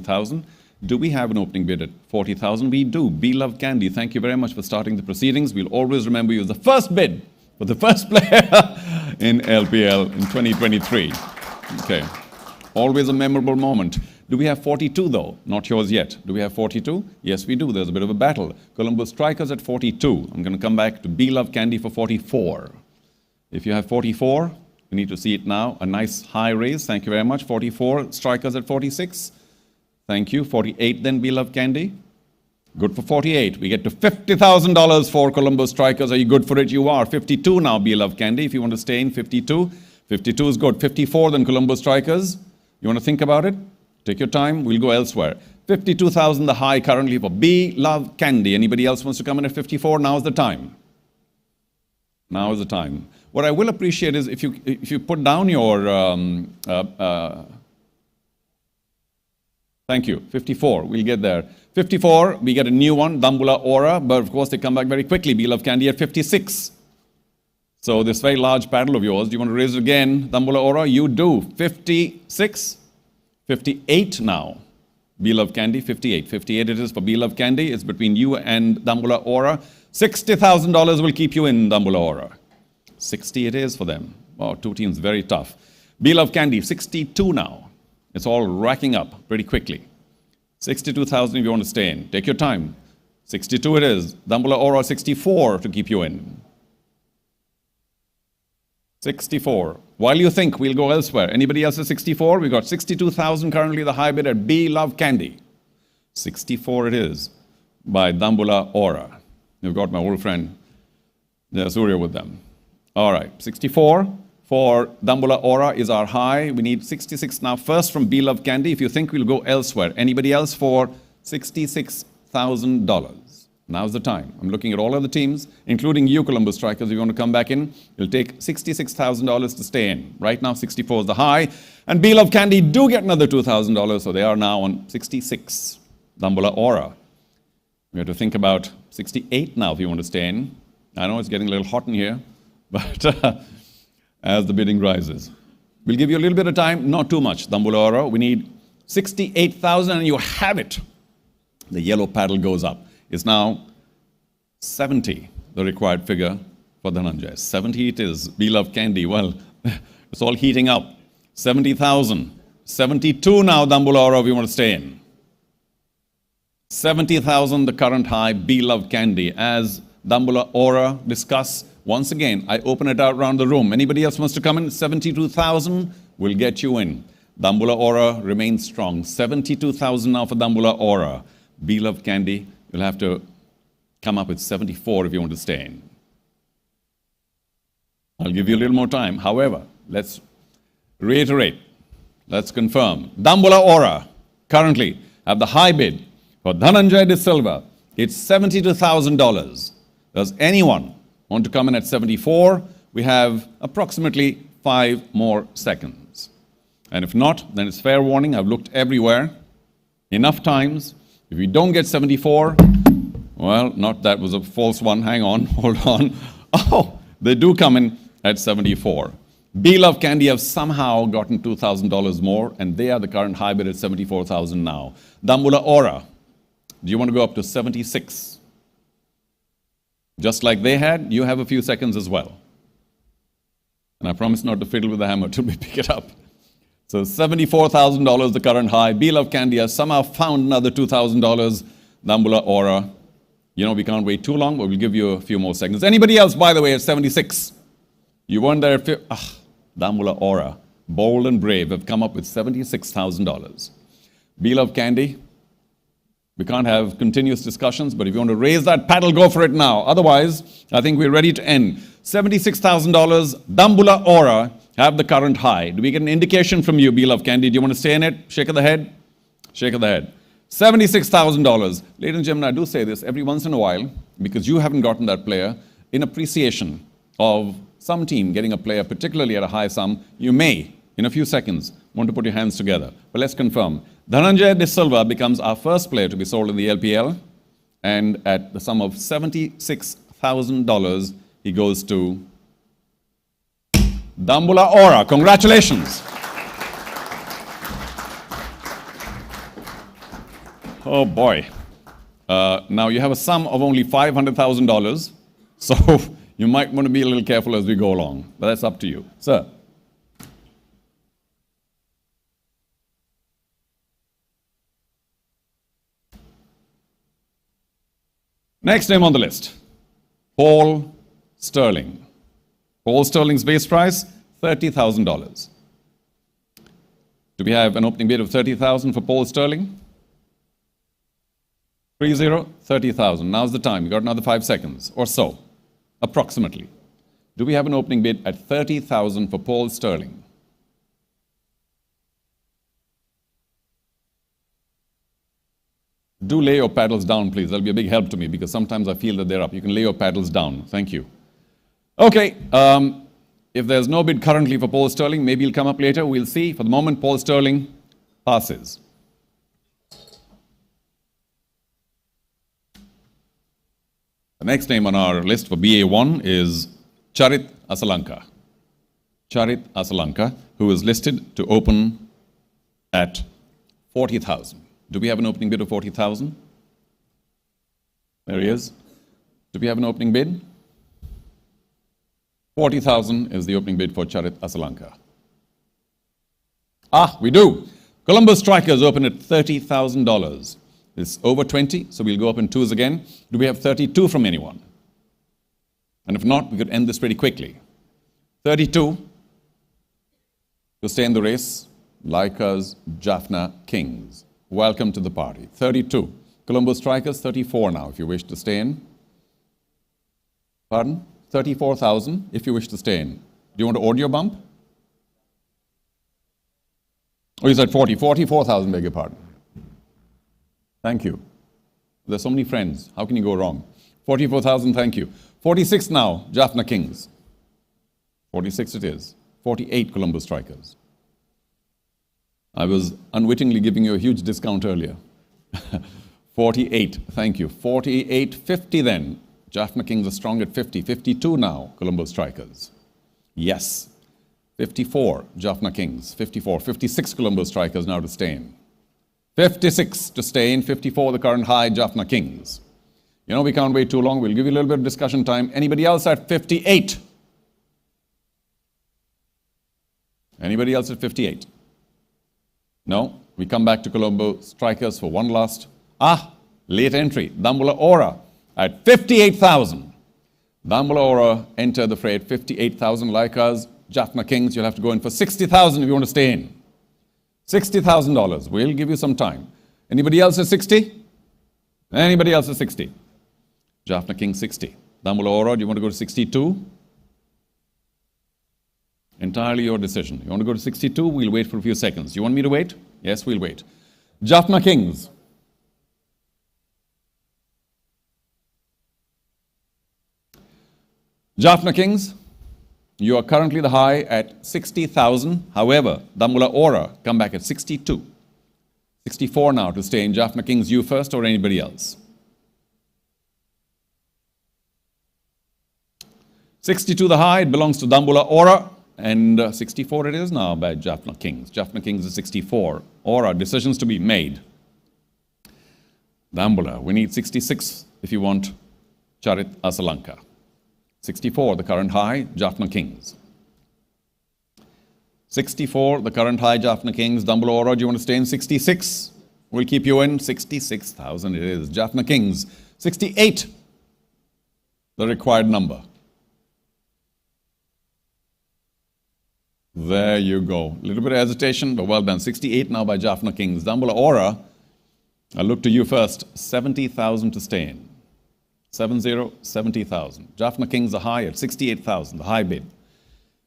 40,000. Do we have an opening bid at 40,000? We do. Be Love Candy, thank you very much for starting the proceedings. We'll always remember you as the first bid for the first player in LPL in 2023. Okay. Always a memorable moment. Do we have 42 though? Not yours yet. Do we have 42? Yes, we do. There's a bit of a battle. Colombo Strikers at 42. I'm going to come back to Be Love Candy for 44. If you have 44, we need to see it now. A nice high raise. Thank you very much. 44. Strikers at 46. Thank you. 48 then, Be Love Candy. Good for 48. We get to $50,000 for Colombo Strikers. Are you good for it? You are. 52 now, Be Love Candy. If you want to stay in 52. 52 is good. 54 then, Colombo Strikers. You want to think about it? Take your time. We'll go elsewhere. 52,000 the high currently for Be Love Candy. Anybody else wants to come in at 54? Now's the time. Now is the time. What I will appreciate is if you put down your thank you. 54. We'll get there. 54. We get a new one, Dambula Aura, but of course they come back very quickly. Be Love Candy at 56. So this very large paddle of yours, do you want to raise it again, Dambula Aura? You do. 56. 58 now. Be Love Candy, 58. 58 it is for Be Love Candy. It's between you and Dambula Aura. $60,000 will keep you in, Dambula Aura. 60 it is for them. Wow, two teams, very tough. Be Love Candy, 62 now. It's all racking up pretty quickly. 62,000 if you want to stay in. Take your time. 62 it is. Dambula Aura, 64 to keep you in. 64. While you think, we'll go elsewhere. Anybody else at 64? We've got 62,000 currently the high bid at Be Love Candy. 64 it is by Dambula Aura. You've got my old friend Surya with them. All right, 64 for Dambula Aura is our high. We need 66 now first from Be Love Candy. If you think, we'll go elsewhere. Anybody else for $66,000? Now's the time. I'm looking at all other teams, including you, Colombo Strikers. If you want to come back in, you'll take $66,000 to stay in. Right now, 64 is the high. And Be Love Candy do get another $2,000, so they are now on 66. Dambula Aura. We have to think about 68 now if you want to stay in. I know it's getting a little hot in here, but as the bidding rises. We'll give you a little bit of time, not too much, Dambula Aura. We need 68,000 and you have it. The yellow paddle goes up. It's now 70, the required figure for Dhananjay. 70 it is. Be Love Candy. Well, it's all heating up. 70,000. 72 now, Dambula Aura, if you want to stay in. 70,000, the current high, Be Love Candy. As Dambula Aura discuss, once again, I open it out around the room. Anybody else wants to come in? 72,000 will get you in. Dambula Aura remains strong. 72,000 now for Dambula Aura. Be Love Candy. You'll have to come up with 74 if you want to stay in. I'll give you a little more time. However, let's reiterate. Let's confirm. Dambula Aura currently have the high bid for Dhananjay De Silva. It's $72,000. Does anyone want to come in at 74? We have approximately 5 more seconds. And if not, then it's fair warning. I've looked everywhere. Enough times. If you don't get 74, well, not that was a false one. Hang on, hold on. Oh, they do come in at 74. Be Love Candy have somehow gotten $2,000 more, and they are the current high bid at 74,000 now. Dambula Aura, do you want to go up to 76? Just like they had, you have a few seconds as well. And I promise not to fiddle with the hammer till we pick it up. So $74,000, the current high. Be Love Candy has somehow found another $2,000. Dambula Aura. You know, we can't wait too long, but we'll give you a few more seconds. Anybody else, by the way, at 76? You weren't there at Dambula Aura, bold and brave, have come up with $76,000. Be Love Candy. We can't have continuous discussions, but if you want to raise that paddle, go for it now. Otherwise, I think we're ready to end. $76,000, Dambula Aura have the current high. Do we get an indication from you, Be Love Candy? Do you want to stay in it? Shake of the head? Shake of the head. $76,000. Ladies and gentlemen, I do say this every once in a while, because you haven't gotten that player, in appreciation of some team getting a player, particularly at a high sum, you may, in a few seconds, want to put your hands together. But let's confirm. Dhananjay De Silva becomes our first player to be sold in the LPL, and at the sum of $76,000, he goes to Dambula Aura. Congratulations. Oh boy. Now you have a sum of only $500,000, so you might want to be a little careful as we go along, but that's up to you. Sir. Next name on the list, Paul Sterling. Paul Sterling's base price, $30,000. Do we have an opening bid of $30,000 for Paul Sterling? 30,000. Now's the time. You've got another 5 seconds or so, approximately. Do we have an opening bid at $30,000 for Paul Sterling? Do lay your paddles down, please. That'll be a big help to me because sometimes I feel that they're up. You can lay your paddles down. Thank you. Okay. If there's no bid currently for Paul Sterling, maybe he'll come up later. We'll see. For the moment, Paul Sterling passes. The next name on our list for BA1 is Charit Asalanka. Charit Asalanka, who is listed to open at 40,000. Do we have an opening bid of 40,000? There he is. Do we have an opening bid? 40,000 is the opening bid for Charit Asalanka. Ah, we do. Columbus Strikers open at $30,000. It's over 20, so we'll go up in twos again. Do we have 32 from anyone? And if not, we could end this pretty quickly. 32 to stay in the race, like us, Jaffna Kings. Welcome to the party. 32. Columbus Strikers, 34 now, if you wish to stay in. Pardon? 34,000, if you wish to stay in. Do you want to audio bump? Oh, you said 40. 44,000, beg your pardon. Thank you. There's so many friends. How can you go wrong? 44,000, thank you. 46 now, Jaffna Kings. 46 it is. 48 Columbus Strikers. I was unwittingly giving you a huge discount earlier. 48, thank you. 48, 50 then. Jaffna Kings are strong at 50. 52 now, Columbus Strikers. Yes. 54, Jaffna Kings. 54, 56 Columbus Strikers now to stay in. 56 to stay in. 54, the current high, Jaffna Kings. You know, we can't wait too long. We'll give you a little bit of discussion time. Anybody else at 58? Anybody else at 58? No? We come back to Colombo Strikers for one last. Late entry. Dambula Ora at 58,000. Dambula Ora entered the fray at 58,000. Like us, Jaffna Kings, you'll have to go in for 60,000 if you want to stay in. $60,000. We'll give you some time. Anybody else at 60? Anybody else at 60? Jaffna Kings 60. Dambula Ora, do you want to go to 62? Entirely your decision. You want to go to 62? We'll wait for a few seconds. You want me to wait? Yes, we'll wait. Jaffna Kings. Jaffna Kings, you are currently the high at 60,000. However, Dambula Ora come back at 62. 64 now to stay in. Jaffna Kings, you first or anybody else? 62 the high, it belongs to Dambula Ora. And 64 it is now by Jaffna Kings. Jaffna Kings is 64. Ora, decisions to be made. Dambula, we need 66 if you want Charit Asalanka. 64, the current high, Jaffna Kings. 64, the current high, Jaffna Kings. Dambula Ora, do you want to stay in? 66? We'll keep you in. 66,000 it is. Jaffna Kings. 68, the required number. There you go. A little bit of hesitation, but well done. 68 now by Jaffna Kings. Dambula Ora, I'll look to you first. 70,000 to stay in. 70,000. Jaffna Kings are high at 68,000, the high bid.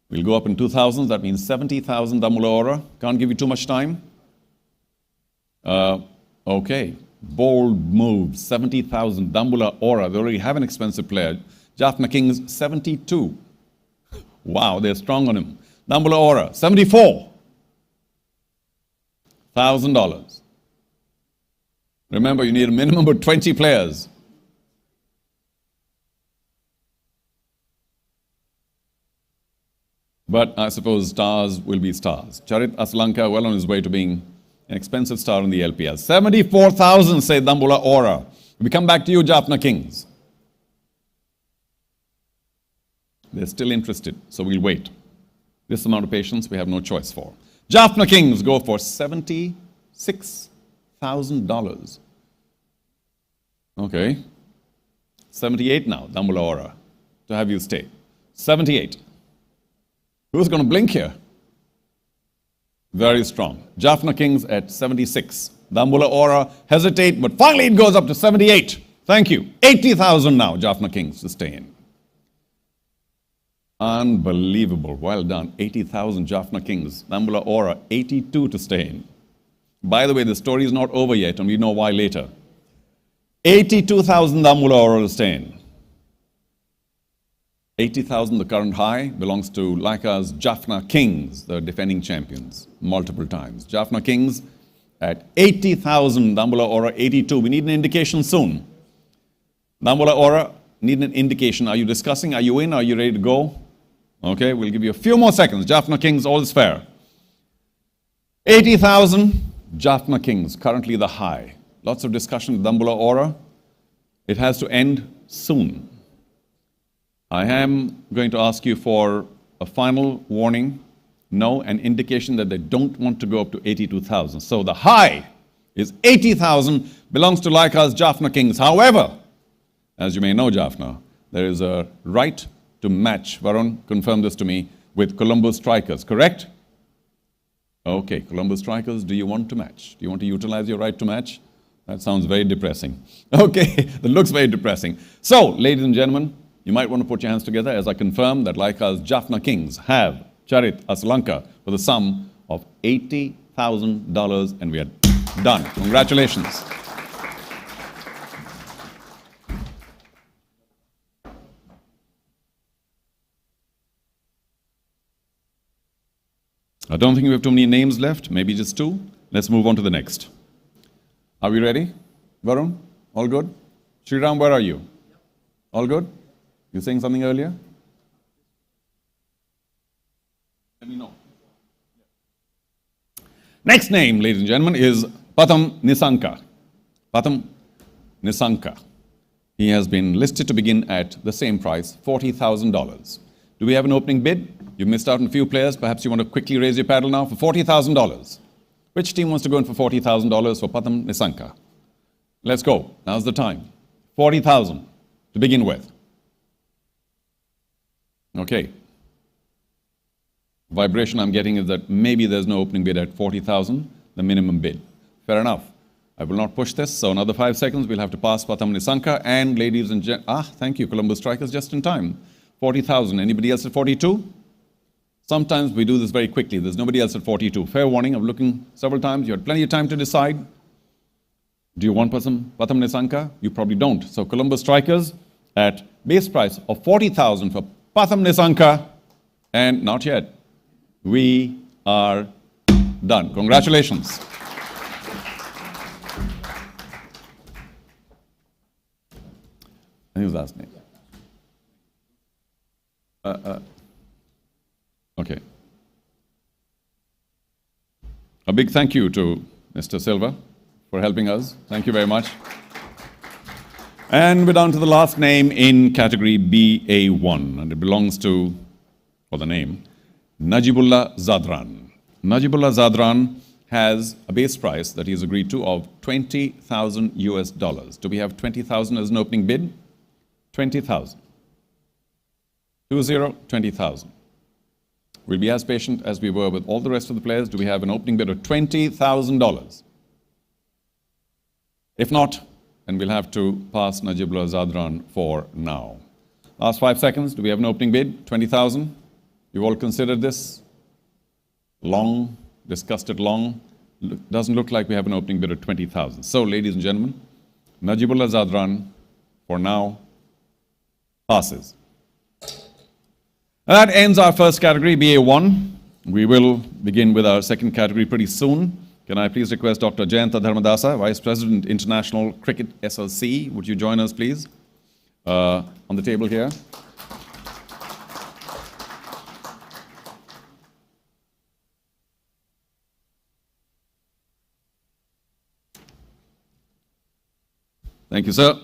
We'll go up in 2,000. That means 70,000 Dambula Ora. Can't give you too much time. Okay. Bold move. 70,000 Dambula Ora. They already have an expensive player. Jaffna Kings, 72. Wow, they're strong on him. Dambula Ora, $74,000. Remember, you need a minimum of 20 players. But I suppose stars will be stars. Charit Asalanka, well on his way to being an expensive star in the LPL. 74,000, say Dambula Ora. We come back to you, Jaffna Kings. They're still interested, so we'll wait. This amount of patience we have no choice for. Jaffna Kings go for $76,000. Okay. 78 now, Dambula Ora, to have you stay. 78. Who's going to blink here? Very strong. Jaffna Kings at 76. Dambula Ora hesitate, but finally it goes up to 78. Thank you. 80,000 now, Jaffna Kings to stay in. Unbelievable. Well done. 80,000 Jaffna Kings. Dambula Ora, 82 to stay in. By the way, the story is not over yet, and we know why later. 82,000 Dambula Ora to stay in. 80,000, the current high, belongs to Lanka's Jaffna Kings, the defending champions, multiple times. Jaffna Kings at 80,000, Dambula Ora 82. We need an indication soon. Dambula Ora, need an indication. Are you discussing? Are you in? Are you ready to go? Okay, we'll give you a few more seconds. Jaffna Kings, all is fair. 80,000, Jaffna Kings, currently the high. Lots of discussion with Dambula Ora. It has to end soon. I am going to ask you for a final warning, no, an indication that they don't want to go up to 82,000. So the high is 80,000, belongs to Lanka's Jaffna Kings. However, as you may know, Jaffna, there is a right to match. Varun, confirm this to me, with Colombo Strikers, correct? Okay, Colombo Strikers, do you want to match? Do you want to utilize your right to match? That sounds very depressing. Okay, that looks very depressing. So, ladies and gentlemen, you might want to put your hands together as I confirm that Lanka's Jaffna Kings have Charit Aslanka for the sum of $80,000, and we are done. Congratulations. I don't think we have too many names left, maybe just two. Let's move on to the next. Are we ready? Varun, all good? Sriram, where are you? All good? You saying something earlier? Let me know. Next name, ladies and gentlemen, is Patham Nisanka. Patham Nisanka. He has been listed to begin at the same price, $40,000. Do we have an opening bid? You've missed out on a few players. Perhaps you want to quickly raise your paddle now for $40,000. Which team wants to go in for $40,000 for Patham Nisanka? Let's go. Now's the time. 40,000 to begin with. Okay. Vibration I'm getting is that maybe there's no opening bid at 40,000, the minimum bid. Fair enough. I will not push this, so another 5 seconds. We'll have to pass Patham Nisanka. And ladies and gentlemen, thank you, Colombo Strikers, just in time. 40,000. Anybody else at 42? Sometimes we do this very quickly. There's nobody else at 42. Fair warning, I'm looking several times. You had plenty of time to decide. Do you want Patham Nisanka? You probably don't. So Colombo Strikers at base price of 40,000 for Patham Nisanka. And not yet. We are done. Congratulations. Who's last name? Okay. A big thank you to Mr. Silva for helping us. Thank you very much. And we're down to the last name in category BA1, and it belongs to, or the name, Najibullah Zadran. Najibullah Zadran has a base price that he's agreed to of 20,000 US dollars. Do we have 20,000 as an opening bid? 20,000. 20,000. We'll be as patient as we were with all the rest of the players. Do we have an opening bid of $20,000? If not, then we'll have to pass Najibullah Zadran for now. Last 5 seconds. Do we have an opening bid? 20,000. You've all considered this? Long, discussed it long. Doesn't look like we have an opening bid of 20,000. So, ladies and gentlemen, Najibullah Zadran, for now, passes. That ends our first category, BA1. We will begin with our second category pretty soon. Can I please request Dr. Jayanta Dharmadasa, Vice President, International Cricket SLC, would you join us, please, on the table here? Thank you, sir.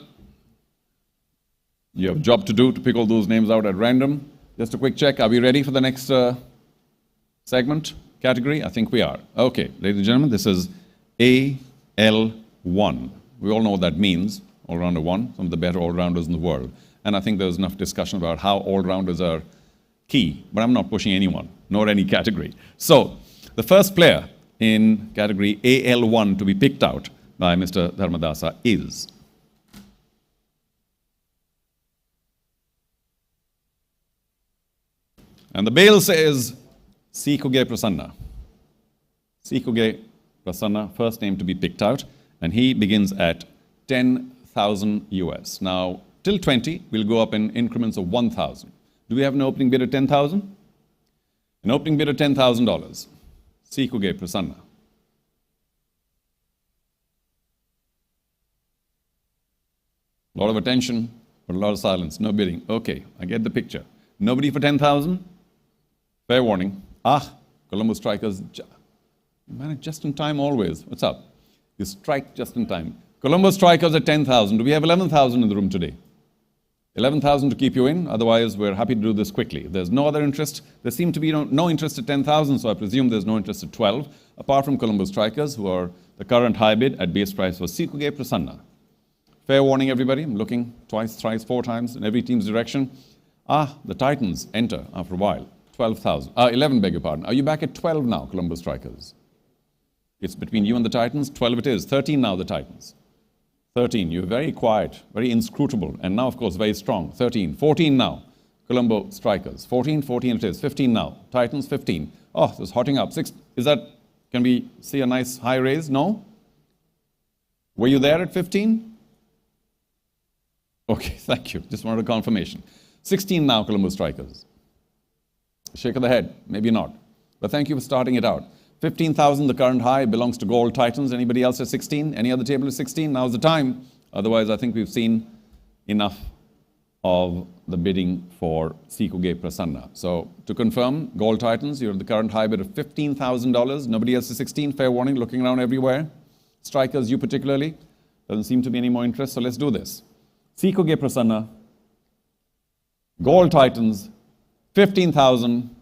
You have a job to do to pick all those names out at random. Just a quick check. Are we ready for the next segment, category? I think we are. Okay, ladies and gentlemen, this is AL1. We all know what that means, all-rounder one, some of the better all-rounders in the world. And I think there's enough discussion about how all-rounders are key, but I'm not pushing anyone, nor any category. So, the first player in category AL1 to be picked out by Mr. Dharmadasa is... And the bail says Sikuge Prasanna. Sikuge Prasanna, first name to be picked out, and he begins at 10,000 US. Now, till 20, we'll go up in increments of 1,000. Do we have an opening bid of 10,000? An opening bid of $10,000. Sikuge Prasanna. A lot of attention, but a lot of silence. No bidding. Okay, I get the picture. Nobody for 10,000? Fair warning. Colombo Strikers. Man, just in time always. What's up? You strike just in time. Colombo Strikers at 10,000. Do we have 11,000 in the room today? 11,000 to keep you in. Otherwise, we're happy to do this quickly. If there's no other interest, there seemed to be no interest at 10,000, so I presume there's no interest at 12, apart from Colombo Strikers, who are the current high bid at base price for Sikuge Prasanna. Fair warning, everybody. I'm looking twice, thrice, 4 times in every team's direction. The Titans enter after a while. 12,000. 11, beg your pardon. Are you back at 12 now, Colombo Strikers? It's between you and the Titans. 12 it is. 13 now, the Titans. 13. You're very quiet, very inscrutable, and now, of course, very strong. 13. 14 now, Colombo Strikers. 14 it is. 15 now. Titans, 15. Oh, this is hotting up. 6. Is that, can we see a nice high raise? No? Were you there at 15? Okay, thank you. Just wanted a confirmation. 16 now, Colombo Strikers. Shake of the head, maybe not. But thank you for starting it out. 15,000, the current high, belongs to Gold Titans. Anybody else at 16? Any other table at 16? Now's the time. Otherwise, I think we've seen enough of the bidding for Sikuge Prasanna. So, to confirm, Gold Titans, you're at the current high bid of $15,000. Nobody else at 16? Fair warning, looking around everywhere. Strikers, you particularly. Doesn't seem to be any more interest, so let's do this. Sikuge Prasanna, Gold Titans, 15,000,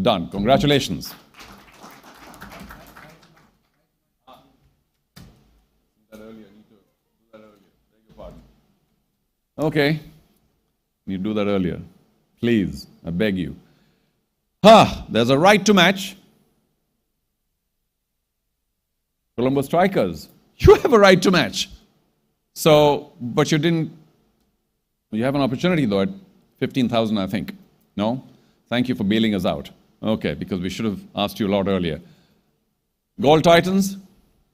done. Congratulations. Okay, you do that earlier. Please, I beg you. There's a right to match. Colombo Strikers, you have a right to match. So, but you didn't, you have an opportunity though at 15,000, I think. No? Thank you for bailing us out. Okay, because we should have asked you a lot earlier. Gold Titans,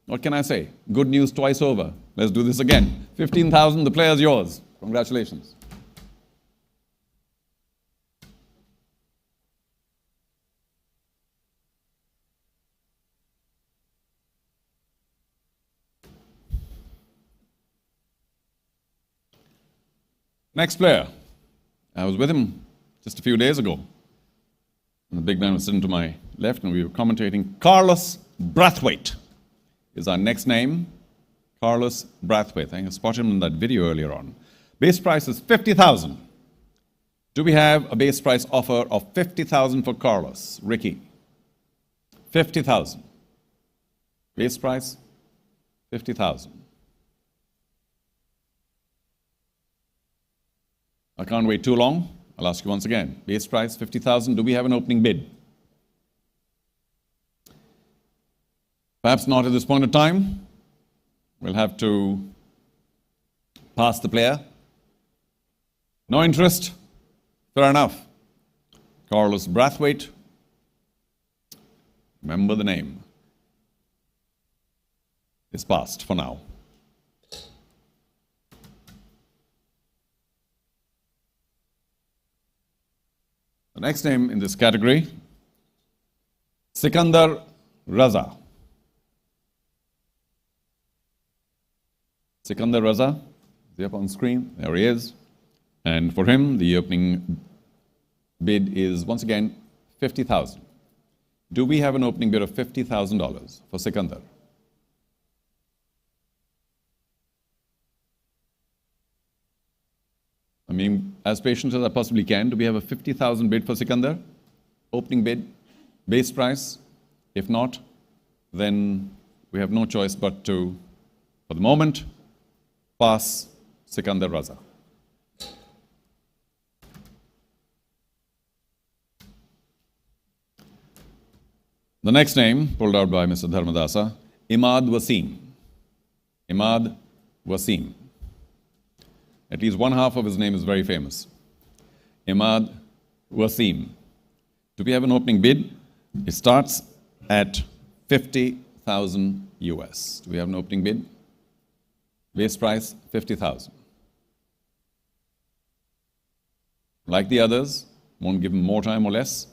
what can I say? Good news twice over. Let's do this again. 15,000, the player's yours. Congratulations. Next player. I was with him just a few days ago. And the big man was sitting to my left and we were commentating. Carlos Brathwaite is our next name. Carlos Brathwaite. I think I spotted him in that video earlier on. Base price is 50,000. Do we have a base price offer of 50,000 for Carlos? Ricky. 50,000. Base price, 50,000. I can't wait too long. I'll ask you once again. Base price, 50,000. Do we have an opening bid? Perhaps not at this point of time. We'll have to pass the player. No interest? Fair enough. Carlos Brathwaite. Remember the name. It's passed for now. The next name in this category, Sikandar Raza. Sikandar Raza, is he up on screen? There he is. And for him, the opening bid is, once again, 50,000. Do we have an opening bid of $50,000 for Sikandar? being as patient as I possibly can. Do we have a 50,000 bid for Sikandar? Opening bid, base price. If not, then we have no choice but to, for the moment, pass Sikandar Raza. The next name, pulled out by Mr. Dharmadasa, Imad Wasim. Imad Wasim. At least one half of his name is very famous. Imad Wasim. Do we have an opening bid? It starts at 50,000 US. Do we have an opening bid? Base price, 50,000. Like the others, won't give him more time or less.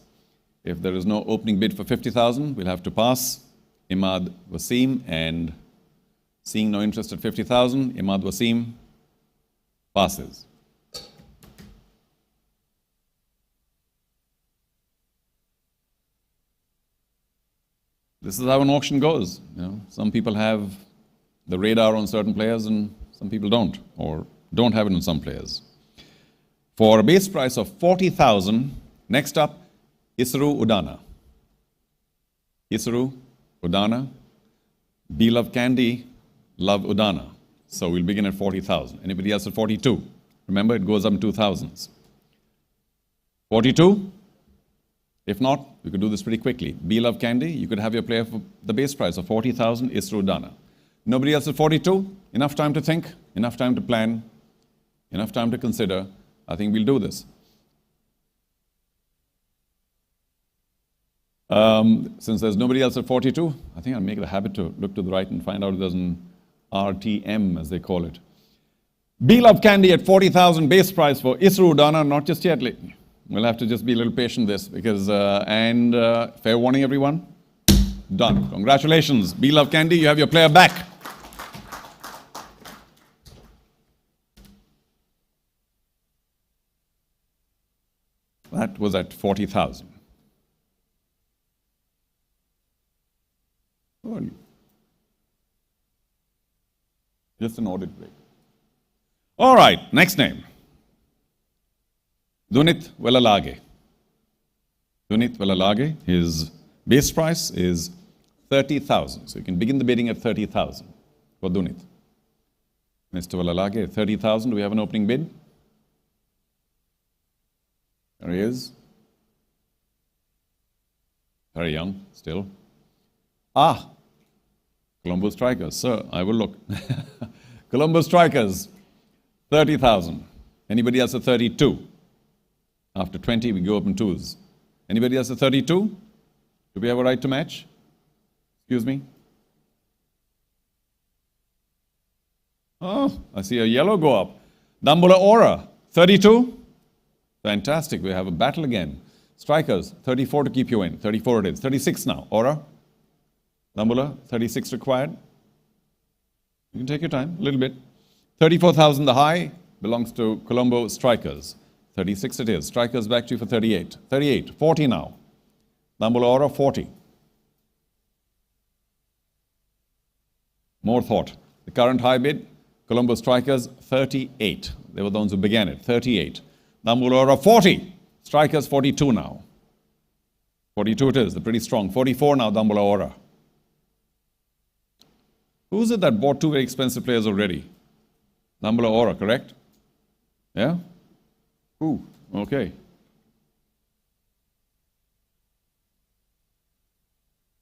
If there is no opening bid for 50,000, we'll have to pass Imad Wasim, and seeing no interest at 50,000, Imad Wasim passes. This is how an auction goes. Some people have the radar on certain players and some people don't, or don't have it on some players. For a base price of 40,000, next up, Isru Udana. Isru Udana. Be Love Candy, Love Udana. So we'll begin at 40,000. Anybody else at 42? Remember, it goes up in 2,000s. 42? If not, we could do this pretty quickly. Be Love Candy, you could have your player for the base price of 40,000, Isru Udana. Nobody else at 42? Enough time to think, enough time to plan, enough time to consider. I think we'll do this. Since there's nobody else at 42, I think I'll make it a habit to look to the right and find out if there's an RTM, as they call it. Be Love Candy at 40,000 base price for Isru Udana, not just yet. We'll have to just be a little patient with this because, fair warning everyone, done. Congratulations, Be Love Candy, you have your player back. That was at 40,000. Just an audit break. All right, next name. Dunit Velalage. Dunit Velalage, his base price is 30,000. So you can begin the bidding at 30,000 for Dunit. Mr. Velalage, 30,000. Do we have an opening bid? There he is. Very young, still. Colombo Strikers. Sir, I will look. Colombo Strikers, 30,000. Anybody else at 32? After 20, we go up in twos. Anybody else at 32? Do we have a right to match? Excuse me? Oh, I see a yellow go up. Dambula Aura, 32? Fantastic, we have a battle again. Strikers, 34 to keep you in. 34 it is. 36 now. Aura? Dambula, 36 required. You can take your time, a little bit. 34,000 the high, belongs to Colombo Strikers. 36 it is. Strikers back to you for 38. 38, 40 now. Dambula Aura, 40. More thought. The current high bid, Colombo Strikers, 38. They were the ones who began it, 38. Dambula Aura, 40. Strikers, 42 now. 42 it is, they're pretty strong. 44 now, Dambula Aura. Who is it that bought two very expensive players already? Dambula Aura, correct? Yeah? Who? Okay.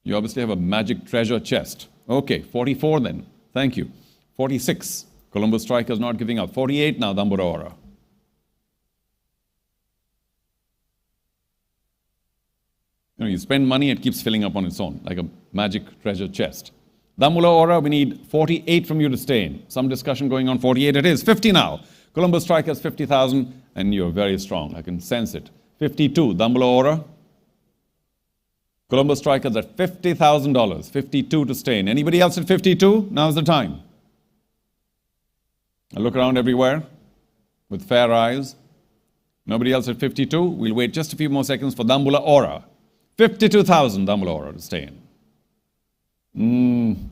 You obviously have a magic treasure chest. Okay, 44 then. Thank you. 46. Colombo Strikers not giving up. 48 now, Dambula Aura. You spend money, it keeps filling up on its own, like a magic treasure chest. Dambula Aura, we need 48 from you to stay in. Some discussion going on, 48 it is. 50 now. Colombo Strikers, 50,000, and you're very strong. I can sense it. 52, Dambula Aura. Colombo Strikers at $50,000. 52 to stay in. Anybody else at 52? Now's the time. I look around everywhere with fair eyes. Nobody else at 52? We'll wait just a few more seconds for Dambula Aura. 52,000 Dambula Aura to stay in.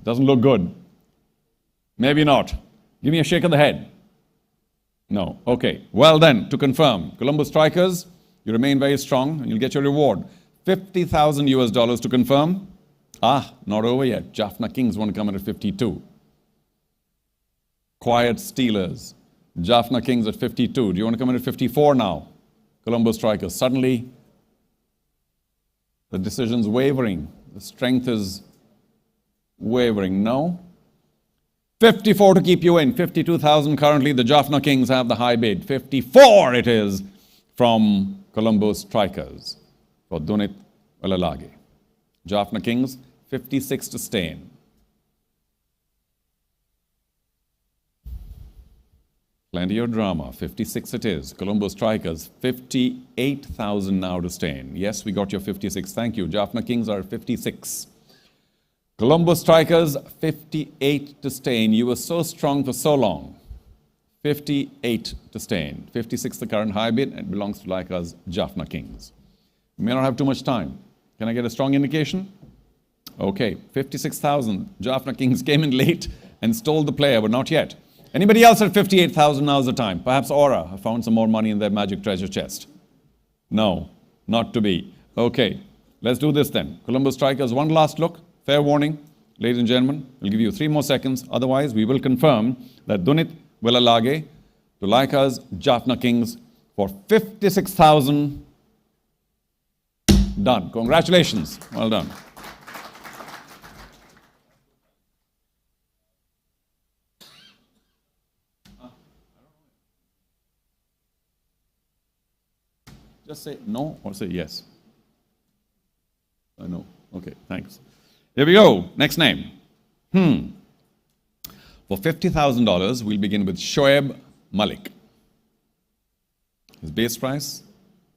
Doesn't look good. Maybe not. Give me a shake of the head. No. Okay. Well then, to confirm, Colombo Strikers, you remain very strong and you'll get your reward. $50,000 to confirm. Ah, not over yet. Jaffna Kings want to come in at 52. Quiet Steelers. Jaffna Kings at 52. Do you want to come in at 54 now? Colombo Strikers. Suddenly, the decision's wavering. The strength is wavering. No? 54 to keep you in. 52,000 currently. The Jaffna Kings have the high bid. 54 it is from Colombo Strikers for Dunit Walalage. Jaffna Kings, 56 to stay in. Plenty of drama. 56 it is. Colombo Strikers, 58,000 now to stay in. Yes, we got your 56. Thank you. Jaffna Kings are 56. Colombo Strikers, 58 to stay in. You were so strong for so long. 58 to stay in. 56 the current high bid and belongs to Lanka's Jaffna Kings. We may not have too much time. Can I get a strong indication? Okay, 56,000. Jaffna Kings came in late and stole the player, but not yet. Anybody else at 58,000? Now's the time. Perhaps Aura have found some more money in their magic treasure chest. No, not to be. Okay, let's do this then. Colombo Strikers, one last look. Fair warning, ladies and gentlemen. We'll give you 3 more seconds. Otherwise, we will confirm that Dunit Walalage to Lanka's Jaffna Kings for 56,000. Done. Congratulations. Well done. Just say no or say yes. No. Okay, thanks. Here we go. Next name. For $50,000, we'll begin with Shoaib Malik. His base price,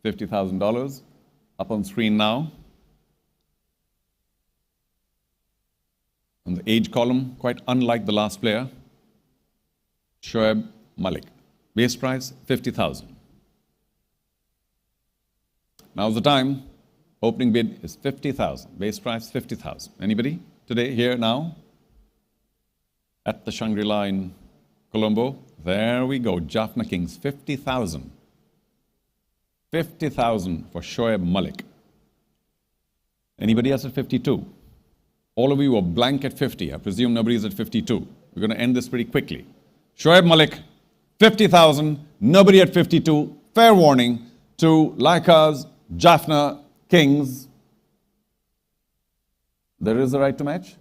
$50,000. Up on screen now. On the age column, quite unlike the last player. Shoaib Malik. Base price, $50,000. Now's the time. Opening bid is $50,000. Base price, $50,000. Anybody today, here, now? At the Shangri-La in Colombo. There we go. Jaffna Kings, $50,000. $50,000 for Shoaib Malik. Anybody else at 52? All of you are blank at 50. I presume nobody's at 52. We're going to end this pretty quickly. Shoaib Malik, $50,000. Nobody at 52. Fair warning to Lanka's Jaffna Kings. There is a right to match?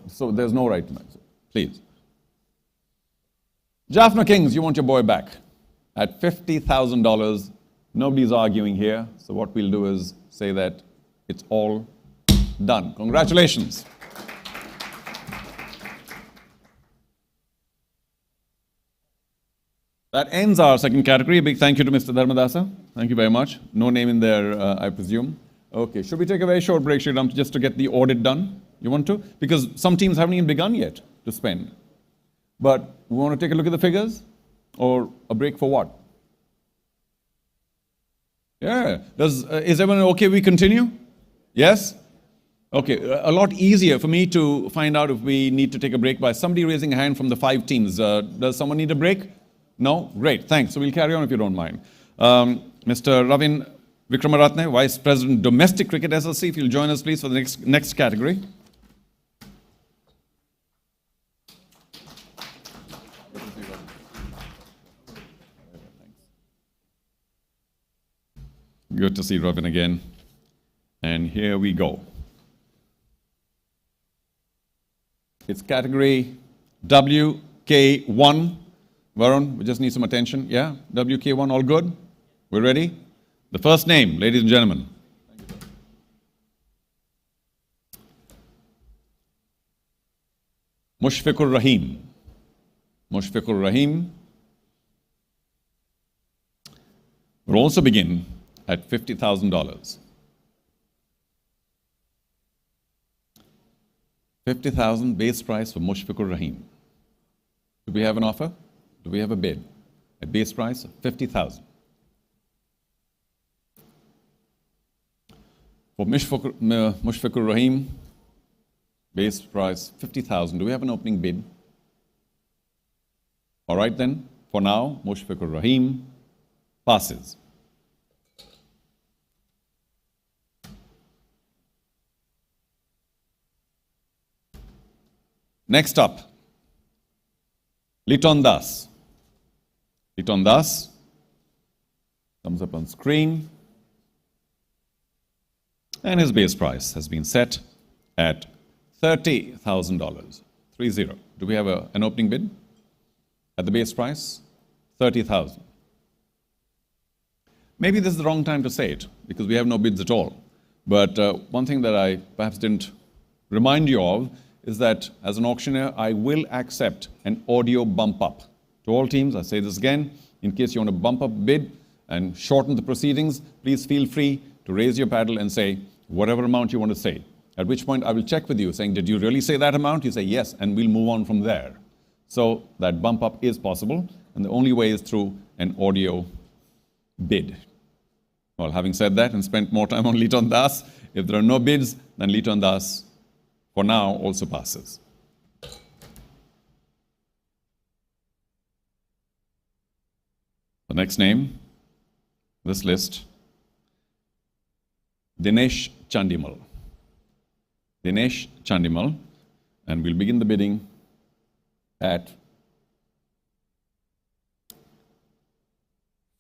So there's no right to match. Please. Jaffna Kings, you want your boy back. At $50,000, nobody's arguing here. So what we'll do is say that it's all done. Congratulations. That ends our second category. A big thank you to Mr. Dharmadasa. Thank you very much. No name in there, I presume. Okay, should we take a very short break, Sriram, just to get the audit done? You want to? Because some teams haven't even begun yet to spend. But we want to take a look at the figures? Or a break for what? Yeah. Is everyone okay we continue? Yes? Okay. A lot easier for me to find out if we need to take a break by somebody raising a hand from the 5 teams. Does someone need a break? No? Great. Thanks. So we'll carry on if you don't mind. Mr. Ravin Vikramaratne, Vice President, Domestic Cricket SLC, if you'll join us, please, for the next category. Good to see Ravin again. And here we go. It's category WK1. Varun, we just need some attention. Yeah? WK1, all good? We're ready? The first name, ladies and gentlemen. Mushfiqur Rahim. Mushfiqur Rahim will also begin at $50,000. 50,000 base price for Mushfiqur Rahim. Do we have an offer? Do we have a bid? A base price of 50,000. For Mushfiqur Rahim, base price 50,000. Do we have an opening bid? All right then, For now, Mushfiqur Rahim passes. Next up, Liton Das. Liton Das comes up on screen. And his base price has been set at $30,000. 30. Do we have an opening bid at the base price? 30,000. Maybe this is the wrong time to say it because we have no bids at all. But one thing that I perhaps didn't remind you of is that as an auctioneer, I will accept an audio bump up. To all teams, I say this again, in case you want to bump up bid and shorten the proceedings, please feel free to raise your paddle and say whatever amount you want to say. At which point I will check with you saying, did you really say that amount? You say yes, and we'll move on from there. So that bump up is possible, and the only way is through an audio bid. Well, having said that and spent more time on Liton Das, if there are no bids, then Liton Das, for now, also passes. The next name, this list, Dinesh Chandimal. Dinesh Chandimal, and we'll begin the bidding at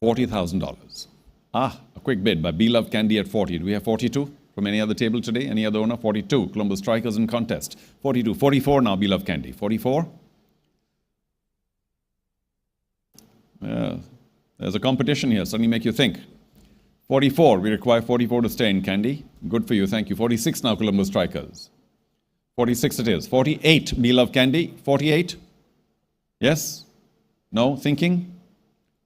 $40,000. A quick bid by B Love Candy at 40. Do we have 42 from any other table today? Any other owner? 42. Colombo Strikers in contest. 42. 44 now, B Love Candy. 44. There's a competition here. Suddenly make you think. 44. We require 44 to stay in, Candy. Good for you. Thank you. 46 now, Colombo Strikers. 46 it is. 48. B Love Candy. 48. Yes? No? Thinking?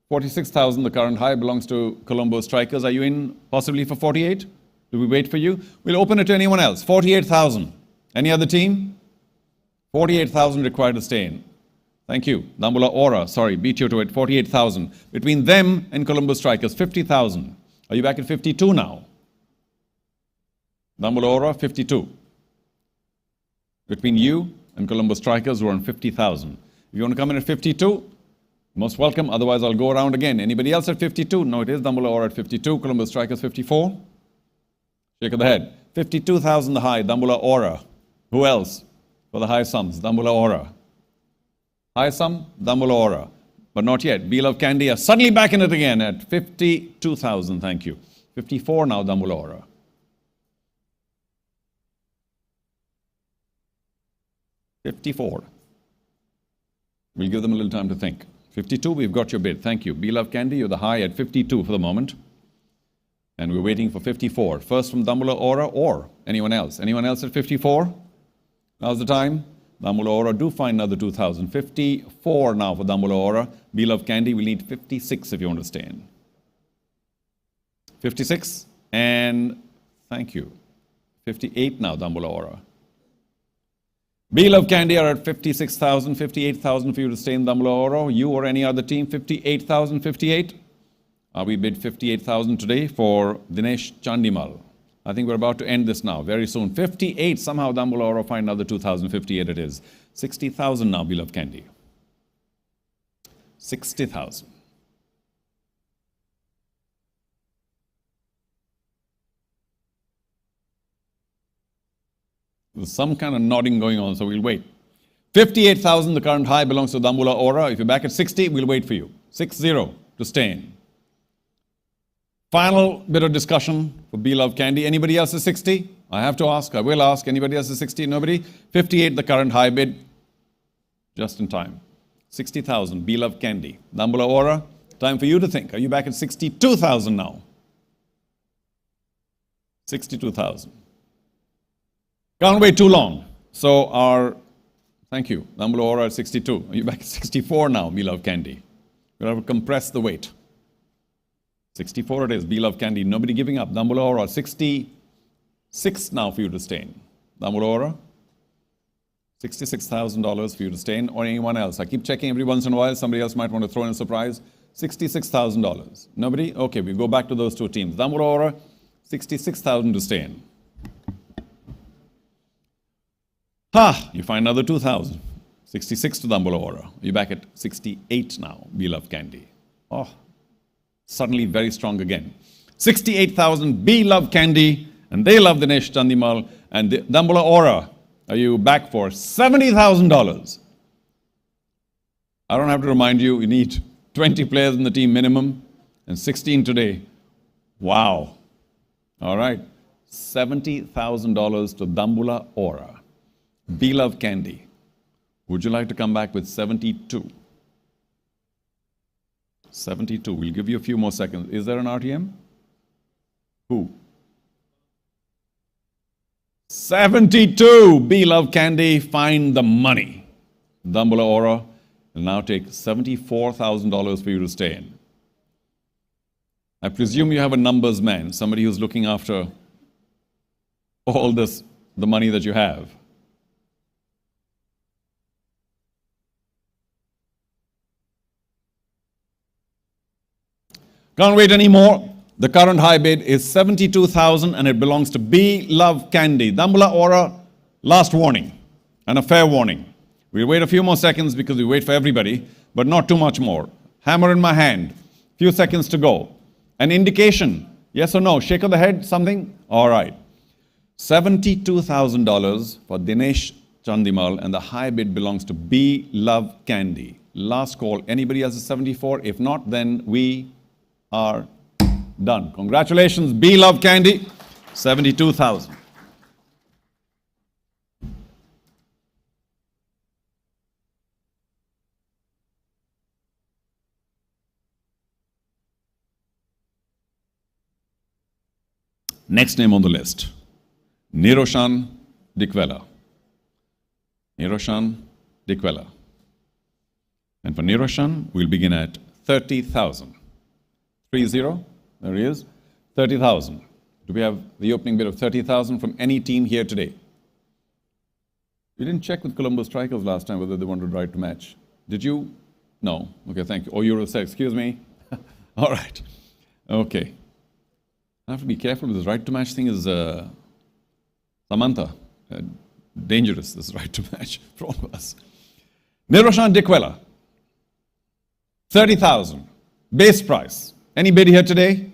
46,000, the current high, belongs to Colombo Strikers. Are you in possibly for 48? Do we wait for you? We'll open it to anyone else. 48,000. Any other team? 48,000 required to stay in. Thank you. Dambula Aura, sorry, beat you to it. 48,000. Between them and Colombo Strikers, 50,000. Are you back at 52 now? Dambula Aura, 52. Between you and Colombo Strikers, we're on 50,000. If you want to come in at 52, most welcome. Otherwise, I'll go around again. Anybody else at 52? No, it is Dambula Aura at 52. Colombo Strikers, 54. Shake of the head. 52,000 the high, Dambula Aura. Who else for the high sums? Dambula Aura. High sum, Dambula Aura. But not yet. B Love Candy are suddenly back in it again at 52,000. Thank you. 54 now, Dambula Aura. 54. We'll give them a little time to think. 52, we've got your bid. Thank you. B Love Candy, you're the high at 52 for the moment. And we're waiting for 54. First from Dambula Aura or anyone else. Anyone else at 54? Now's the time. Dambula Aura, do find another 2,000. 54 now for Dambula Aura. B Love Candy, we need 56 if you want to stay in. 56. And thank you. 58 now, Dambula Aura. B Love Candy are at 56,000, 58,000 for you to stay in Dambula Aura. You or any other team, 58,000, 58. We bid 58,000 today for Dinesh Chandimal. I think we're about to end this now, very soon. 58, somehow Dambula Aura find another 2,058 it is. 60,000 now, B Love Candy. 60,000. There's some kind of nodding going on, so we'll wait. 58,000, the current high, belongs to Dambula Aura. If you're back at 60, we'll wait for you. 60 to stay in. Final bit of discussion for B Love Candy. Anybody else is 60? I have to ask. I will ask. Anybody else is 60? Nobody? 58, the current high bid. Just in time. 60,000, B Love Candy. Dambula Aura, time for you to think. Are you back at 62,000 now? 62,000. Can't wait too long. So thank you, Dambula Aura at 62. Are you back at 64 now, B Love Candy? We'll have to compress the weight. 64 it is, B Love Candy. Nobody giving up. Dambula Aura, 66 now for you to stay in. Dambula Aura, $66,000 for you to stay in, or anyone else. I keep checking every once in a while. Somebody else might want to throw in a surprise. $66,000. Nobody? Okay, we go back to those two teams. Dambula Aura, 66,000 to stay in. You find another 2,000. 66 to Dambola Aura. You're back at 68 now, Be Love Candy. Oh, suddenly very strong again. 68,000, Be Love Candy, and they love Dinesh Chandimal. And Dambola Aura, are you back for $70,000? I don't have to remind you, you need 20 players in the team minimum, and 16 today. Wow. All right. $70,000 to Dambola Aura. Be Love Candy. Would you like to come back with 72? 72. We'll give you a few more seconds. Is there an RTM? Who? 72. Be Love Candy. Find the money. Dambola Aura will now take $74,000 for you to stay in. I presume you have a numbers man, somebody who's looking after all this, the money that you have. Can't wait anymore. The current high bid is 72,000 and it belongs to Be Love Candy. Dambola Aura, last warning and a fair warning. We'll wait a few more seconds because we wait for everybody, but not too much more. Hammer in my hand. Few seconds to go. An indication, yes or no? Shake of the head, something? All right. $72,000 for Dinesh Chandimal and the high bid belongs to Be Love Candy. Last call. Anybody has a 74? If not, then we are done. Congratulations, Be Love Candy, 72,000. Next name on the list, Niroshan Dikwela. Niroshan Dikwela. And for Niroshan, we'll begin at 30,000. 30, there he is, 30,000. Do we have the opening bid of 30,000 from any team here today? You didn't check with Colombo Strikers last time whether they wanted right to match. Did you? No. Okay, thank you. Oh, Euro 6, excuse me. All right. Okay. I have to be careful with this right to match thing is Samantha. Dangerous, this right to match for all of us. Niroshan Dikwela, 30,000. Base price. Any bid here today?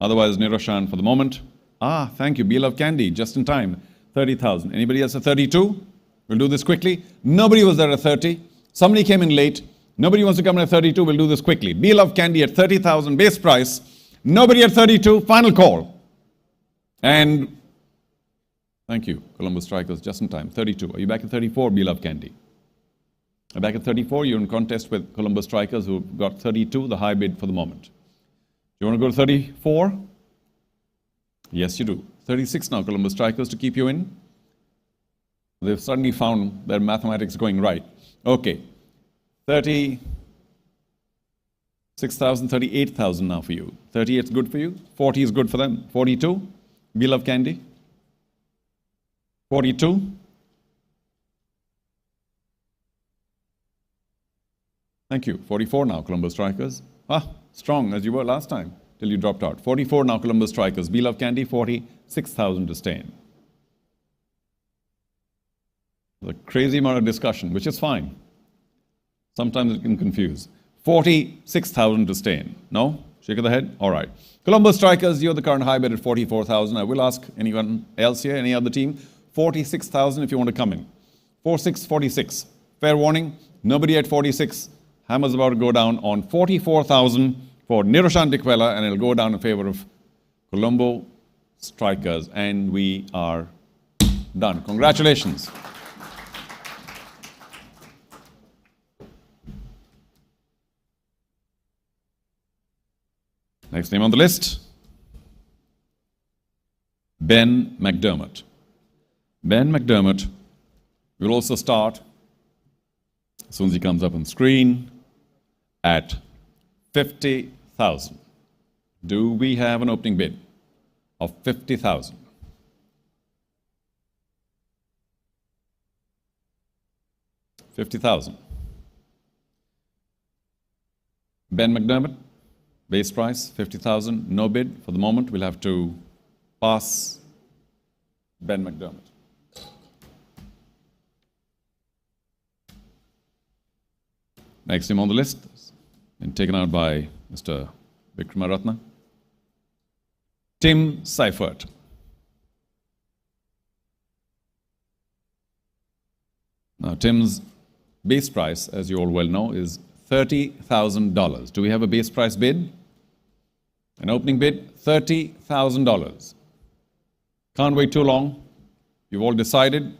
Otherwise, Niroshan for the moment. Ah, thank you. Be Love Candy, just in time. 30,000. Anybody else at 32? We'll do this quickly. Nobody was there at 30. Somebody came in late. Nobody wants to come in at 32. We'll do this quickly. Be Love Candy at 30,000. Base price. Nobody at 32. Final call. And thank you, Colombo Strikers, just in time. 32. Are you back at 34? Be Love Candy. Back at 34, you're in contest with Colombo Strikers who got 32, the high bid for the moment. You want to go to 34? Yes, you do. 36 now, Colombo Strikers, to keep you in. They've suddenly found their mathematics going right. Okay. 36,000, 38,000 now for you. 38 is good for you. 40 is good for them. 42, Be Love Candy. 42. Thank you. 44 now, Colombo Strikers. Ah, strong as you were last time, till you dropped out. 44 now, Colombo Strikers. Be Love Candy, 46,000 to stay in. The crazy amount of discussion, which is fine. Sometimes it can confuse. 46,000 to stay in. No? Shake of the head? All right. Colombo Strikers, you're the current high bid at 44,000. I will ask anyone else here, any other team, 46,000 if you want to come in. 46, 46. Fair warning, nobody at 46. Hammer's about to go down on 44,000 for Niroshan Dikwela, and it'll go down in favor of Colombo Strikers. And we are done. Congratulations. Next name on the list, Ben McDermott. Ben McDermott will also start, as soon as he comes up on screen, at 50,000. Do we have an opening bid of 50,000? $50,000. Ben McDermott. Base price, 50,000, no bid. For the moment, we'll have to pass Ben McDermott. Next name on the list, been taken out by Mr. Vikramaratne. Tim Seifert. Now, Tim's base price, as you all well know, is $30,000. Do we have a base price bid? An opening bid, $30,000. Can't wait too long. You've all decided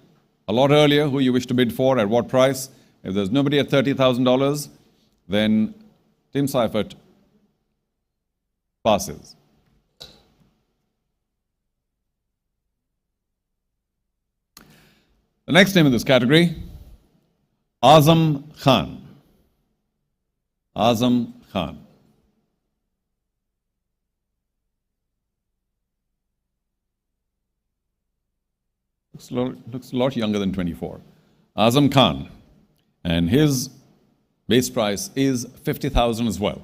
a lot earlier who you wish to bid for, at what price. If there's nobody at $30,000, then Tim Seifert passes. The next name in this category, Azam Khan. Azam Khan. Looks a lot younger than 24. Azam Khan. And his base price is $50,000 as well.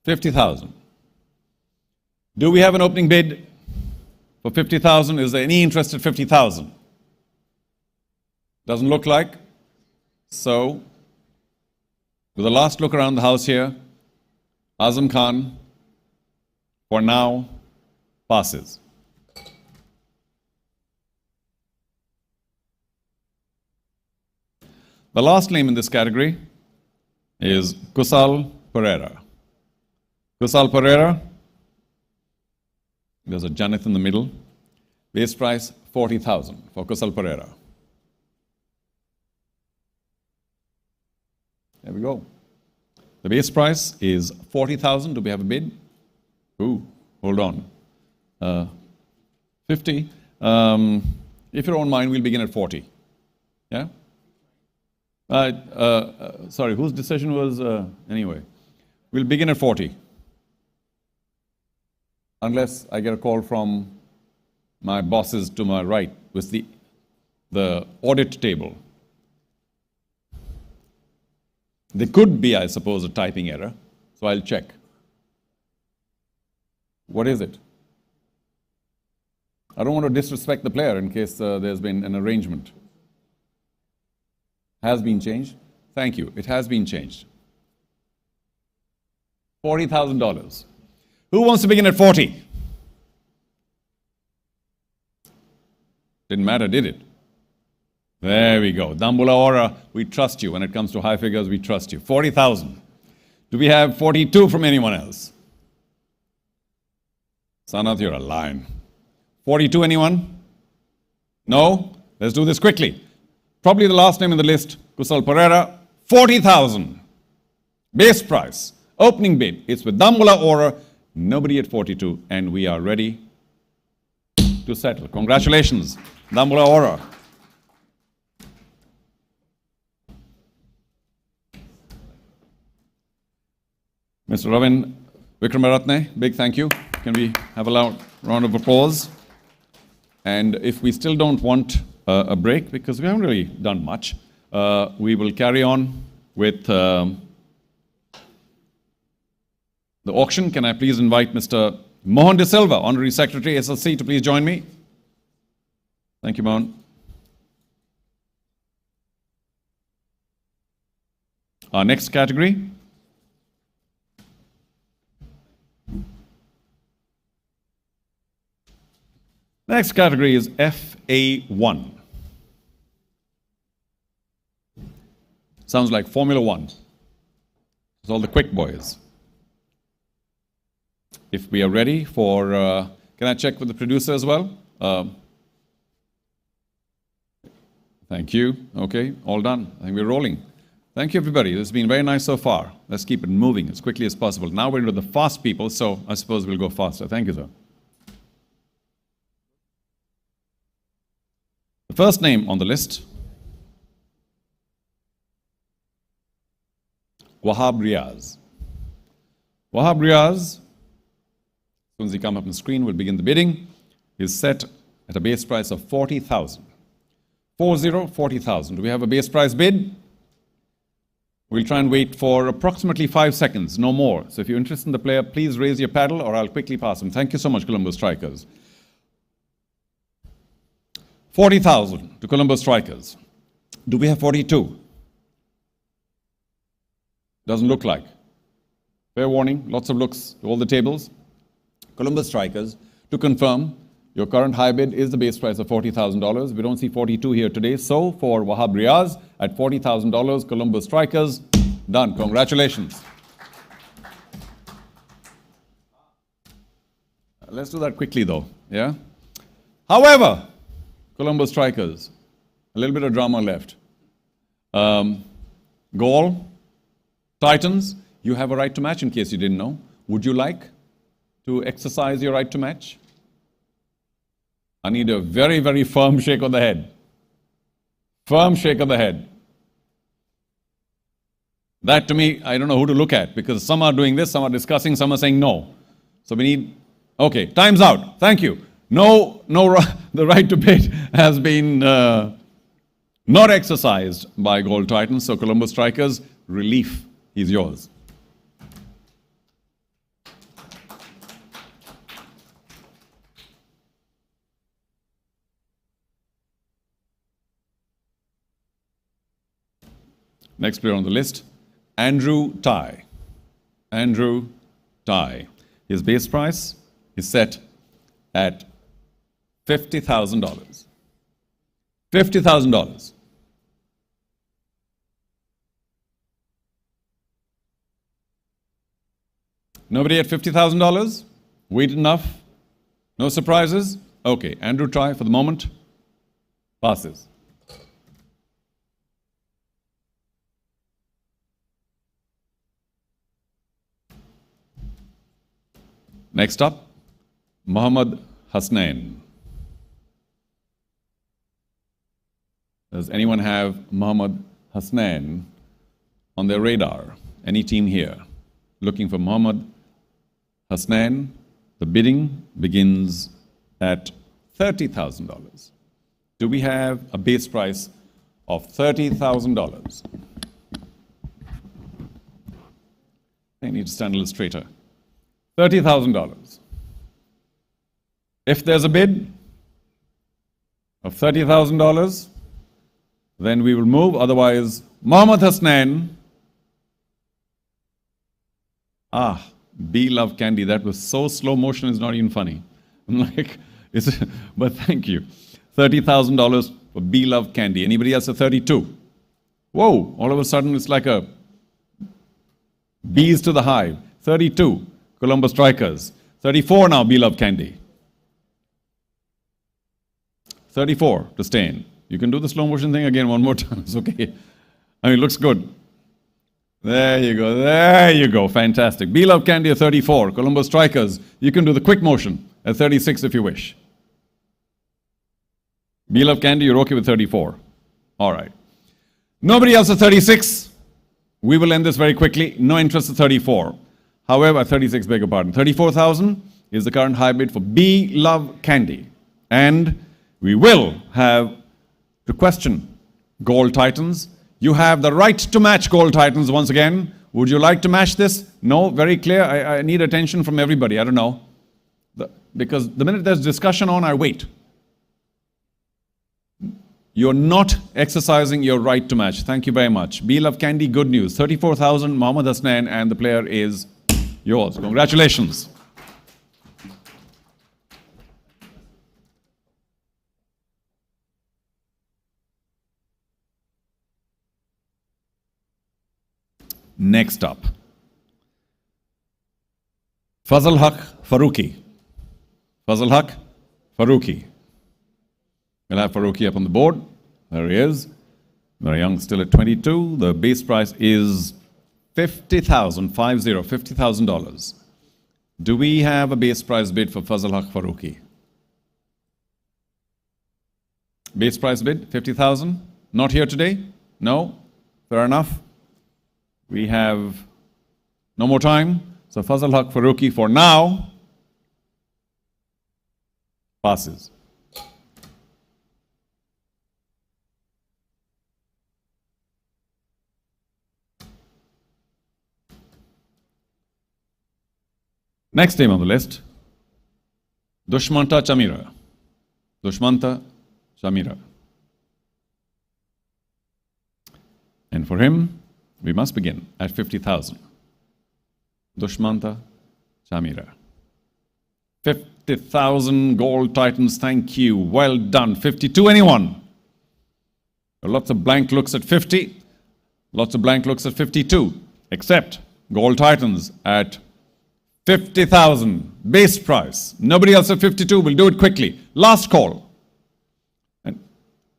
$50,000. Do we have an opening bid for $50,000? Is there any interest at $50,000? Doesn't look like. So, with a last look around the house here, Azam Khan, for now, passes. The last name in this category is Kusal Pereira. Kusal Pereira, there's a Janith in the middle. Base price, $40,000 for Kusal Pereira. There we go. The base price is $40,000. Do we have a bid? Ooh, hold on. 50. If you don't mind, we'll begin at 40. Yeah? Sorry, whose decision was, anyway. We'll begin at 40. Unless I get a call from my bosses to my right with the audit table. There could be, I suppose, a typing error, so I'll check. What is it? I don't want to disrespect the player in case there's been an arrangement. Has been changed? Thank you. It has been changed. $40,000. Who wants to begin at 40? Didn't matter, did it? There we go. Dambula Ora, we trust you. When it comes to high figures, we trust you. 40,000. Do we have 42 from anyone else? Sanath, you're a lion. 42, anyone? No? Let's do this quickly. Probably the last name in the list, Kusal Pereira, 40,000. Base price, opening bid. It's with Dambula Ora, nobody at 42, and we are ready to settle. Congratulations, Dambula Ora. Mr. Ravin Vikramaratne, big thank you. Can we have a loud round of applause? And if we still don't want a break, because we haven't really done much, we will carry on with the auction. Can I please invite Mr. Mohan De Silva, Honorary Secretary, SLST, to please join me? Thank you, Mohan. Our next category. Next category is FA1. Sounds like Formula One. It's all the quick boys. If we are ready for, can I check with the producer as well? Thank you. Okay, all done. I think we're rolling. Thank you, everybody. This has been very nice so far. Let's keep it moving as quickly as possible. Now we're into the fast people, so I suppose we'll go faster. Thank you, sir. The first name on the list, Wahab Riaz. Wahab Riaz, as soon as he comes up on the screen, we'll begin the bidding. Is set at a base price of 40,000. 40,000. Do we have a base price bid? We'll try and wait for approximately 5 seconds, no more. So if you're interested in the player, please raise your paddle or I'll quickly pass him. Thank you so much, Colombo Strikers. 40,000 to Colombo Strikers. Do we have 42? Doesn't look like. Fair warning, lots of looks to all the tables. Columbus Strikers, to confirm, your current high bid is the base price of $40,000. We don't see 42 here today. So for Wahab Riaz at $40,000, Columbus Strikers, done. Congratulations. Let's do that quickly though, yeah? However, Columbus Strikers, a little bit of drama left. Gaul, Titans, you have a right to match in case you didn't know. Would you like to exercise your right to match? I need a very, very firm shake of the head. Firm shake of the head. That to me, I don't know who to look at because some are doing this, some are discussing, some are saying no. So we need, okay, time's out. Thank you. No, the right to bid has been not exercised by Gold Titans. So Columbus Strikers, relief is yours. Next player on the list, Andrew Tai. Andrew Tai. His base price is set at $50,000. $50,000. Nobody at $50,000? Wait enough? No surprises? Okay, Andrew Tai for the moment passes. Next up, Mohammad Hasnain. Does anyone have Mohammad Hasnain on their radar? Any team here looking for Mohammad Hasnain? The bidding begins at $30,000. Do we have a base price of $30,000? I need to stand a little straighter. $30,000. If there's a bid of $30,000, then we will move. Otherwise, Mohammad Hasnain. Be Love Candy. That was so slow motion, it's not even funny. I'm like, but thank you. $30,000 for Be Love Candy. Anybody else at 32? Whoa, all of a sudden it's like a bees to the hive. 32. Columbus Strikers. 34 now, Be Love Candy. 34 to stay in. You can do the slow motion thing again one more time. It's okay. I mean, it looks good. There you go. There you go. Fantastic. Be Love Candy at 34. Columbus Strikers. You can do the quick motion at 36 if you wish. Be Love Candy, you're okay with 34. All right. Nobody else at 36. We will end this very quickly. No interest at 34. However, 36, beg your pardon. 34,000 is the current high bid for Be Love Candy. And we will have to question Gold Titans. You have the right to match Gold Titans once again. Would you like to match this? No, very clear. I need attention from everybody. I don't know. Because the minute there's discussion on, I wait. You're not exercising your right to match. Thank you very much. Be Love Candy, good news. 34,000, Mohammad Hasnain, and the player is yours. Congratulations. Next up, Fazal Haq Farooqi. Fazal Haq Farooqi. We'll have Farooqi up on the board. There he is. Very young, still at 22. The base price is $50,000. Do we have a base price bid for Fazal Haq Farooqi? Base price bid, 50,000. Not here today? No? Fair enough. We have no more time. So Fazal Haq Farooqi for now passes. Next name on the list, Dushmanta Chamira. Dushmanta Chamira. And for him, We must begin at 50,000. Dushmanta Chamira. 50,000 Gold Titans, thank you. Well done. 52, anyone? Lots of blank looks at 50. Lots of blank looks at 52. Except Gold Titans at 50,000. Base price. Nobody else at 52. We'll do it quickly. Last call. And,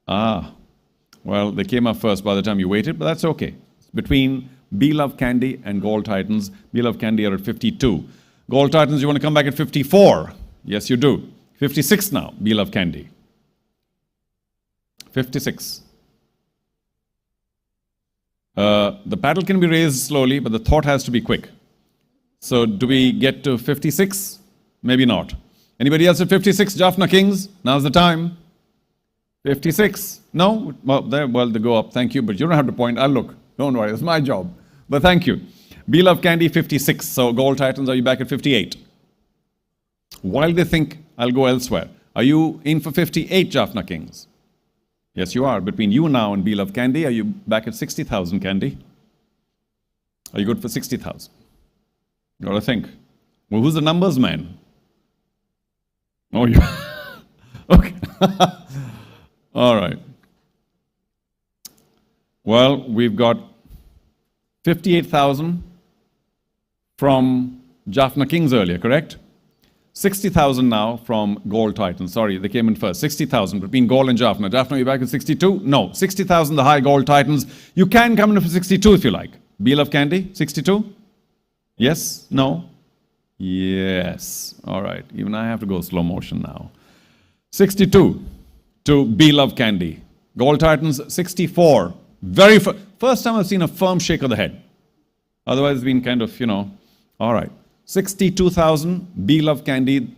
well, they came up first by the time you waited, but that's okay. It's between Be Love Candy and Gold Titans. Be Love Candy are at 52. Gold Titans, you want to come back at 54? Yes, you do. 56 now, Be Love Candy. 56. The paddle can be raised slowly, but the thought has to be quick. So do we get to 56? Maybe not. Anybody else at 56? Jaffna Kings, now's the time. 56? No? Well, they go up. Thank you, but you don't have to point. I'll look. Don't worry, it's my job. But thank you. Be Love Candy, 56. So Gold Titans, are you back at 58? While they think I'll go elsewhere, are you in for 58, Jaffna Kings? Yes, you are. Between you now and Be Love Candy, are you back at 60,000, Candy? Are you good for 60,000? You got to think. Well, who's the numbers man? Oh, you. Okay. All right. Well, we've got 58,000 from Jaffna Kings earlier, correct? 60,000 now from Gold Titans. Sorry, they came in first. 60,000 between Gold and Jaffna. Jaffna, are you back at 62? No. 60,000, the high Gold Titans. You can come in for 62 if you like. Be Love Candy, 62? Yes? No? Yes. All right. Even I have to go slow motion now. 62 to Be Love Candy. Gold Titans, 64. First time I've seen a firm shake of the head. Otherwise, it's been kind of, all right. 62,000, Be Love Candy.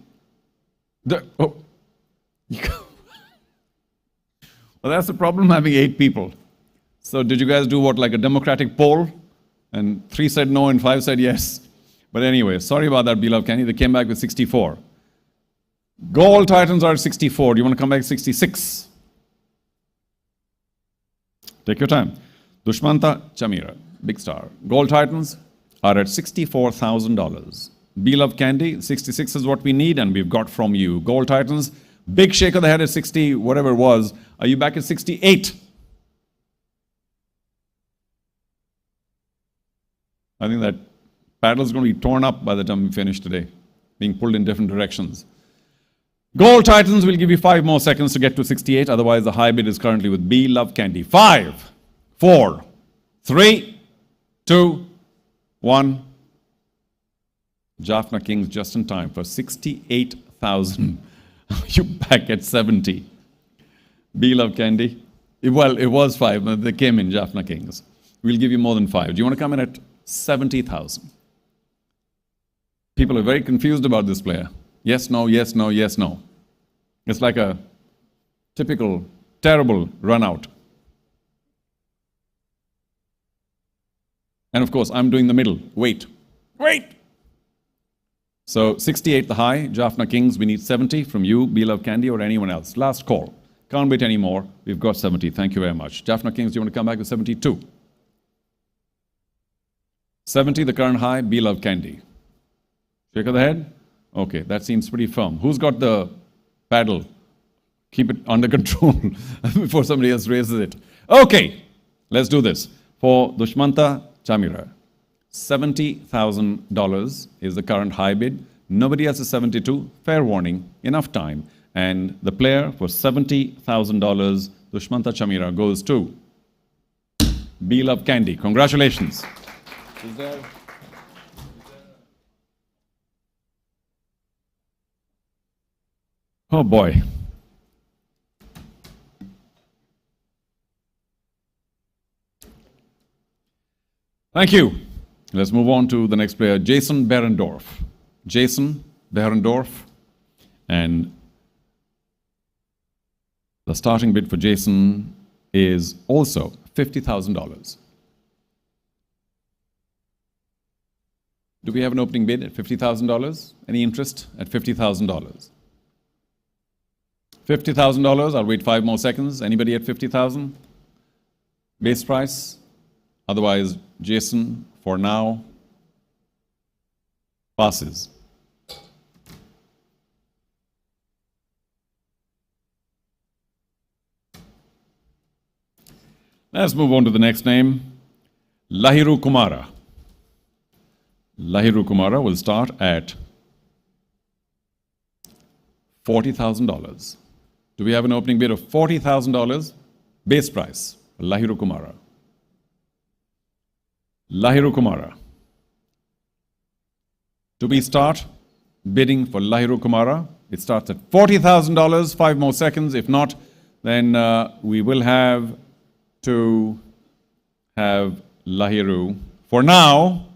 Well, that's the problem having 8 people. So did you guys do what, like a democratic poll? And 3 said no and 5 said yes. But anyway, sorry about that, Be Love Candy. They came back with 64. Gold Titans are at 64. Do you want to come back at 66? Take your time. Dushmanta Chamira, big star. Gold Titans are at $64,000. Be Love Candy, 66 is what we need, and we've got from you. Gold Titans, big shake of the head at 60, whatever it was. Are you back at 68? I think that paddle's going to be torn up by the time we finish today, being pulled in different directions. Gold Titans will give you 5 more seconds to get to 68. Otherwise, the high bid is currently with Be Love Candy. 5, 4, 3, 2, 1. Jaffna Kings just in time for 68,000. You back at 70. Be Love Candy. Well, it was 5, but they came in, Jaffna Kings. We'll give you more than 5. Do you want to come in at 70,000? People are very confused about this player. Yes, no, yes, no, yes, no. It's like a typical terrible run out. And of course, I'm doing the middle. Wait. So 68 the high, Jaffna Kings, we need 70 from you, Be Love Candy, or anyone else. Last call. Can't wait anymore. We've got 70. Thank you very much. Jaffna Kings, do you want to come back with 72? 70, the current high, Be Love Candy. Shake of the head? Okay, that seems pretty firm. Who's got the paddle? Keep it under control before somebody else raises it. Okay, let's do this. For Dushmanta Chamira, $70,000 is the current high bid. Nobody else is 72. Fair warning, enough time. And the player for $70,000, Dushmanta Chamira, goes to Be Love Candy. Congratulations. Is there... Oh boy. Thank you. Let's move on to the next player, Jason Behrendorf. Jason Behrendorf. And the starting bid for Jason is also $50,000. Do we have an opening bid at $50,000? Any interest at $50,000? $50,000. I'll wait 5 more seconds. Anybody at 50,000? Base price? Otherwise, Jason, for now, passes. Let's move on to the next name, Lahiru Kumara. Lahiru Kumara will start at $40,000. Do we have an opening bid of $40,000? Base price, Lahiru Kumara. Lahiru Kumara. Do we start bidding for Lahiru Kumara? It starts at $40,000, 5 more seconds. If not, then we will have to have Lahiru, for now,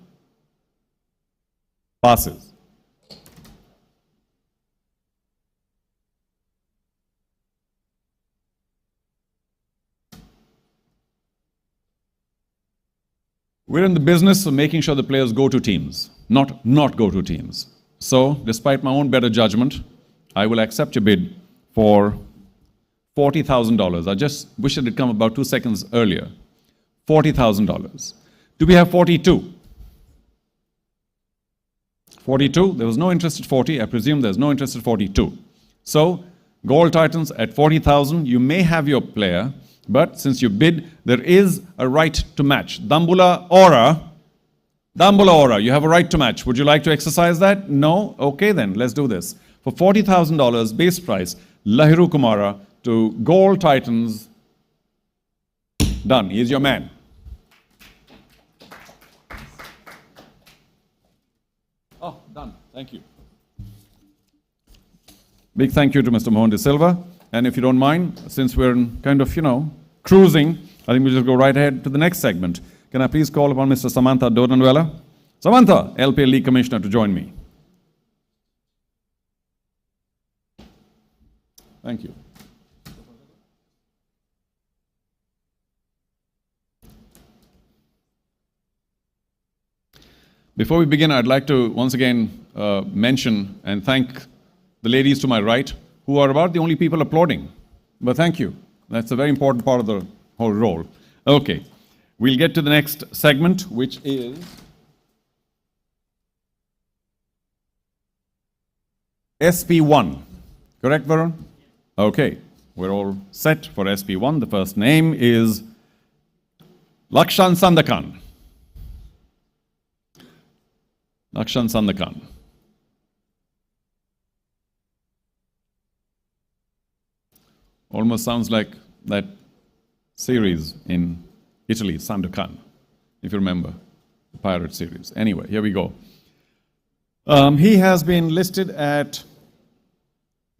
passes. We're in the business of making sure the players go to teams, not go to teams. So, despite my own better judgment, I will accept your bid for $40,000. I just wish it had come about 2 seconds earlier. $40,000. Do we have 42? 42? There was no interest at 40. I presume there's no interest at 42. So, Gold Titans at 40,000. You may have your player, but since you bid, there is a right to match. Dambula Ora, you have a right to match. Would you like to exercise that? No? Okay then, let's do this. For $40,000 base price, Lahiru Kumara to Gold Titans. Done. He's your man. Oh, done. Thank you. Big thank you to Mr. Mohan De Silva. And if you don't mind, since we're kind of, cruising, I think we'll just go right ahead to the next segment. Can I please call upon Mr. Samantha Doranwela? Samantha, LPL League Commissioner, to join me. Thank you. Before we begin, I'd like to once again mention and thank the ladies to my right, who are about the only people applauding. But thank you. That's a very important part of the whole role. Okay. We'll get to the next segment, which is SP1. Correct, Varun? Okay. We're all set for SP1. The first name is Lakshan Sandakan. Lakshan Sandakan. Almost sounds like that series in Italy, Sandokan, if you remember, the pirate series. Anyway, here we go. He has been listed at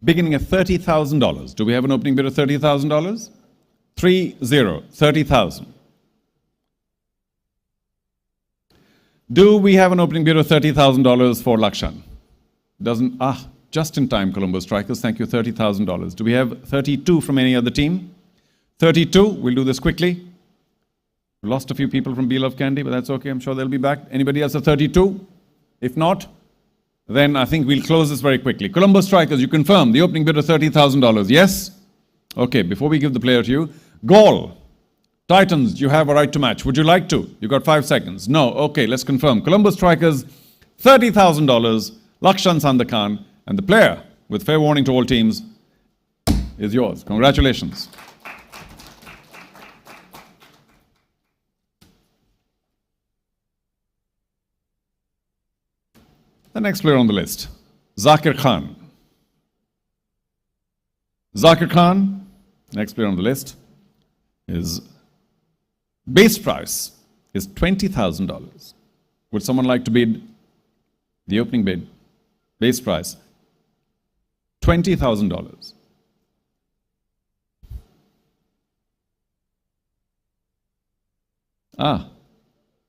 beginning at $30,000. Do we have an opening bid of $30,000? 30,000. Do we have an opening bid of $30,000 for Lakshan? Doesn't, just in time, Colombo Strikers. Thank you, $30,000. Do we have 32 from any other team? 32, we'll do this quickly. We lost a few people from Be Love Candy, but that's okay. I'm sure they'll be back. Anybody else at 32? If not, then I think we'll close this very quickly. Colombo Strikers, you confirm the opening bid of $30,000. Yes? Okay, before we give the player to you, Gaul, Titans, you have a right to match. Would you like to? You've got 5 seconds. No? Okay, let's confirm. Colombo Strikers, $30,000, Lakshan Sandakan, and the player, with fair warning to all teams, is yours. Congratulations. The next player on the list, Zakir Khan. Zakir Khan, next player on the list, is base price is $20,000. Would someone like to bid the opening bid? Base price, $20,000.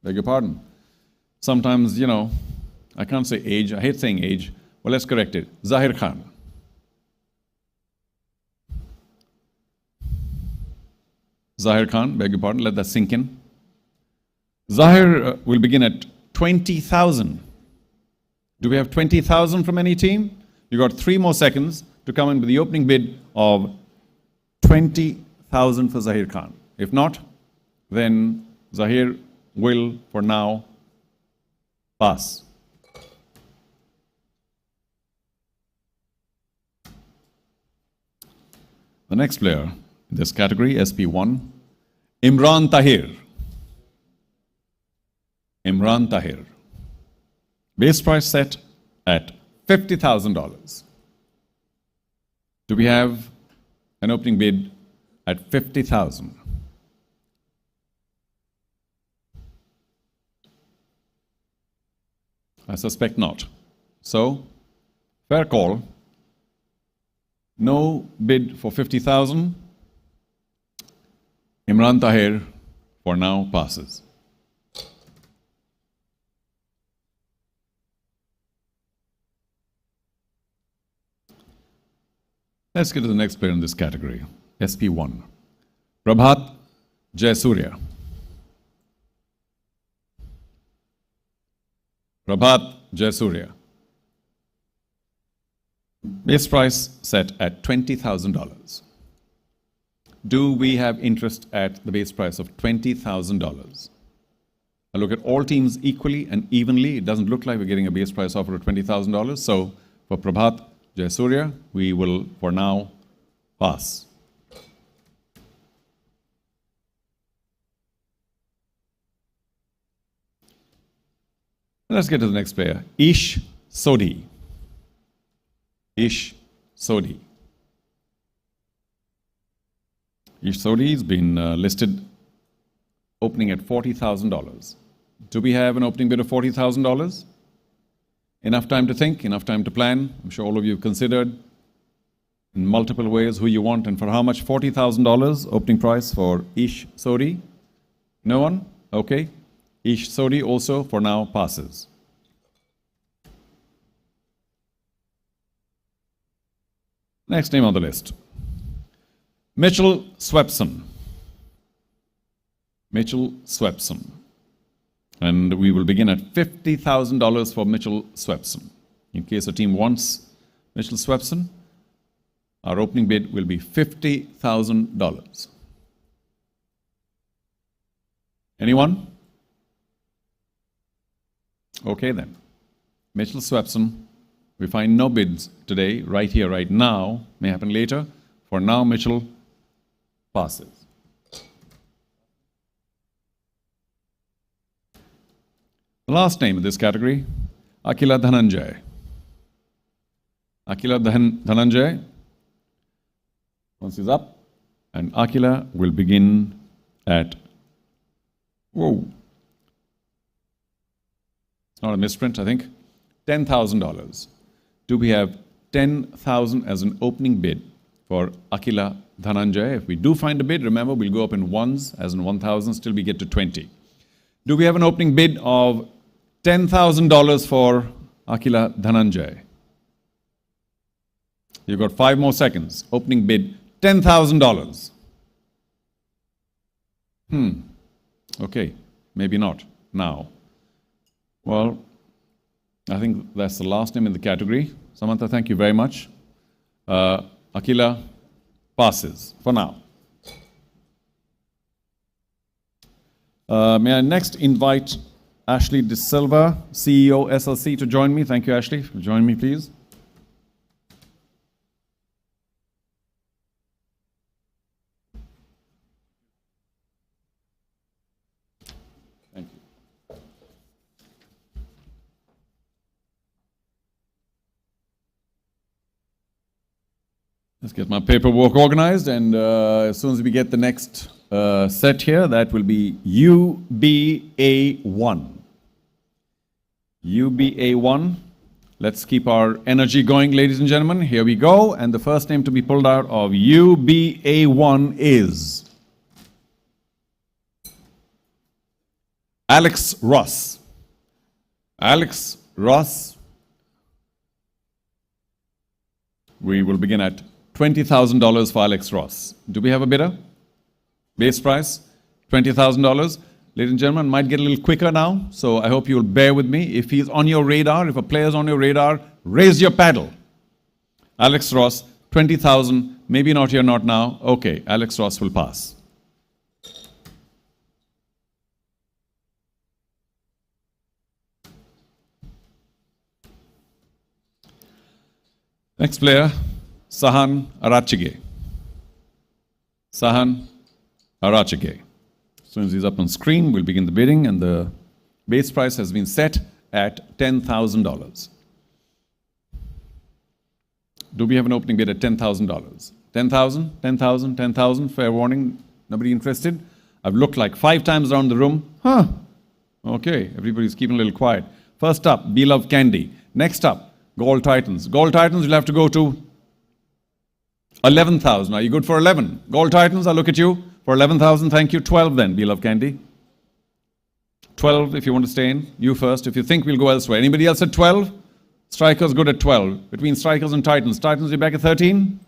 Beg your pardon. Sometimes, I can't say age. I hate saying age. Well, let's correct it. Zahir Khan. Zahir Khan, beg your pardon. Let that sink in. Zahir will begin at 20,000. Do we have 20,000 from any team? You got 3 more seconds to come in with the opening bid of 20,000 for Zahir Khan. If not, then Zahir will, for now, pass. The next player in this category, SP1, Imran Tahir. Imran Tahir. Base price set at $50,000. Do we have an opening bid at 50,000? I suspect not. So, fair call. No bid for 50,000. Imran Tahir, for now, passes. Let's get to the next player in this category, SP1. Prabhat Jayasurya. Prabhat Jayasurya. Base price set at $20,000. Do we have interest at the base price of $20,000? I look at all teams equally and evenly. It doesn't look like we're getting a base price offer of $20,000. So for Prabhat Jayasurya, we will, for now, pass. Let's get to the next player, Ish Sodhi. Ish Sodhi. Ish Sodhi has been listed opening at $40,000. Do we have an opening bid of $40,000? Enough time to think, enough time to plan. I'm sure all of you have considered in multiple ways who you want and for how much. $40,000 opening price for Ish Sodhi. No one? Okay. Ish Sodhi also for now passes. Next name on the list, Mitchell Swepson. Mitchell Swepson. And we will begin at $50,000 for Mitchell Swepson. In case a team wants Mitchell Swepson, our opening bid will be $50,000. Anyone? Okay then. Mitchell Swepson. We find no bids today, right here, right now. May happen later. For now, Mitchell passes. The last name in this category, Akila Dhananjay. Akila Dhananjay. Once he's up, and Akila will begin at, whoa, it's not a misprint, I think, $10,000. Do we have 10,000 as an opening bid for Akila Dhananjay? If we do find a bid, remember, we'll go up in ones, as in 1,000, still we get to 20. Do we have an opening bid of $10,000 for Akila Dhananjay? You've got 5 more seconds. Opening bid, $10,000. Okay, maybe not now. Well, I think that's the last name in the category. Samantha, thank you very much. Akila passes for now. May I next invite Ashley De Silva, CEO SLC, to join me. Thank you, Ashley. Join me, please. Thank you. Let's get my paperwork organized, and as soon as we get the next set here, that will be UBA1. UBA1. Let's keep our energy going, ladies and gentlemen. Here we go. And the first name to be pulled out of UBA1 is Alex Ross. Alex Ross. We will begin at $20,000 for Alex Ross. Do we have a bidder? Base price, $20,000. Ladies and gentlemen, might get a little quicker now, so I hope you'll bear with me. If he's on your radar, if a player's on your radar, raise your paddle. Alex Ross, 20,000, maybe not here, not now. Okay, Alex Ross will pass. Next player, Sahan Arachige. Sahan Arachige. As soon as he's up on screen, we'll begin the bidding, and the base price has been set at $10,000. Do we have an opening bid at $10,000? 10,000, 10,000, 10,000, fair warning, nobody interested? I've looked like 5 times around the room. Huh, okay, everybody's keeping a little quiet. First up, Beloved Candy. Next up, Gold Titans. Gold Titans, you'll have to go to 11,000. Are you good for 11? Gold Titans, I'll look at you. For 11,000, thank you. 12 then, Beloved Candy. 12 if you want to stay in. You first. If you think we'll go elsewhere. Anybody else at 12? Strikers good at 12. Between Strikers and Titans. Titans, you're back at 13?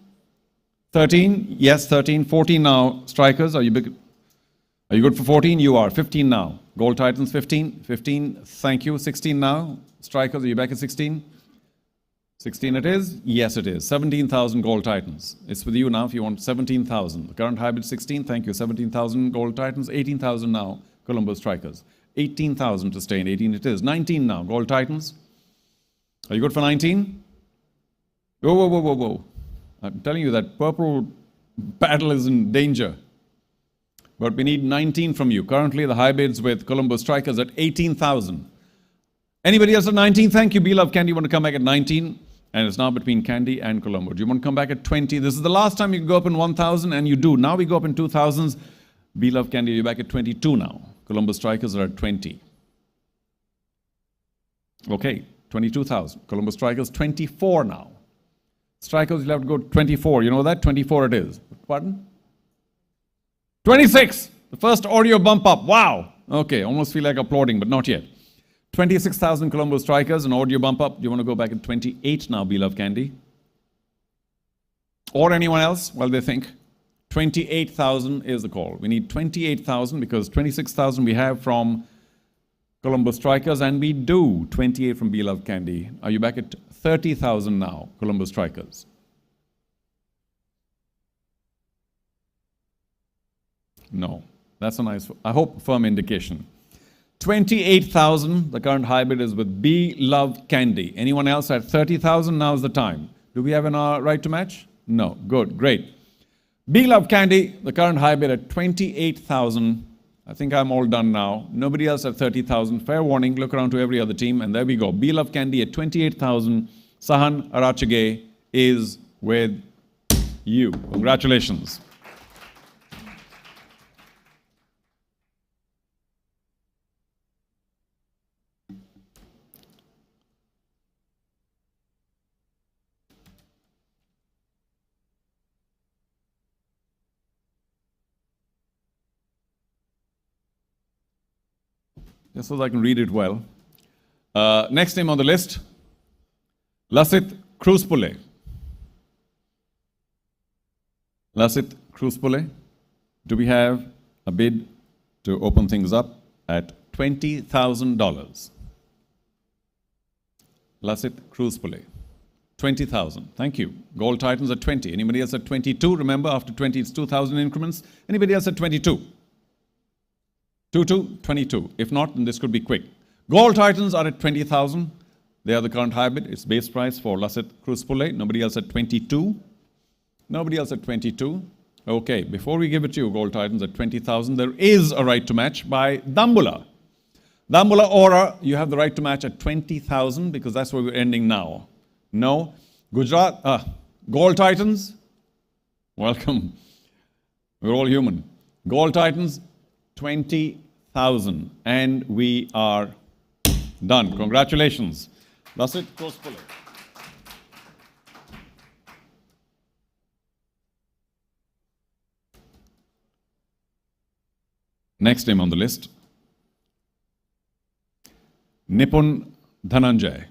13? Yes, 13. 14 now. Strikers, are you good for 14? You are. 15 now. Gold Titans, 15. 15, thank you. 16 now. Strikers, are you back at 16? 16 it is? Yes, it is. 17,000 Gold Titans. It's with you now if you want 17,000. The current hybrid 16, thank you. 17,000 Gold Titans. 18,000 now. Colombo Strikers. 18,000 to stay in. 18 it is. 19 now. Gold Titans. Are you good for 19? Whoa, whoa, whoa, whoa, whoa. I'm telling you that purple battle is in danger. But we need 19 from you. Currently, the high bids with Colombo Strikers at 18,000. Anybody else at 19? Thank you, Beloved Candy. You want to come back at 19? And it's now between Candy and Colombo. Do you want to come back at 20? This is the last time you can go up in 1,000, and you do. Now we go up in 2,000s. Beloved Candy, you're back at 22 now. Colombo Strikers are at 20. Okay, 22,000. Colombo Strikers, 24 now. Strikers, you'll have to go 24. You know that? 24 it is. Pardon? 26! The first audio bump up. Wow! Okay, almost feel like applauding, but not yet. 26,000 Colombo Strikers, an audio bump up. Do you want to go back at 28 now, Beloved Candy? Or anyone else while they think? 28,000 is the call. We need 28,000 because 26,000 we have from Colombo Strikers, and we do 28 from Beloved Candy. Are you back at 30,000 now, Colombo Strikers? No. That's a nice, I hope, firm indication. 28,000, the current hybrid is with Beloved Candy. Anyone else at 30,000? Now's the time. Do we have an right to match? No. Good. Great. Beloved Candy, the current hybrid at 28,000. I think I'm all done now. Nobody else at 30,000. Fair warning, look around to every other team, and there we go. Beloved Candy at 28,000. Sahan Arachige is with you. Congratulations. Just so that I can read it well. Next name on the list, Lasit Kruspule. Lasit Kruspule. Do we have a bid to open things up at $20,000? Lasit Kruspule. 20,000. Thank you. Gold Titans at 20. Anybody else at 22? Remember, after 20, it's 2,000 increments. Anybody else at 22? 22. If not, then this could be quick. Gold Titans are at 20,000. They are the current hybrid. It's base price for Lasit Kruspule. Nobody else at 22. Nobody else at 22. Okay, before we give it to you, Gold Titans at 20,000, there is a right to match by Dambula. Dambula Aura, you have the right to match at 20,000 because that's where we're ending now. No. Gujarat, Gold Titans, welcome. We're all human. Gold Titans, 20,000. And we are done. Congratulations. Lasit Kruspule. Next name on the list, Nipun Dhananjay.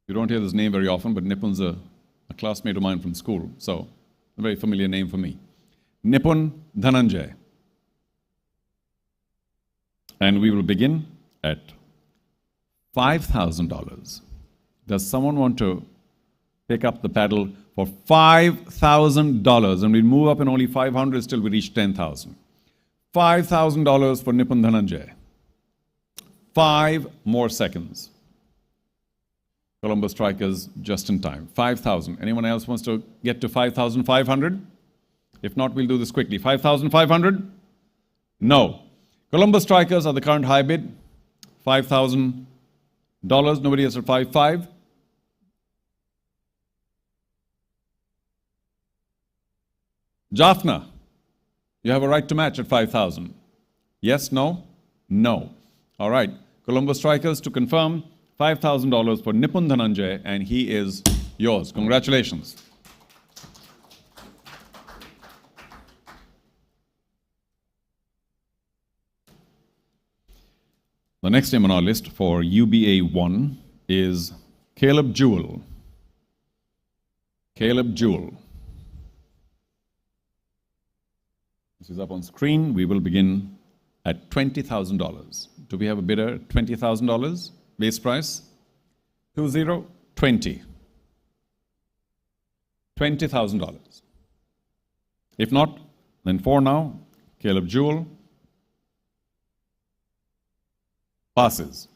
You don't hear this name very often, but Nipun's a classmate of mine from school, so a very familiar name for me. Nipun Dhananjay. And we will begin at $5,000. Does someone want to pick up the paddle for $5,000? And we'll move up in only 500 till we reach 10,000. $5,000 for Nipun Dhananjay. 5 more seconds. Colombo Strikers just in time. 5,000. Anyone else wants to get to 5,500? If not, we'll do this quickly. 5,500? No. Colombo Strikers are the current high bid. $5,000. Nobody has said 5,500. Jaffna, you have a right to match at 5,000. Yes, no? No. All right. Colombo Strikers, to confirm, $5,000 for Nipun Dhananjay, and he is yours. Congratulations. The next name on our list for UBA 1 is Caleb Jewell. Caleb Jewell. This is up on screen. We will begin at $20,000. Do we have a bidder? $20,000 base price? 2020. $20,000. If not, then for now, Caleb Jewell passes.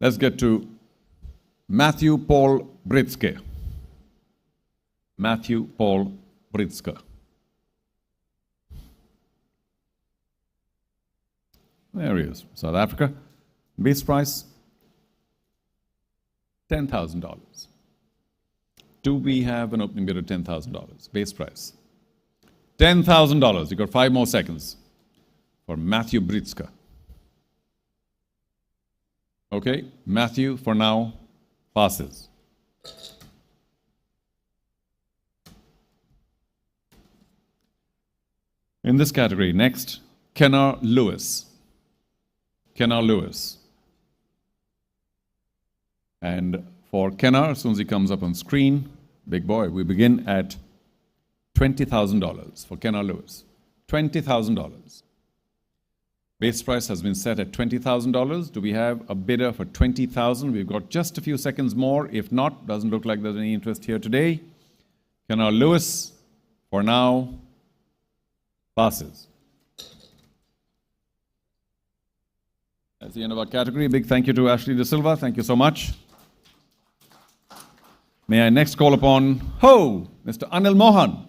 Let's get to Matthew Paul Britske. Matthew Paul Britske. There he is, South Africa. Base price, $10,000. Do we have an opening bid of $10,000? Base price. $10,000. You've got 5 more seconds for Matthew Britske. Okay, Matthew, for now, passes. In this category, next, Kenner Lewis. Kenner Lewis. And for Kenner, as soon as he comes up on screen, big boy, we begin at $20,000 for Kenner Lewis. $20,000. Base price has been set at $20,000. Do we have a bidder for $20,000? We've got just a few seconds more. If not, doesn't look like there's any interest here today. Kenner Lewis, for now, passes. That's the end of our category. Big thank you to Ashley De Silva. Thank you so much. May I next call upon, Mr. Anil Mohan,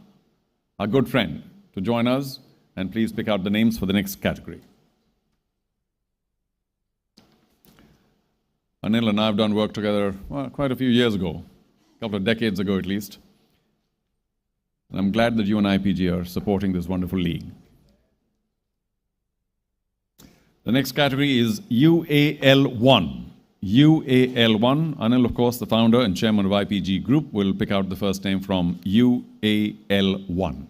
our good friend, to join us, and please pick out the names for the next category. Anil and I have done work together quite a few years ago, a couple of decades ago at least. And I'm glad that you and IPG are supporting this wonderful league. The next category is UAL1. UAL1. Anil, of course, the founder and chairman of IPG Group, will pick out the first name from UAL1.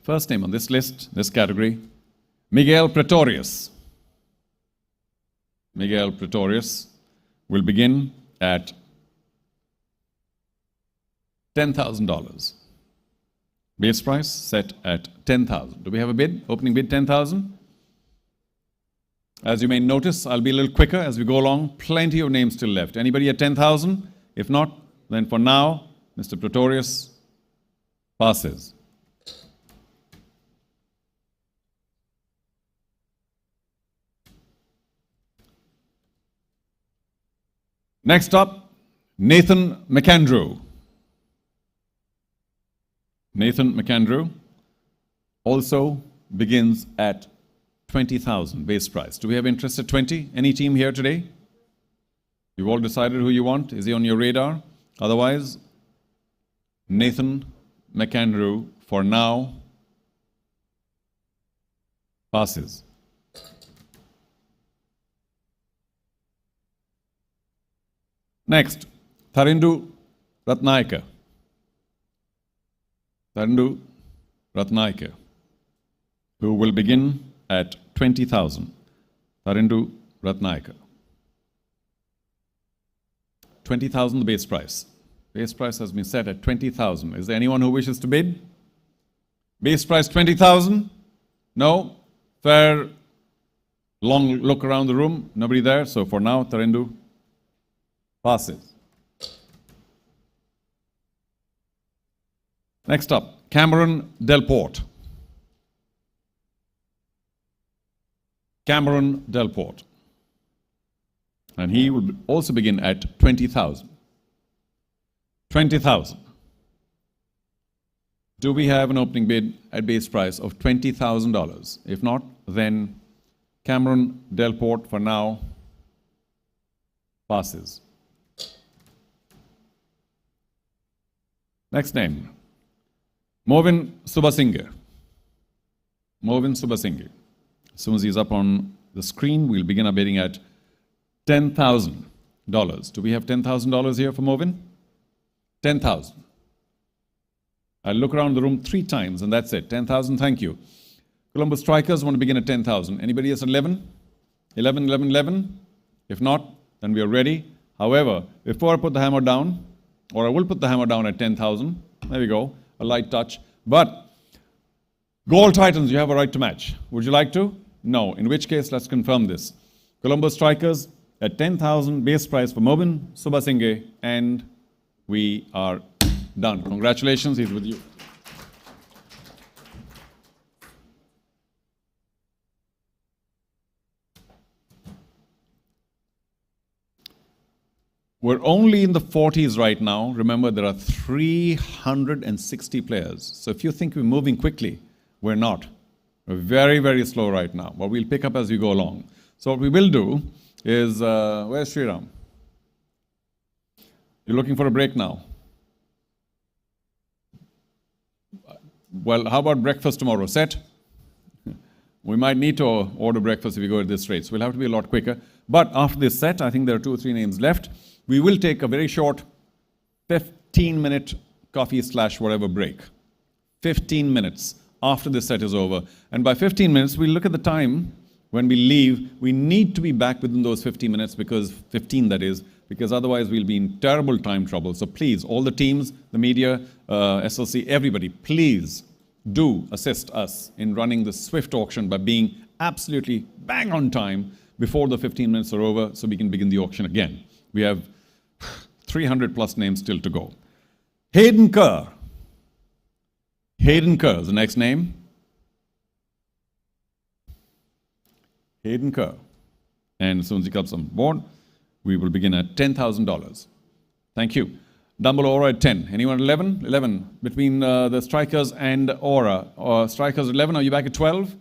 First name on this list, this category, Miguel Pretorius. Miguel Pretorius will begin at $10,000. Base price set at $10,000. Do we have a bid? Opening bid $10,000. As you may notice, I'll be a little quicker as we go along. Plenty of names still left. Anybody at $10,000? If not, then for now, Mr. Pretorius passes. Next up, Nathan McAndrew. Nathan McAndrew also begins at $20,000 base price. Do we have interest at 20? Any team here today? You've all decided who you want? Is he on your radar? Otherwise, Nathan McAndrew, for now, passes. Next, Tharindu Ratnaike. Tharindu Ratnaike, who will begin at $20,000. Tharindu Ratnaike. $20,000 the base price. Base price has been set at $20,000. Is there anyone who wishes to bid? Base price $20,000? No? Fair, long look around the room. Nobody there. So for now, Tharindu passes. Next up, Cameron Delport. Cameron Delport. And he will also begin at 20,000. 20,000. Do we have an opening bid at base price of $20,000? If not, then Cameron Delport for now passes. Next name, Movin Subasinghe. Movin Subasinghe. As soon as he's up on the screen, we'll begin our bidding at $10,000. Do we have $10,000 here for Movin? 10,000. I'll look around the room 3 times and that's it. 10,000, thank you. Colombo Strikers want to begin at 10,000. Anybody else at 11? 11, 11, 11? If not, then we are ready. However, before I put the hammer down, or I will put the hammer down at 10,000. There we go, a light touch. But Gold Titans, you have a right to match. Would you like to? No. In which case, let's confirm this. Colombo Strikers at 10,000 base price for Movin Subasinghe, and we are done. Congratulations, he's with you. We're only in the 40s right now. Remember, there are 360 players. So if you think we're moving quickly, we're not. We're very, very slow right now. But we'll pick up as we go along. So what we will do is, where's Sriram? You're looking for a break now. Well, how about breakfast tomorrow? Set? We might need to order breakfast if we go at this rate. So we'll have to be a lot quicker. But after this set, I think there are 2 or 3 names left. We will take a very short 15-minute coffee/whatever break. 15 minutes after this set is over. And by 15 minutes, we'll look at the time when we leave. We need to be back within those 15 minutes, because 15 that is, because otherwise we'll be in terrible time trouble. So please, all the teams, the media, SLC, everybody, please do assist us in running the swift auction by being absolutely bang on time before the 15 minutes are over so we can begin the auction again. We have 300 plus names still to go. Hayden Kerr. Hayden Kerr is the next name. Hayden Kerr. And as soon as he comes on board, we will begin at $10,000. Thank you. Dumble Aura at 10. Anyone at 11? 11. Between the Strikers and Aura. Strikers at 11. Are you back at 12?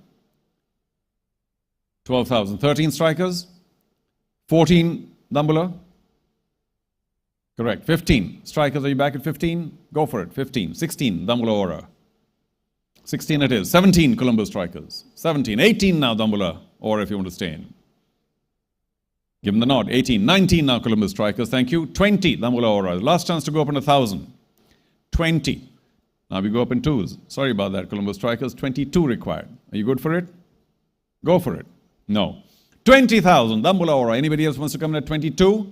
12,000. 13 Strikers? 14 Dumbler? Correct. 15. Strikers, are you back at 15? Go for it. 15. 16 Dumbler Aura. 16 it is. 17 Colombo Strikers. 17. 18 now Dumbler Aura if you want to stay in. Give them the nod. 18. 19 now Columbus Strikers. Thank you. 20 Dumbler Aura. Last chance to go up in 1,000. 20. Now we go up in 2s. Sorry about that, Columbus Strikers. 22 required. Are you good for it? Go for it. No. 20,000 Dumbler Aura. Anybody else wants to come in at 22?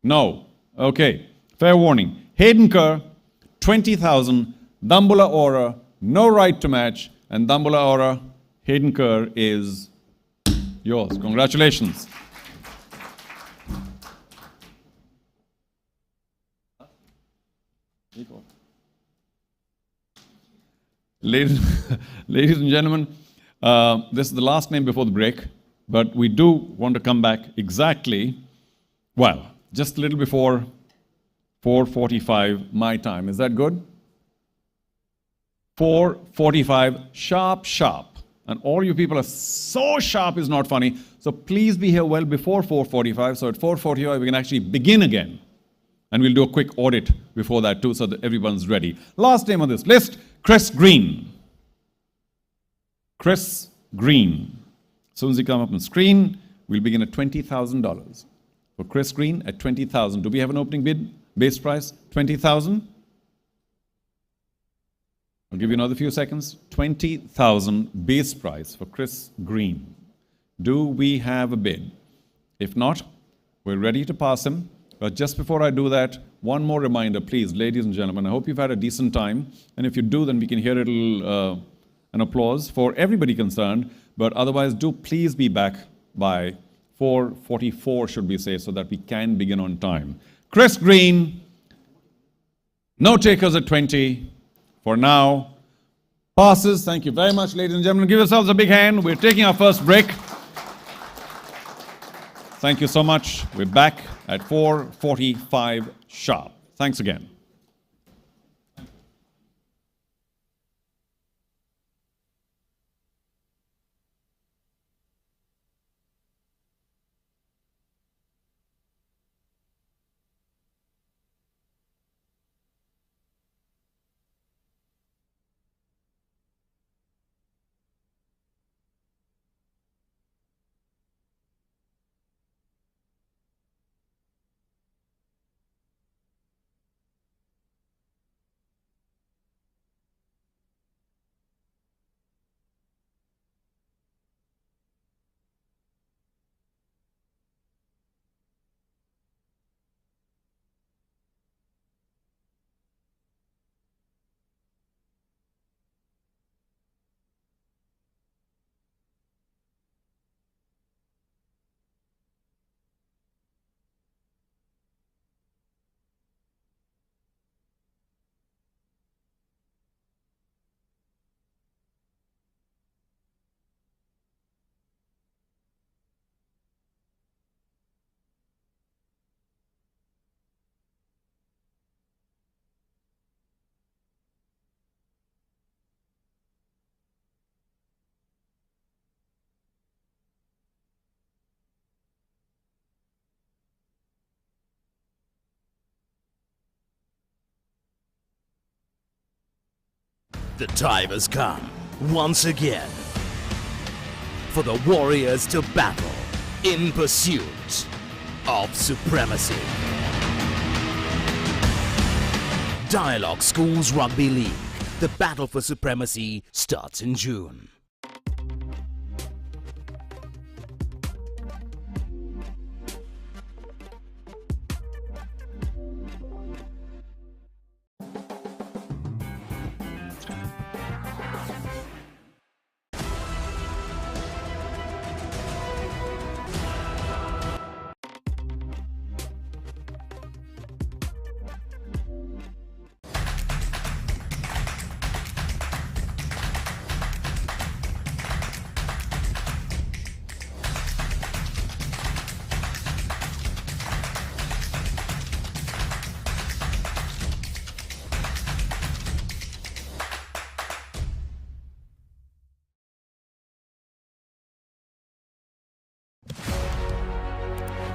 No. Okay. Fair warning. Hayden Kerr, 20,000 Dumbler Aura. No right to match. And Dumbler Aura, Hayden Kerr is yours. Congratulations. Ladies and gentlemen, this is the last name before the break, but we do want to come back exactly, well, just a little before 4:45 my time. Is that good? 4:45, sharp, sharp. And all you people are so sharp is not funny. So please be here well before 4:45. So at 4:45 we can actually begin again. And we'll do a quick audit before that too so that everyone's ready. Last name on this list, Chris Green. Chris Green. As soon as you come up on screen, we'll begin at $20,000. For Chris Green at 20,000. Do we have an opening bid? Base price, 20,000? I'll give you another few seconds. 20,000 base price for Chris Green. Do we have a bid? If not, we're ready to pass him. But just before I do that, one more reminder, please, ladies and gentlemen. I hope you've had a decent time. And if you do, then we can hear an applause for everybody concerned. But otherwise, do please be back by 4:44, should we say, so that we can begin on time. Chris Green, no takers at 20. for now passes. Thank you very much, ladies and gentlemen. Give yourselves a big hand. We're taking our first break. Thank you so much. We're back at 4:45 sharp. Thanks again. The time has come, once again, for the Warriors to battle in pursuit of supremacy. Dialog Schools Rugby League. The battle for supremacy starts in June.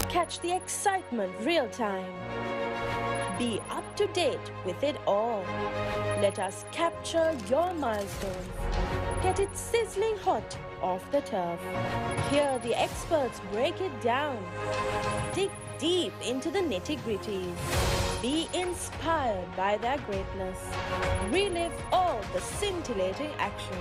Catch the excitement real time. Be up to date with it all. Let us capture your milestones. Get it sizzling hot off the turf. Hear the experts break it down. Dig deep into the nitty-gritties. Be inspired by their greatness. Relive all the scintillating action.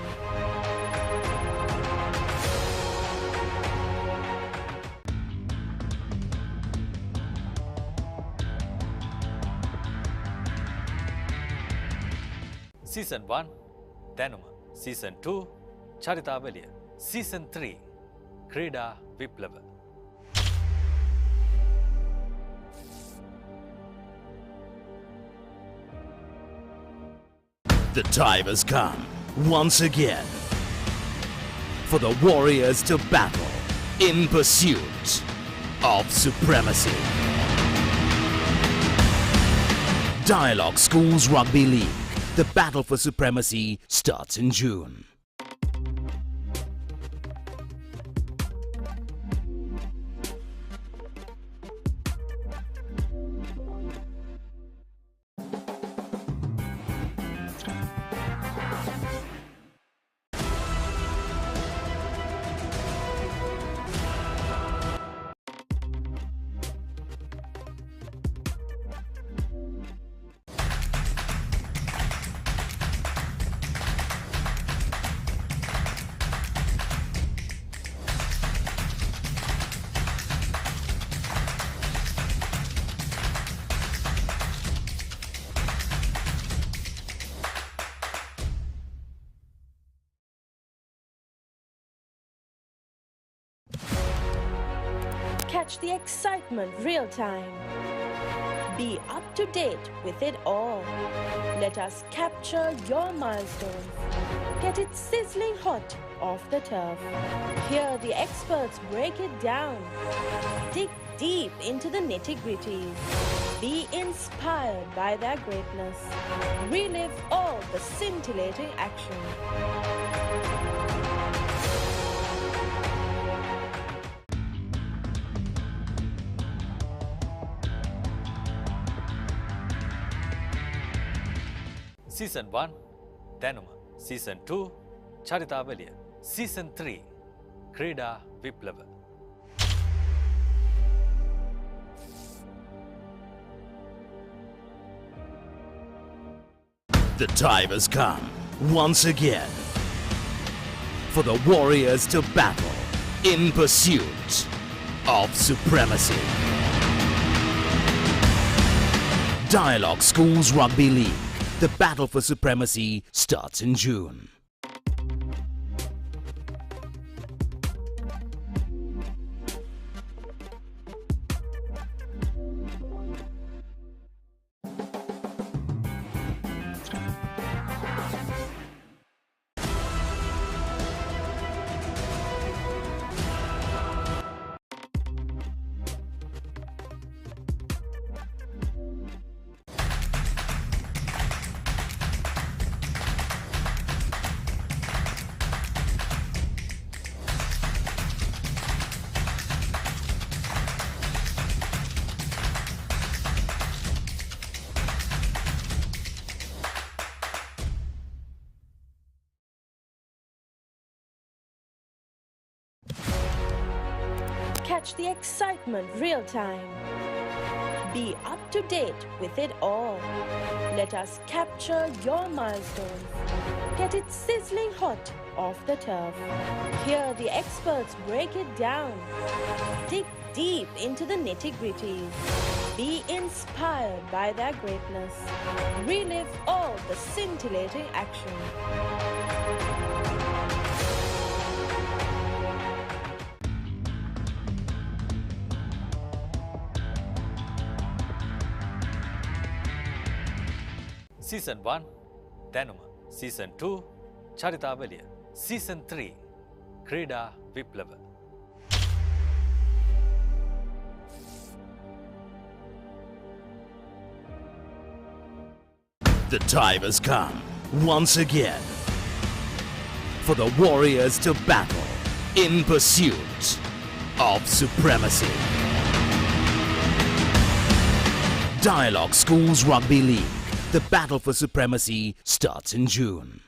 Season 1, Danuma. Season 2, Charitavaliya. Season 3, Krida Viplava. The time has come, once again, for the Warriors to battle in pursuit of supremacy. Dialog Schools Rugby League. The battle for supremacy starts in June. Catch the excitement real time. Be up to date with it all. Let us capture your milestones. Get it sizzling hot off the turf. Hear the experts break it down. Dig deep into the nitty-gritties. Be inspired by their greatness. Relive all the scintillating action. Season 1 දැනුම Season 2 චරිතාවලිය Season 3 ක්‍රීඩා විප්ලව The time has come once again for the warriors to battle in pursuit of supremacy. Dialog Schools Rugby League. The battle for supremacy starts in June. Catch the excitement real time. Be up to date with it all. Let us capture your milestones. Get it sizzling hot off the turf. Hear the experts break it down. Dig deep into the nitty-gritties. Be inspired by their greatness. Relive all the scintillating action. Season 1 දැනුම Season 2 චරිතාවලිය Season 3 ක්‍රීඩා විප්ලව The time has come once again for the warriors to battle in pursuit of supremacy. Dialog Schools Rugby League. The battle for supremacy starts in June.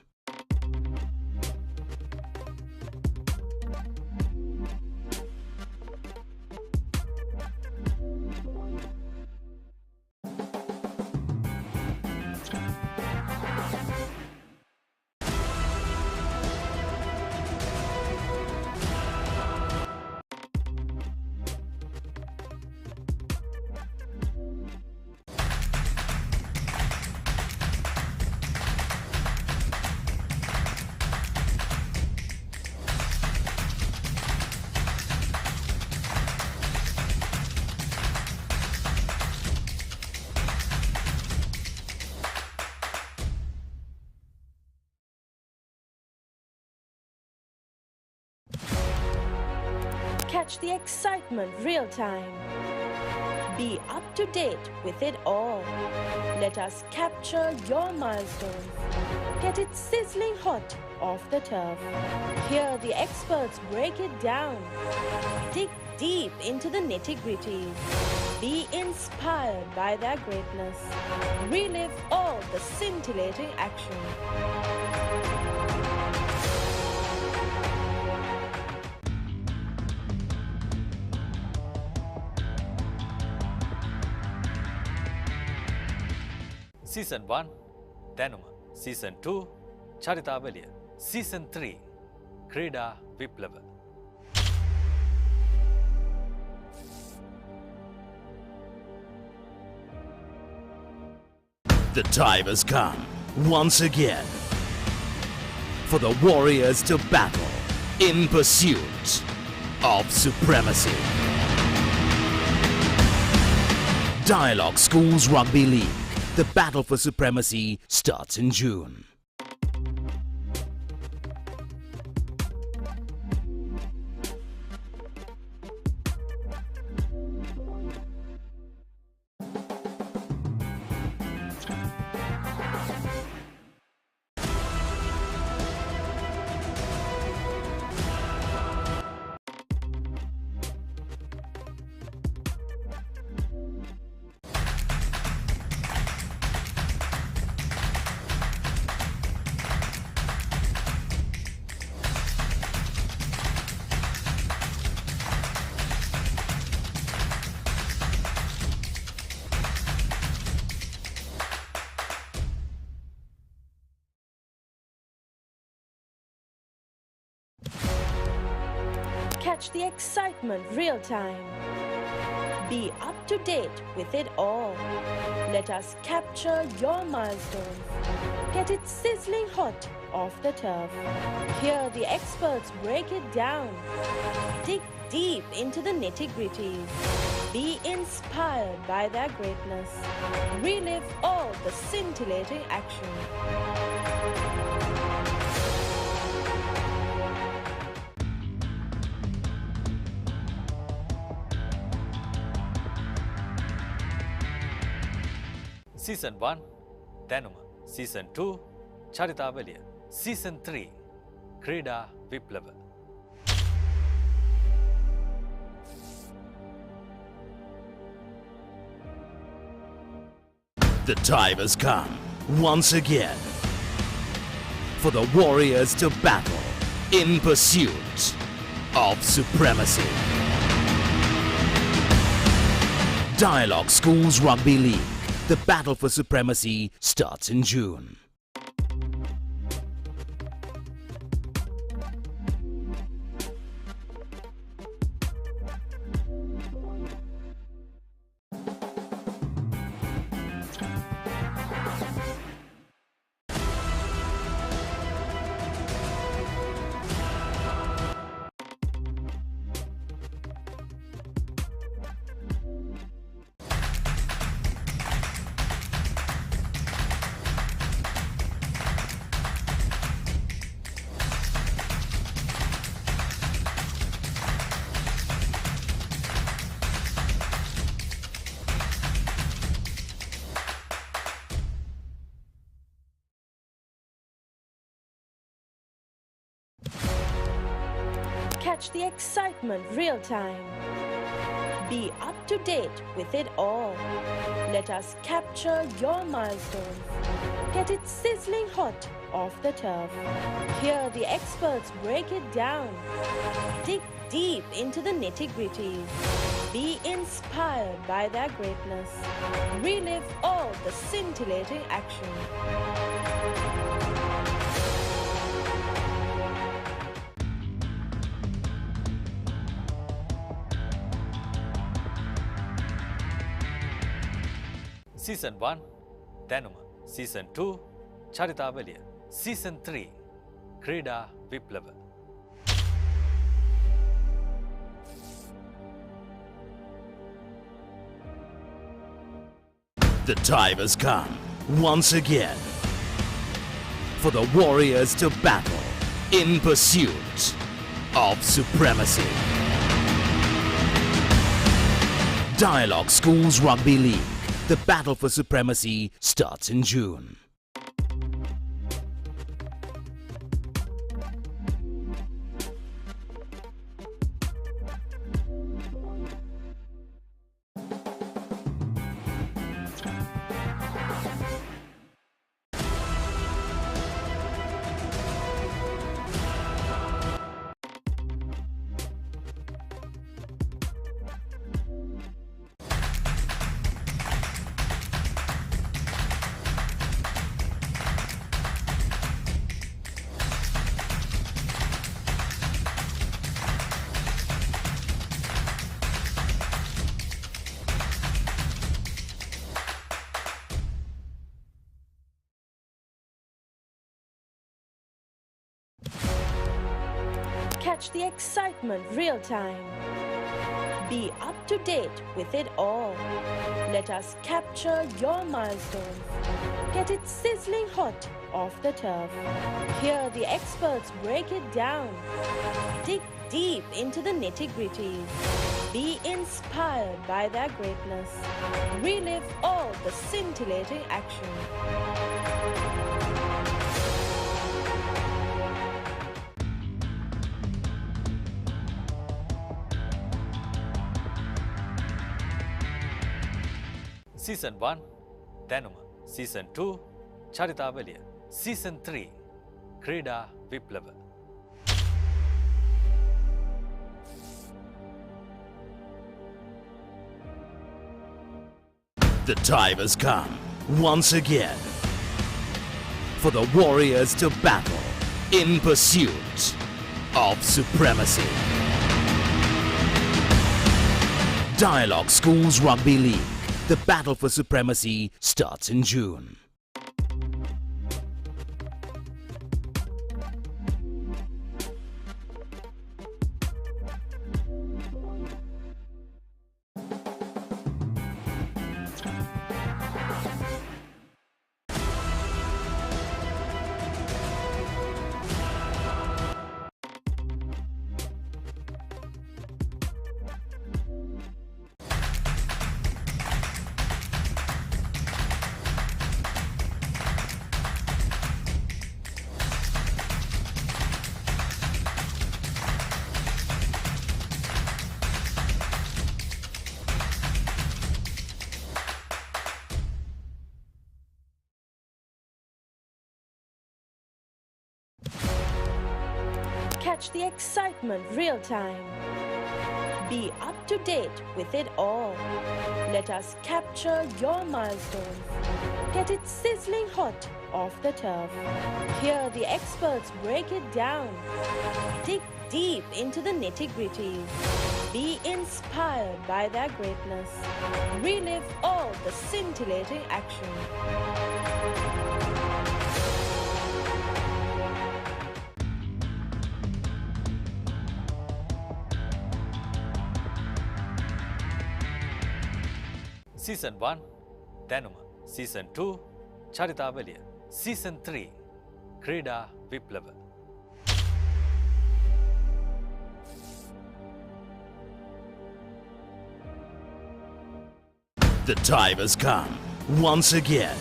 Catch the excitement real time. Be up to date with it all. Let us capture your milestones. Get it sizzling hot off the turf. Hear the experts break it down. Dig deep into the nitty-gritties. Be inspired by their greatness. Relive all the scintillating action. Season 1 දැනුම Season 2 චරිතාවලිය Season 3 ක්‍රීඩා විප්ලව The time has come once again for the warriors to battle in pursuit of supremacy. Dialog Schools Rugby League. The battle for supremacy starts in June. Catch the excitement real time. Be up to date with it all. Let us capture your milestones. Get it sizzling hot off the turf. Hear the experts break it down. Dig deep into the nitty-gritties. Be inspired by their greatness. Relive all the scintillating action. Season 1 දැනුම Season 2 චරිතාවලිය Season 3 ක්‍රීඩා විප්ලව The time has come once again for the warriors to battle in pursuit of supremacy. Dialog Schools Rugby League. The battle for supremacy starts in June. Catch the excitement real time. Be up to date with it all. Let us capture your milestones. Get it sizzling hot off the turf. Hear the experts break it down. Dig deep into the nitty-gritties. Be inspired by their greatness. Relive all the scintillating action. Season 1 දැනුම Season 2 චරිතාවලිය Season 3 ක්‍රීඩා විප්ලව The time has come once again for the warriors to battle in pursuit of supremacy. Dialog Schools Rugby League. The battle for supremacy starts in June. Catch the excitement real time. Be up to date with it all. Let us capture your milestones. Get it sizzling hot off the turf. Hear the experts break it down. Dig deep into the nitty-gritties. Be inspired by their greatness. Relive all the scintillating action. Season 1 දැනුම Season 2 චරිතාවලිය Season 3 ක්‍රීඩා විප්ලව The time has come once again for the Warriors to battle in pursuit of supremacy. Dialog Schools Rugby League. The battle for supremacy starts in June. Catch the excitement real time. Be up to date with it all. Let us capture your milestones. Get it sizzling hot off the turf. Hear the experts break it down. Dig deep into the nitty-gritties. Be inspired by their greatness. Relive all the scintillating action. Season 1 දැනුම Season 2 චරිතාවලිය Season 3 ක්‍රීඩා විප්ලව The time has come once again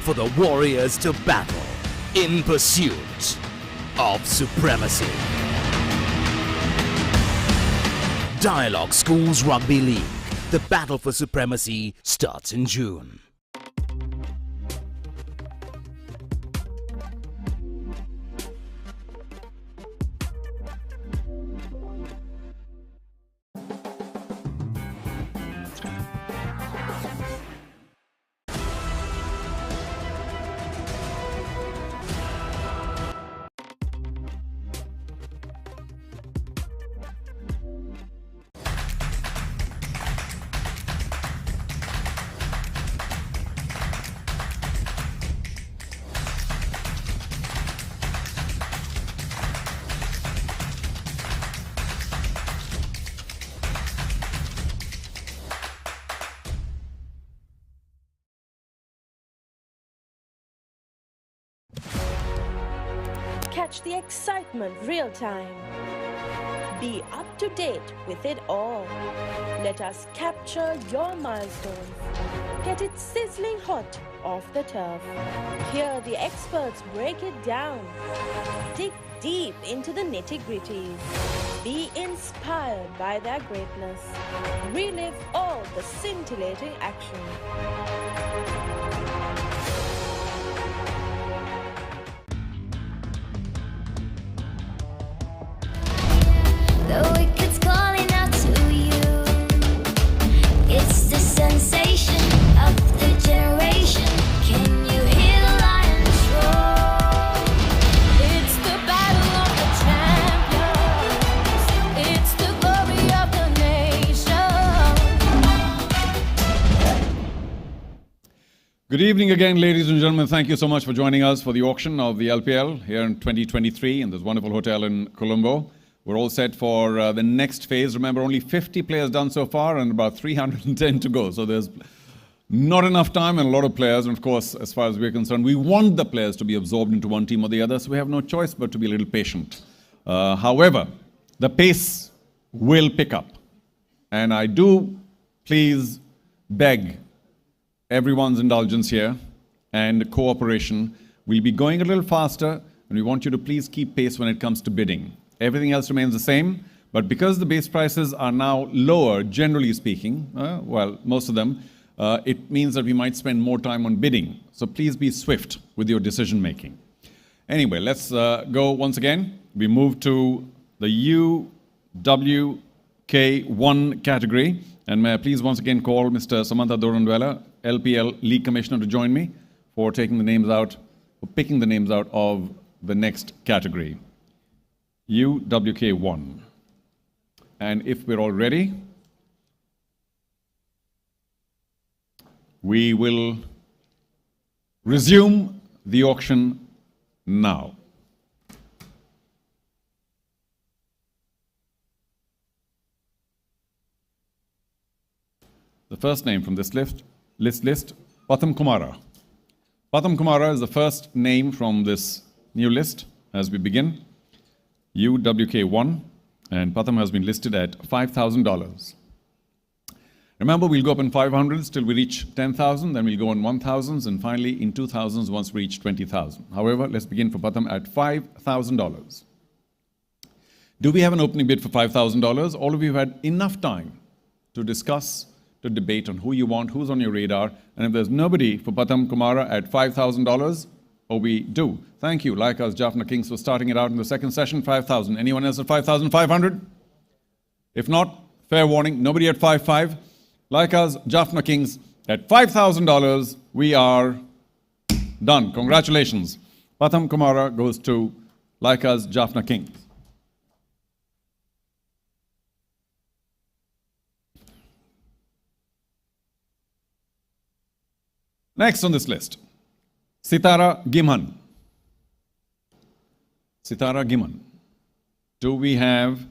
for the Warriors to battle in pursuit of supremacy. Dialog Schools Rugby League. The battle for supremacy starts in June. Catch the excitement real time. Be up to date with it all. Let us capture your milestones. Get it sizzling hot off the turf. Hear the experts break it down. Dig deep into the nitty-gritties. Be inspired by their greatness. Relive all the scintillating action. The wicked's calling out to you. It's the sensation of the generation. Can you hear the lions roar? It's the battle of the champions. It's the glory of the nation. Good evening again, ladies and gentlemen. Thank you so much for joining us for the auction of the LPL here in 2023 in this wonderful hotel in Colombo. We're all set for the next phase. Remember, only 50 players done so far and about 310 to go. So there's not enough time and a lot of players. And of course, as far as we're concerned, we want the players to be absorbed into one team or the other. So we have no choice but to be a little patient. However, the pace will pick up. And I do please beg everyone's indulgence here and cooperation. We'll be going a little faster, and we want you to please keep pace when it comes to bidding. Everything else remains the same, but because the base prices are now lower, generally speaking, well, most of them, it means that we might spend more time on bidding. So please be swift with your decision making. Anyway, let's go once again. We move to the UWK1 category. And may I please once again call Mr. Samantha Dorandwella, LPL League Commissioner, to join me for picking the names out of the next category. UWK1. And if we're all ready, we will resume the auction now. The first name from this list, Patham Kumara. Patham Kumara is the first name from this new list as we begin. UWK1, and Patham has been listed at $5,000. Remember, we'll go up in 500s till we reach 10,000, then we'll go in 1,000s, and finally in 2,000s once we reach 20,000. However, let's begin for Patham at $5,000. Do we have an opening bid for $5,000? All of you have had enough time to discuss, to debate on who you want, who's on your radar, and if there's nobody for Patham Kumara at $5,000, or we do. Thank you, Lanka's Jaffna Kings, for starting it out in the second session, 5,000. Anyone else at 5,500? If not, fair warning, nobody at 5,500. Lanka's Jaffna Kings at $5,000, we are done. Congratulations. Patham Kumara goes to Lanka's Jaffna Kings. Next on this list, Sitara Giman. Sitara Giman. Do we have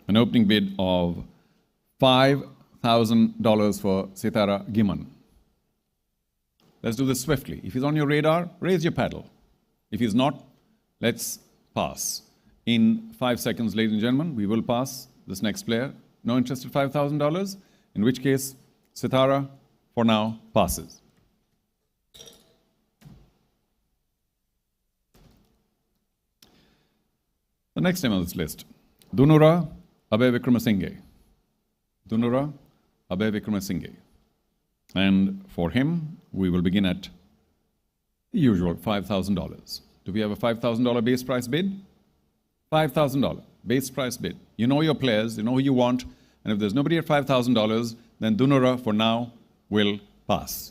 an opening bid of $5,000 for Sitara Giman? Let's do this swiftly. If he's on your radar, raise your paddle. If he's not, let's pass. In 5 seconds, ladies and gentlemen, we will pass this next player. No interest at $5,000, in which case Sitara, for now, passes. The next name on this list, Dunura Abhay Vikramasinghe. Dunura Abhay Vikramasinghe. And for him, we will begin at the usual $5,000. Do we have a $5,000 base price bid? $5,000 base price bid. You know your players, you know who you want, and if there's nobody at $5,000, then Dunura, for now, will pass.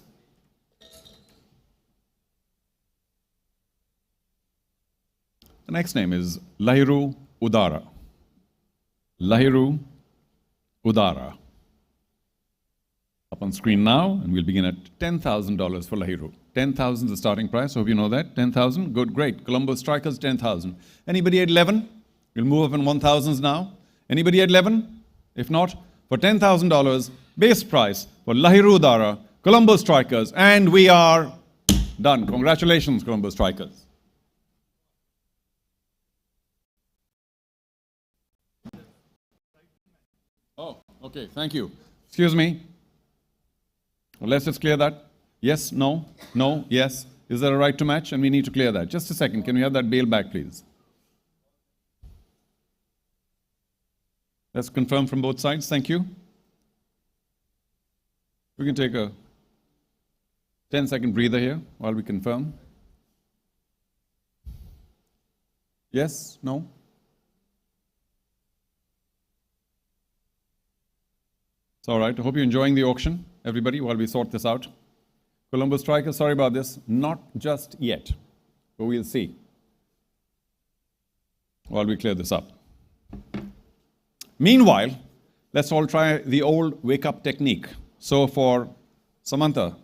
The next name is Lahiru Udara. Lahiru Udara. Up on screen now, and we'll begin at $10,000 for Lahiru. 10,000 is the starting price. Hope you know that. 10,000. Good, great. Colombo Strikers, 10,000. Anybody at 11? We'll move up in 1,000s now. Anybody at 11? If not, for $10,000, base price for Lahiru Udara, Colombo Strikers, and we are done. Congratulations, Colombo Strikers. Oh, okay, thank you. Excuse me. Well, let's just clear that. Yes, no, no, yes. Is there a right to match? And we need to clear that. Just a second. Can we have that bail back, please? Let's confirm from both sides. Thank you. We can take a 10-second breather here while we confirm. Yes, no? It's all right. I hope you're enjoying the auction, everybody, while we sort this out. Colombo Strikers, sorry about this. Not just yet, but we'll see while we clear this up. Meanwhile, let's all try the old wake-up technique. So for Samantha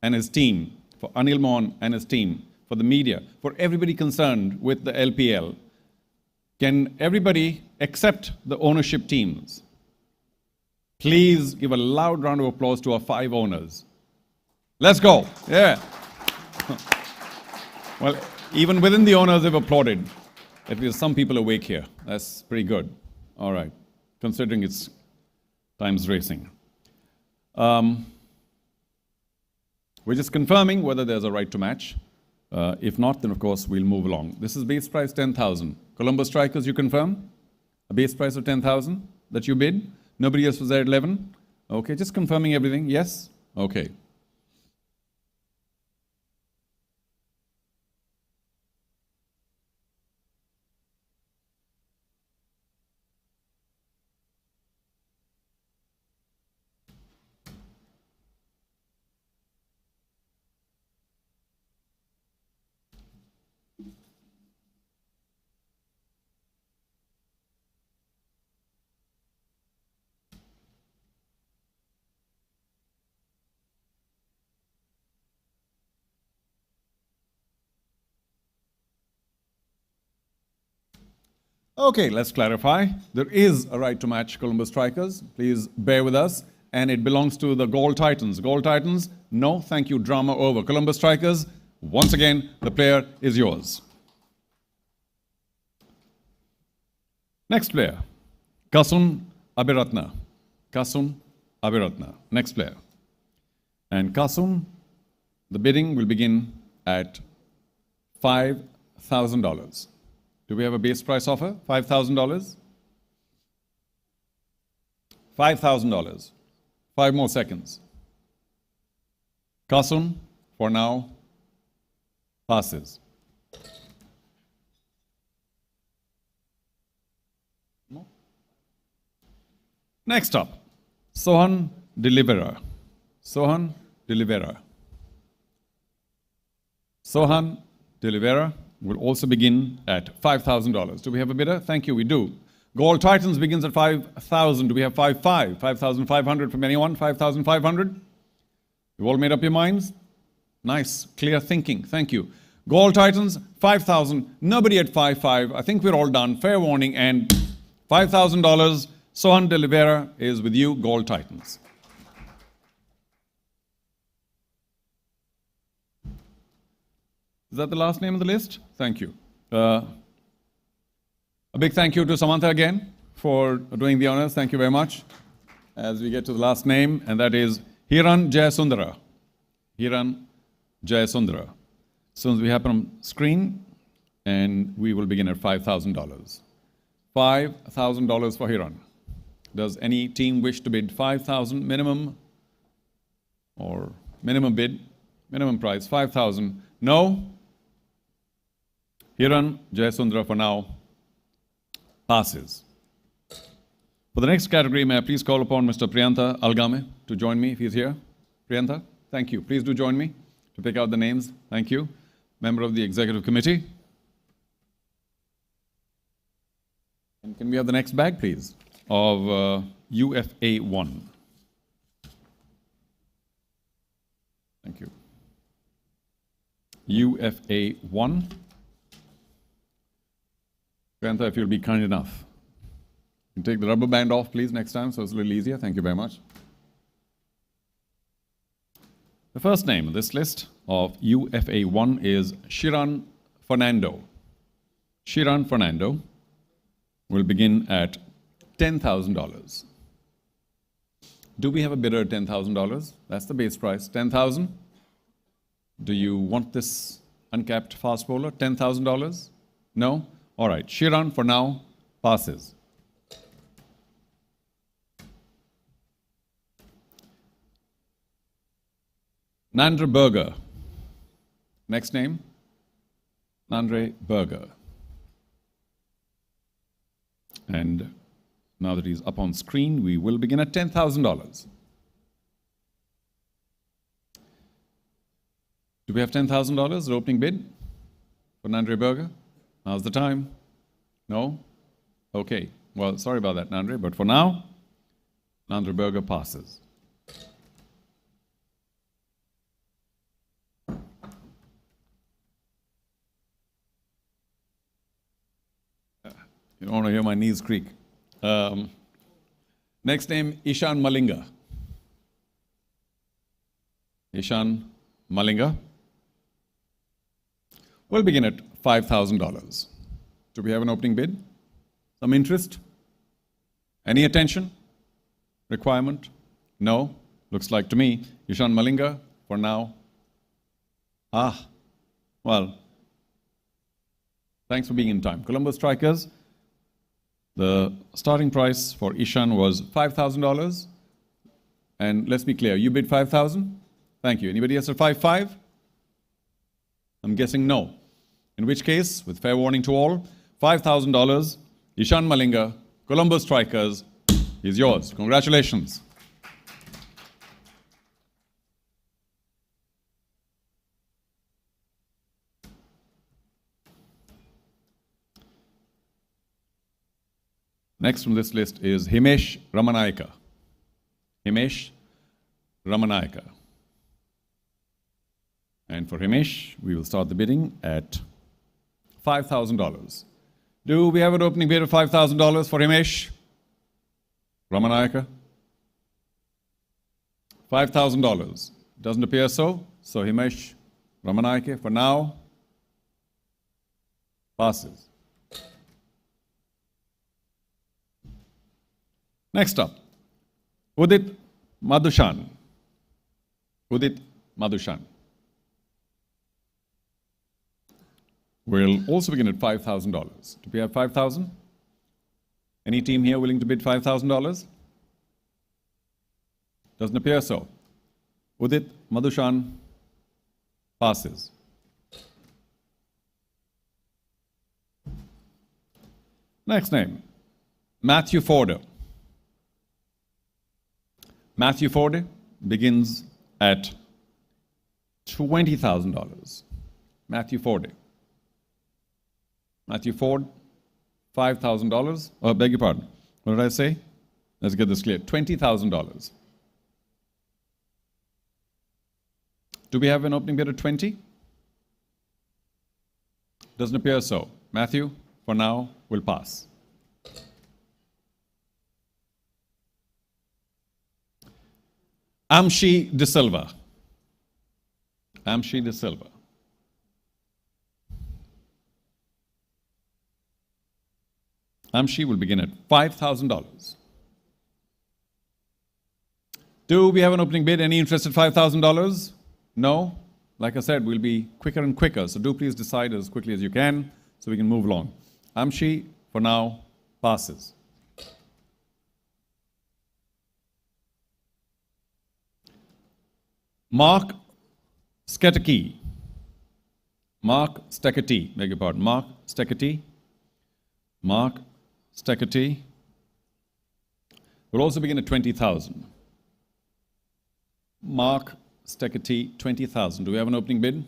and his team, for Anil Mohan and his team, for the media, for everybody concerned with the LPL, can everybody except the ownership teams. Please give a loud round of applause to our 5 owners. Let's go. Yeah. Well, even within the owners, they've applauded. At least some people awake here. That's pretty good. All right. Considering it's time's racing. We're just confirming whether there's a right to match. If not, then of course we'll move along. This is base price 10,000. Colombo Strikers, you confirm? A base price of 10,000 that you bid? Nobody else was there at 11? Okay, just confirming everything. Yes? Okay. Okay, let's clarify. There is a right to match Colombo Strikers. Please bear with us. And it belongs to the Gold Titans. Gold Titans, no, thank you, drama over. Colombo Strikers, once again, the player is yours. Next player, Kasun Abiratna. Kasun Abiratna, next player. And Kasun, the bidding will begin at $5,000. Do we have a base price offer? $5,000? $5,000. 5 more seconds. Kasun, for now, passes. Next up, Sohan Delivera. Sohan Delivera. Sohan Delivera will also begin at $5,000. Do we have a bidder? Thank you, we do. Gold Titans begins at 5,000. Do we have 5,500 from anyone? 5,500? You all made up your minds? Nice, clear thinking. Thank you. Gold Titans, 5,000. Nobody at 5,500. I think we're all done. Fair warning. And $5,000. Sohan De Oliveira is with you, Gold Titans. Is that the last name on the list? Thank you. A big thank you to Samantha again for doing the honors. Thank you very much. As we get to the last name, and that is Hiran Jayasundara. Hiran Jayasundara. As soon as we happen on screen, and we will begin at $5,000. $5,000 for Hiran. Does any team wish to bid 5,000 minimum or minimum bid, minimum price 5,000? No. Hiran Jayasundara for now passes. For the next category, may I please call upon Mr. Priyantha Algame to join me if he's here. Priyantha, thank you. Please do join me to pick out the names. Thank you. Member of the Executive Committee. And can we have the next bag, please, of UFA 1. Thank you. UFA 1. Priyantha, if you'll be kind enough. You can take the rubber band off, please, next time, so it's a little easier. Thank you very much. The first name on this list of UFA 1 is Shiran Fernando. Shiran Fernando will begin at $10,000. Do we have a bidder at $10,000? That's the base price, $10,000. Do you want this uncapped fast bowler, $10,000? No? All right, Shiran for now passes. Nandre Berger. Next name, Nandre Berger. And now that he's up on screen, we will begin at $10,000. Do we have $10,000, the opening bid for Nandre Berger? Now's the time. No? Okay. Well, sorry about that, Nandre, but for now, Nandre Berger passes. don't want to hear my knees creak. Next name, Ishan Malinga. Ishan Malinga. We'll begin at $5,000. Do we have an opening bid? Some interest? Any attention? Requirement? No? Looks like to me, Ishan Malinga, for now. Well, thanks for being in time. Colombo Strikers, the starting price for Ishan was $5,000. And let's be clear, you bid 5,000? Thank you. Anybody else at 5,500? I'm guessing no. In which case, with fair warning to all, $5,000, Ishan Malinga, Colombo Strikers, is yours. Congratulations. Next from this list is Himesh Ramanayaka. Himesh Ramanayaka. And for Himesh, we will start the bidding at $5,000. Do we have an opening bid of $5,000 for Himesh Ramanayaka? $5,000. Doesn't appear so. So Himesh Ramanayaka, for now, passes. Next up, Udit Madhushan. Udit Madhushan. We'll also begin at $5,000. Do we have 5,000? Any team here willing to bid $5,000? Doesn't appear so. Udit Madhushan passes. Next name, Matthew Forde. Matthew Forde begins at $20,000. Matthew Forde. Matthew Forde, $5,000. Oh, beg your pardon. What did I say? Let's get this clear. $20,000. Do we have an opening bid of 20? Doesn't appear so. Matthew, for now, will pass. Amshi De Silva. Amshi De Silva. Amshi will begin at $5,000. Do we have an opening bid? Any interest at $5,000? No? Like I said, we'll be quicker and quicker, so do please decide as quickly as you can so we can move along. Amshi, for now, passes. Mark Sketaki. Mark Steketee, beg your pardon. Mark Steketee. Mark Steketee. We'll also begin at 20,000. Mark Steketee, 20,000. Do we have an opening bid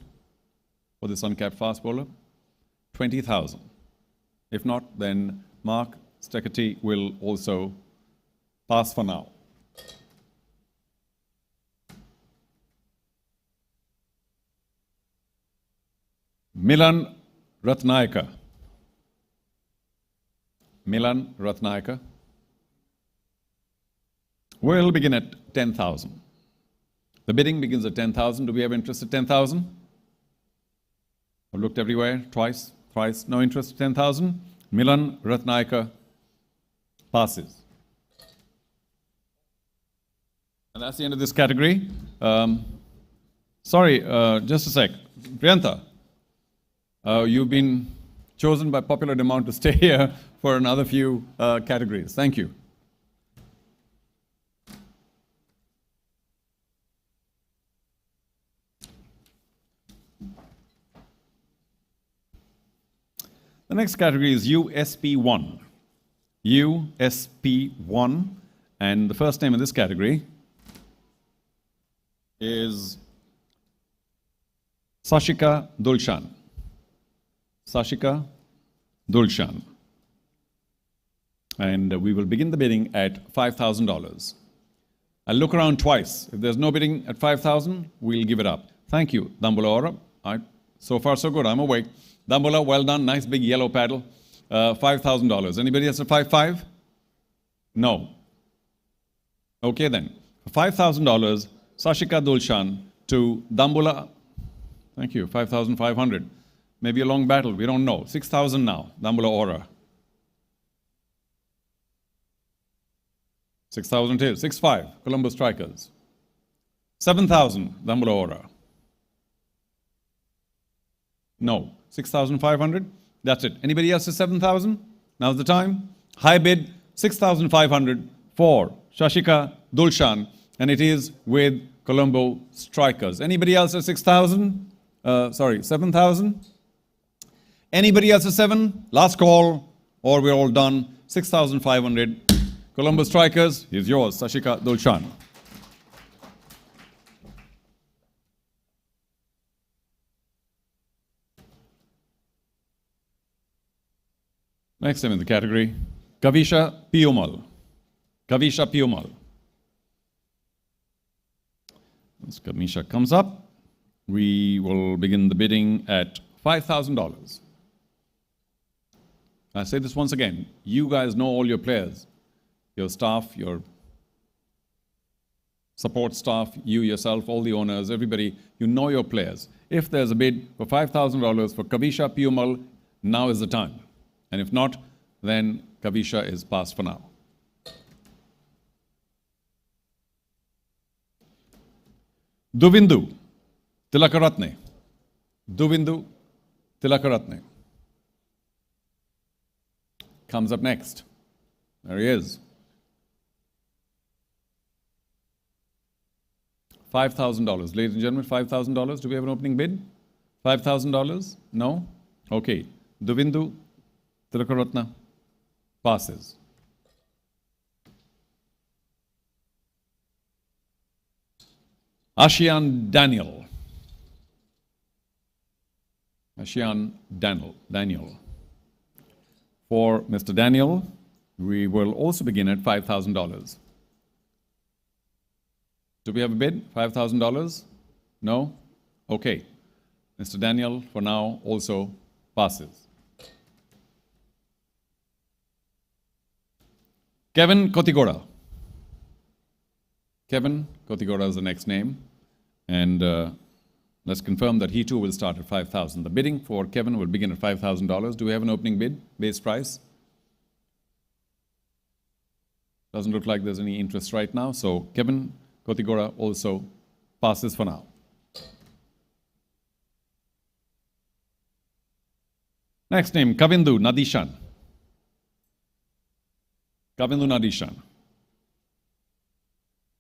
for this uncapped fast bowler? 20,000. If not, then Mark Steketee will also pass for now. Milan Ratnayaka. Milan Ratnayaka. We'll begin at 10,000. The bidding begins at 10,000. Do we have interest at 10,000? I've looked everywhere, twice, thrice, no interest at 10,000. Milan Ratnayaka passes. And that's the end of this category. Sorry, just a sec. Priyanta, you've been chosen by popular demand to stay here for another few categories. Thank you. The next category is USP1. USP1. And the first name in this category is Sashika Dulshan. Sashika Dulshan. And we will begin the bidding at $5,000. I'll look around twice. If there's no bidding at 5,000, we'll give it up. Thank you, Dambula Ora. So far, so good. I'm awake. Dambula, well done. Nice big yellow paddle. $5,000. Anybody else at 5,500? No. Okay then. For $5,000, Sashika Dulshan to Dambula. Thank you. 5,500. Maybe a long battle. We don't know. 6,000 now. Dambula Aura. 6,000 it is. 6,500. Colombo Strikers. 7,000. Dambula Aura. No. 6,500. That's it. Anybody else is 7,000? Now's the time. High bid 6,500 for Shashika Dulshan, and it is with Colombo Strikers. Anybody else at 6,000? 7,000? Anybody else at 7? Last call, or we're all done. 6,500. Colombo Strikers is yours, Shashika Dulshan. Next name in the category, Kavisha Piyumal. Kavisha Piyumal. Once Kavisha comes up, we will begin the bidding at $5,000. I say this once again, you guys know all your players, your staff, your support staff, you yourself, all the owners, everybody, you know your players. If there's a bid for $5,000 for Kavisha Piyumal, now is the time. And if not, then Kavisha is passed for now. Duvindu Tilakaratne. Duvindu Tilakaratne comes up next. There he is. $5,000. Ladies and gentlemen, $5,000. Do we have an opening bid? $5,000? No? Okay. Duvindu Tilakaratne passes. Ashian Daniel. Ashian Daniel. For Mr. Daniel, we will also begin at $5,000. Do we have a bid? $5,000? No? Okay. Mr. Daniel, for now, also passes. Kevin Kotigoda. Kevin Kotigoda is the next name. And let's confirm that he too will start at $5,000. The bidding for Kevin will begin at $5,000. Do we have an opening bid, base price? Doesn't look like there's any interest right now. So Kevin Kotigoda also passes for now. Next name, Kavindu Nadishan. Kavindu Nadishan.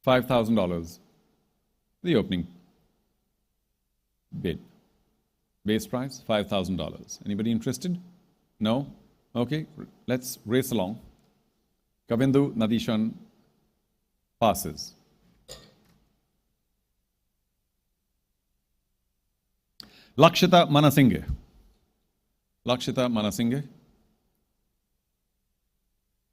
$5,000. The opening bid. Base price, $5,000. Anybody interested? No? Okay, let's race along. Kavindu Nadishan passes. Lakshita Manasinghe. Lakshita Manasinghe.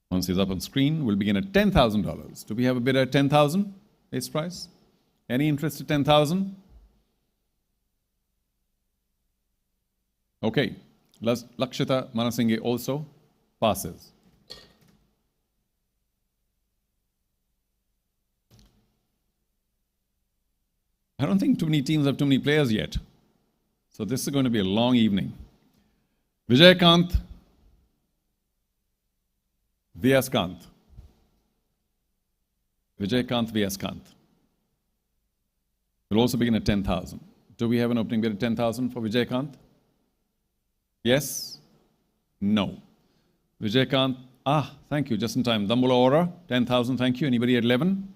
Once he's up on screen, we'll begin at $10,000. Do we have a bid at 10,000 base price? Any interest at 10,000? Okay, Lakshita Manasinghe also passes. I don't think too many teams have too many players yet. So this is going to be a long evening. Vijayakant Vyaskant. Vijayakant Vyaskant. We'll also begin at 10,000. Do we have an opening bid at 10,000 for Vijayakant? Yes? No. Vijayakant, thank you, just in time. Dambula Aura, 10,000, thank you. Anybody at 11?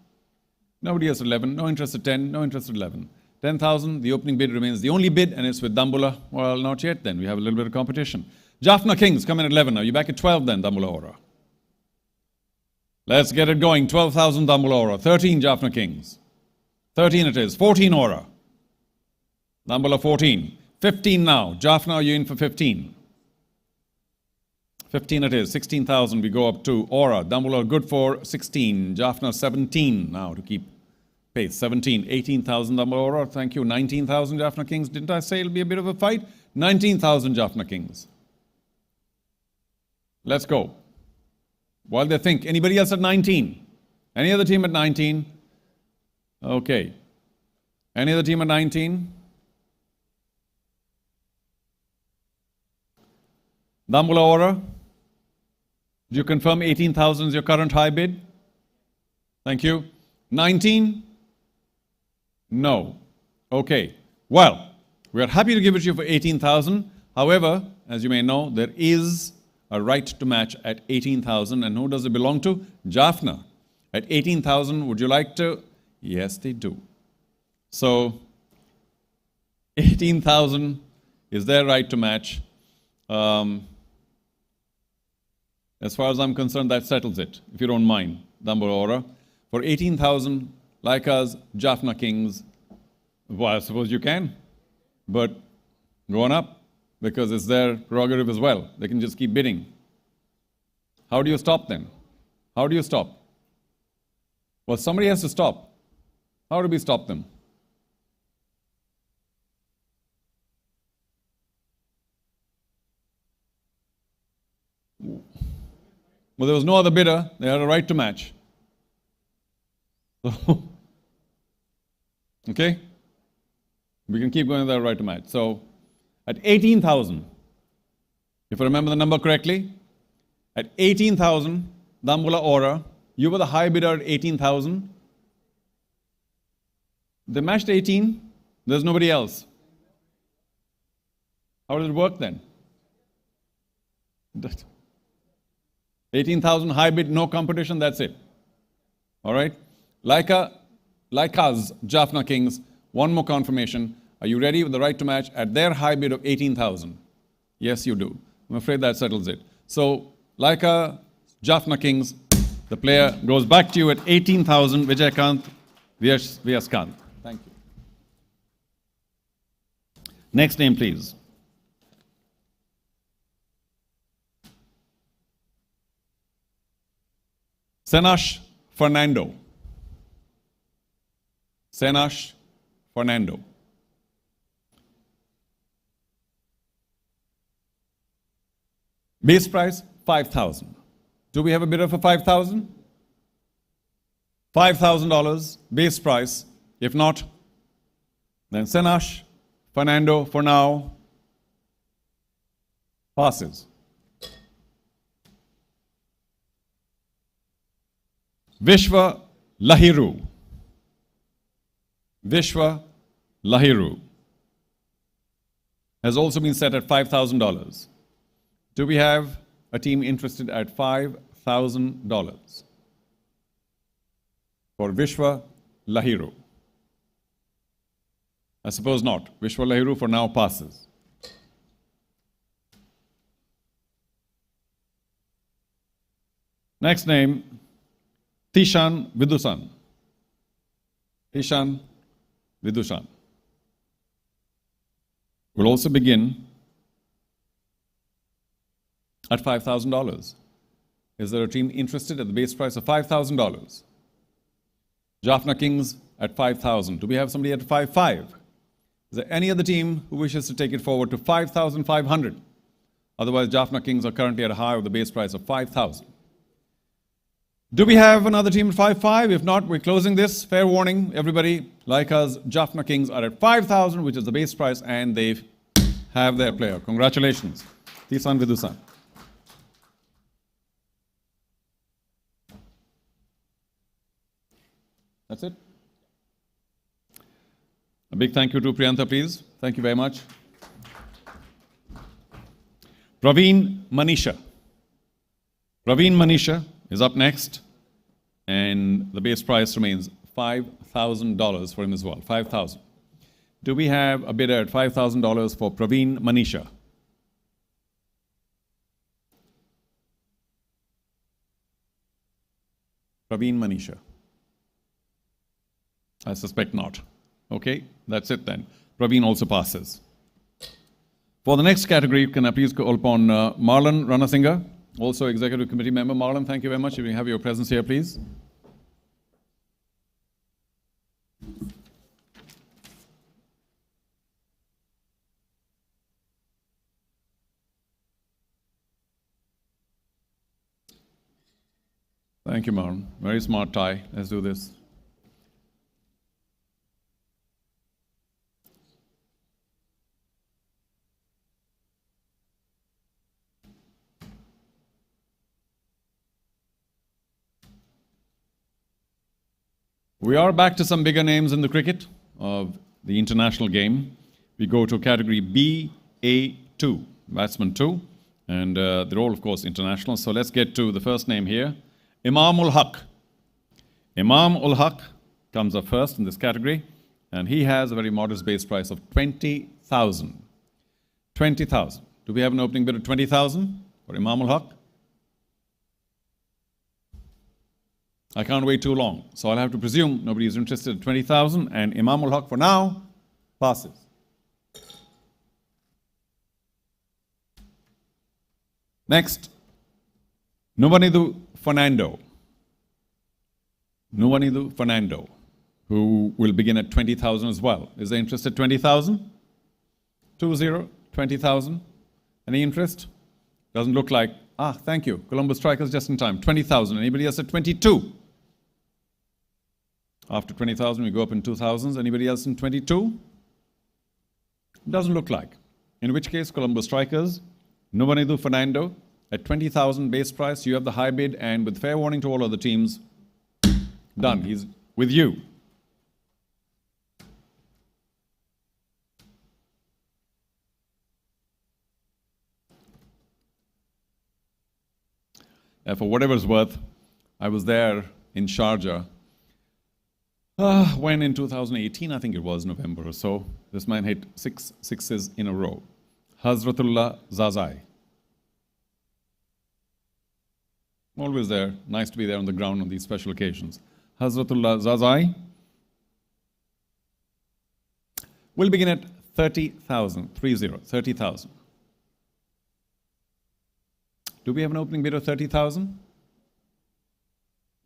Nobody else at 11. No interest at 10, no interest at 11. 10,000, the opening bid remains the only bid, and it's with Dambula. Well, not yet then. We have a little bit of competition. Jaffna Kings come in at 11. Are you back at 12 then, Dambula Aura? Let's get it going. 12,000 Dambula Aura. 13 Jaffna Kings. 13 it is. 14 Aura. Dambula 14. 15 now. Jaffna, are you in for 15? 15 it is. 16,000 we go up to Aura. Dambula good for 16. Jaffna 17 now to keep pace. 17. 18,000 Dambula Aura. Thank you. 19,000 Jaffna Kings. Didn't I say it'll be a bit of a fight? 19,000 Jaffna Kings. Let's go. While they think, anybody else at 19? Any other team at 19? Okay. Any other team at 19? Dambula Ora, do you confirm 18,000 is your current high bid? Thank you. 19? No. Okay. Well, we are happy to give it to you for 18,000. However, as you may know, there is a right to match at 18,000. And who does it belong to? Jaffna. At 18,000, would you like to? Yes, they do. So, 18,000 is their right to match. As far as I'm concerned, that settles it, if you don't mind, Dambula Ora. For 18,000, like us, Jaffna Kings, well, I suppose you can, but go on up, because it's their prerogative as well. They can just keep bidding. How do you stop then? How do you stop? Well, somebody has to stop. How do we stop them? Well, there was no other bidder. They had a right to match. So, okay? We can keep going with our right to match. So, at 18,000, if I remember the number correctly, at 18,000, Dambula Ora, you were the high bidder at 18,000. They matched 18, there's nobody else. How does it work then? 18,000 high bid, no competition, that's it. All right? Like us, Jaffna Kings, one more confirmation. Are you ready with the right to match at their high bid of 18,000? Yes, you do. I'm afraid that settles it. So, like Jaffna Kings, the player goes back to you at 18,000, Vijaykanth Vyaskant. Thank you. Next name, please. Senash Fernando. Senash Fernando. Base price, 5,000. Do we have a bidder for 5,000? $5,000 base price. If not, then Senash Fernando, for now, passes. Vishwa Lahiru. Vishwa Lahiru has also been set at $5,000. Do we have a team interested at $5,000 for Vishwa Lahiru? I suppose not. Vishwa Lahiru for now passes. Next name, Tishan Vidusan. Tishan Vidusan will also begin at $5,000. Is there a team interested at the base price of $5,000? Jaffna Kings at 5,000. Do we have somebody at 5,500? Is there any other team who wishes to take it forward to 5,500? Otherwise, Jaffna Kings are currently at a high of the base price of 5,000. Do we have another team at 5,500? If not, we're closing this. Fair warning, everybody, like us, Jaffna Kings are at 5,000, which is the base price, and they have their player. Congratulations. Tisan Vidusan. That's it. A big thank you to Priyantha, please. Thank you very much. Praveen Manisha. Praveen Manisha is up next, and the base price remains $5,000 for him as well. 5,000. Do we have a bidder at $5,000 for Praveen Manisha? Praveen Manisha. I suspect not. Okay, that's it then. Praveen also passes. For the next category, can I please call upon Marlon Ranasinghe, also Executive Committee member. Marlon, thank you very much. If you have your presence here, please. Thank you, Marun. Very smart tie. Let's do this. We are back to some bigger names in the cricket of the international game. We go to category BA2, batsman 2, and they're all, of course, international. So let's get to the first name here, Imam ul Haq. Imam ul Haq comes up first in this category, and he has a very modest base price of 20,000. 20,000. Do we have an opening bid of 20,000 for Imam ul Haq? I can't wait too long, so I'll have to presume nobody is interested in 20,000, and Imam ul Haq for now passes. Next, Nuvanidu Fernando. Nuvanidu Fernando, who will begin at 20,000 as well. Is there interest at 20,000? 20,000. Any interest? Doesn't look like. Thank you. Colombo Strikers just in time. 20,000. Anybody else at 22? After 20,000, we go up in 2,000s. Anybody else in 22? Doesn't look like. In which case, Colombo Strikers, Nuvanidu Fernando, at 20,000 base price, you have the high bid, and with fair warning to all other teams, done. He's with you. For whatever's worth, I was there in Sharjah when in 2018, I think it was November or so, this man hit 6 sixes in a row. Hazratullah Zazai. Always there. Nice to be there on the ground on these special occasions. Hazratullah Zazai will begin at 30,000. 30,000. Do we have an opening bid of 30,000?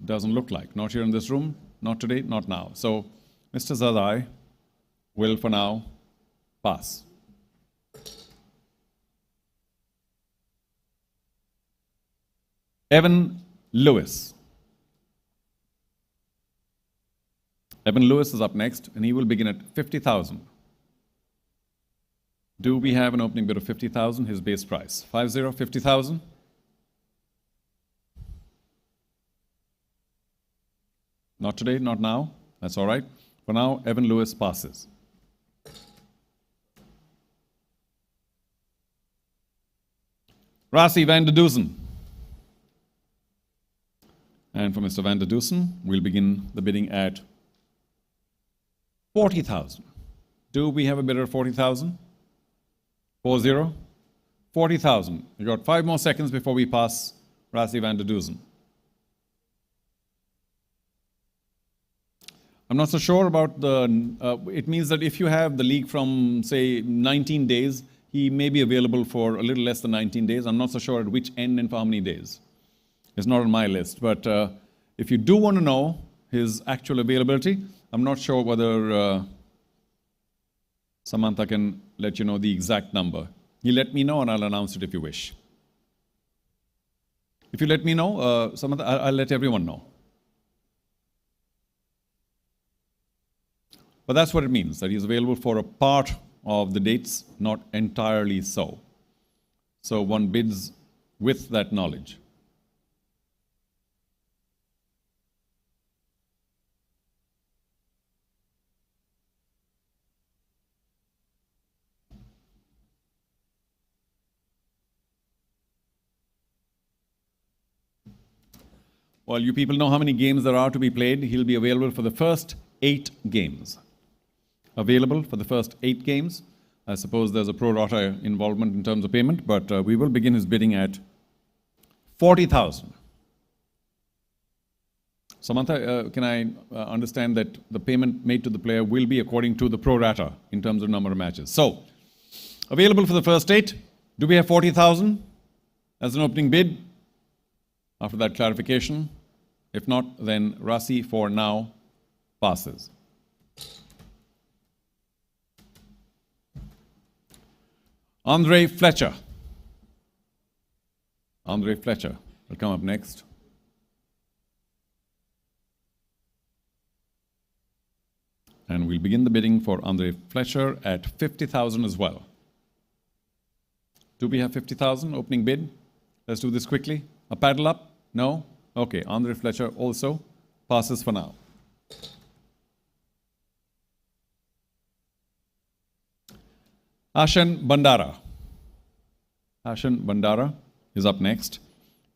Doesn't look like. Not here in this room. Not today, not now. So, Mr. Zazai will, for now, pass. Evan Lewis. Evan Lewis is up next, and he will begin at 50,000. Do we have an opening bid of 50,000? His base price. 50,000? Not today, not now. That's all right. For now, Evan Lewis passes. Rassie van der Dusen. And for Mr. van der Dusen, we'll begin the bidding at 40,000. Do we have a bidder of 40,000? 40? 40,000. We've got 5 more seconds before we pass Rassie van der Dusen. I'm not so sure about the, it means that if you have the league from, say, 19 days, he may be available for a little less than 19 days. I'm not so sure at which end and for how many days. It's not on my list. But if you do want to know his actual availability, I'm not sure whether Samantha can let you know the exact number. You let me know and I'll announce it if you wish. If you let me know, Samantha, I'll let everyone know. But that's what it means, that he's available for a part of the dates, not entirely so. So one bids with that knowledge. Well, you people know how many games there are to be played. He'll be available for the first 8 games. Available for the first 8 games. I suppose there's a pro rata involvement in terms of payment, but we will begin his bidding at 40,000. Samantha, can I understand that the payment made to the player will be according to the pro rata in terms of number of matches? So, available for the first 8. Do we have 40,000 as an opening bid? After that clarification. If not, then Rassie for now passes. Andre Fletcher. Andre Fletcher will come up next. And we'll begin the bidding for Andre Fletcher at 50,000 as well. Do we have 50,000 opening bid? Let's do this quickly. A paddle up? No? Okay, Andre Fletcher also passes for now. Ashan Bandara. Ashan Bandara is up next.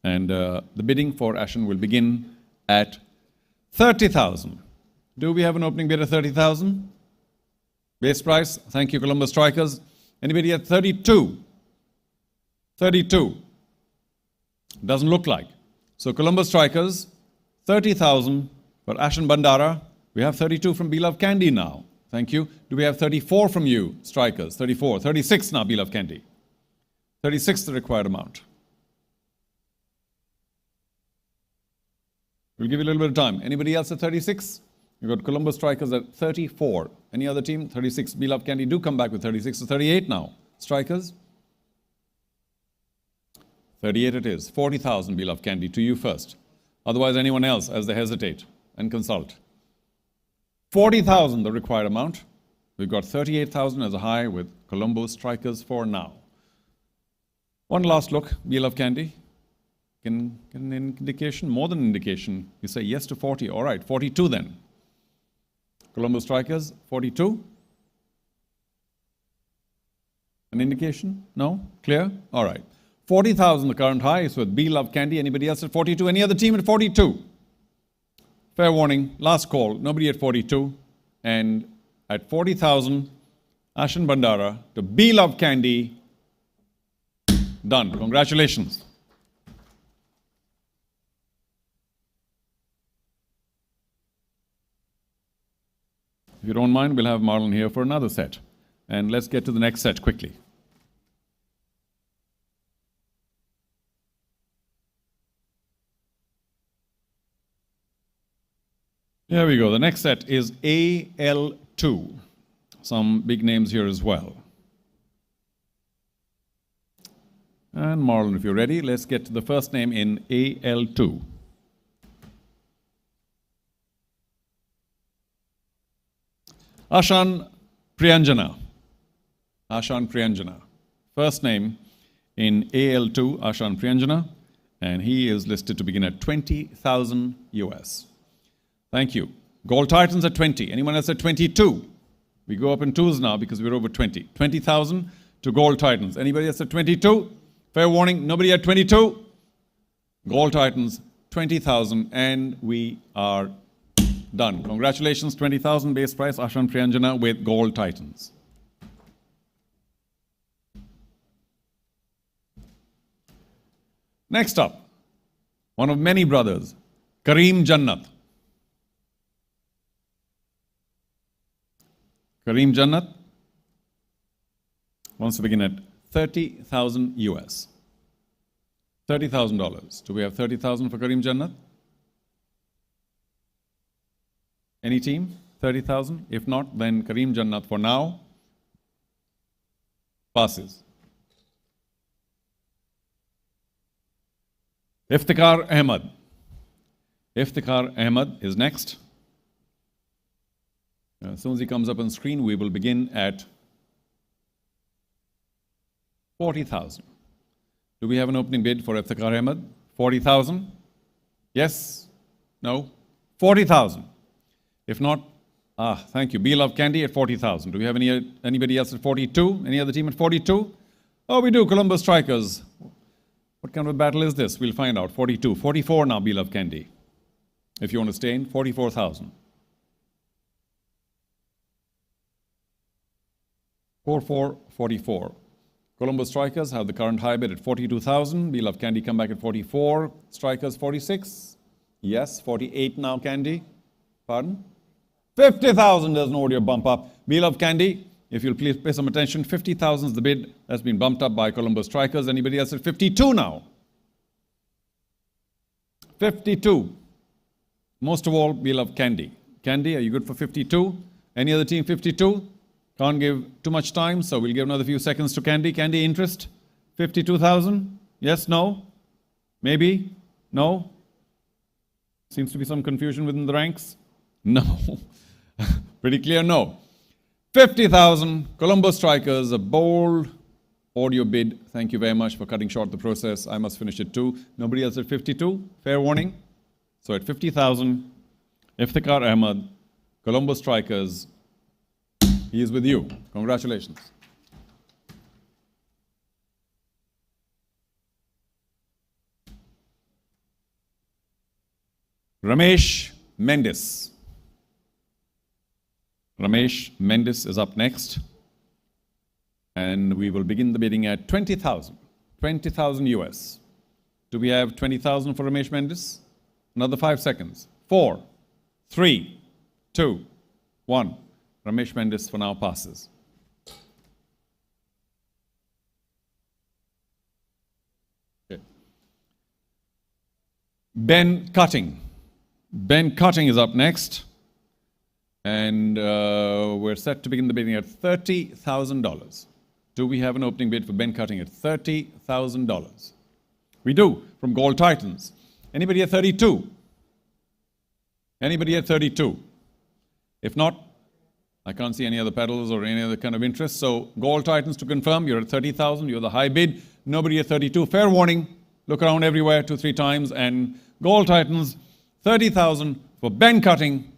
And the bidding for Ashan will begin at 30,000. Do we have an opening bid at 30,000? Base price. Thank you, Columbus Strikers. Anybody at 32? 32. Doesn't look like. So Columbus Strikers, 30,000 for Ashan Bandara. We have 32 from Beloved Candy now. Thank you. Do we have 34 from you, Strikers? 34. 36 now, Beloved Candy. 36 the required amount. We'll give you a little bit of time. Anybody else at 36? You've got Columbus Strikers at 34. Any other team? 36. Beloved Candy do come back with 36 to 38 now. Strikers? 38 it is. 40,000, Beloved Candy, to you first. Otherwise, anyone else as they hesitate and consult. 40,000 the required amount. We've got 38,000 as a high with Colombo Strikers for now. One last look, Beloved Candy. An indication, more than indication. You say yes to 40. All right, 42 then. Colombo Strikers, 42. An indication? No? Clear? All right. 40,000 the current high is with Beloved Candy. Anybody else at 42? Any other team at 42? Fair warning, last call, nobody at 42. And at 40,000, Ashan Bandara to Beloved Candy. Done. Congratulations. If you don't mind, we'll have Marlon here for another set. And let's get to the next set quickly. Here we go. The next set is AL2. Some big names here as well. And Marlon, if you're ready, let's get to the first name in AL2. Ashan Priyanjana. Ashan Priyanjana. First name in AL2, Ashan Priyanjana. And he is listed to begin at 20,000 US. Thank you. Gold Titans at 20. Anyone else at 22? We go up in twos now because we're over 20. 20,000 to Gold Titans. Anybody else at 22? Fair warning, nobody at 22? Gold Titans, 20,000, and we are done. Congratulations, 20,000 base price, Ashan Priyanjana with Gold Titans. Next up, one of many brothers, Kareem Jannat. Kareem Jannat wants to begin at 30,000 US. $30,000. Do we have 30,000 for Kareem Jannat? Any team? 30,000? If not, then Kareem Jannat for now passes. Iftikhar Ahmed. Iftikhar Ahmed is next. As soon as he comes up on screen, we will begin at 40,000. Do we have an opening bid for Iftikhar Ahmed? 40,000? Yes? No? 40,000. If not, thank you. Beloved Candy at 40,000. Do we have anybody else at 42? Any other team at 42? Oh, we do. Columbus Strikers. What kind of a battle is this? We'll find out. 42. 44 now, Beloved Candy. If you want to stay in, 44,000. 44. Columbus Strikers have the current high bid at 42,000. Beloved Candy come back at 44. Strikers 46. Yes, 48 now, Candy. Pardon? 50,000, there's no audio bump up. Beloved Candy, if you'll please pay some attention, 50,000 is the bid that's been bumped up by Columbus Strikers. Anybody else at 52 now? 52. Most of all, Beloved Candy. Candy, are you good for 52? Any other team 52? Can't give too much time, so we'll give another few seconds to Candy. Candy, interest? 52,000? Yes, no? Maybe? No? Seems to be some confusion within the ranks. No. Pretty clear, no. 50,000, Colombo Strikers, a bold audio bid. Thank you very much for cutting short the process. I must finish it too. Nobody else at 52? Fair warning. So at 50,000, Iftikhar Ahmed, Colombo Strikers, he is with you. Congratulations. Ramesh Mendes. Ramesh Mendes is up next. And we will begin the bidding at 20,000. 20,000 US. Do we have 20,000 for Ramesh Mendes? Another 5 seconds. 4, 3, 2, 1. Ramesh Mendes for now passes. Okay. Ben Cutting. Ben Cutting is up next. And we're set to begin the bidding at $30,000. Do we have an opening bid for Ben Cutting at $30,000? We do, from Gold Titans. Anybody at 32? Anybody at 32? If not, I can't see any other pedals or any other kind of interest. So Gold Titans, to confirm, you're at 30,000. You're the high bid. Nobody at 32. Fair warning. Look around everywhere 2-3 times. And Gold Titans, 30,000 for Ben Cutting.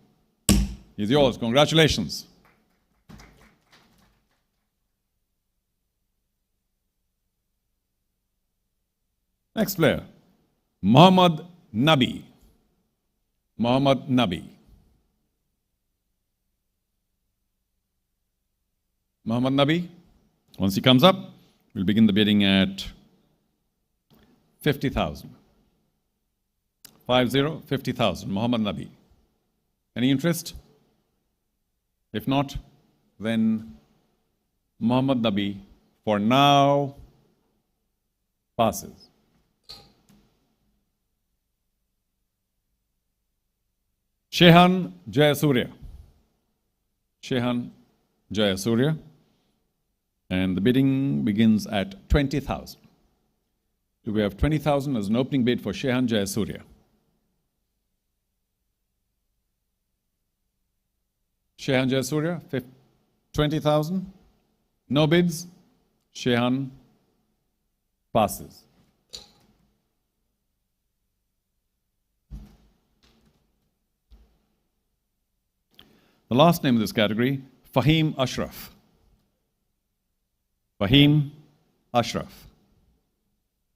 He's yours. Congratulations. Next player, Mohammad Nabi. Mohammad Nabi. Mohammad Nabi, once he comes up, we'll begin the bidding at 50,000. 50,000. Mohammad Nabi. Any interest? If not, then Mohammad Nabi, for now, passes. Shehan Jayasuriya. Shehan Jayasuriya. And the bidding begins at 20,000. Do we have 20,000 as an opening bid for Shehan Jayasuriya? Shehan Jayasuriya, 20,000. No bids. Shehan passes. The last name of this category, Fahim Ashraf. Fahim Ashraf.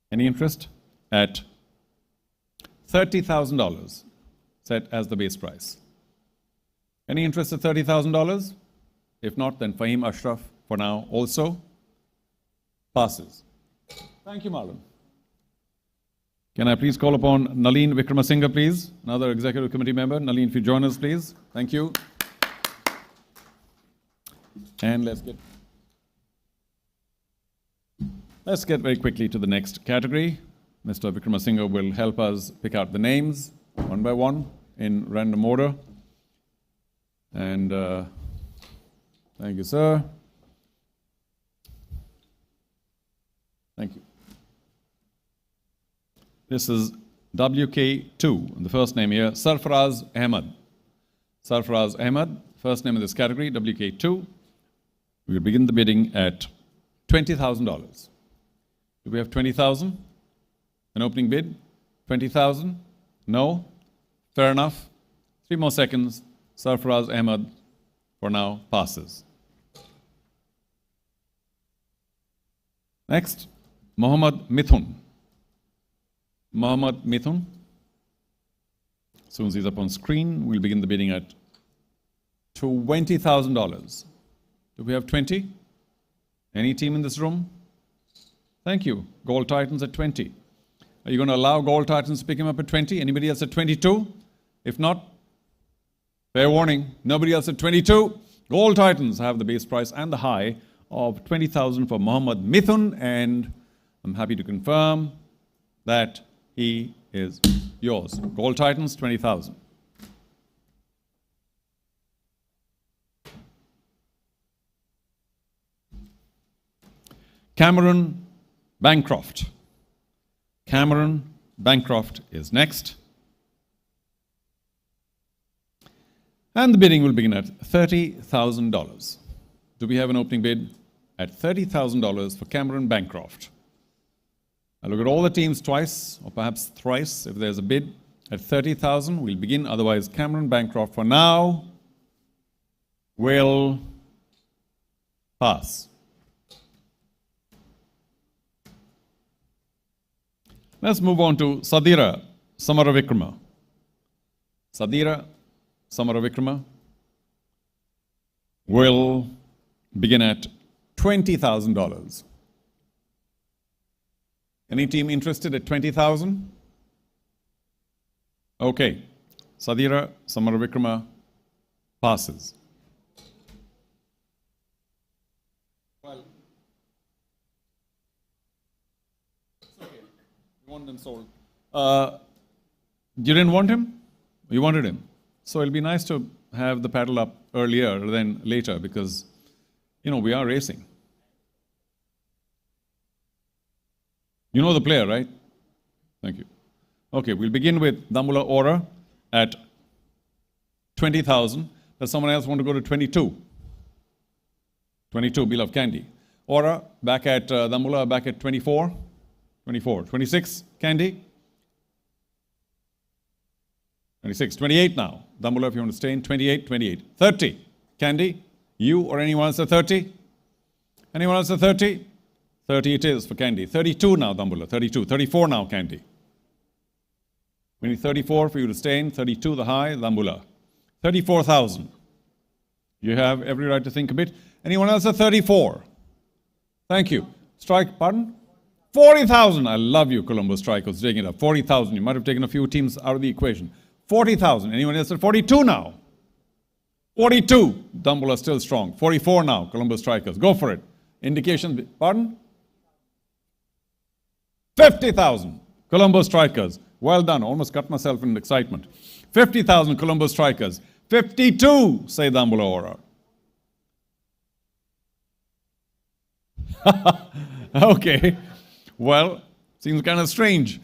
Any interest? At $30,000, set as the base price. Any interest at $30,000? If not, then Fahim Ashraf, for now, also passes. Thank you, Marlon. Can I please call upon Nalin Vikramasinghe, please? Another executive committee member. Nalin, if you join us, please. Thank you. And let's get very quickly to the next category. Mr. Vikramasinghe will help us pick out the names one by one in random order. And thank you, sir. Thank you. This is WK2, the first name here, Sarfaraz Ahmed. Sarfaraz Ahmed, first name of this category, WK2. We will begin the bidding at $20,000. Do we have 20,000? An opening bid? 20,000? No? Fair enough. 3 more seconds. Sarfaraz Ahmed, for now, passes. Next, Mohammad Mithun. Mohammad Mithun. As soon as he's up on screen, we'll begin the bidding at $20,000. Do we have 20? Any team in this room? Thank you. Gold Titans at 20. Are you going to allow Gold Titans to pick him up at 20? Anybody else at 22? If not, fair warning, nobody else at 22. Gold Titans have the base price and the high of 20,000 for Mohammad Mithun, and I'm happy to confirm that he is yours. Gold Titans, 20,000. Cameron Bancroft. Cameron Bancroft is next. And the bidding will begin at $30,000. Do we have an opening bid? At $30,000 for Cameron Bancroft. I look at all the teams twice, or perhaps thrice, if there's a bid. At 30,000, we'll begin. Otherwise, Cameron Bancroft for now will pass. Let's move on to Sadira Samaravikrama. Sadira Samaravikrama will begin at $20,000. Any team interested at 20,000? Okay. Sadira Samaravikrama passes. Well, it's okay. You want them sold. You didn't want him? You wanted him. So it'll be nice to have the paddle up earlier than later because, we are racing. You know the player, right? Thank you. Okay, we'll begin with Dambula Ora at 20,000. Does someone else want to go to 22? 22, Beloved Candy. Ora, back at Dambula, back at 24. 24. 26, Candy. 26. 28 now. Dambula, if you want to stay in. 28, 28. 30, Candy. You or anyone else at 30? Anyone else at 30? 30 it is for Candy. 32 now, Dambula. 32. 34 now, Candy. We need 34 for you to stay in. 32 the high, Dambula. 34,000. You have every right to think a bit. Anyone else at 34? Thank you. Strike, pardon? 40,000. I love you, Colombo Strikers, taking it up. 40,000. You might have taken a few teams out of the equation. 40,000. Anyone else at 42 now? 42. Dambula still strong. 44 now, Colombo Strikers. Go for it. Indication, pardon? 50,000. Colombo Strikers. Well done. Almost cut myself in excitement. 50,000 Colombo Strikers. 52, say Dambula Ora. Okay. Well, seems kind of strange.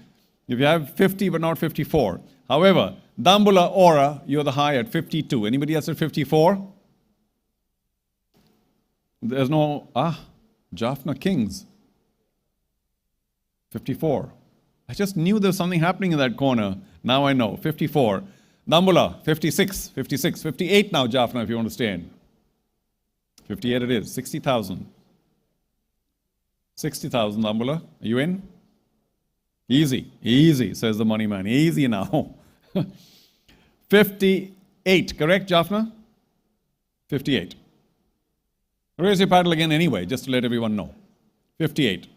If you have 50 but not 54. However, Dambula Ora, you're the high at 52. Anybody else at 54? There's no, Jaffna Kings. 54. I just knew there was something happening in that corner. Now I know. 54. Dambula, 56. 56. 58 now, Jaffna, if you want to stay in. 58 it is. 60,000. 60,000, Dambula. Are you in? Easy. Easy, says the money man. Easy now. 58. Correct, Jaffna? 58. Raise your paddle again anyway, just to let everyone know. 58.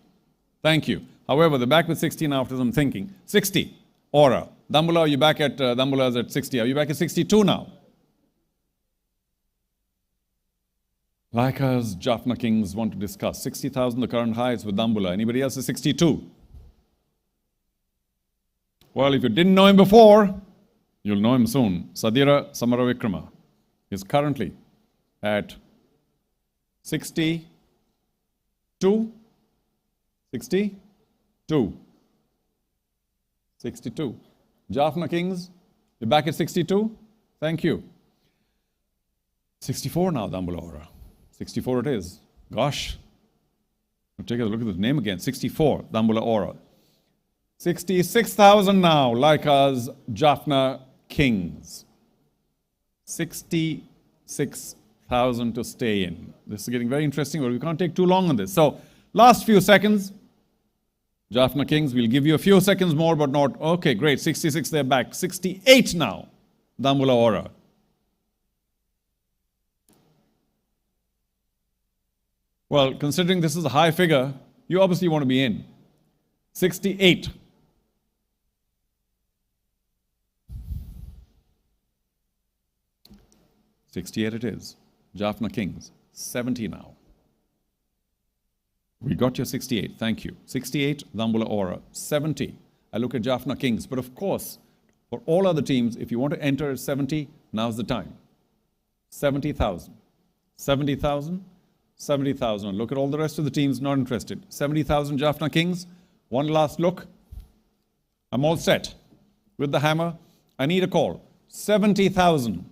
Thank you. However, they're back with 60 now after some thinking. 60. Ora. Dambula, are you back at, Dambula's at 60. Are you back at 62 now? Like us, Jaffna Kings want to discuss. 60,000, the current highs with Dambula. Anybody else at 62? Well, if you didn't know him before, you'll know him soon. Sadira Samaravikrama is currently at 62. 62. 62. Jaffna Kings, you're back at 62? Thank you. 64 now, Dambula Ora. 64 it is. Gosh. Take a look at the name again. 64, Dambula Ora. 66,000 now, like us, Jaffna Kings. 66,000 to stay in. This is getting very interesting, but we can't take too long on this. So, last few seconds. Jaffna Kings, we'll give you a few seconds more, but not. Okay, great. 66, they're back. 68 now, Dambula Ora. Well, considering this is a high figure, you obviously want to be in. 68. 68 it is. Jaffna Kings, 70 now. We got your 68, thank you. 68, Dambula Ora. 70, I look at Jaffna Kings. But of course, for all other teams, if you want to enter at 70, now's the time. 70,000. 70,000. 70,000. Look at all the rest of the teams not interested. 70,000 Jaffna Kings. One last look. I'm all set. With the hammer, I need a call. 70,000.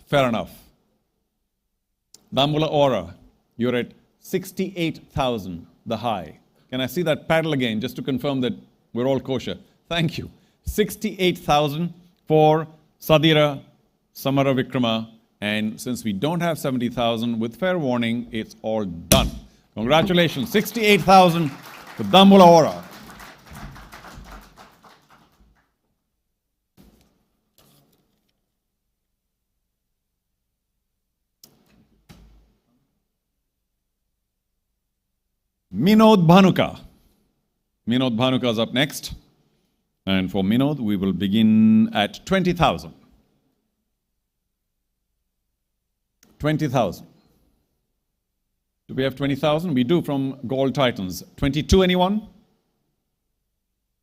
Fair enough. Dambula Aura, you're at 68,000, the high. Can I see that paddle again just to confirm that we're all kosher? Thank you. 68,000 for Sadira Samara Vikrama. And since we don't have 70,000, with fair warning, it's all done. Congratulations, 68,000 for Dambula Aura. Minod Bhanuka. Minod Bhanuka is up next. And for Minod, we will begin at 20,000. 20,000. Do we have 20,000? We do from Gold Titans. 22, anyone?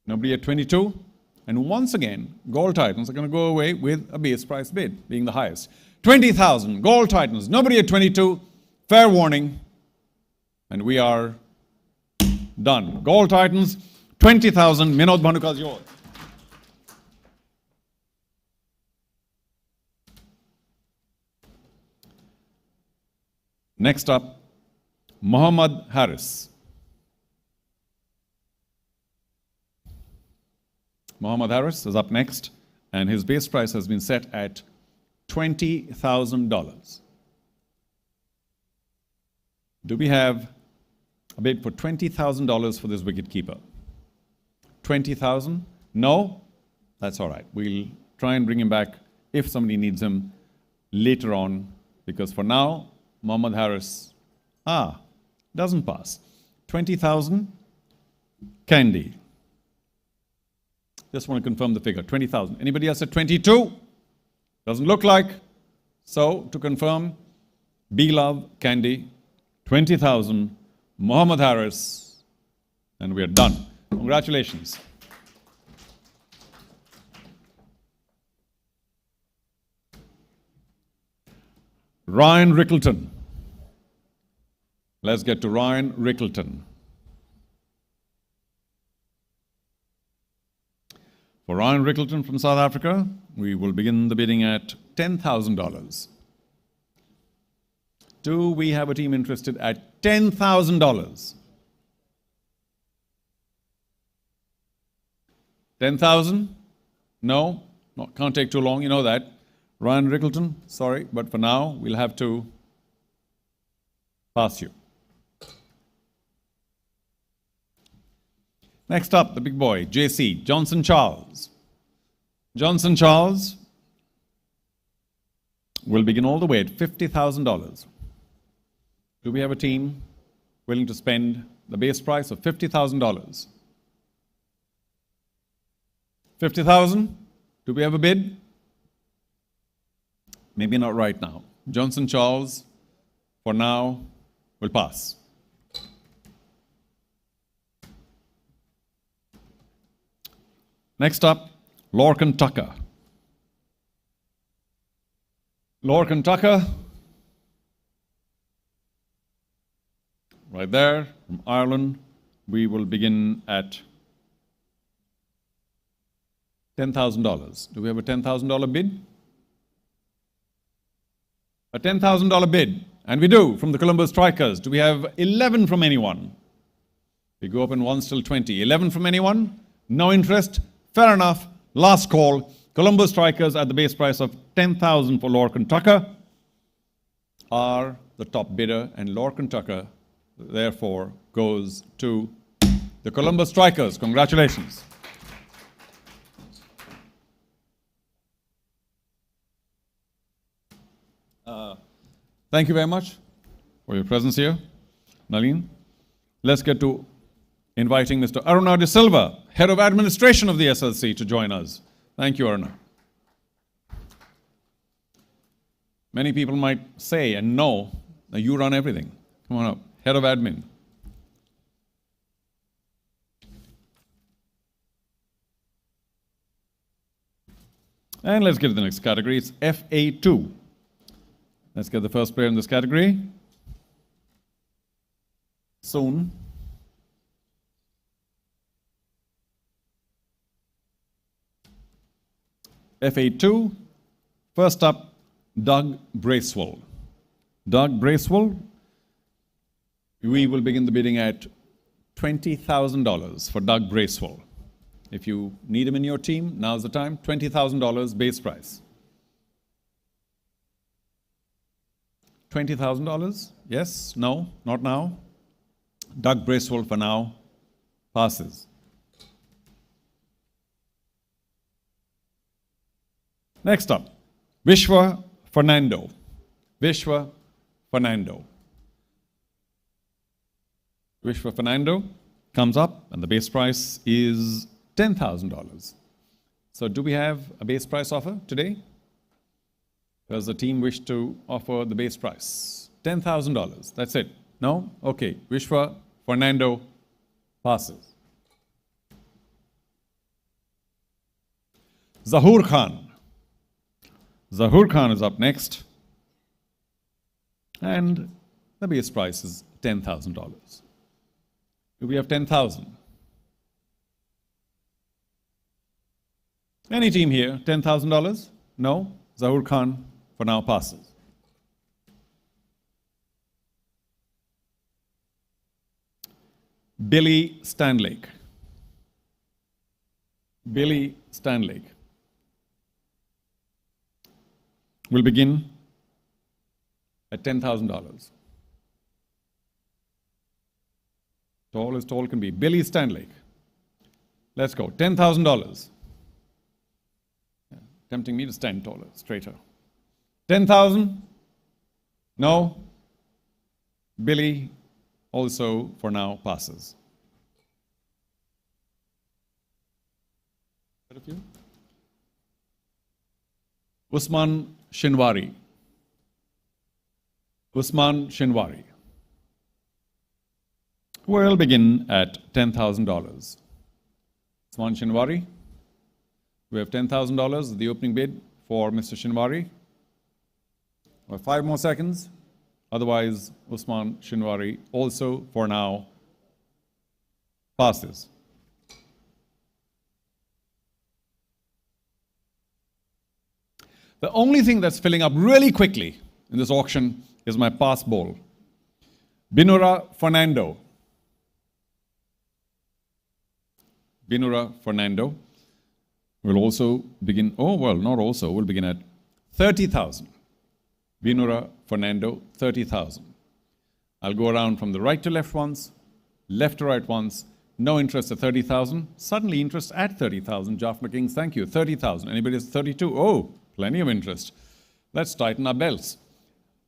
Nobody at 22? And once again, Gold Titans are going to go away with a base price bid, being the highest. 20,000, Gold Titans. Nobody at 22. Fair warning. And we are done. Gold Titans, 20,000. Minod Bhanuka is yours. Next up, Muhammad Harris. Muhammad Harris is up next, and his base price has been set at $20,000. Do we have a bid for $20,000 for this wicketkeeper? 20,000? No? That's all right. We'll try and bring him back if somebody needs him later on, because for now, Muhammad Harris, doesn't pass. 20,000, Candy. Just want to confirm the figure, 20,000. Anybody else at 22? Doesn't look like. So, to confirm, B-Love, Candy, 20,000, Muhammad Harris, and we are done. Congratulations. Ryan Rickleton. Let's get to Ryan Rickleton. For Ryan Rickleton from South Africa, we will begin the bidding at $10,000. Do we have a team interested at $10,000? 10,000? No? Can't take too long, you know that. Ryan Rickleton, sorry, but for now, we'll have to pass you. Next up, the big boy, JC, Johnson Charles. Johnson Charles will begin all the way at $50,000. Do we have a team willing to spend the base price of $50,000? 50,000? Do we have a bid? Maybe not right now. Johnson Charles, for now, will pass. Next up, Lorcan Tucker. Lorcan Tucker, right there, from Ireland. We will begin at $10,000. Do we have a $10,000 bid? A $10,000 bid. And we do, from the Colombo Strikers. Do we have 11 from anyone? We go up in ones till 20. 11 from anyone? No interest? Fair enough. Last call. Colombo Strikers at the base price of $10,000 for Lorcan Tucker are the top bidder, and Lorcan Tucker, therefore, goes to the Colombo Strikers. Congratulations. Thank you very much for your presence here, Nalin. Let's get to inviting Mr. Aruna De Silva, Head of Administration of the SLC, to join us. Thank you, Aruna. Many people might say and know that you run everything. Come on up, Head of Admin. And let's get to the next category. It's FA2. Let's get the first player in this category. Soon. FA2. First up, Doug Bracewell. Doug Bracewell, we will begin the bidding at $20,000 for Doug Bracewell. If you need him in your team, now's the time. $20,000 base price. $20,000? Yes? No? Not now? Doug Bracewell for now passes. Next up, Vishwa Fernando. Vishwa Fernando. Vishwa Fernando comes up and the base price is $10,000. So do we have a base price offer today? Does the team wish to offer the base price? $10,000. That's it. No? Okay. Vishwa Fernando passes. Zahoor Khan. Zahoor Khan is up next. And the base price is $10,000. Do we have 10,000? Any team here, $10,000? No? Zahoor Khan for now passes. Billy Stanlake. Billy Stanlake. Will begin at $10,000. Tall as tall can be. Billy Stanlake. Let's go. $10,000. Tempting me to stand taller, straighter. 10,000? No? Billy also for now passes. Usman Shinwari. Usman Shinwari. We'll begin at $10,000. Usman Shinwari. We have $10,000, the opening bid for Mr. Shinwari. We have 5 more seconds. Otherwise, Usman Shinwari also, for now, passes. The only thing that's filling up really quickly in this auction is my pass ball. Binura Fernando. Binura Fernando will also begin, we'll begin at 30,000. Binura Fernando, 30,000. I'll go around from the right to left once, left to right once. No interest at 30,000. Suddenly interest at 30,000. Jaffna Kings, thank you. 30,000. Anybody has 32? Oh, plenty of interest. Let's tighten our belts.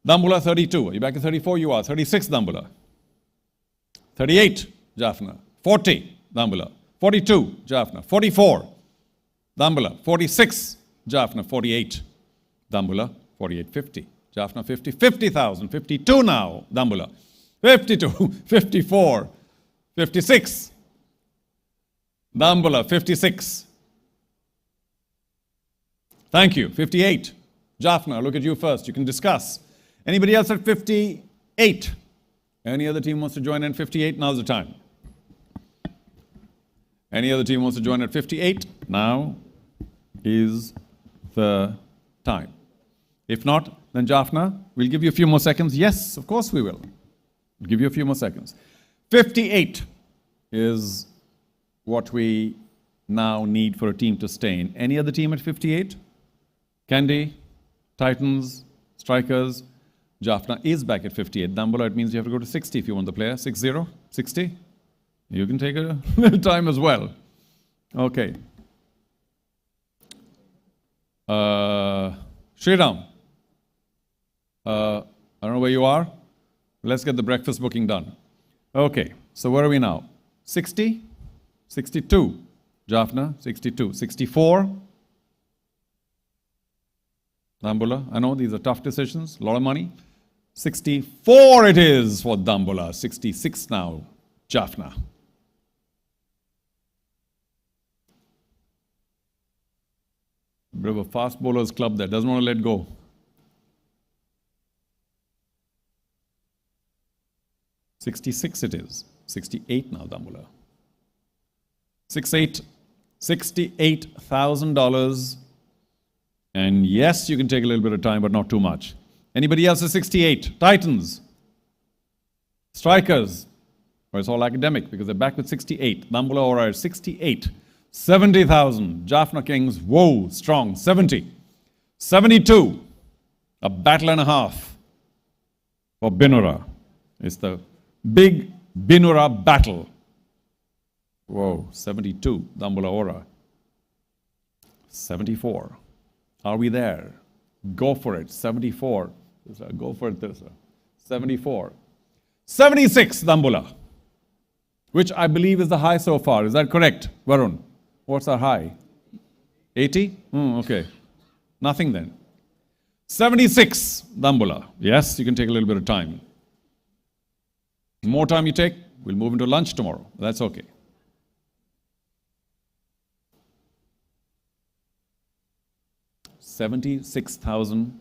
Dambula, 32. Are you back at 34? You are. 36, Dambula. 38, Jaffna. 40, Dambula. 42, Jaffna. 44, Dambula. 46, Jaffna. 48, Dambula. 48, 50. Jaffna 50, 50,000, 52 now, Dambula. 52, 54, 56. Dambula, 56. Thank you, 58. Jaffna, look at you first, you can discuss. Anybody else at 58? Any other team wants to join in 58? Now's the time. Any other team wants to join at 58? Now is the time. If not, then Jaffna, we'll give you a few more seconds. Yes, of course we will. We'll give you a few more seconds. 58 is what we now need for a team to stay in. Any other team at 58? Candy, Titans, Strikers. Jaffna is back at 58. Dambula, it means you have to go to 60 if you want the player. 60? 60? You can take a little time as well. Okay. Sriram. I don't know where you are. Let's get the breakfast booking done. Okay, so where are we now? 60? 62. Jaffna, 62. 64. Dambula, I know these are tough decisions, a lot of money. 64 it is for Dambula. 66 now, Jaffna. Bit of a fast bowlers club there, doesn't want to let go. 66 it is. 68 now, Dambula. 68. $68,000. And yes, you can take a little bit of time, but not too much. Anybody else is 68? Titans. Strikers. Well, it's all academic because they're back with 68. Dambula Ora is 68. 70,000. Jaffna Kings, whoa, strong. 70. 72. A battle and a half for Binura. It's the big Binura battle. Whoa, 72. Dambula Ora. 74. Are we there? Go for it. 74. Go for it, Tirsa. 74. 76, Dambula. Which I believe is the high so far. Is that correct, Varun? What's our high? 80? Okay. Nothing then. 76, Dambula. Yes, you can take a little bit of time. More time you take, we'll move into lunch tomorrow. That's okay. $76,000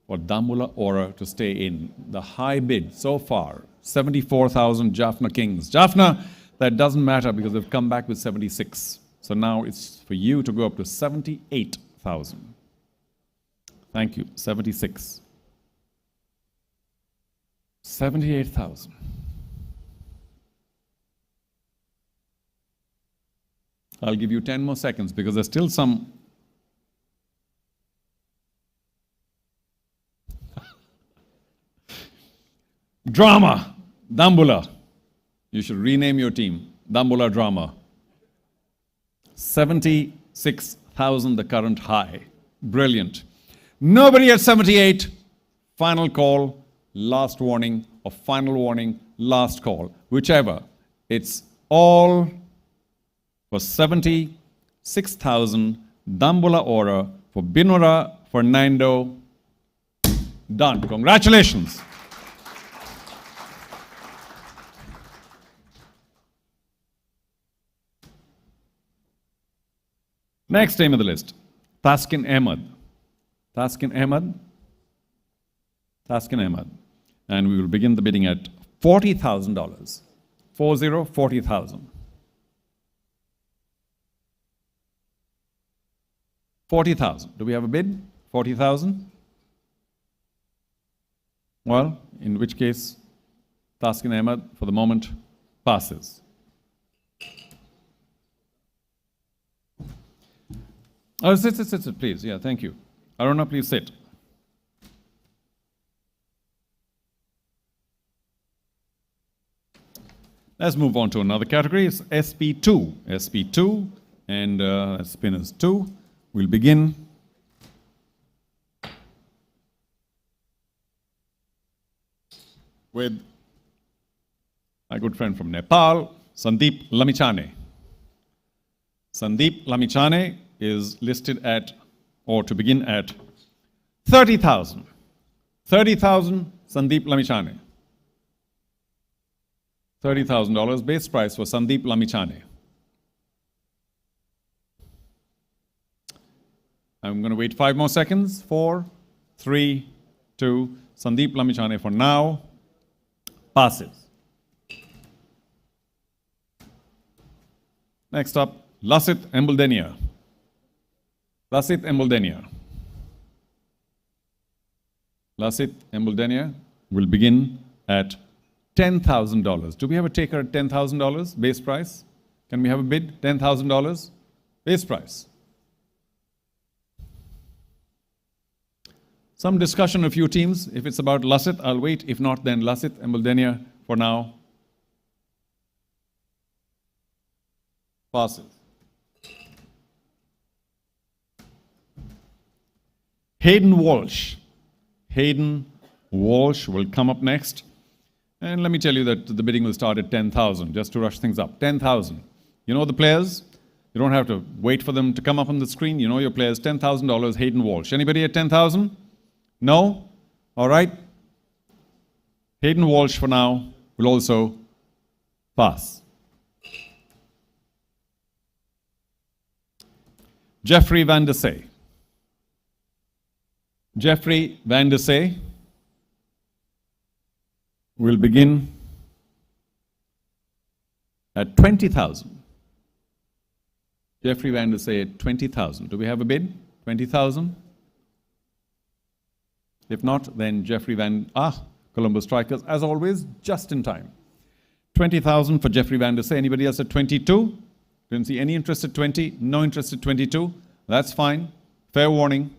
for Dambula Ora to stay in. The high bid so far, 74,000 Jaffna Kings. Jaffna, that doesn't matter because they've come back with 76. So now it's for you to go up to 78,000. Thank you. 76. 78,000. I'll give you 10 more seconds because there's still some. Drama. Dambula. You should rename your team. Dambula Drama. 76,000, the current high. Brilliant. Nobody at 78. Final call, last warning, or final warning, last call. Whichever. It's all for 76,000. Dambula Ora for Binura Fernando. Done. Congratulations. Next name on the list, Taskin Ahmed. Taskin Ahmed. Taskin Ahmed. And we will begin the bidding at $40,000. 40,000. 40,000. Do we have a bid? 40,000? Well, in which case, Taskin Ahmed, for the moment, passes. Oh, sit, please. Yeah, thank you. Aruna, please sit. Let's move on to another category. It's SP2. SP2 and spinners 2. We'll begin with my good friend from Nepal, Sandeep Lamichane. Sandeep Lamichane is listed at, or to begin at, 30,000. 30,000, Sandeep Lamichane. $30,000 base price for Sandeep Lamichane. I'm going to wait 5 more seconds. 4, 3, 2. Sandeep Lamichane for now passes. Next up, Lasit Embuldenia. Lasit Embuldenia. Lasit Embuldenia will begin at $10,000. Do we have a taker at $10,000 base price? Can we have a bid? $10,000 base price. Some discussion of a few teams. If it's about Lasit, I'll wait. If not, then Lasit Embuldenia for now passes. Hayden Walsh. Hayden Walsh will come up next. And let me tell you that the bidding will start at 10,000, just to rush things up. 10,000. You know the players? You don't have to wait for them to come up on the screen. You know your players. $10,000, Hayden Walsh. Anybody at 10,000? No? All right. Hayden Walsh for now will also pass. Jeffrey Van der Say. Jeffrey Van der Say will begin at 20,000. Jeffrey Van der Say at 20,000. Do we have a bid? 20,000? If not, then Colombo Strikers, as always, just in time. 20,000 for Jeffrey Van der Say. Anybody else at 22? Didn't see any interest at 20. No interest at 22. That's fine. Fair warning.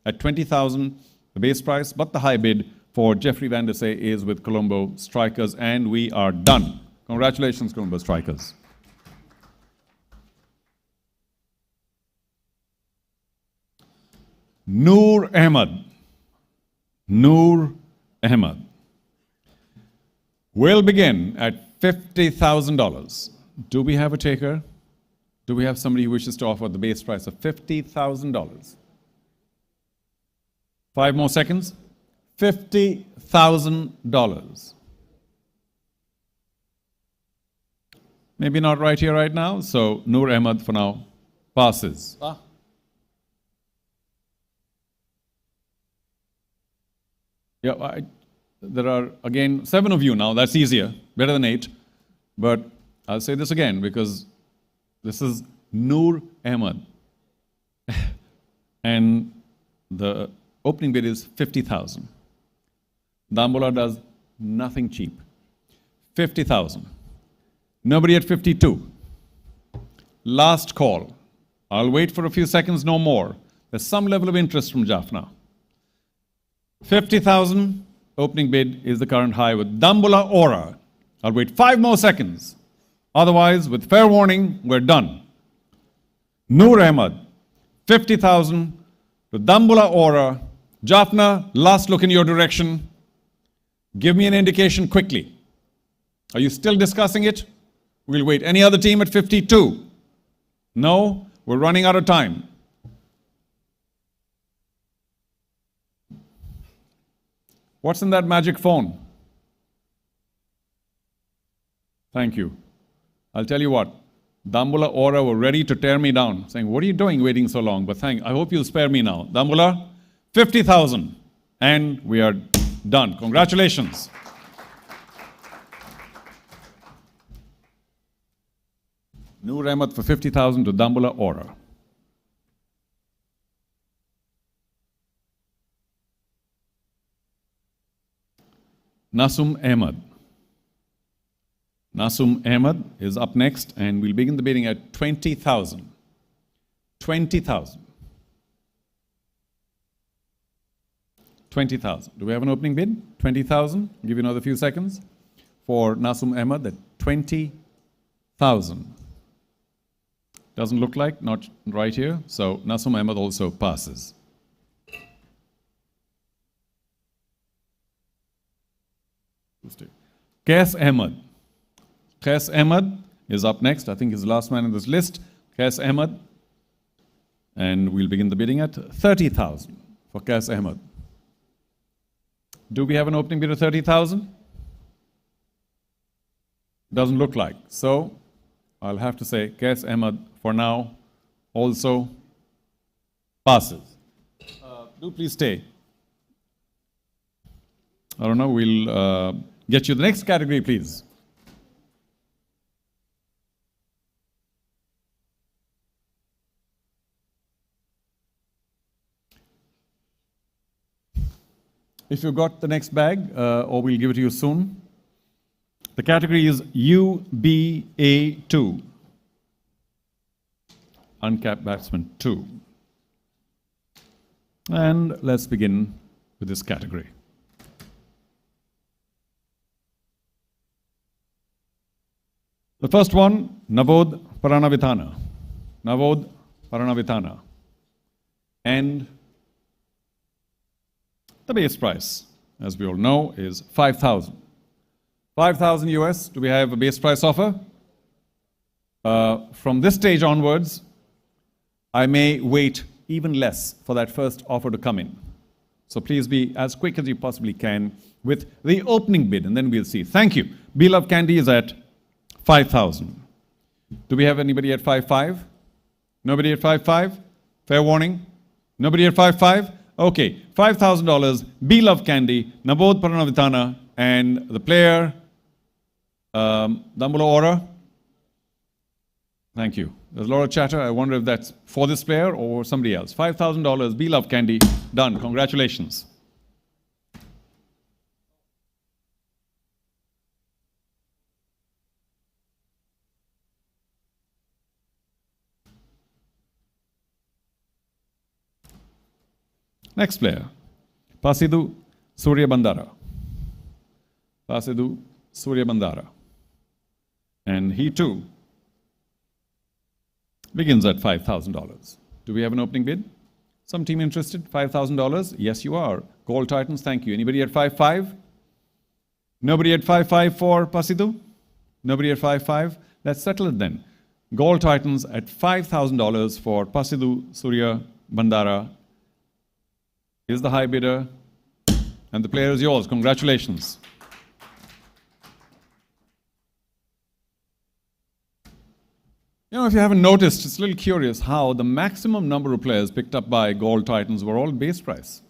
At 20,000, the base price, but the high bid for Jeffrey Van der Say is with Colombo Strikers, and we are done. Congratulations, Colombo Strikers. Noor Ahmed. Noor Ahmed. We'll begin at $50,000. Do we have a taker? Do we have somebody who wishes to offer the base price of $50,000? 5 more seconds. $50,000. Maybe not right here, right now. So Noor Ahmed for now passes. Yeah, there are again 7 of you now. That's easier, better than 8. But I'll say this again because this is Noor Ahmed, and the opening bid is 50,000. Dambola does nothing cheap. 50,000. Nobody at 52. Last call. I'll wait for a few seconds, no more. There's some level of interest from Jaffna. 50,000 opening bid is the current high with Dambola Aura. I'll wait 5 more seconds. Otherwise, with fair warning, we're done. Noor Ahmed, 50,000 to Dambola Aura. Jaffna, last look in your direction. Give me an indication quickly. Are you still discussing it? We'll wait. Any other team at 52? No? We're running out of time. What's in that magic phone? Thank you. I'll tell you what. Dambola Aura were ready to tear me down, saying, what are you doing waiting so long? But I hope you'll spare me now. Dambola, 50,000. And we are done. Congratulations. Noor Ahmed for 50,000 to Dambola Aura. Nasum Ahmed. Nasum Ahmed is up next, and we'll begin the bidding at 20,000. 20,000. 20,000. Do we have an opening bid? 20,000. Give you another few seconds. For Nasum Ahmed at 20,000. Doesn't look like, not right here. So Nasum Ahmed also passes. Qais Ahmed. Qais Ahmed is up next. I think he's the last man in this list. Qais Ahmed. And we'll begin the bidding at 30,000 for Qais Ahmed. Do we have an opening bid of 30,000? Doesn't look like. So I'll have to say Qais Ahmed for now also passes. Do please stay. I don't know, we'll get you the next category, please. If you've got the next bag, or we'll give it to you soon. The category is UBA2. Uncapped batsman 2. And let's begin with this category. The first one, Navod Paranavithana. Navod Paranavithana. And the base price, as we all know, is 5,000. 5,000 US. Do we have a base price offer? From this stage onwards, I may wait even less for that first offer to come in. So please be as quick as you possibly can with the opening bid, and then we'll see. Thank you. Beloved Candy is at 5,000. Do we have anybody at 5.5? Nobody at 5.5? Fair warning. Nobody at 5.5? Okay, $5,000. Beloved Candy, Navod Paranavithana, and the player, Dambola Aura. Thank you. There's a lot of chatter. I wonder if that's for this player or somebody else. $5,000, Beloved Candy, done. Congratulations. Next player, Pasidu Suryabandara. Pasidu Suryabandara. And he too begins at $5,000. Do we have an opening bid? Some team interested? $5,000? Yes, you are. Gold Titans, thank you. Anybody at 5.5? Nobody at 5.5 for Pasidu? Nobody at 5.5? Let's settle it then. Gold Titans at $5,000 for Pasidu Surya Bandara is the high bidder, and the player is yours. Congratulations. You know, if you haven't noticed, it's a little curious how the maximum number of players picked up by Gold Titans were all base price.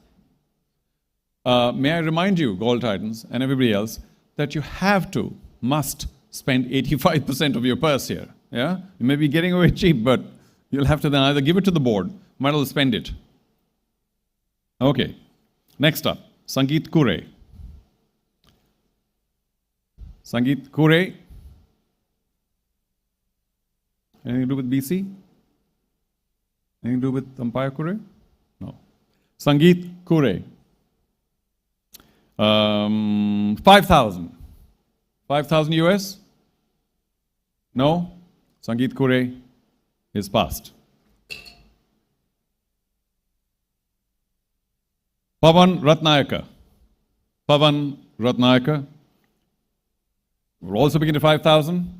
May I remind you, Gold Titans and everybody else, that you must spend 85% of your purse here. Yeah? You may be getting away cheap, but you'll have to then either give it to the board, might as well spend it. Okay. Next up, Sangeet Kure. Sangeet Kure. Anything to do with BC? Anything to do with Umpire Kure? No. Sangeet Kure. 5,000. 5,000 US? No? Sangeet Kure is passed. Pavan Ratnayaka. Pavan Ratnayaka. We'll also begin at 5,000.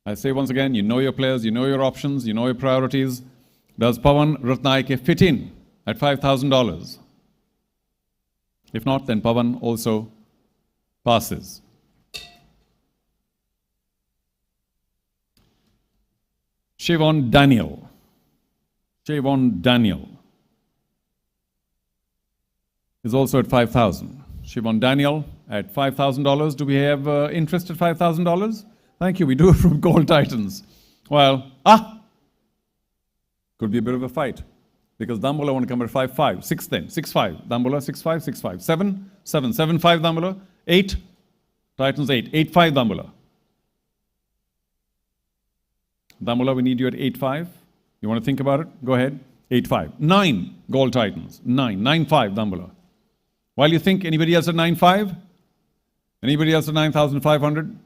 I say once again, you know your players, you know your options, you know your priorities. Does Pavan Ratnayake fit in at $5,000? If not, then Pavan also passes. Siobhan Daniel. Siobhan Daniel is also at 5,000. Siobhan Daniel at $5,000. Do we have interest at $5,000? Thank you. We do it from Gold Titans. Well, could be a bit of a fight. Because Dambola want to come at 5.5. 6 then. 6.5. Dambola 6.5, 6.5. 7, 7. 7.5 Dambola. 8. Titans 8. 8.5 Dambola. Dambola, we need you at 8.5. You want to think about it? Go ahead. 8.5. 9 Gold Titans. 9. 9.5 Dambola. While you think, anybody else at 9.5? Anybody else at 9,500?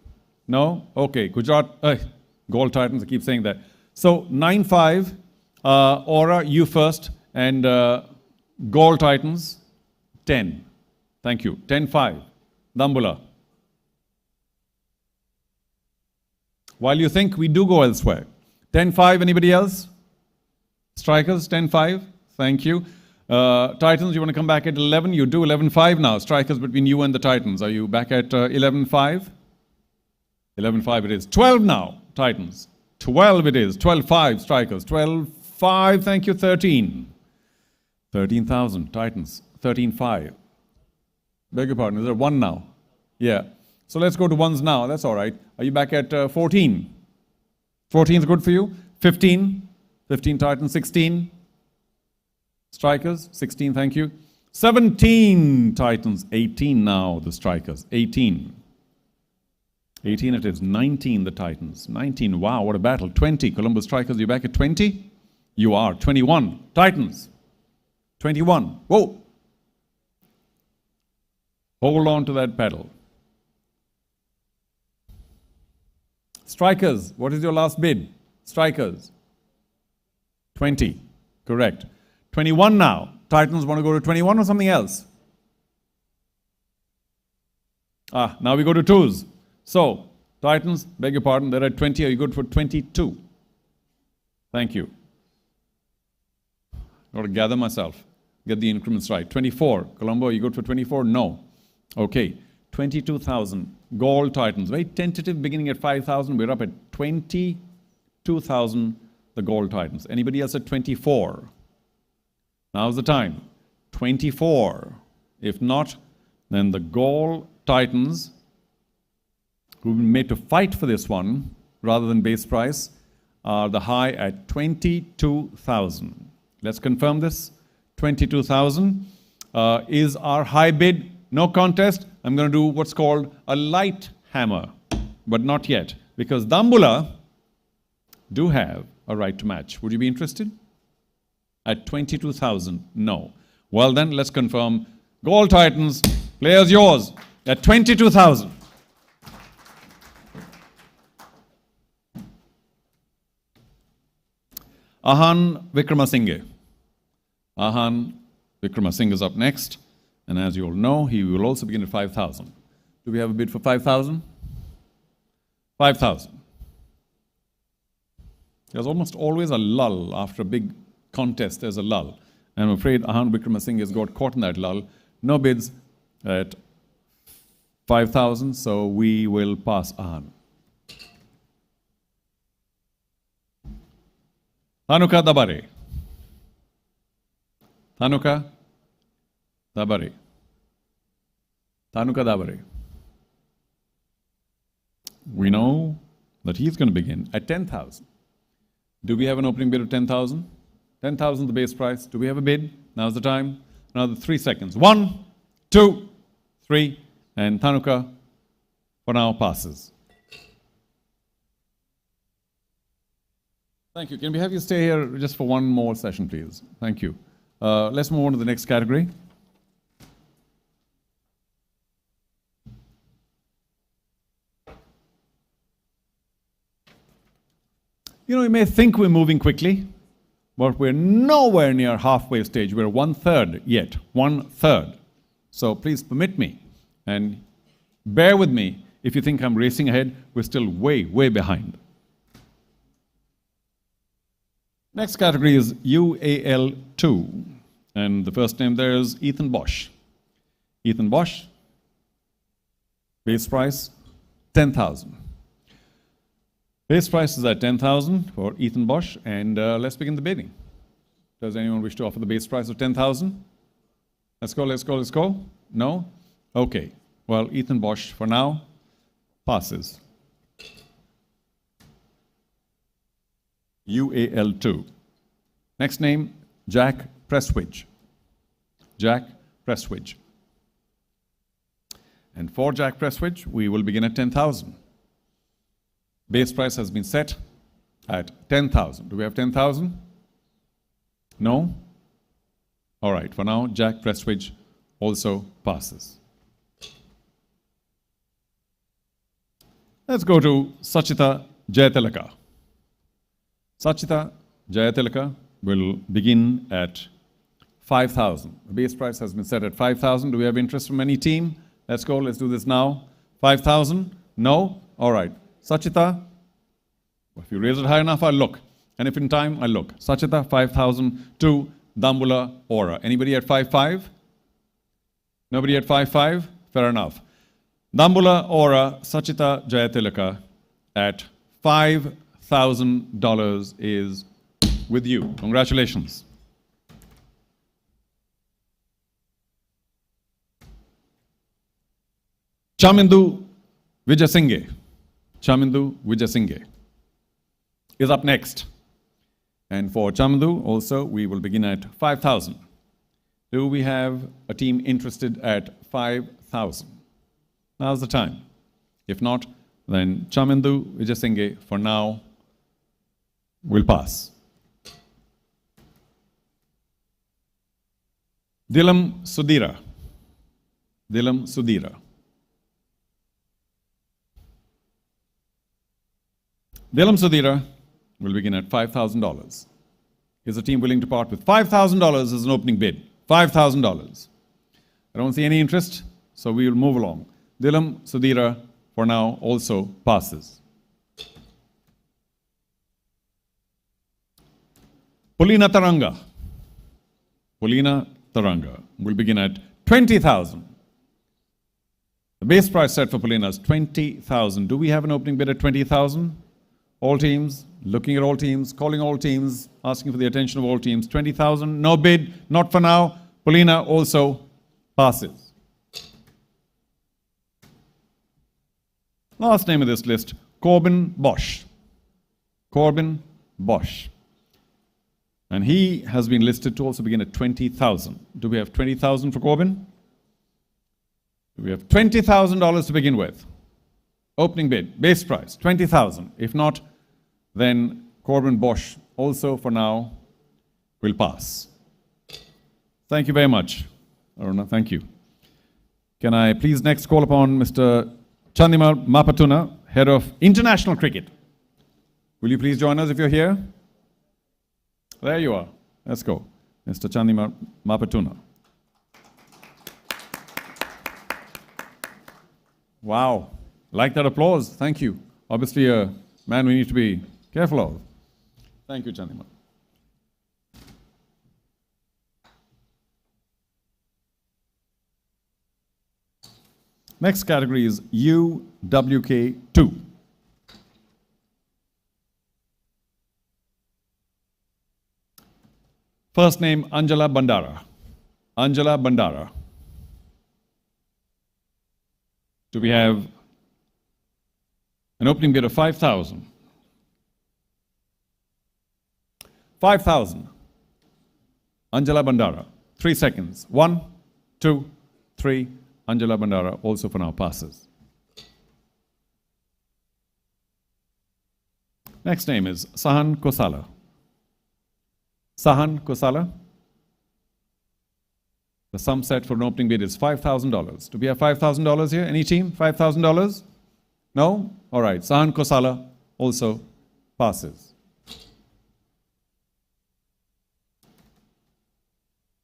No? Okay. Gujarat, Gold Titans, I keep saying that. So 9.5, Aura, you first, and Gold Titans, 10. Thank you. 10.5. Dambola. While you think, we do go elsewhere. 10.5, anybody else? Strikers, 10.5. Thank you. Titans, you want to come back at 11? You do 11.5 now. Strikers between you and the Titans. Are you back at 11.5? 11.5 it is. 12 now, Titans. 12 it is. 12.5 Strikers. 12.5, thank you. 13. 13,000 Titans. 13.5. Beg your pardon, is there 1 now? Yeah. So let's go to ones now. That's all right. Are you back at 14? 14 is good for you? 15? 15 Titans. 16? Strikers. 16, thank you. 17 Titans. 18 now, the Strikers. 18. 18 it is. 19 the Titans. 19, wow, what a battle. 20 Colombo Strikers, you back at 20? You are. 21 Titans. 21. Whoa. Hold on to that pedal. Strikers, what is your last bid? Strikers. 20. Correct. 21 now. Titans want to go to 21 or something else? Now we go to twos. So, Titans, beg your pardon, they're at 20. Are you good for 22? Thank you. Got to gather myself. Get the increments right. 24. Colombo, are you good for 24? No. Okay. 22,000. Gold Titans. Very tentative, beginning at 5,000. We're up at 22,000, the Gold Titans. Anybody else at 24? Now's the time. 24. If not, then the Gold Titans, who've been made to fight for this one rather than base price, are the high at 22,000. Let's confirm this. 22,000 is our high bid. No contest. I'm going to do what's called a light hammer, but not yet, because Dambola do have a right to match. Would you be interested? At 22,000? No. Well then, let's confirm. Gold Titans, players yours at 22,000. Ahan Vikramasinghe. Ahan Vikramasinghe is up next. And as you all know, he will also begin at 5,000. Do we have a bid for 5,000? 5,000. There's almost always a lull after a big contest. There's a lull. And I'm afraid Ahan Vikramasinghe has got caught in that lull. No bids at 5,000, so we will pass Ahan. Thanuka Dabare. Thanuka Dabare. Thanuka Dabare. We know that he's going to begin at 10,000. Do we have an opening bid of 10,000? 10,000 the base price. Do we have a bid? Now's the time. Another 3 seconds. 1, 2, 3, and Thanuka for now passes. Thank you. Can we have you stay here just for one more session, please? Thank you. Let's move on to the next category. You know, you may think we're moving quickly, but we're nowhere near halfway stage. We're 1/3 yet, 1/3. So please permit me and bear with me if you think I'm racing ahead. We're still way, way behind. Next category is UAL2, and the first name there is Ethan Bosch. Ethan Bosch, base price 10,000. Base price is at 10,000 for Ethan Bosch, and let's begin the bidding. Does anyone wish to offer the base price of 10,000? Let's go, let's go, let's go. No? Okay. Well, Ethan Bosch for now passes. UAL2. Next name, Jack Prestwich. Jack Prestwich. And for Jack Prestwich, we will begin at 10,000. Base price has been set at 10,000. Do we have 10,000? No? All right, for now, Jack Prestwich also passes. Let's go to Sachita Jayatilaka. Sachita Jayatilaka will begin at 5,000. The base price has been set at 5,000. Do we have interest from any team? Let's go, let's do this now. 5,000? No? All right. Sachita, if you raise it high enough, I'll look. And if in time, I'll look. Sachita, 5,000 to Dambula Ora. Anybody at 5,500? Nobody at 5,500? Fair enough. Dambula Ora, Sachita Jayatilaka at $5,000 is with you. Congratulations. Chamindu Vijasinghe. Chamindu Vijasinghe is up next. And for Chamindu also, we will begin at 5,000. Do we have a team interested at 5,000? Now's the time. If not, then Chamindu Vijasinghe for now will pass. Dilam Sudhira. Dilam Sudhira. Dilam Sudhira will begin at $5,000. Is the team willing to part with $5,000 as an opening bid? $5,000. I don't see any interest, so we will move along. Dilam Sudhira for now also passes. Polina Taranga. Polina Taranga will begin at 20,000. The base price set for Polina is 20,000. Do we have an opening bid at 20,000? All teams, looking at all teams, calling all teams, asking for the attention of all teams. 20,000, no bid, not for now. Polina also passes. Last name of this list, Corbin Bosch. Corbin Bosch. And he has been listed to also begin at 20,000. Do we have 20,000 for Corbin? Do we have $20,000 to begin with? Opening bid, base price, 20,000. If not, then Corbin Bosch also for now will pass. Thank you very much, Aruna. Thank you. Can I please next call upon Mr. Chandima Mapatuna, Head of International Cricket. Will you please join us if you're here? There you are. Let's go. Mr. Chandima Mapatuna. Wow. Like that applause. Thank you. Obviously a man we need to be careful of. Thank you, Chandima. Next category is UWK2. First name Anjala Bandara. Anjala Bandara. Do we have an opening bid of 5,000? 5,000. Anjala Bandara. 3 seconds. 1, 2, 3. Anjala Bandara also for now passes. Next name is Sahan Kosala. Sahan Kosala. The sum set for an opening bid is $5,000. Do we have $5,000 here? Any team? $5,000? No? All right. Sahan Kosala also passes.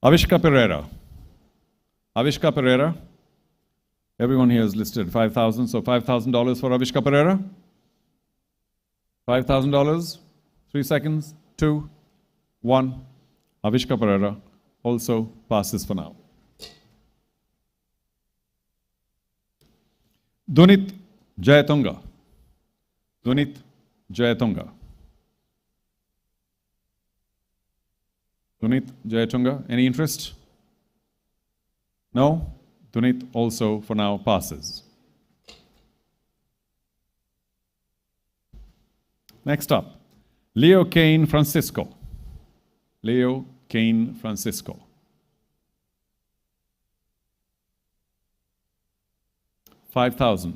Avishka Pereira. Avishka Pereira. Everyone here is listed 5,000, so $5,000 for Avishka Pereira. $5,000. 3 seconds. 2, 1. Avishka Pereira also passes for now. Dunit Jayatunga. Dunit Jayatunga. Dunit Jayatunga, any interest? No? Dunit also for now passes. Next up, Leo Kane Francisco. Leo Kane Francisco. $5,000.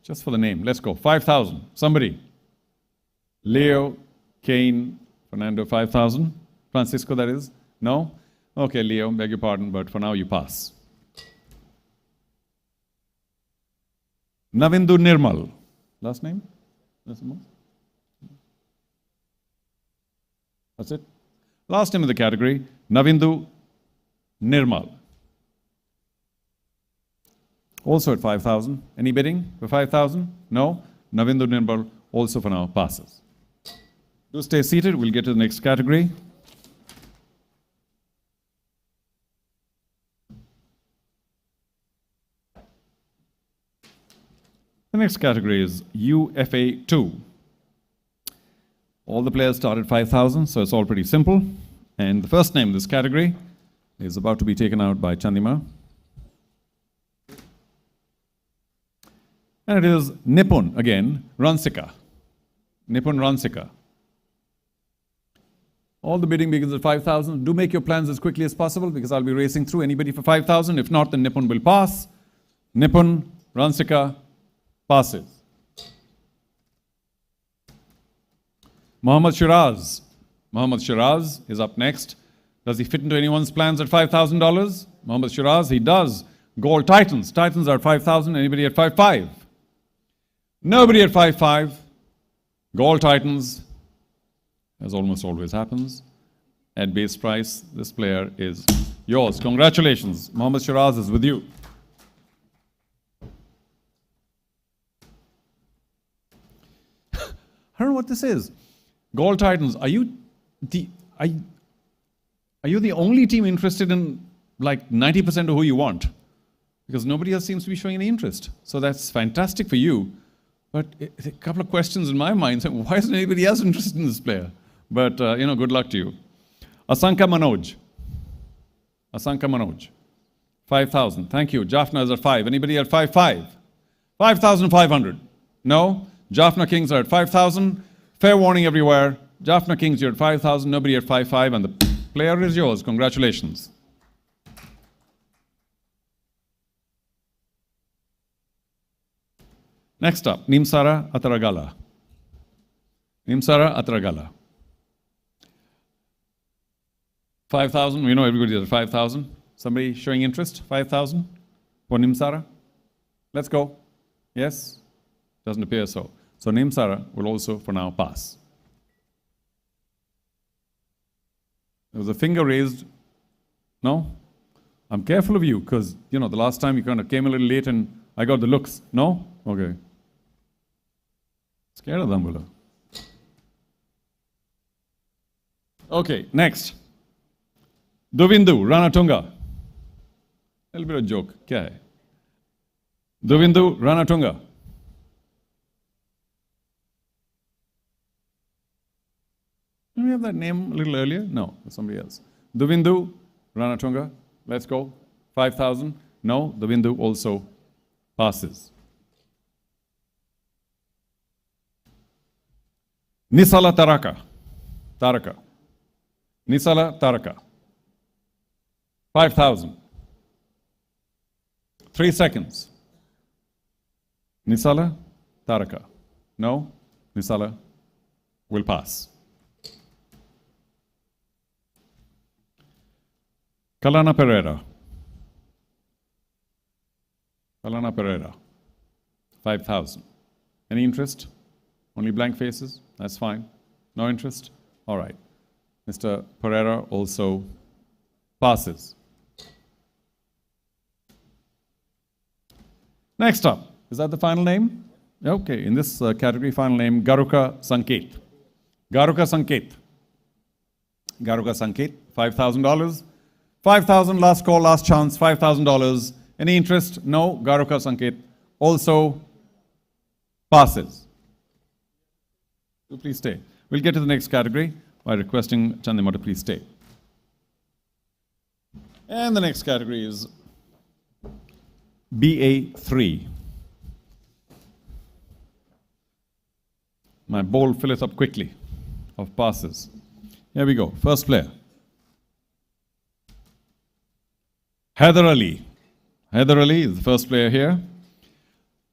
Just for the name, let's go. 5,000. Somebody. Leo Kane Fernando, 5,000. Francisco, that is? No? Okay, Leo, beg your pardon, but for now you pass. Navindu Nirmal. Last name? That's it. Last name of the category, Navindu Nirmal. Also at 5,000. Any bidding for 5,000? No? Navindu Nirmal also for now passes. Do stay seated. We'll get to the next category. The next category is UFA2. All the players start at 5,000, so it's all pretty simple. And the first name in this category is about to be taken out by Chandima. And it is Nipun, again, Ransika. Nipun Ransika. All the bidding begins at 5,000. Do make your plans as quickly as possible because I'll be racing through. Anybody for 5,000? If not, then Nipun will pass. Nipun Ransika passes. Mohammad Shiraz. Mohammad Shiraz is up next. Does he fit into anyone's plans at $5,000? Mohammad Shiraz, he does. Gold Titans. Titans are at 5,000. Anybody at 5,500? Nobody at 5,500. Gold Titans, as almost always happens, at base price. This player is yours. Congratulations. Mohammad Shiraz is with you. I don't know what this is. Gold Titans, are you the only team interested in like 90% of who you want? Because nobody else seems to be showing any interest. So that's fantastic for you. But a couple of questions in my mind. Why isn't anybody else interested in this player? But, good luck to you. Asanka Manoj. Asanka Manoj. 5,000. Thank you. Jaffna is at 5. Anybody at 5,500? 5,500. No? Jaffna Kings are at 5,000. Fair warning everywhere. Jaffna Kings, you're at 5,000. Nobody at 5,500. And the player is yours. Congratulations. Next up, Nimsara Ataragala. Nimsara Ataragala. 5,000. We know everybody is at 5,000. Somebody showing interest? 5,000 for Nimsara? Let's go. Yes? Doesn't appear so. So Nimsara will also for now pass. There was a finger raised. No? I'm careful of you because, the last time you kind of came a little late and I got the looks. No? Okay. Scared of Dambula. Okay, next. Duvindu, Ranatunga. A little bit of joke. Kya hai? Duvindu, Ranatunga. Did we have that name a little earlier? No, somebody else. Duvindu, Ranatunga. Let's go. 5,000. No, Duvindu also passes. Nisala Taraka. Nisala Taraka. 5,000. 3 seconds. Nisala Taraka. No, Nisala will pass. Kalana Pereira. 5,000. Any interest? Only blank faces? That's fine. No interest? All right. Mr. Pereira also passes. Next up, is that the final name? Okay, in this category, final name, Garuka Sanket. Garuka Sanket, $5,000. 5,000, last call, last chance, $5,000. Any interest? No, Garuka Sanket also passes. So please stay. We'll get to the next category by requesting Chandima to please stay. And the next category is BA3. My bowl filleth up quickly of passes. Here we go. First player. Haider Ali. Haider Ali is the first player here.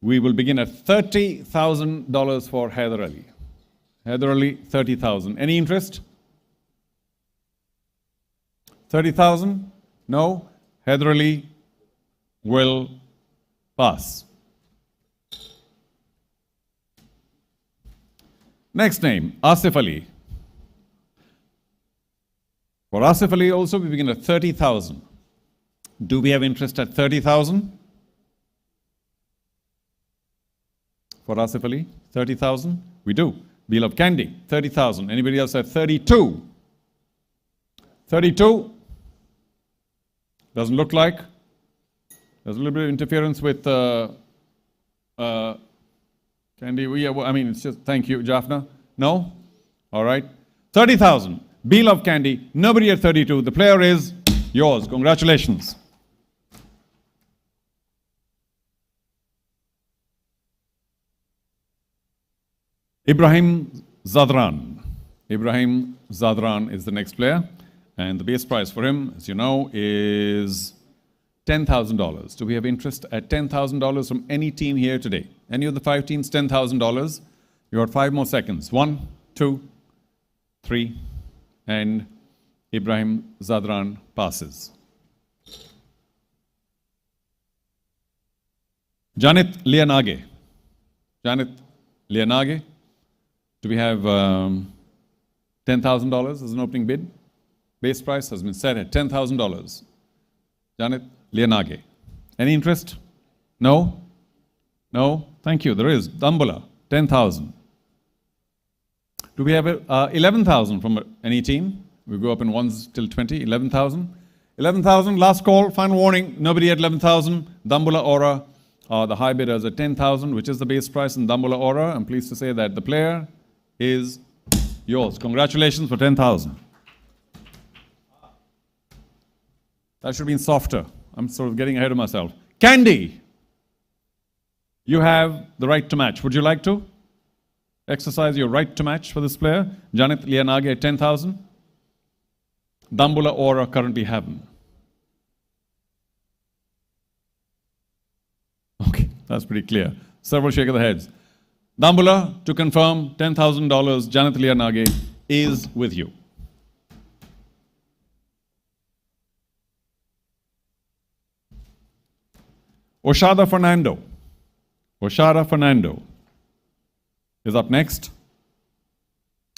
We will begin at $30,000 for Haider Ali. Haider Ali, 30,000. Any interest? 30,000? No. Haider Ali will pass. Next name, Asif Ali. For Asif Ali also, we begin at 30,000. Do we have interest at 30,000? For Asif Ali, 30,000? We do. Wheel of Candy, 30,000. Anybody else at 32? 32? Doesn't look like. There's a little bit of interference with Candy. It's just, thank you, Jaffna. No? All right. 30,000. Wheel of Candy. Nobody at 32. The player is yours. Congratulations. Ibrahim Zadran. Ibrahim Zadran is the next player. And the base price for him, as you know, is $10,000. Do we have interest at $10,000 from any team here today? Any of the 5 teams, $10,000. You got 5 more seconds. 1, 2, 3, and Ibrahim Zadran passes. Janit Lianage. Janit Lianage. Do we have $10,000 as an opening bid? Base price has been set at $10,000. Janit Lianage. Any interest? No? No? Thank you. There is. Dambula, 10,000. Do we have 11,000 from any team? We go up in 1s till 20. 11,000. 11,000. Last call. Final warning. Nobody at 11,000. Dambula Aura. The high bidders at 10,000, which is the base price in Dambula Aura. I'm pleased to say that the player is yours. Congratulations for 10,000. That should have been softer. I'm sort of getting ahead of myself. Candy, you have the right to match. Would you like to exercise your right to match for this player? Janit Lianage at 10,000. Dambula Aura currently haven't. Okay, that's pretty clear. Several shake of the heads. Dambula, to confirm, $10,000, Janit Lianage is with you. Oshada Fernando. Oshada Fernando is up next.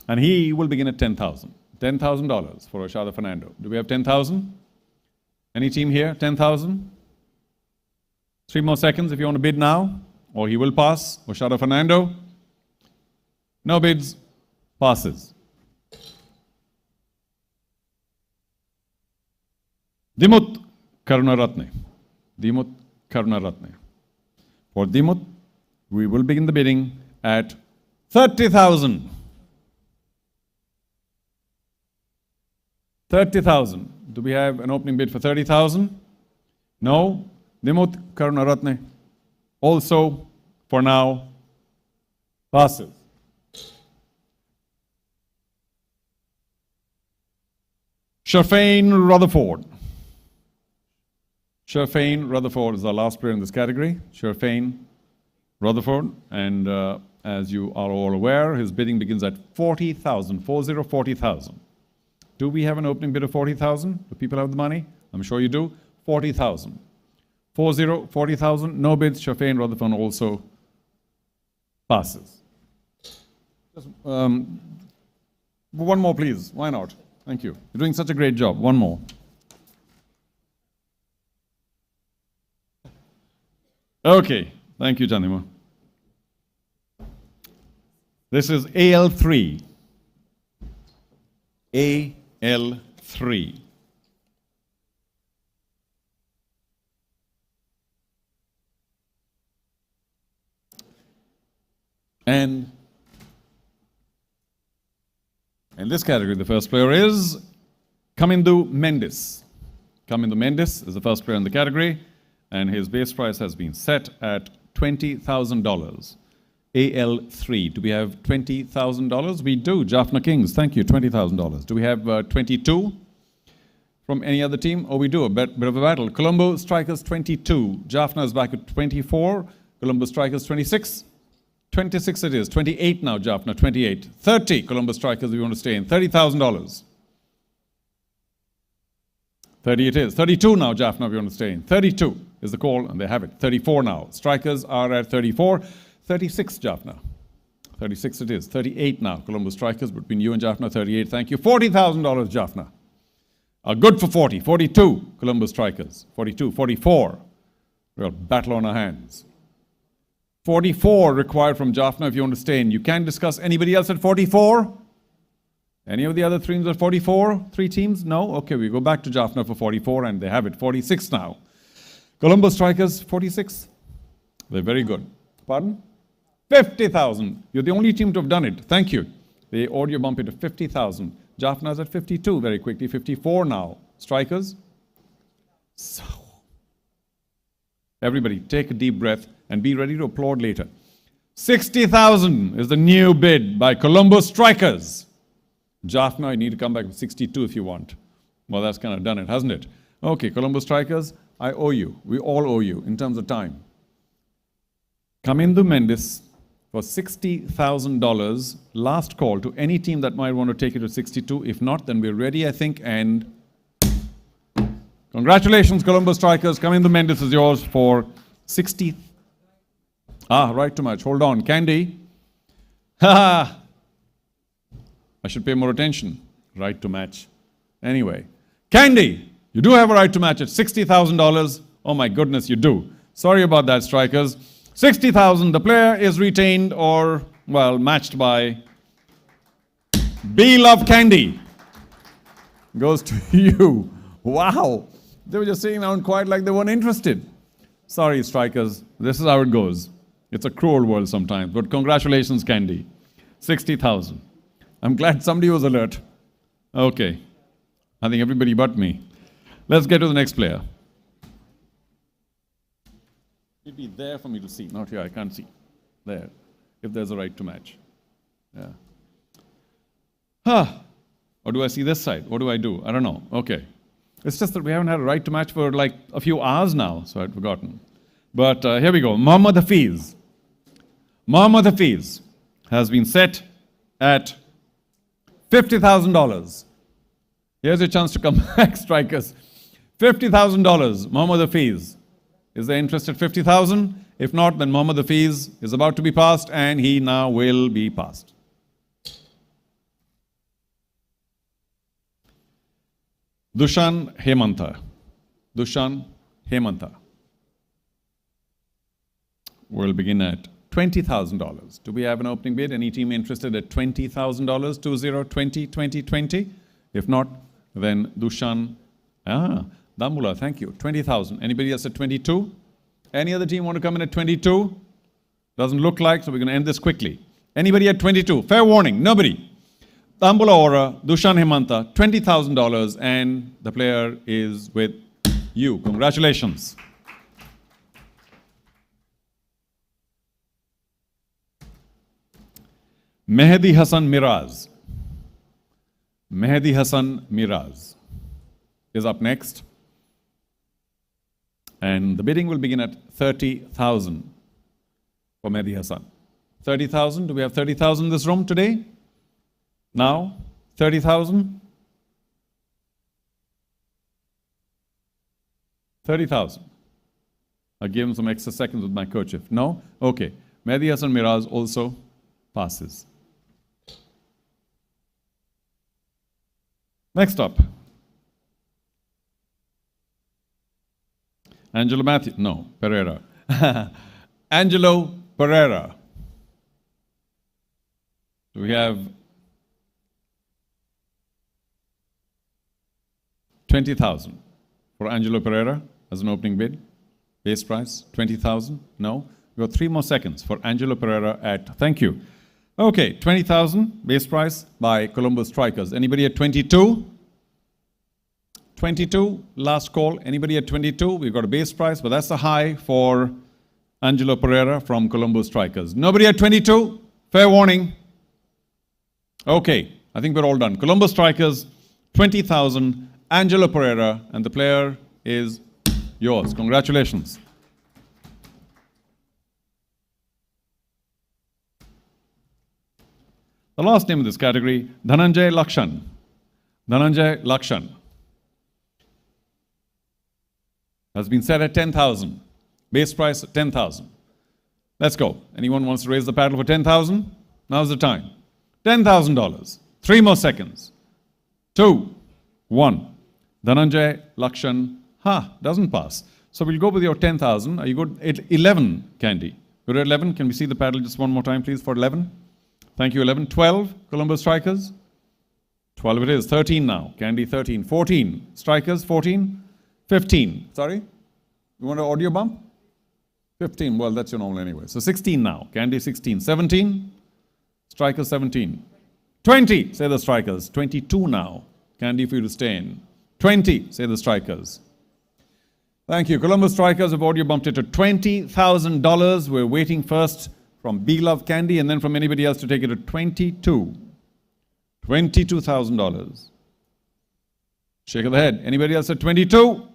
And he will begin at 10,000. $10,000 for Oshada Fernando. Do we have 10,000? Any team here? 10,000? 3 more seconds if you want to bid now, or he will pass. Oshada Fernando. No bids. Passes. Dimut Karunaratne. Dimut Karunaratne. For Dimut, we will begin the bidding at 30,000. 30,000. Do we have an opening bid for 30,000? No. Dimut Karunaratne also, for now, passes. Sherfain Rutherford. Sherfain Rutherford is our last player in this category. Sherfain Rutherford. And as you are all aware, his bidding begins at 40,000. 40,000. Do we have an opening bid of 40,000? Do people have the money? I'm sure you do. 40,000. 40,000. No bids. Sherfain Rutherford also passes. Just, one more, please. Why not? Thank you. You're doing such a great job. One more. Okay. Thank you, Janima. This is AL3. AL3. And in this category, the first player is Kamindu Mendes. Kamindu Mendes is the first player in the category, and his base price has been set at $20,000. AL3. Do we have $20,000? We do. Jaffna Kings, thank you, $20,000. Do we have 22 from any other team? Oh, we do. A bit of a battle. Colombo Strikers 22. Jaffna is back at 24. Colombo Strikers 26. 26 it is. 28 now, Jaffna. 28. 30 Colombo Strikers, we want to stay in. $30,000. 30 it is. 32 now, Jaffna, we want to stay in. 32 is the call, and they have it. 34 now. Strikers are at 34. 36, Jaffna. 36 it is. 38 now, Colombo Strikers, between you and Jaffna. 38, thank you. $40,000, Jaffna. Good for 40. 42, Colombo Strikers. 42. 44. We'll battle on our hands. 44 required from Jaffna if you want to stay in. You can't discuss anybody else at 44? Any of the other teams at 44? 3 teams? No? Okay, we go back to Jaffna for 44, and they have it. 46 now. Colombo Strikers, 46. They're very good. Pardon? 50,000. You're the only team to have done it. Thank you. They audio bump it to 50,000. Jaffna's at 52 very quickly. 54 now. Strikers. So, everybody, take a deep breath and be ready to applaud later. 60,000 is the new bid by Colombo Strikers. Jaffna, you need to come back with 62 if you want. Well, that's kind of done it, hasn't it? Okay, Colombo Strikers, I owe you. We all owe you in terms of time. Kamindu Mendes for $60,000. Last call to any team that might want to take it to 62. If not, then we're ready, I think. And congratulations, Colombo Strikers. Kamindu Mendes is yours for 60. Right to match. Hold on. Candy. I should pay more attention. Right to match. Anyway. Candy, you do have a right to match at $60,000. Oh my goodness, you do. Sorry about that, Strikers. 60,000. The player is retained or, well, matched by B-Love Candy. Goes to you. Wow. They were just sitting down quiet like they weren't interested. Sorry, Strikers. This is how it goes. It's a cruel world sometimes. But congratulations, Candy. 60,000. I'm glad somebody was alert. Okay. I think everybody but me. Let's get to the next player. It'd be there for me to see. Not here, I can't see. There. If there's a right to match. Yeah. Or do I see this side? What do I do? I don't know. Okay. It's just that we haven't had a right to match for like a few hours now, so I'd forgotten. But here we go. Mohammad Hafiz. Mohammad Hafiz has been set at $50,000. Here's your chance to come back, Strikers. $50,000, Mohammad Hafiz. Is there interest at 50,000? If not, then Mohammad Hafiz is about to be passed, and he now will be passed. Dushan Hemanta. Dushan Hemanta. We'll begin at $20,000. Do we have an opening bid? Any team interested at $20,000? 20, 20, 20? If not, then Dushan. Dambula, thank you. 20,000. Anybody else at 22? Any other team want to come in at 22? Doesn't look like, so we're going to end this quickly. Anybody at 22? Fair warning, nobody. Dambula Ora, Dushan Hemanta, $20,000, and the player is with you. Congratulations. Mehdi Hassan Miraz. Mehdi Hassan Miraz is up next. And the bidding will begin at 30,000 for Mehdi Hassan. 30,000. Do we have 30,000 in this room today? Now, 30,000? 30,000. I'll give him some extra seconds with my kerchief. No? Okay. Mehdi Hassan Miraz also passes. Next up. Angelo Matthew, no, Pereira. Angelo Pereira. Do we have 20,000 for Angelo Pereira as an opening bid? Base price, 20,000? No? We've got 3 more seconds for Angelo Pereira at, thank you. Okay, 20,000 base price by Colombo Strikers. Anybody at 22? 22, last call. Anybody at 22? We've got a base price, but that's the high for Angelo Pereira from Colombo Strikers. Nobody at 22? Fair warning. Okay, I think we're all done. Colombo Strikers, 20,000, Angelo Pereira, and the player is yours. Congratulations. The last name of this category, Dhananjay Lakshan. Dhananjay Lakshan has been set at 10,000. Base price 10,000. Let's go. Anyone wants to raise the paddle for 10,000? Now's the time. $10,000. 3 more seconds. 2, 1. Dhananjay Lakshan, doesn't pass. So we'll go with your 10,000. Are you good at 11, Candy? Good at 11? Can we see the paddle just one more time, please, for 11? Thank you, 11. 12, Colombo Strikers. 12 it is. 13 now. Candy, 13. 14, Strikers, 14. 15. Sorry? You want an audio bump? 15. Well, that's your normal anyway. So 16 now. Candy, 16. 17. Strikers, 17. 20, say the Strikers. 22 now. Candy for you to stay in. 20, say the Strikers. Thank you. Colombo Strikers have audio bumped it to $20,000. We're waiting first from B-Love Candy and then from anybody else to take it to 22. $22,000. Shake of the head. Anybody else at 22?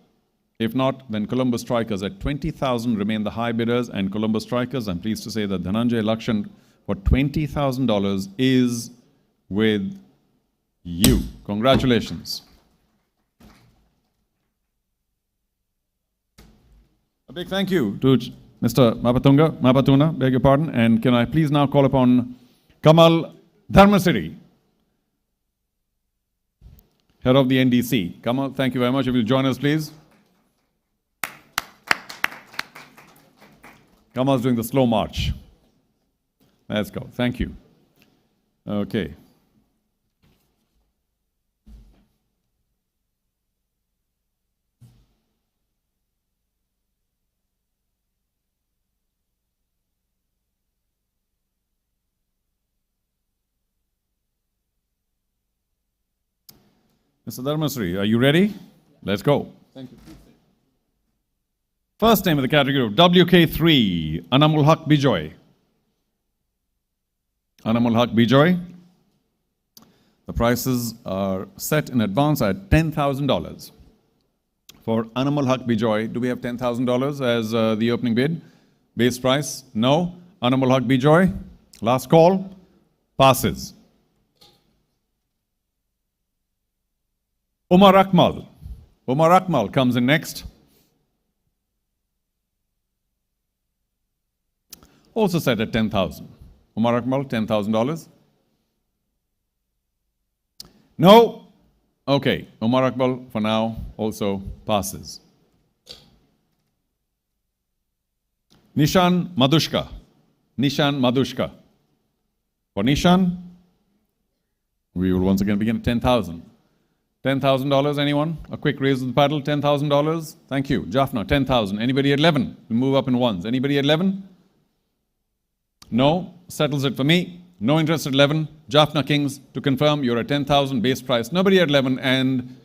If not, then Colombo Strikers at 20,000 remain the high bidders, and Colombo Strikers, I'm pleased to say that Dhananjay Lakshan for $20,000 is with you. Congratulations. A big thank you to Mr. Mapatuna, beg your pardon, and can I please now call upon Kamal Dharmasiri, head of the NDC. Kamal, thank you very much. If you'll join us, please. Kamal's doing the slow march. Let's go. Thank you. Okay. Mr. Dharmasri, are you ready? Let's go. Thank you. First name of the category of WK3, Anamul Haq Bijoy. Anamul Haq Bijoy. The prices are set in advance at $10,000. For Anamul Haq Bijoy, do we have $10,000 as the opening bid? Base price? No. Anamul Haq Bijoy, last call, passes. Umar Akmal. Umar Akmal comes in next. also set at 10,000. Umar Akmal, $10,000. No? Okay, Umar Akmal for now also passes. Nishan Madushka. Nishan Madushka. For Nishan, we will once again begin at 10,000. $10,000, anyone? A quick raise of the paddle, $10,000. Thank you. Jaffna, 10,000. Anybody at 11? We'll move up in ones. Anybody at 11? No? Settles it for me. No interest at 11. Jaffna Kings, to confirm, you're at 10,000 base price. Nobody at 11. And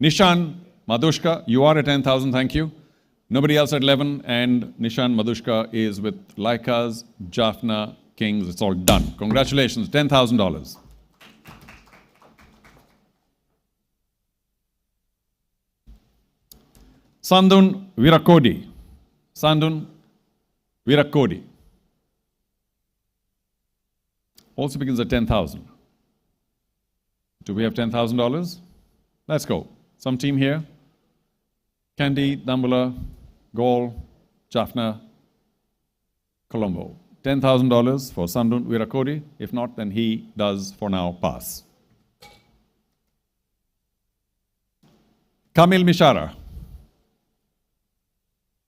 Nishan Madushka, you are at 10,000. Thank you. Nobody else at 11. And Nishan Madushka is with Laika's Jaffna Kings. It's all done. Congratulations. $10,000. Sandun Virakodi. Sandun Virakodi. Also begins at 10,000. Do we have $10,000? Let's go. Some team here. Kandy, Dambula, Gaul, Jaffna, Colombo. $10,000 for Sandun Virakodi. If not, then he does for now pass. Kamil Mishara.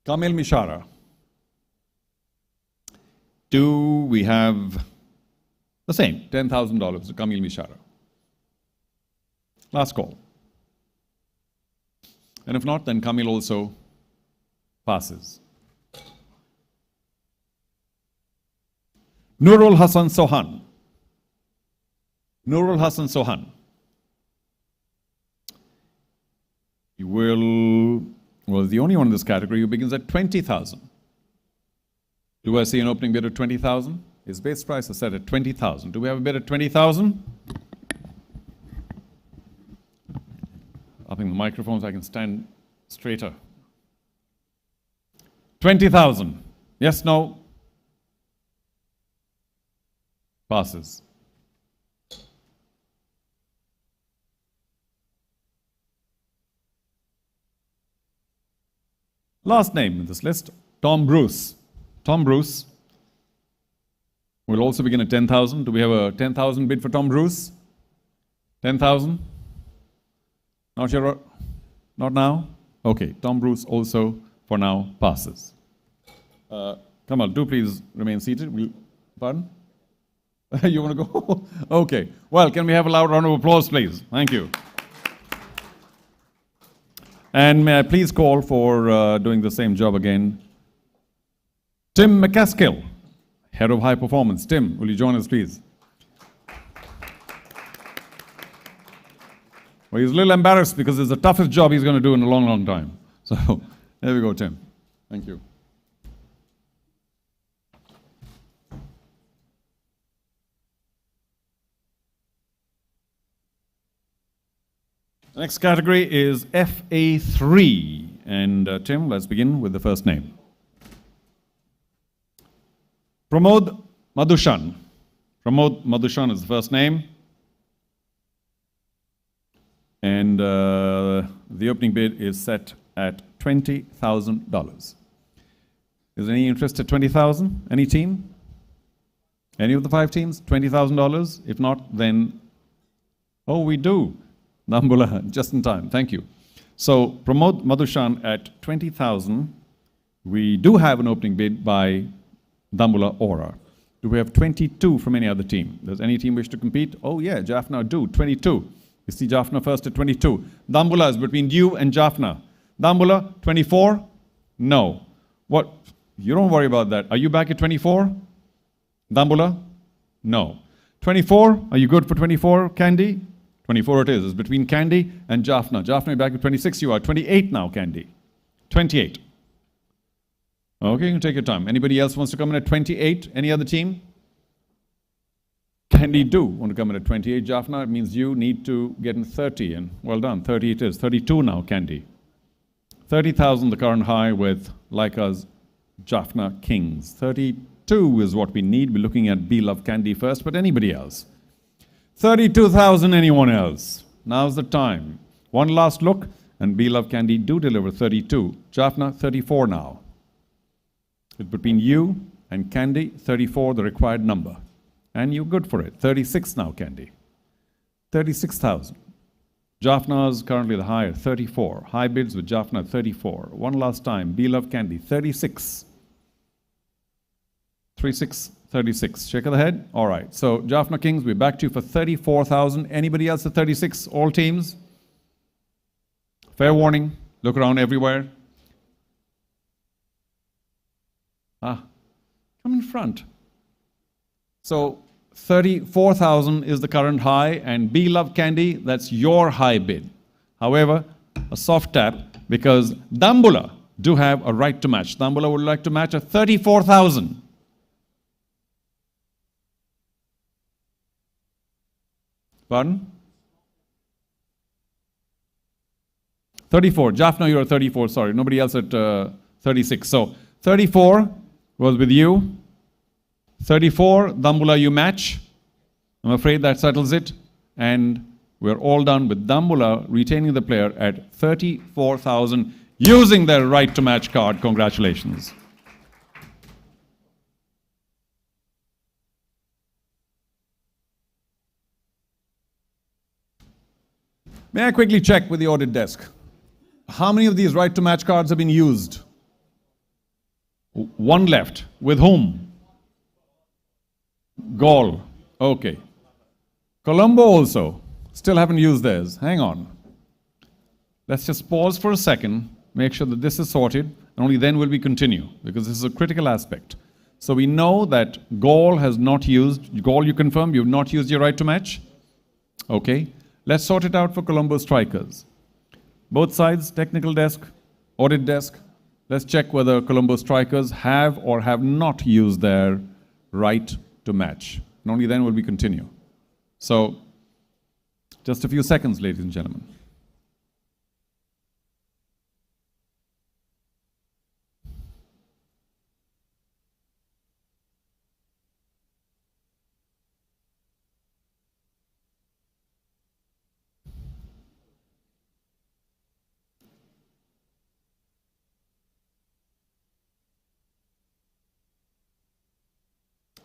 Kamil Mishara. Do we have the same, $10,000 to Kamil Mishara? Last call. And if not, then Kamil also passes. Nurul Hassan Sohan. Nurul Hassan Sohan. He was the only one in this category who begins at 20,000. Do I see an opening bid of 20,000? His base price is set at 20,000. Do we have a bid at 20,000? Upping the microphone so I can stand straighter. 20,000. Yes, no? Passes. Last name in this list, Tom Bruce. Tom Bruce will also begin at 10,000. Do we have a 10,000 bid for Tom Bruce? 10,000? Not sure? Not now? Okay, Tom Bruce also for now passes. Kamal, do please remain seated. Pardon? You want to go? Okay. Well, can we have a loud round of applause, please? Thank you. And may I please call for doing the same job again, Tim McCaskill, Head of High Performance. Tim, will you join us, please? Well, he's a little embarrassed because it's the toughest job he's going to do in a long, long time. So, there we go, Tim. Thank you. The next category is FA3. And Tim, let's begin with the first name. Pramod Madhushan. Pramod Madhushan is the first name. And the opening bid is set at $20,000. Is there any interest at 20,000? Any team? Any of the 5 teams? $20,000? If not, then, oh, we do. Nambula, just in time. Thank you. So, Pramod Madhushan at 20,000. We do have an opening bid by Dambula Aura. Do we have 22 from any other team? Does any team wish to compete? Oh, yeah, Jaffna do. 22. You see Jaffna first at 22. Dambula is between you and Jaffna. Dambula, 24? No. What? You don't worry about that. Are you back at 24? Dambula? No. 24? Are you good for 24, Kandy? 24 it is. It's between Kandy and Jaffna. Jaffna, you're back at 26. You are 28 now, Kandy. 28. Okay, you can take your time. Anybody else wants to come in at 28? Any other team? Kandy do want to come in at 28. Jaffna, it means you need to get in 30. And well done, 30 it is. 32 now, Kandy. 30,000, the current high with Laika's Jaffna Kings. 32 is what we need. We're looking at Be Love Kandy first, but anybody else? 32,000, anyone else? Now's the time. One last look, and Be Love Kandy do deliver 32. Jaffna, 34 now. It's between you And Candy, 34, the required number. And you're good for it. 36 now, Candy. 36,000. Jaffna is currently the higher, 34. High bids with Jaffna, 34. One last time, Be Love Candy, 36. 36, 36. Shake of the head? All right. So, Jaffna Kings, we're back to you for 34,000. Anybody else at 36? All teams? Fair warning. Look around everywhere. Come in front. So, 34,000 is the current high, and Be Love Candy, that's your high bid. However, a soft tap, because Dambula do have a right to match. Dambula would like to match at 34,000. Pardon? 34. Jaffna, you're at 34, sorry. Nobody else at 36. So, 34 was with you. 34, Dambula, you match. I'm afraid that settles it. And we're all done with Dambula retaining the player at 34,000 using their right to match card. Congratulations. May I quickly check with the audit desk? How many of these right to match cards have been used? One left. With whom? Gaul. Okay. Colombo also. Still haven't used theirs. Hang on. Let's just pause for a second, make sure that this is sorted, and only then will we continue, because this is a critical aspect. So we know that Gaul has not used, Gaul, you confirm you've not used your right to match? Okay. Let's sort it out for Colombo strikers. Both sides, technical desk, audit desk. Let's check whether Colombo strikers have or have not used their right to match. And only then will we continue. So, just a few seconds, ladies and gentlemen.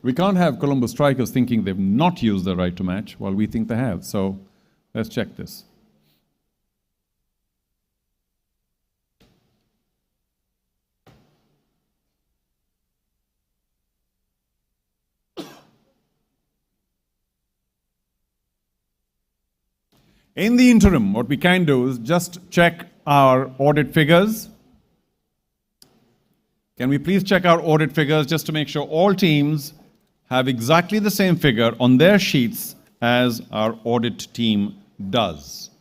We can't have Colombo strikers thinking they've not used the right to match while we think they have. So let's check this. In the interim, what we can do is just check our audit figures. Can we please check our audit figures just to make sure all teams have exactly the same figure on their sheets as our audit team does.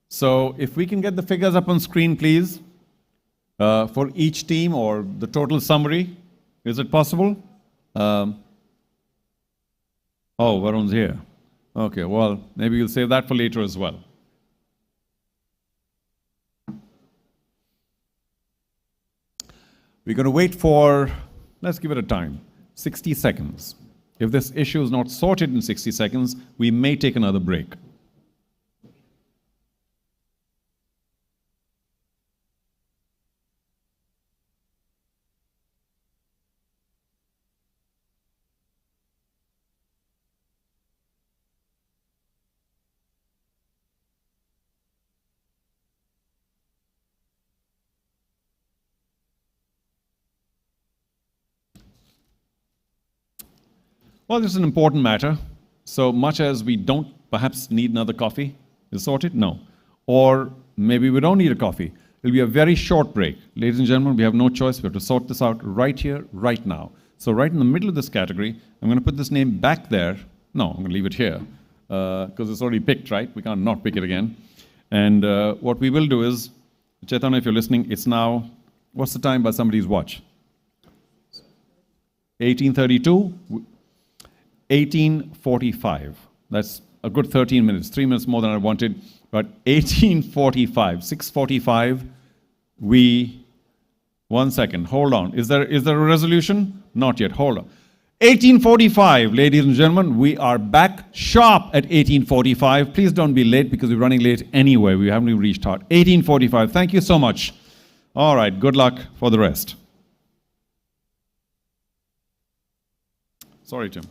So if we can get the figures up on screen, please, for each team or the total summary. Is it possible? Oh, Varun's here. Okay, well, maybe we'll save that for later as well. We're going to wait for, let's give it a time. 60 seconds. If this issue is not sorted in 60 seconds, we may take another break. Well, this is an important matter. So much as we don't perhaps need another coffee, is sorted? No. Or maybe we don't need a coffee. It'll be a very short break. Ladies and gentlemen, we have no choice. We have to sort this out right here, right now. So right in the middle of this category, I'm going to put this name back there. No, I'm going to leave it here because it's already picked, right? We can't not pick it again. And what we will do is, Chaitanya, if you're listening, it's now, what's the time by somebody's watch? 18:32. 18:45. That's a good 13 minutes, 3 minutes more than I wanted. But 18:45, 6:45, one second, hold on. Is there a resolution? Not yet, hold on. 18:45, ladies and gentlemen, we are back sharp at 18:45. Please don't be late because we're running late anyway. We haven't even reached hard. 18:45, thank you so much. All right, good luck for the rest. Sorry, Tim.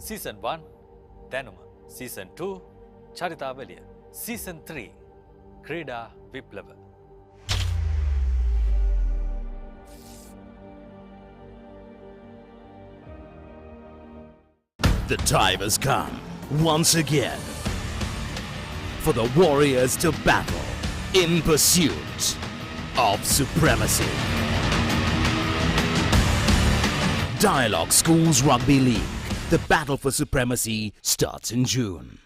Season 1 දැනුම Season 2 චරිතාවලිය Season 3 ක්‍රීඩා විප්ලව The time has come once again for the Warriors to battle in pursuit of supremacy. Dialog Schools Rugby League. The battle for supremacy starts in June.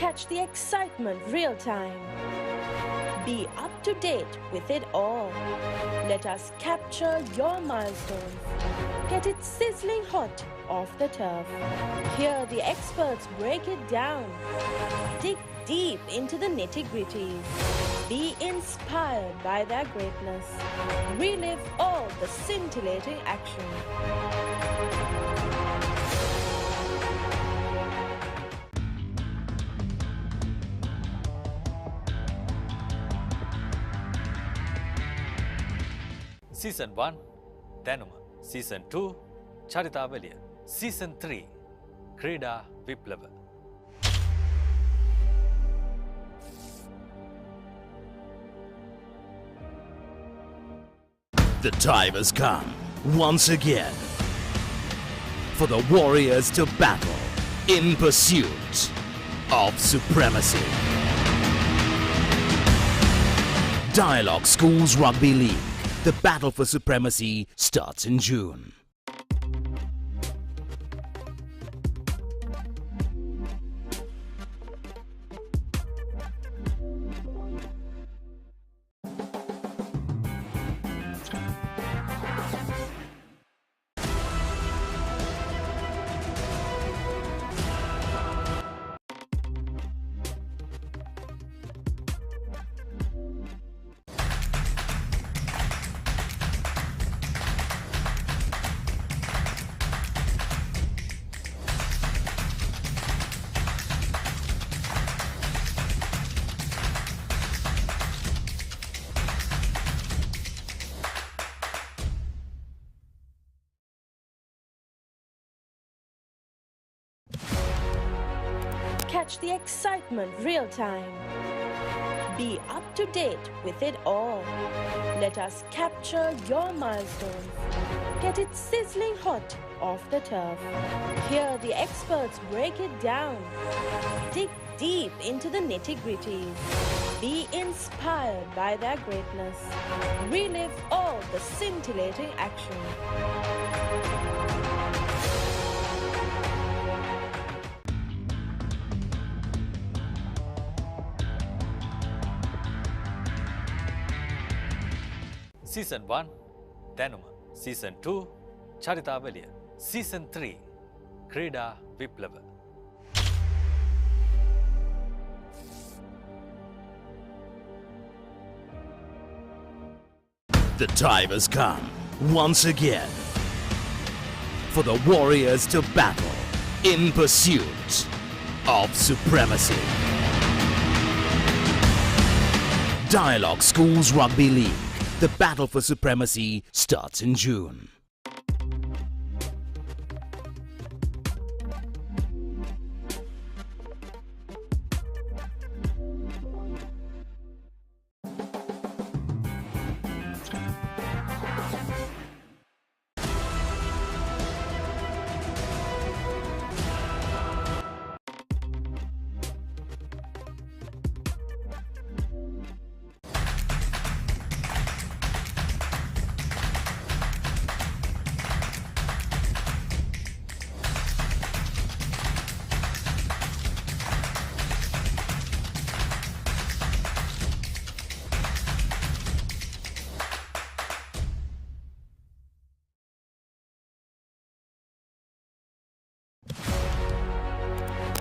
Catch the excitement real time. Be up to date with it all. Let us capture your milestones. Get it sizzling hot off the turf. Hear the experts break it down. Dig deep into the nitty-gritties. Be inspired by their greatness. Relive all the scintillating action. Season 1 Danuma, Season 2 Charitavaliya, Season 3 Krida Viplava. The time has come once again for the Warriors to battle in pursuit of supremacy. Dialog Schools Rugby League. The battle for supremacy starts in June. Catch the excitement real time. Be up to date with it all. Let us capture your milestones. Get it sizzling hot off the turf. Hear the experts break it down. Dig deep into the nitty-gritties. Be inspired by their greatness. Relive all the scintillating action. Season 1 Danuma, Season 2 Charitavaliya, Season 3 Krida Viplava. The time has come once again for the Warriors to battle in pursuit of supremacy. Dialog Schools Rugby League. The battle for supremacy starts in June.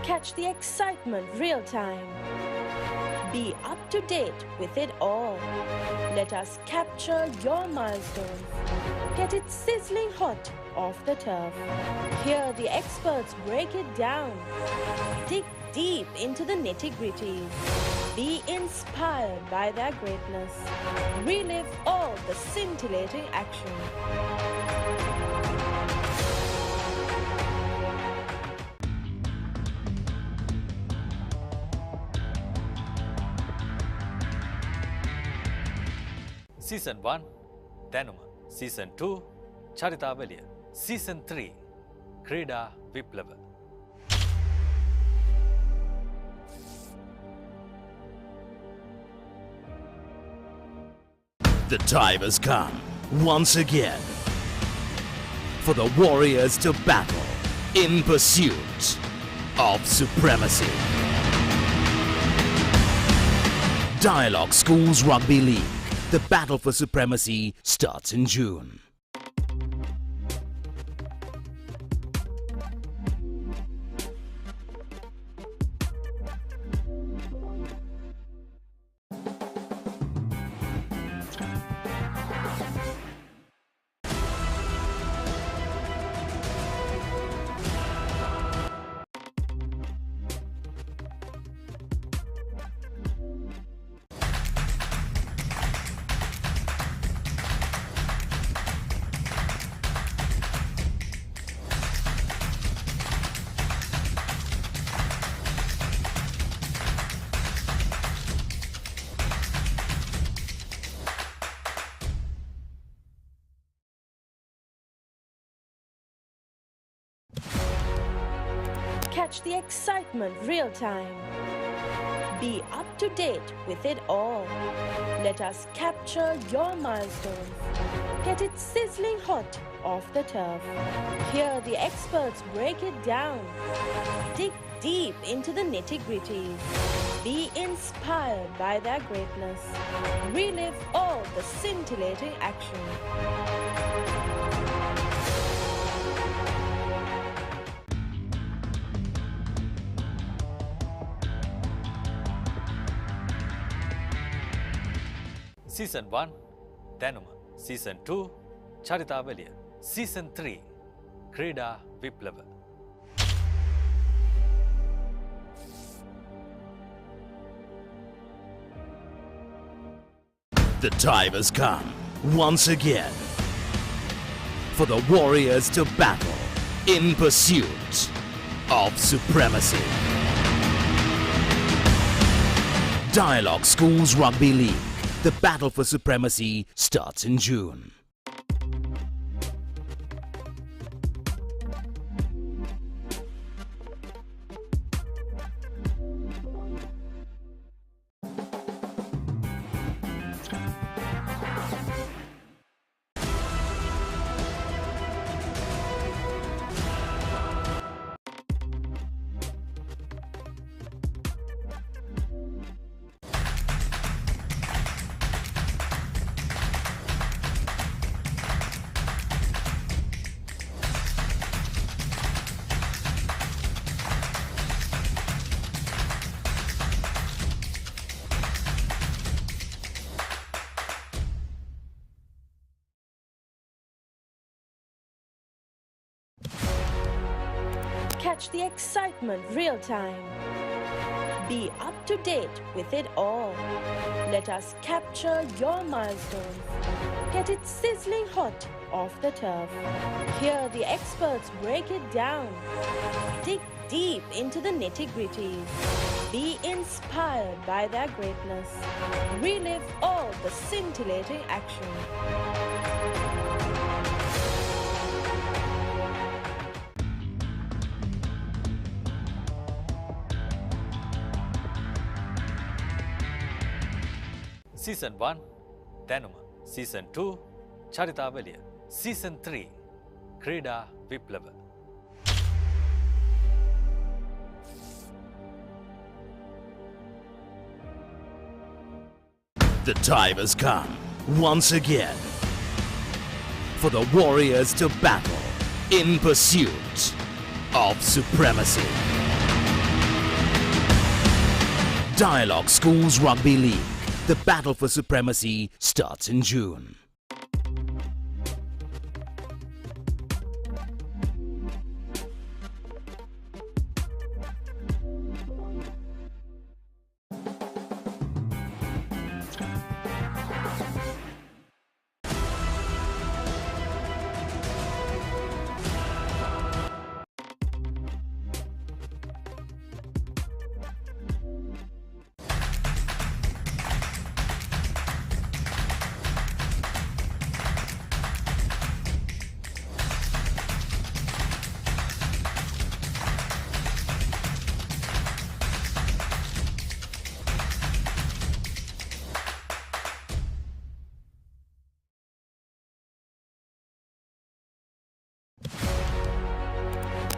Catch the excitement real time. Be up to date with it all. Let us capture your milestones. Get it sizzling hot off the turf. Hear the experts break it down. Dig deep into the nitty-gritties. Be inspired by their greatness. Relive all the scintillating action. Season 1 Danuma, Season 2 Charitavaliya, Season 3 Krida Viplava. The time has come once again for the Warriors to battle in pursuit of supremacy. Dialog Schools Rugby League. The battle for supremacy starts in June. Catch the excitement real time. Be up to date with it all. Let us capture your milestones. Get it sizzling hot off the turf. Hear the experts break it down. Dig deep into the nitty-gritties. Be inspired by their greatness. Relive all the scintillating action. Season 1 දැනුම Season 2 චරිතාවලිය Season 3 ක්‍රීඩා විප්ලව The time has come once again for the warriors to battle in pursuit of supremacy. Dialog Schools Rugby League. The battle for supremacy starts in June. Catch the excitement real time. Be up to date with it all. Let us capture your milestones. Get it sizzling hot off the turf. Hear the experts break it down. Dig deep into the nitty-gritties. Be inspired by their greatness. Relive all the scintillating action. Season 1 දැනුම Season 2 චරිතාවලිය Season 3 ක්‍රීඩා විප්ලව The time has come once again for the warriors to battle in pursuit of supremacy. Dialog Schools Rugby League. The battle for supremacy starts in June.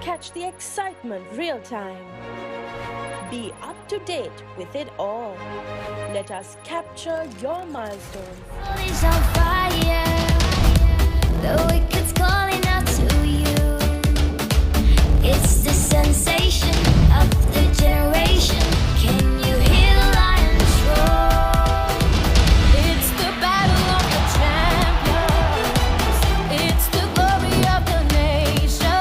Catch the excitement real time. Be up to date with it all. Let us capture your milestones. World is on fire. The wicked's calling out to you. It's the sensation of the generation. Can you hear the lions roar? It's the battle of the champions. It's the glory of the nation.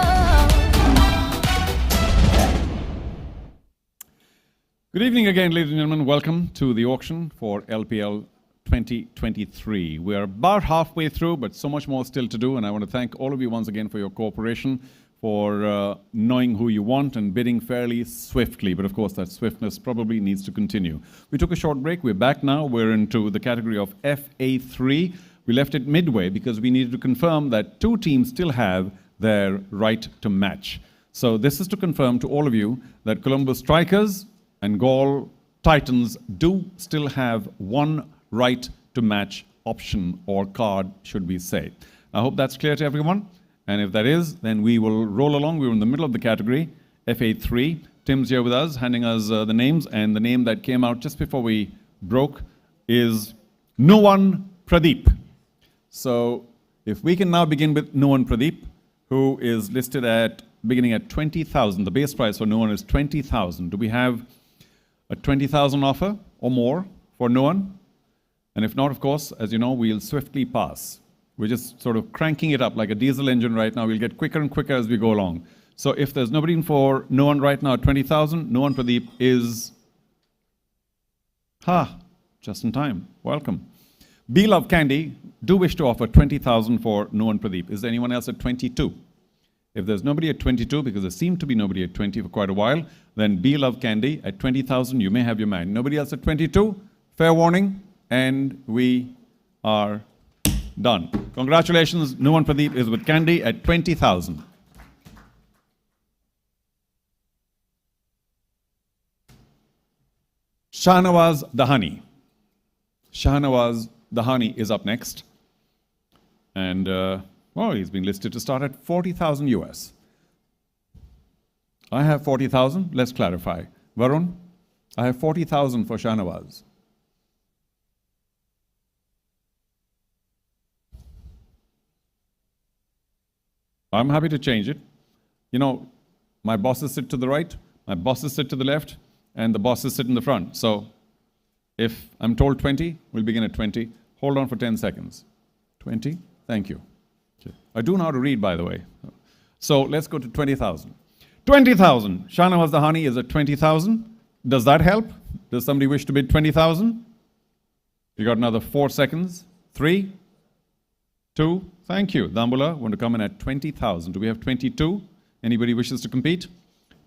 Good evening again, ladies and gentlemen. Welcome to the auction for LPL 2023. We are about halfway through, but so much more still to do. And I want to thank all of you once again for your cooperation, for knowing who you want and bidding fairly swiftly. But of course, that swiftness probably needs to continue. We took a short break. We're back now. We're into the category of FA3. We left it midway because we needed to confirm that two teams still have their right to match. So this is to confirm to all of you that Colombo Strikers and Gaul Titans do still have one right to match option or card, should we say. I hope that's clear to everyone. And if that is, then we will roll along. We're in the middle of the category, FA3. Tim's here with us, handing us the names. And the name that came out just before we broke is Nuwan Pradeep. So if we can now begin with Nuwan Pradeep, who is listed at beginning at 20,000. The base price for Nuwan is 20,000. Do we have a 20,000 offer or more for Nuwan? And if not, of course, as you know, we'll swiftly pass. We're just sort of cranking it up like a diesel engine right now. We'll get quicker and quicker as we go along. So if there's nobody in for Nuwan right now at 20,000, Nuwan Pradeep is, just in time. Welcome. B Love Candy do wish to offer 20,000 for Nuwan Pradeep. Is there anyone else at 22? If there's nobody at 22, because there seemed to be nobody at 20 for quite a while, then B Love Candy at 20,000, you may have your man. Nobody else at 22? Fair warning, and we are done. Congratulations, Nuwan Pradeep is with Candy at 20,000. Shahnawaz Dahani. Shahnawaz Dahani is up next. And, he's been listed to start at 40,000 US. I have 40,000. Let's clarify. Varun, I have 40,000 for Shahnawaz. I'm happy to change it. You know, my bosses sit to the right, my bosses sit to the left, and the bosses sit in the front. So if I'm told 20, we'll begin at 20. Hold on for 10 seconds. 20, thank you. Okay. I do know how to read, by the way. So let's go to 20,000. 20,000. Shahnawaz Dahani is at 20,000. Does that help? Does somebody wish to bid 20,000? You got another 4 seconds. 3, 2, thank you. Dambula, want to come in at 20,000. Do we have 22? Anybody wishes to compete?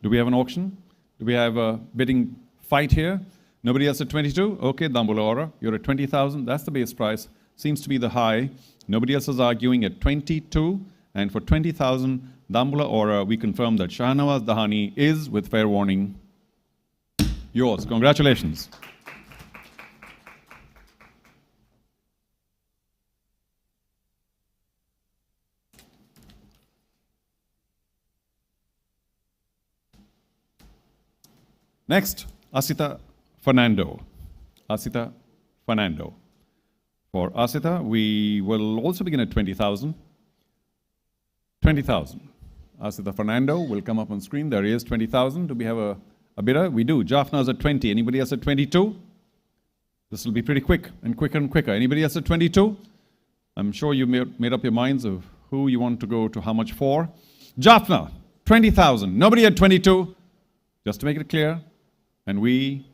Do we have an auction? Do we have a bidding fight here? Nobody else at 22? Okay, Dambula Aura, you're at 20,000. That's the base price. Seems to be the high. Nobody else is arguing at 22. And for 20,000, Dambula Aura, we confirm that Shahnawaz Dahani is, with fair warning, yours. Congratulations. Next, Asita Fernando. Asita Fernando. For Asita, we will also begin at 20,000. 20,000. Asita Fernando will come up on screen. There he is, 20,000. Do we have a bidder? We do. Jaffna's at 20. Anybody else at 22? This will be pretty quick and quicker and quicker. Anybody else at 22? I'm sure you made up your minds of who you want to go to how much for. Jaffna, 20,000. Nobody at 22. Just to make it clear. And we,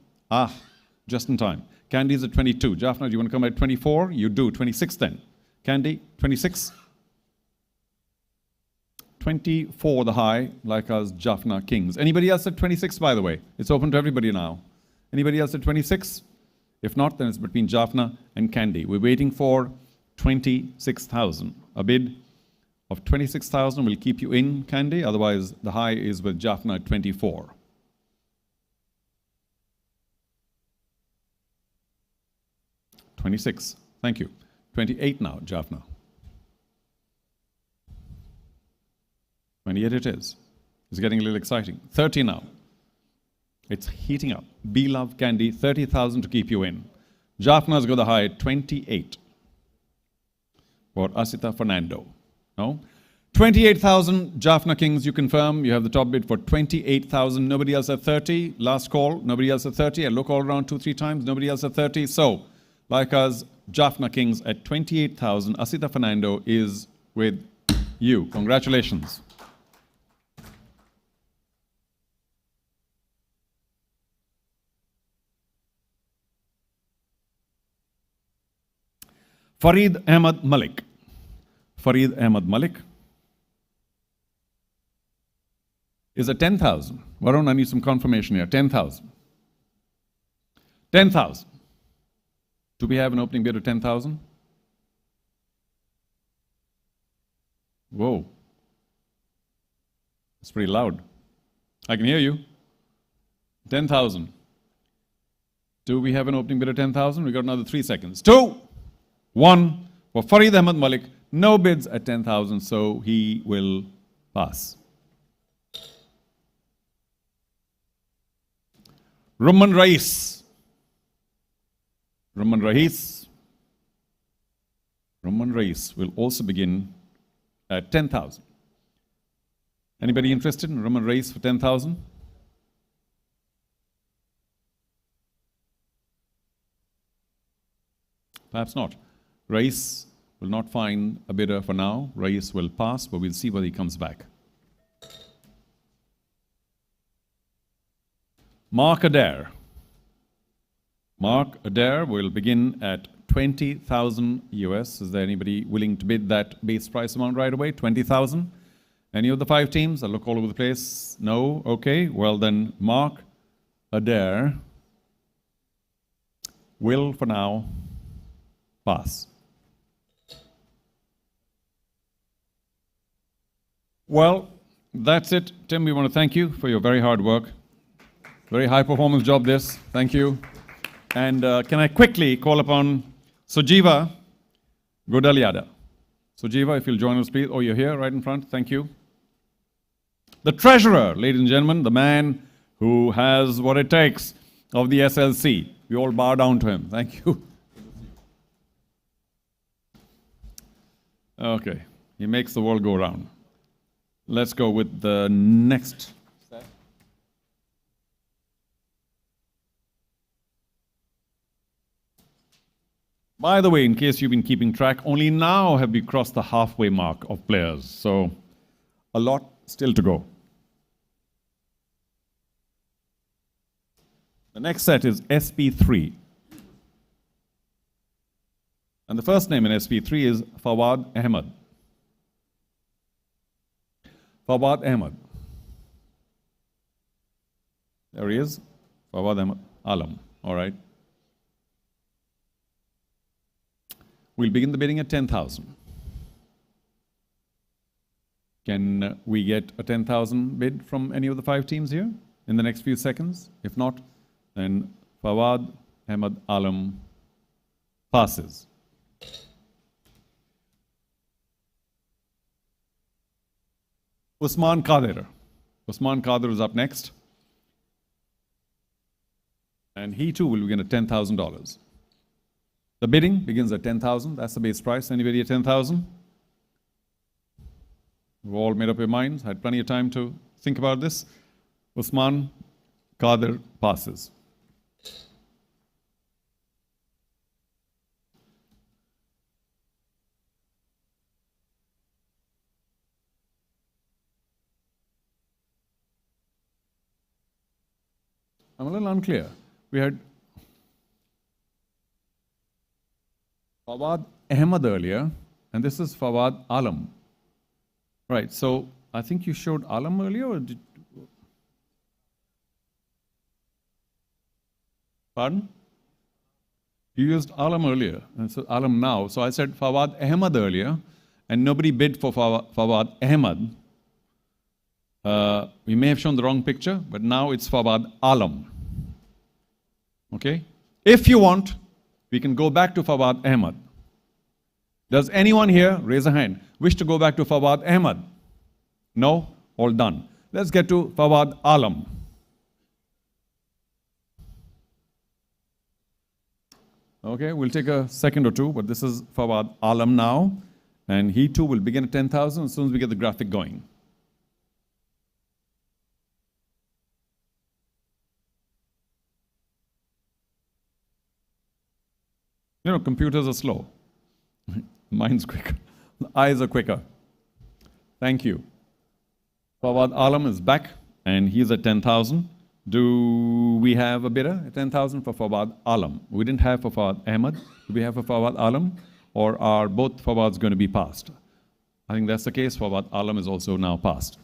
just in time. Candy's at 22. Jaffna, do you want to come at 24? You do. 26 then. Candy, 26. 24 the high, like us Jaffna Kings. Anybody else at 26, by the way? It's open to everybody now. Anybody else at 26? If not, then it's between Jaffna and Candy. We're waiting for 26,000. A bid of 26,000 will keep you in, Candy. Otherwise, the high is with Jaffna at 24. 26. Thank you. 28 now, Jaffna. 28 it is. It's getting a little exciting. 30 now. It's heating up. Be Love Candy, 30,000 to keep you in. Jaffna's got the high at 28 for Asita Fernando. No? 28,000, Jaffna Kings, you confirm. You have the top bid for 28,000. Nobody else at 30. Last call, nobody else at 30. I look all around 2-3 times, nobody else at 30. So, like us, Jaffna Kings at 28,000. Asita Fernando is with you. Congratulations. Farid Ahmad Malik. Farid Ahmad Malik is at 10,000. Varun, I need some confirmation here. 10,000. 10,000. Do we have an opening bid of 10,000? Whoa. It's pretty loud. I can hear you. 10,000. Do we have an opening bid of 10,000? We got another 3 seconds. 2, 1 for Farid Ahmad Malik. No bids at 10,000, so he will pass. Rumman Rais. Rumman Rais. Rumman Rais will also begin at 10,000. Anybody interested in Rumman Rais for 10,000? Perhaps not. Rais will not find a bidder for now. Rais will pass, but we'll see whether he comes back. Mark Adair. Mark Adair will begin at 20,000 US. Is there anybody willing to bid that base price amount right away? 20,000? Any of the 5 teams? I look all over the place. No? Okay. Well then, Mark Adair will, for now, pass. Well, that's it. Tim, we want to thank you for your very hard work. Very high performance job this. Thank you. And can I quickly call upon Sujiva Godaliada. Sujiva, if you'll join us, please. Oh, you're here, right in front. Thank you. The treasurer, ladies and gentlemen, the man who has what it takes of the SLC. We all bow down to him. Thank you. Okay. He makes the world go round. Let's go with the next. By the way, in case you've been keeping track, only now have we crossed the halfway mark of players. So, a lot still to go. The next set is SP3. And the first name in SP3 is Fawad Ahmad. Fawad Ahmad. There he is. Fawad Ahmad Alam. All right. We'll begin the bidding at 10,000. Can we get a 10,000 bid from any of the 5 teams here in the next few seconds? If not, then Fawad Ahmad Alam passes. Usman Qadir. Usman Qadir is up next. And he too will begin at $10,000. The bidding begins at 10,000. That's the base price. Anybody at 10,000? You've all made up your minds, had plenty of time to think about this. Usman Qadir passes. I'm a little unclear. We had Fawad Ahmad earlier, and this is Fawad Alam. Right, so I think you showed Alam earlier, or did... Pardon? You used Alam earlier, and so Alam now. So I said Fawad Ahmad earlier, and nobody bid for Fawad Ahmad. We may have shown the wrong picture, but now it's Fawad Alam. Okay? If you want, we can go back to Fawad Ahmad. Does anyone here, raise a hand, wish to go back to Fawad Ahmad? No? All done. Let's get to Fawad Alam. Okay, we'll take a second or two, but this is Fawad Alam now. And he too will begin at 10,000 as soon as we get the graphic going. You know, computers are slow. Mine's quicker. The eyes are quicker. Thank you. Fawad Alam is back, and he's at 10,000. Do we have a bidder at 10,000 for Fawad Alam? We didn't have for Fawad Ahmed. Do we have for Fawad Alam? Or are both Fawads going to be passed? I think that's the case. Fawad Alam is also now passed.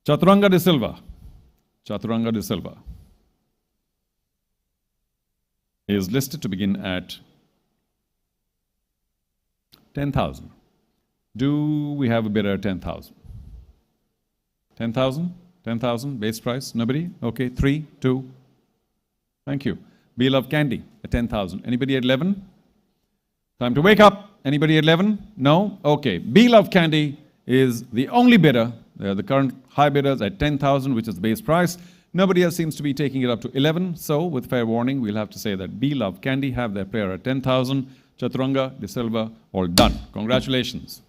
Chaturanga de Silva. Chaturanga de Silva is listed to begin at 10,000. Do we have a bidder at 10,000? 10,000? 10,000 base price? Nobody? Okay, 3, 2. Thank you. Be Love Candy at 10,000. Anybody at 11? Time to wake up. Anybody at 11? No? Okay. Be Love Candy is the only bidder. They are the current high bidders at 10,000, which is the base price. Nobody else seems to be taking it up to 11. So, with fair warning, we'll have to say that Be Love Candy have their player at 10,000. Chaturanga de Silva, all done. Congratulations.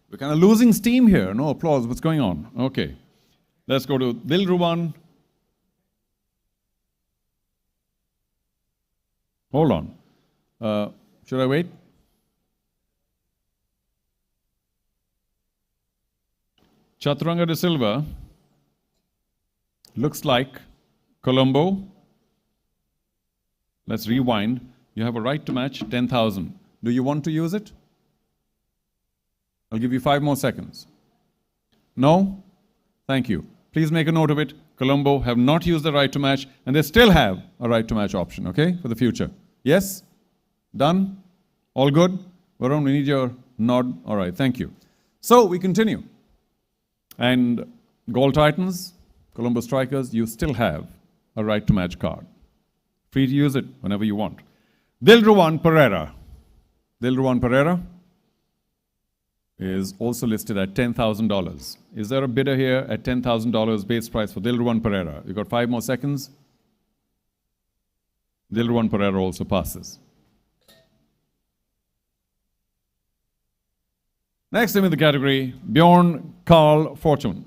We're kind of losing steam here. No applause. What's going on? Okay. Let's go to Dilruwan. Hold on. Should I wait? Chaturanga de Silva looks like Colombo. Let's rewind. You have a right to match 10,000. Do you want to use it? I'll give you 5 more seconds. No? Thank you. Please make a note of it. Colombo have not used the right to match, and they still have a right to match option, okay, for the future. Yes? Done? All good? Varun, we need your nod. All right, thank you. So we continue. And Gold Titans, Colombo Strikers, you still have a right to match card. Free to use it whenever you want. Dilruwan Pereira. Dilruwan Pereira is also listed at $10,000. Is there a bidder here at $10,000 base price for Dilruwan Pereira? You've got 5 more seconds. Dilruwan Pereira also passes. Next name in the category, Bjorn Carl Fortune.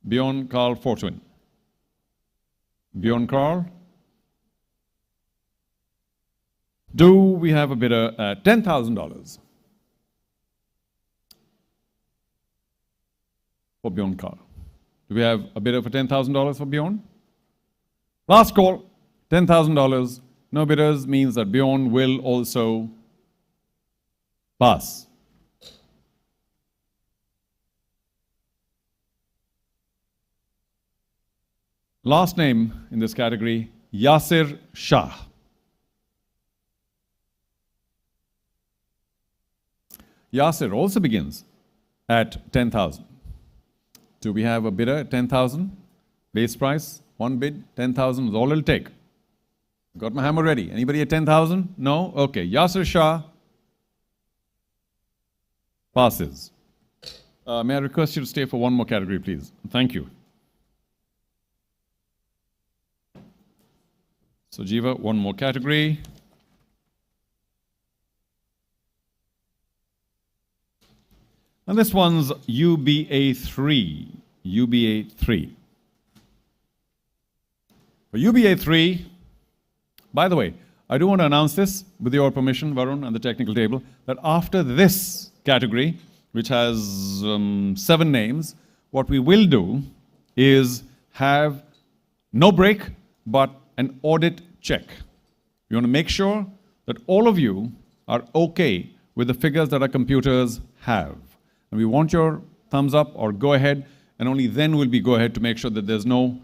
Bjorn Carl Fortune. Bjorn Carl. Do we have a bidder at $10,000? For Bjorn Carl. Do we have a bidder for $10,000 for Bjorn? Last call, $10,000. No bidders means that Bjorn will also pass. Last name in this category, Yasir Shah. Yasir also begins at 10,000. Do we have a bidder at 10,000? Base price, 1 bid, 10,000 is all it'll take. Got my hammer ready. Anybody at 10,000? No? Okay. Yasir Shah passes. May I request you to stay for one more category, please? Thank you. So, Jiva, one more category. And this one's UBA3. UBA3. For UBA3, by the way, I do want to announce this, with your permission, Varun, and the technical table, that after this category, which has 7 names, what we will do is have no break, but an audit check. We want to make sure that all of you are okay with the figures that our computers have. And we want your thumbs up or go ahead, and only then will we go ahead to make sure that there's no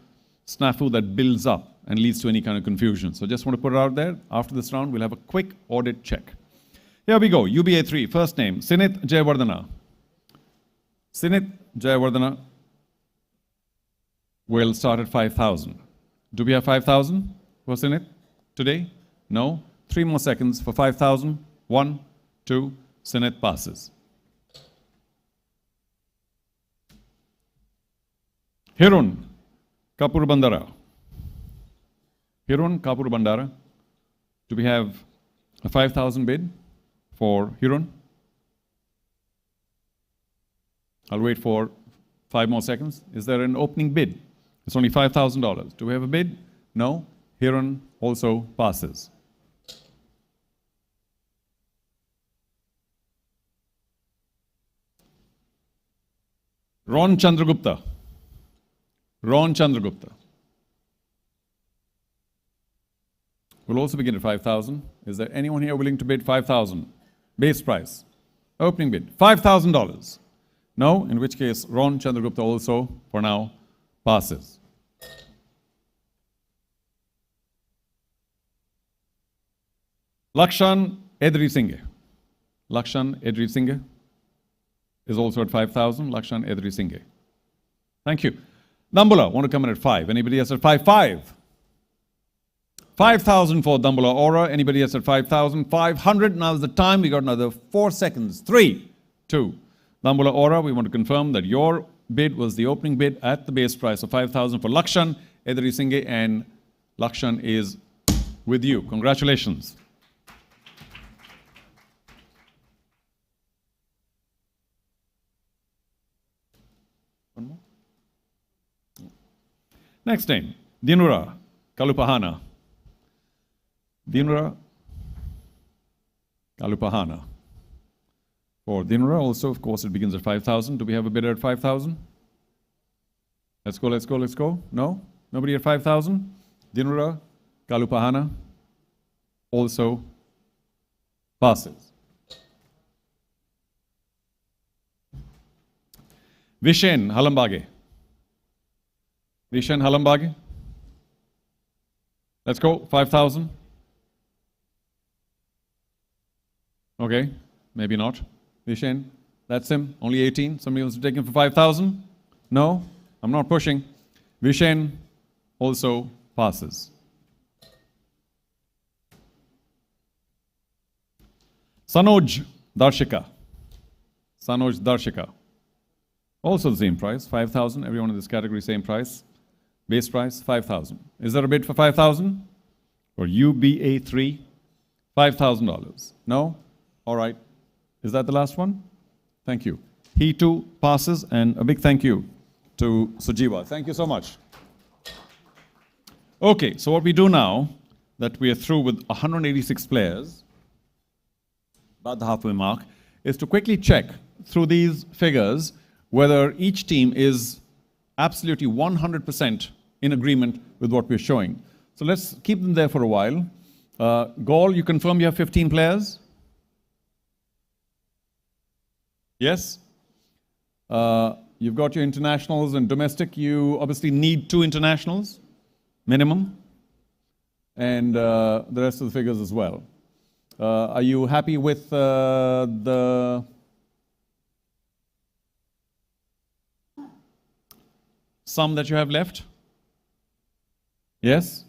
snafu that builds up and leads to any kind of confusion. So just want to put it out there. After this round, we'll have a quick audit check. Here we go. UBA3, first name, Sinit Jayawardena. Sinit Jayawardena will start at 5,000. Do we have 5,000 for Sinit today? No? 3 more seconds for 5,000. 1, 2, Sinit passes. Hirun, Kapur Bandara. Hirun, Kapur Bandara. Do we have a 5,000 bid for Hirun? I'll wait for 5 more seconds. Is there an opening bid? It's only $5,000. Do we have a bid? No. Hirun also passes. Ron Chandragupta. Ron Chandragupta. We'll also begin at 5,000. Is there anyone here willing to bid 5,000? Base price. Opening bid. $5,000. No, in which case Ron Chandragupta also, for now, passes. Lakshan Edri Singh. Lakshan Edri Singh is also at 5,000. Lakshan Edri Singh. Thank you. Dambula, want to come in at 5. Anybody else at 5? 5,000 for Dambula Aura. Anybody else at 5,000? 500. Now is the time. We got another 4 seconds. 3, 2. Dambula Aura, we want to confirm that your bid was the opening bid at the base price of 5,000 for Lakshan Edri Singh, and Lakshan is with you. Congratulations. One more. Next name, Dinura Kalupahana. Dinura Kalupahana. For Dinura also, of course, it begins at 5,000. Do we have a bidder at 5,000? Let's go, let's go, let's go. No? Nobody at 5,000? Dinura Kalupahana also passes. Vishen Halambage. Vishen Halambage. Let's go, 5,000. Okay, maybe not. Vishen, that's him, only 18. Somebody wants to take him for 5,000? No, I'm not pushing. Vishen also passes. Sanoj Darshika. Sanoj Darshika. Also the same price, 5,000. Everyone in this category, same price. Base price, 5,000. Is there a bid for 5,000? For UBA3, $5,000. No? All right. Is that the last one? Thank you. He too passes, and a big thank you to Sujiva. Thank you so much. Okay, so what we do now, that we are through with 186 players, about the halfway mark, is to quickly check through these figures whether each team is absolutely 100% in agreement with what we're showing. So let's keep them there for a while. Gaul, you confirm you have 15 players? Yes? You've got your internationals and domestic. You obviously need 2 internationals, minimum, and the rest of the figures as well. Are you happy with the sum that you have left? Yes?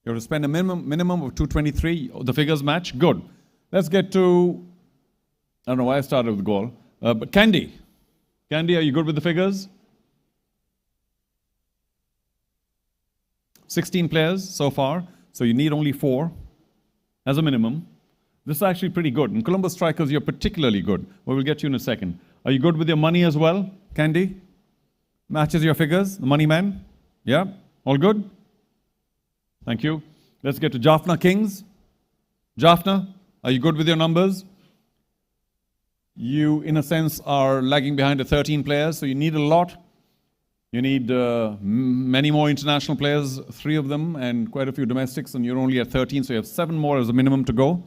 You have to spend a minimum of 223. The figures match? Good. Let's get to, I don't know why I started with goal, but Candy. Candy, are you good with the figures? 16 players so far, so you need only 4 as a minimum. This is actually pretty good. In Colombo Strikers, you're particularly good. Well, we'll get you in a second. Are you good with your money as well, Candy? Matches your figures, the money man? Yeah? All good? Thank you. Let's get to Jaffna Kings. Jaffna, are you good with your numbers? You, in a sense, are lagging behind at 13 players, so you need a lot. You need many more international players, 3 of them, and quite a few domestics, and you're only at 13, so you have 7 more as a minimum to go.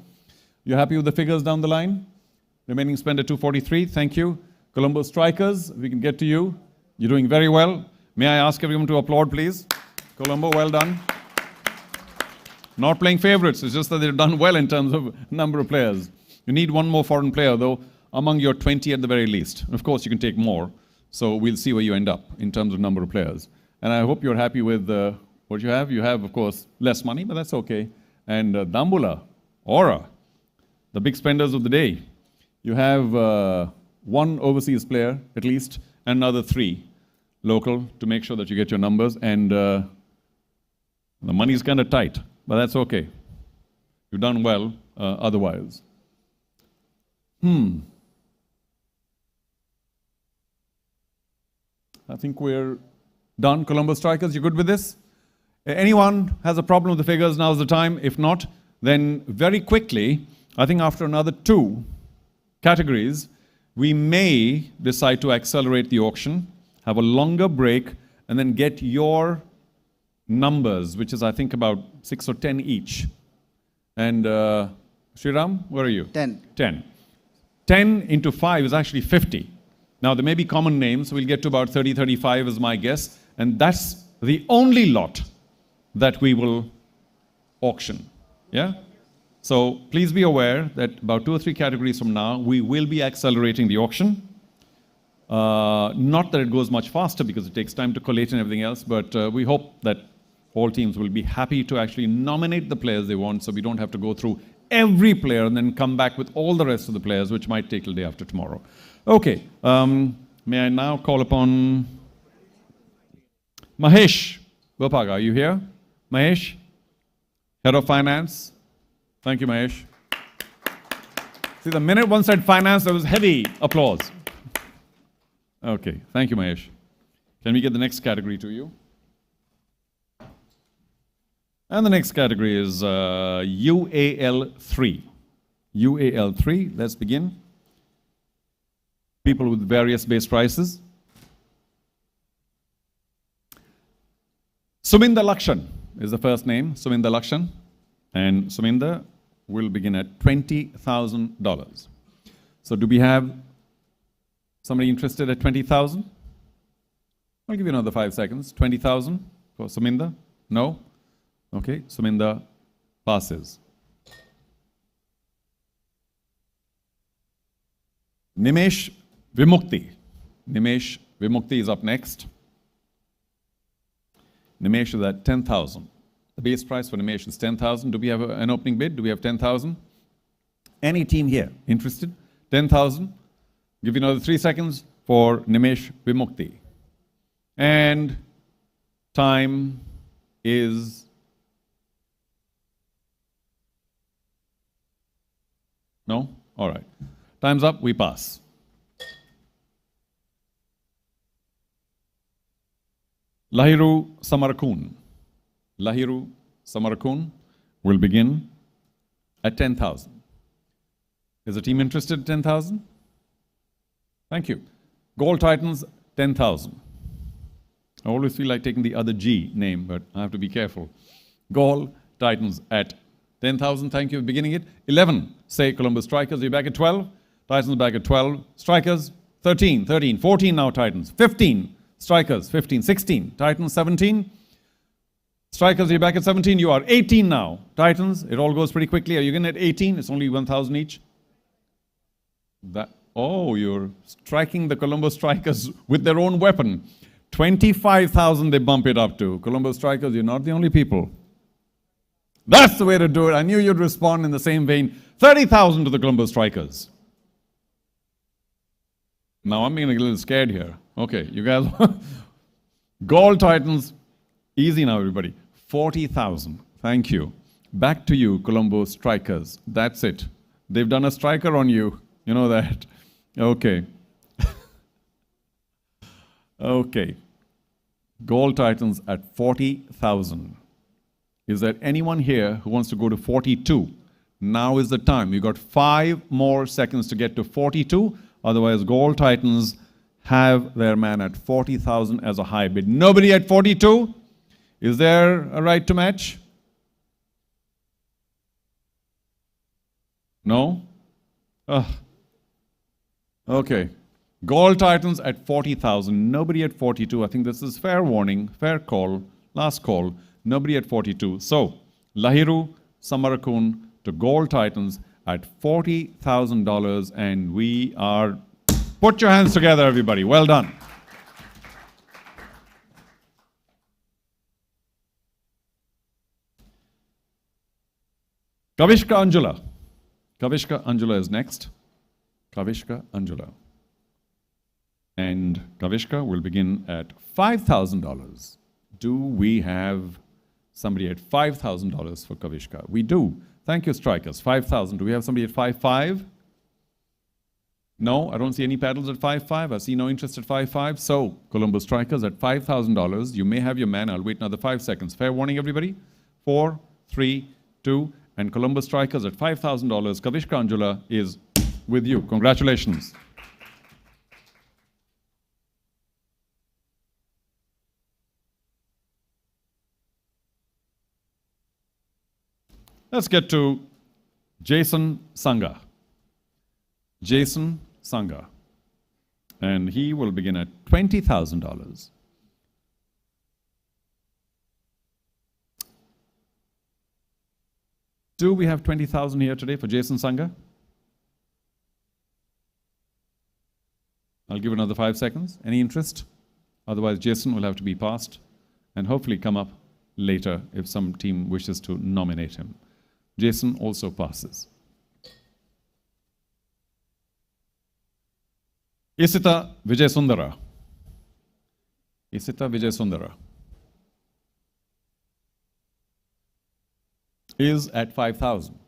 You happy with the figures down the line? Remaining spend at 243, thank you. Colombo Strikers, we can get to you. You're doing very well. May I ask everyone to applaud, please? Colombo, well done. Not playing favorites, it's just that they've done well in terms of number of players. You need 1 more foreign player, though, among your 20 at the very least. Of course, you can take more, so we'll see where you end up in terms of number of players. And I hope you're happy with what you have. You have, of course, less money, but that's okay. And Dambula, Aura, the big spenders of the day. You have one overseas player at least, and another 3 local to make sure that you get your numbers. And the money's kind of tight, but that's okay. You've done well otherwise. I think we're done. Colombo Strikers, you good with this? Anyone has a problem with the figures, now's the time. If not, then very quickly, I think after another 2 categories, we may decide to accelerate the auction, have a longer break, and then get your numbers, which is I think about 6 or 10 each. And Sriram, where are you? 10. 10. 10 into 5 is actually 50. Now, there may be common names, so we'll get to about 30, 35 is my guess. And that's the only lot that we will auction. Yeah? So please be aware that about 2 or 3 categories from now, we will be accelerating the auction. Not that it goes much faster because it takes time to collate and everything else, but we hope that all teams will be happy to actually nominate the players they want so we don't have to go through every player and then come back with all the rest of the players, which might take till day after tomorrow. Okay, may I now call upon Mahesh Gopaga. Are you here? Mahesh, Head of Finance. Thank you, Mahesh. See, the minute one said finance, there was heavy applause. Okay, thank you, Mahesh. Can we get the next category to you? And the next category is UAL3. UAL3, let's begin. People with various base prices. Suminda Lakshan is the first name, Suminda Lakshan. And Suminda will begin at $20,000. So do we have somebody interested at 20,000? I'll give you another 5 seconds. 20,000 for Suminda? No? Okay, Suminda passes. Nimesh Vimukti. Nimesh Vimukti is up next. Nimesh is at 10,000. The base price for Nimesh is 10,000. Do we have an opening bid? Do we have 10,000? Any team here interested? 10,000. Give you another 3 seconds for Nimesh Vimukti. And time is no? All right. Time's up. We pass. Lahiru Samarakun. Lahiru Samarakun will begin at 10,000. Is the team interested in 10,000? Thank you. Gold Titans, 10,000. I always feel like taking the other G name, but I have to be careful. Gold Titans at 10,000. Thank you for beginning it. 11, say Columbus Strikers. You're back at 12. Titans back at 12. Strikers, 13. 14 now Titans. 15. Strikers, 15. 16. Titans, 17. Strikers, you're back at 17. You are 18 now. Titans, it all goes pretty quickly. Are you getting at 18? It's only 1,000 each. Oh, you're striking the Colombo Strikers with their own weapon. 25,000 they bump it up to. Colombo Strikers, you're not the only people. That's the way to do it. I knew you'd respond in the same vein. 30,000 to the Colombo Strikers. Now I'm getting a little scared here. Okay, you guys. Gold Titans, easy now, everybody. 40,000. Thank you. Back to you, Colombo Strikers. That's it. They've done a striker on you. You know that. Okay. Okay. Gold Titans at 40,000. Is there anyone here who wants to go to 42? Now is the time. You've got 5 more seconds to get to 42. Otherwise, Gold Titans have their man at 40,000 as a high bid. Nobody at 42? Is there a right to match? No? Okay. Gold Titans at 40,000. Nobody at 42. I think this is fair warning, fair call, last call. Nobody at 42. So, Lahiru Samarakun to Gold Titans at $40,000, and we are... Put your hands together, everybody. Well done. Kavishka Anjula. Kavishka Anjula is next. Kavishka Anjula. And Kavishka will begin at $5,000. Do we have somebody at $5,000 for Kavishka? We do. Thank you, strikers. 5,000. Do we have somebody at 5,500? No, I don't see any paddles at 5,500. I see no interest at 5,500. So, Colombo strikers at $5,000. You may have your man. I'll wait another 5 seconds. Fair warning, everybody. 4, 3, 2, and Colombo strikers at $5,000. Kavishka Anjula is with you. Congratulations. Let's get to Jason Sangha. Jason Sangha. And he will begin at $20,000. Do we have 20,000 here today for Jason Sangha? I'll give another 5 seconds. Any interest? Otherwise, Jason will have to be passed and hopefully come up later if some team wishes to nominate him. Jason also passes. Isita Vijayasundara. Isita Vijayasundara is at 5,000.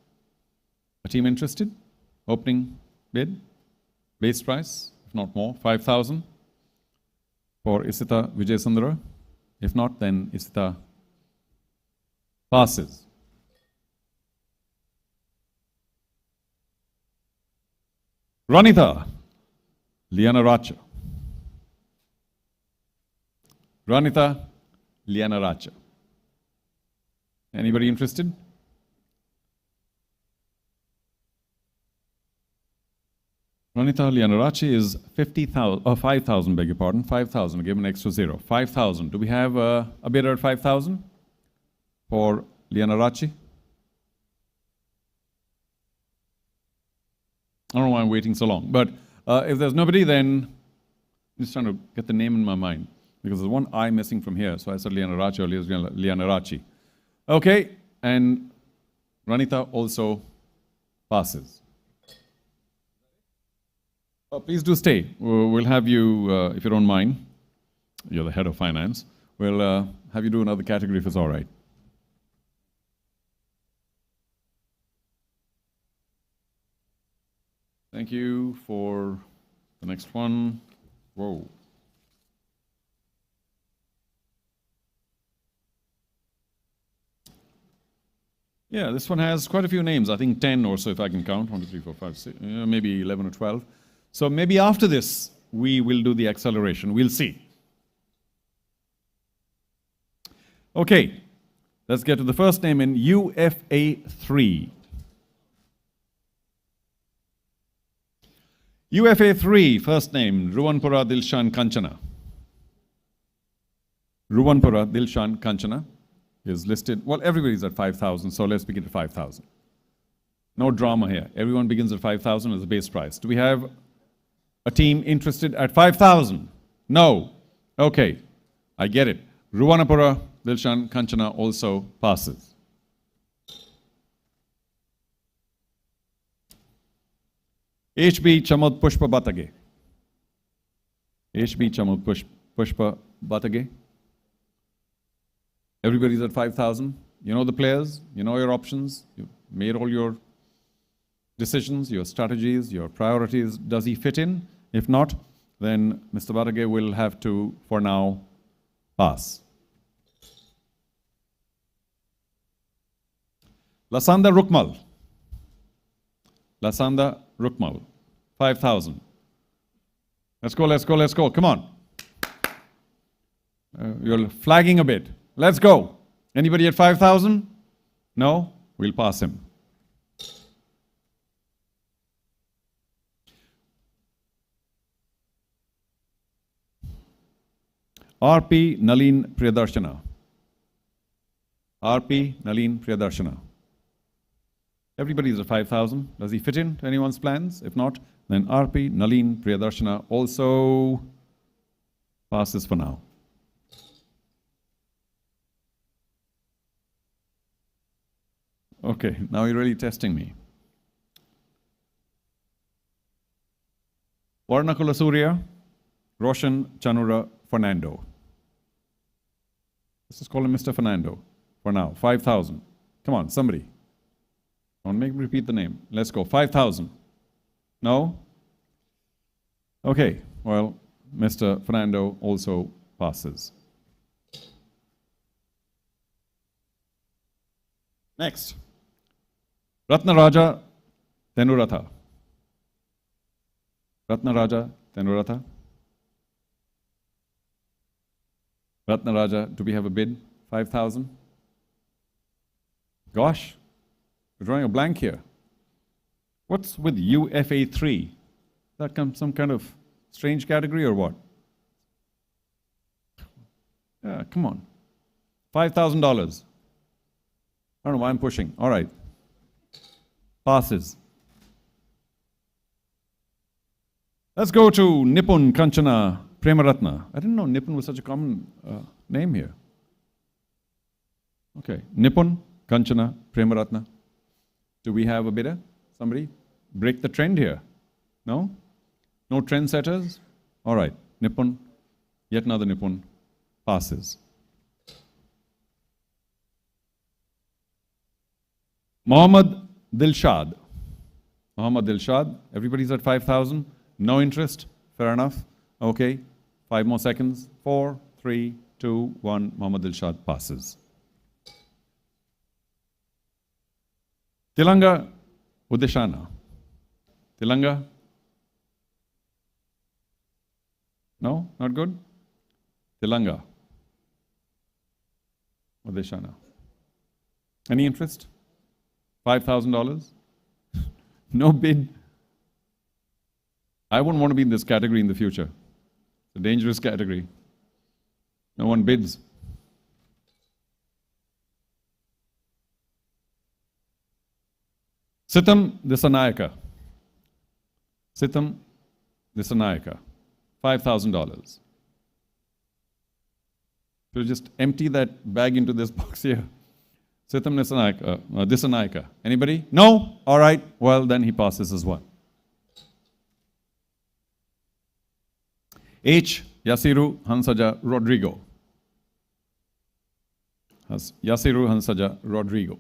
A team interested? Opening bid? Base price, if not more, 5,000 for Isita Vijayasundara. If not, then Isita passes. Ranita Lianaracha. Ranita Lianaracha. Anybody interested? Ranita Lianarachi is 5,000, beg your pardon, 5,000, give him an extra 0. 5,000. Do we have a bidder at 5,000 for Lianarachi? I don't know why I'm waiting so long, but if there's nobody, then I'm just trying to get the name in my mind because there's one I missing from here, so I said Lianarachi earlier, Lianarachi. Okay, and Ranita also passes. Please do stay. We'll have you, if you don't mind, you're the head of finance, we'll have you do another category if it's all right. Thank you for the next one. Whoa. Yeah, this one has quite a few names. I think 10 or so if I can count. 1, 2, 3, 4, 5, 6, maybe 11 or 12. So maybe after this, we will do the acceleration. We'll see. Okay, let's get to the first name in UFA 3. UFA 3, first name, Ruwanpura Dilshan Kanchana. Ruwanpura Dilshan Kanchana is listed, well, everybody's at 5,000, so let's begin at 5,000. No drama here. Everyone begins at 5,000 as a base price. Do we have a team interested at 5,000? No. Okay, I get it. Ruwanpura Dilshan Kanchana also passes. HB Chamud Pushpa Batage. HB Chamud Pushpa Batage. Everybody's at 5,000. You know the players, you know your options, you've made all your decisions, your strategies, your priorities. Does he fit in? If not, then Mr. Batage will have to, for now, pass. Lasanda Rukmal. Lasanda Rukmal, 5,000. Let's go, let's go, let's go. Come on. You're flagging a bit. Let's go. Anybody at 5,000? No? We'll pass him. RP Nalin Priyadarshana. RP Nalin Priyadarshana. Everybody's at 5,000. Does he fit in to anyone's plans? If not, then RP Nalin Priyadarshana also passes for now. Okay, now you're really testing me. Varnakula Surya, Roshan Chanura Fernando. Let's just call him Mr. Fernando for now. 5,000. Come on, somebody. Don't make me repeat the name. Let's go. 5,000. No? Okay, well, Mr. Fernando also passes. Next. Ratnaraja Tenuratha. Ratnaraja Tenuratha. Ratnaraja, do we have a bid? 5,000? Gosh, we're drawing a blank here. What's with UFA3? Is that some kind of strange category or what? Yeah, come on. $5,000. I don't know why I'm pushing. All right. Passes. Let's go to Nipun Kanchana Premaratna. I didn't know Nipun was such a common name here. Okay. Nipun Kanchana Premaratna. Do we have a bidder? Somebody? Break the trend here. No? No trendsetters? All right. Nipun, yet another Nipun, passes. Mohammad Dilshad. Mohammad Dilshad. Everybody's at 5,000. No interest. Fair enough. Okay. 5 more seconds. 4, 3, 2, 1. Mohammad Dilshad passes. Tilanga Udeshana. Tilanga? No? Not good? Tilanga Udeshana. Any interest? $5,000? No bid? I wouldn't want to be in this category in the future. It's a dangerous category. No one bids. Sitam Disanayaka. Sitam Disanayaka. $5,000. So just empty that bag into this box here. Sitam Disanayaka. Anybody? No? All right. Well, then he passes as well. H. Yasiru Hansaja Rodrigo. Yasiru Hansaja Rodrigo.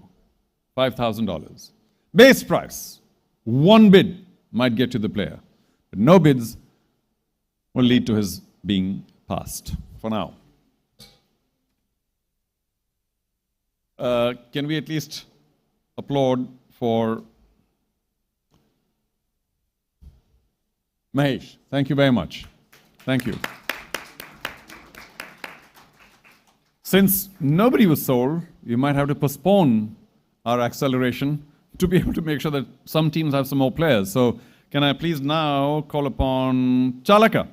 $5,000. Base price. One bid might get to the player. But no bids will lead to his being passed for now. Can we at least applaud for Mahesh? Thank you very much. Thank you. Since nobody was sold, we might have to postpone our acceleration to be able to make sure that some teams have some more players. So can I please now call upon Chalaka,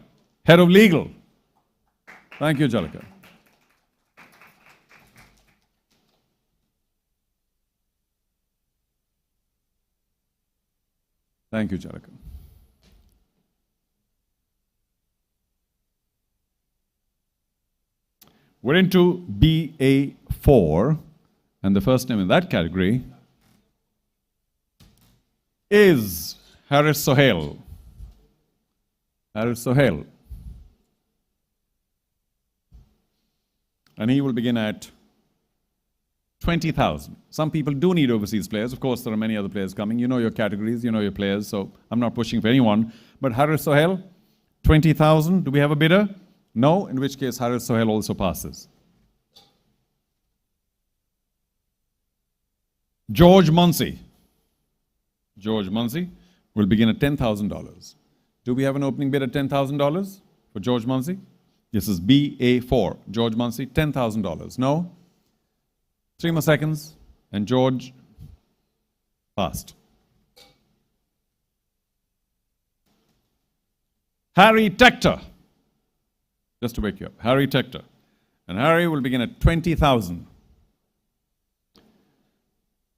Head of Legal. Thank you, Chalaka. Thank you, Chalaka. We're into BA4, and the first name in that category is Haris Sohail. Haris Sohail. And he will begin at 20,000. Some people do need overseas players. Of course, there are many other players coming. You know your categories, you know your players, so I'm not pushing for anyone. But Haris Sohail, 20,000. Do we have a bidder? No, in which case Charu Sharma also passes. George Munsey. George Munsey will begin at $10,000. Do we have an opening bid at $10,000 for George Munsey? This is BA4. George Munsey, $10,000. No? 3 more seconds, and George passed. Harry Tector. Just to wake you up. Harry Tector. And Harry will begin at 20,000.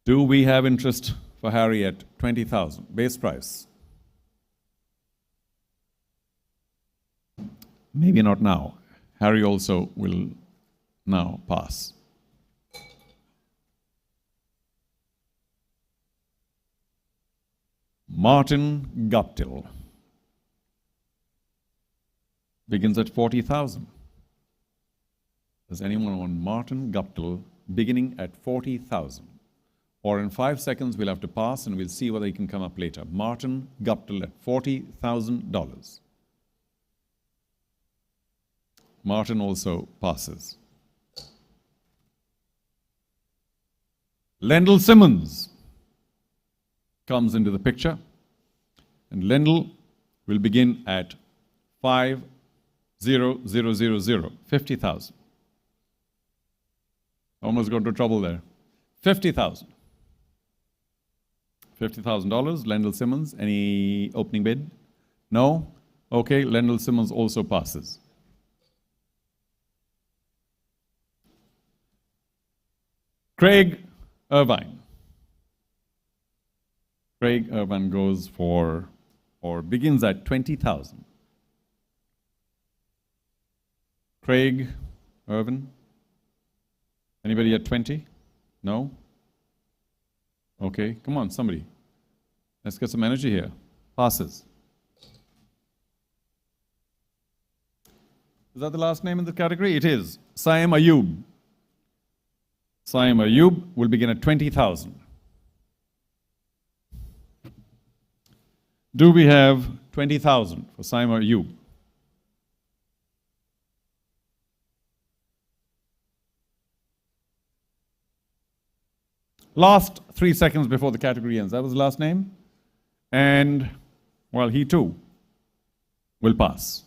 Do we have interest for Harry at 20,000? Base price. Maybe not now. Harry also will now pass. Martin Guptill. begins at 40,000. Does anyone want Martin Guptill beginning at 40,000? Or in 5 seconds, we'll have to pass and we'll see whether he can come up later. Martin Guptill at $40,000. Martin also passes. Lendl Simmons comes into the picture. And Lendl will begin at 50,000. Almost got into trouble there. 50,000. $50,000, Lendl Simmons. Any opening bid? No? Okay, Lendl Simmons also passes. Craig Irvine. Craig Irvine goes for, or begins at 20,000. Craig Irvine. Anybody at 20? No? Okay, come on, somebody. Let's get some energy here. Passes. Is that the last name in the category? It is. Saim Ayub. Saim Ayub will begin at 20,000. Do we have 20,000 for Saim Ayub? Last 3 seconds before the category ends. That was the last name. And, well, he too will pass.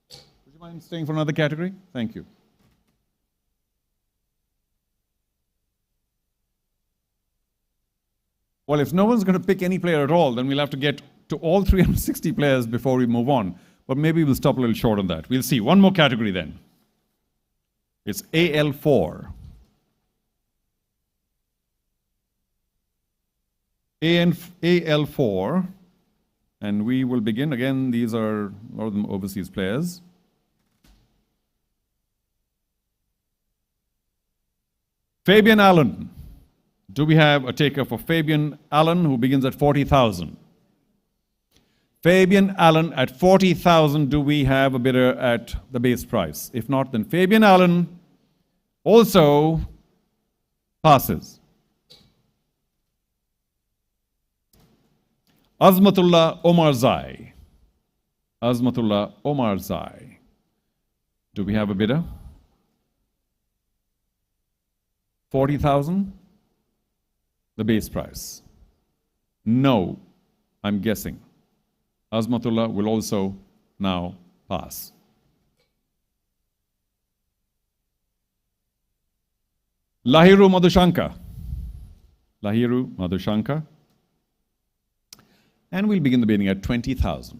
Would you mind staying for another category? Thank you. Well, if no one's going to pick any player at all, then we'll have to get to all 360 players before we move on. But maybe we'll stop a little short on that. We'll see. One more category then. It's AL4. AL4, and we will begin. Again, these are a lot of them overseas players. Fabian Allen. Do we have a taker for Fabian Allen, who begins at 40,000? Fabian Allen at 40,000. Do we have a bidder at the base price? If not, then Fabian Allen also passes. Azmatullah Omarzai. Azmatullah Omarzai. Do we have a bidder? 40,000? The base price. No, I'm guessing. Azmatullah will also now pass. Lahiru Madhushankar. Lahiru Madhushankar. And we'll begin the bidding at 20,000.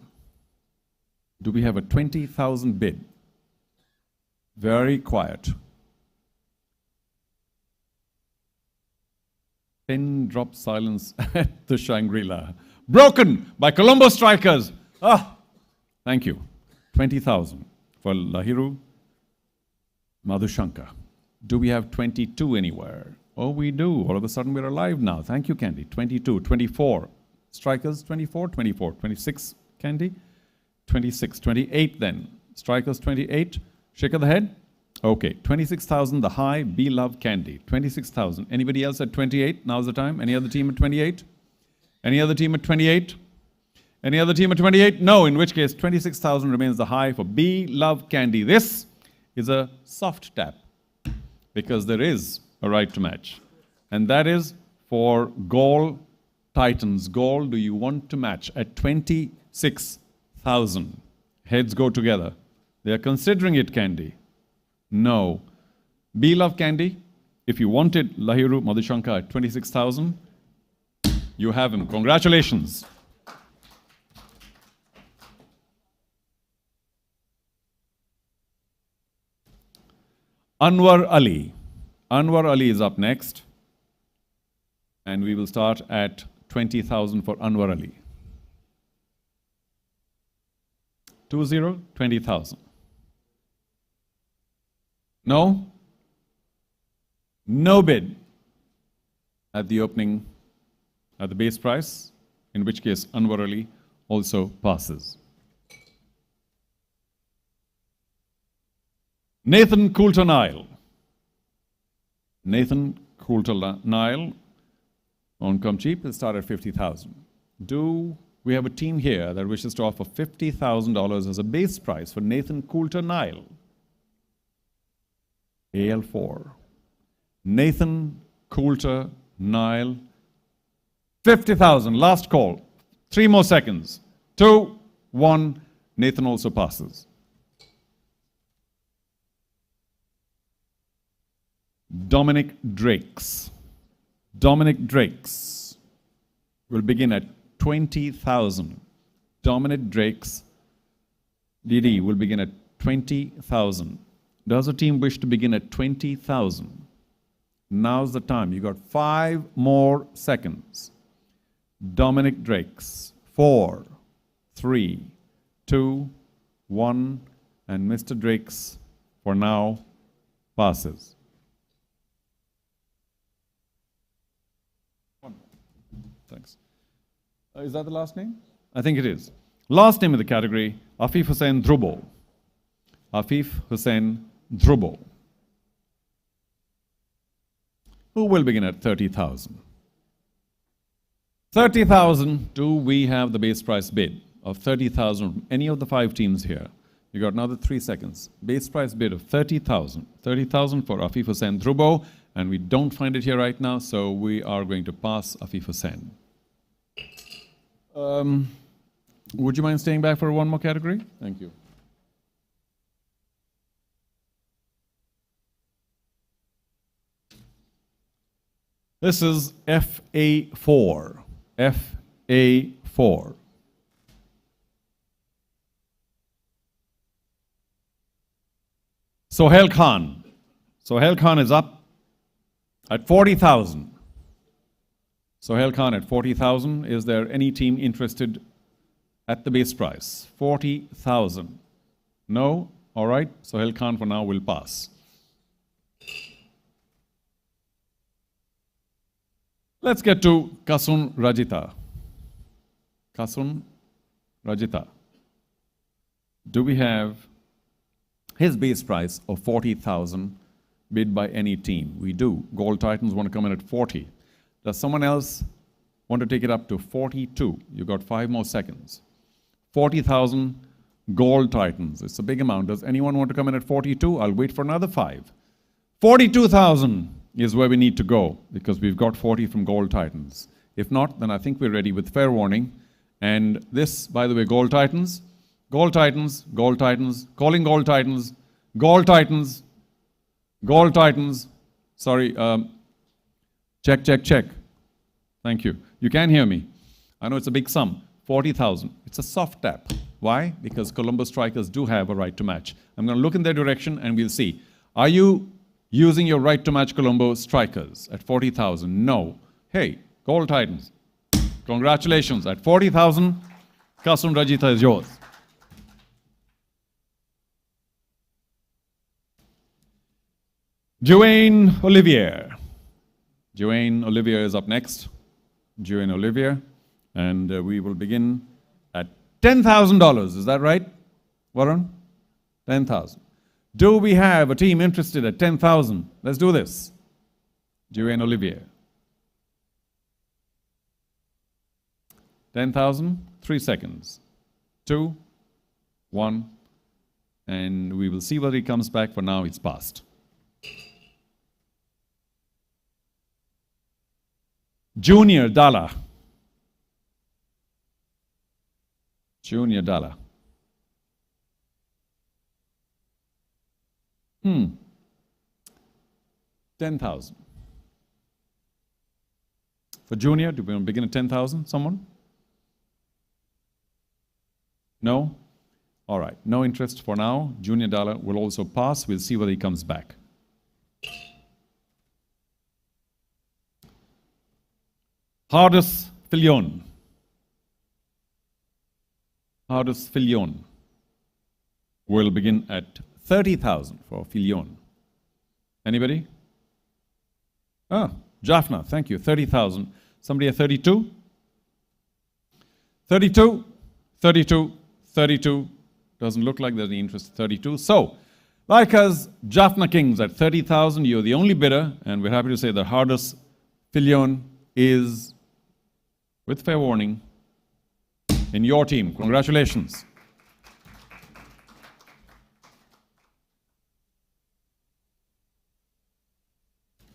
Do we have a 20,000 bid? Very quiet. Pin drop silence at the Shangri-La. Broken by Colombo strikers. Thank you. 20,000 for Lahiru Madhushankar. Do we have 22 anywhere? Oh, we do. All of a sudden we're alive now. Thank you, Candy. 22, 24. Strikers, 24, 24. 26, Candy. 26, 28 then. Strikers, 28. Shake of the head. Okay, 26,000, the high, beloved Candy. 26,000. Anybody else at 28? Now's the time. Any other team at 28? Any other team at 28? Any other team at 28? No, in which case 26,000 remains the high for beloved Candy. This is a soft tap because there is a right to match. And that is for Gaul Titans. Gaul, do you want to match at 26,000? Heads go together. They are considering it, Candy. No. Beloved Candy, if you wanted Lahiru Madhushankar at 26,000, you have him. Congratulations. Anwar Ali. Anwar Ali is up next. And we will start at 20,000 for Anwar Ali. 20, 20,000. No? No bid at the opening, at the base price, in which case Anwar Ali also passes. Nathan Coulter-Nile. Nathan Coulter-Nile won't come cheap. It'll start at 50,000. Do we have a team here that wishes to offer $50,000 as a base price for Nathan Coulter-Nile? AL4. Nathan Coulter-Nile. 50,000. Last call. 3 more seconds. 2, 1. Nathan also passes. Dominic Drakes. Dominic Drakes will begin at 20,000. Dominic Drakes, DD, will begin at 20,000. Does a team wish to begin at 20,000? Now's the time. You got 5 more seconds. Dominic Drakes. 4, 3, 2, 1, and Mr. Drakes, for now, passes. Thanks. Is that the last name? I think it is. Last name in the category, Afif Hussain Dhrubo. Afif Hussain Dhrubo, who will begin at 30,000. 30,000, do we have the base price bid of 30,000? Any of the 5 teams here? You got another 3 seconds. Base price bid of 30,000. 30,000 for Afif Hussain Dhrubo, and we don't find it here right now, so we are going to pass Afif Hussain. Would you mind staying back for one more category? Thank you. This is FA4. FA4. Sohail Khan. Sohail Khan is up at 40,000. Sohail Khan at 40,000. Is there any team interested at the base price? 40,000. No? All right. Sohail Khan for now will pass. Let's get to Kasun Rajita. Kasun Rajita. Do we have his base price of 40,000 bid by any team? We do. Gold Titans want to come in at 40. Does someone else want to take it up to 42? You got 5 more seconds. 40,000 Gold Titans. It's a big amount. Does anyone want to come in at 42? I'll wait for another 5. 42,000 is where we need to go because we've got 40 from Gold Titans. If not, then I think we're ready with fair warning. And this, by the way, Gold Titans, Gold Titans, Gold Titans, calling Gold Titans, Gold Titans, Gold Titans. Sorry, check, check, check. Thank you. You can hear me. I know it's a big sum, 40,000. It's a soft tap. Why? Because Colombo strikers do have a right to match. I'm going to look in their direction and we'll see. Are you using your right to match Colombo strikers at 40,000? No. Hey, Gold Titans, congratulations. At 40,000, Kasun Rajita is yours. Duane Olivier. Duane Olivier is up next. Duane Olivier. And we will begin at $10,000. Is that right, Varun? 10,000. Do we have a team interested at 10,000? Let's do this. Duane Olivier. 10,000, 3 seconds. 2, 1, and we will see whether he comes back. For now, it's passed. Junior Dalla. Junior Dalla. 10,000. For Junior, do we want to begin at 10,000? Someone? No? All right. No interest for now. Junior Dalla will also pass. We'll see whether he comes back. Hardus Filion. Hardus Filion will begin at 30,000 for Filion. Anybody? Ah, Jaffna, thank you. 30,000. Somebody at 32? 32, 32, 32. Doesn't look like there's any interest at 32. So, Like us, Jaffna Kings at 30,000. You're the only bidder, and we're happy to say the hardest Filion is, with fair warning, in your team. Congratulations.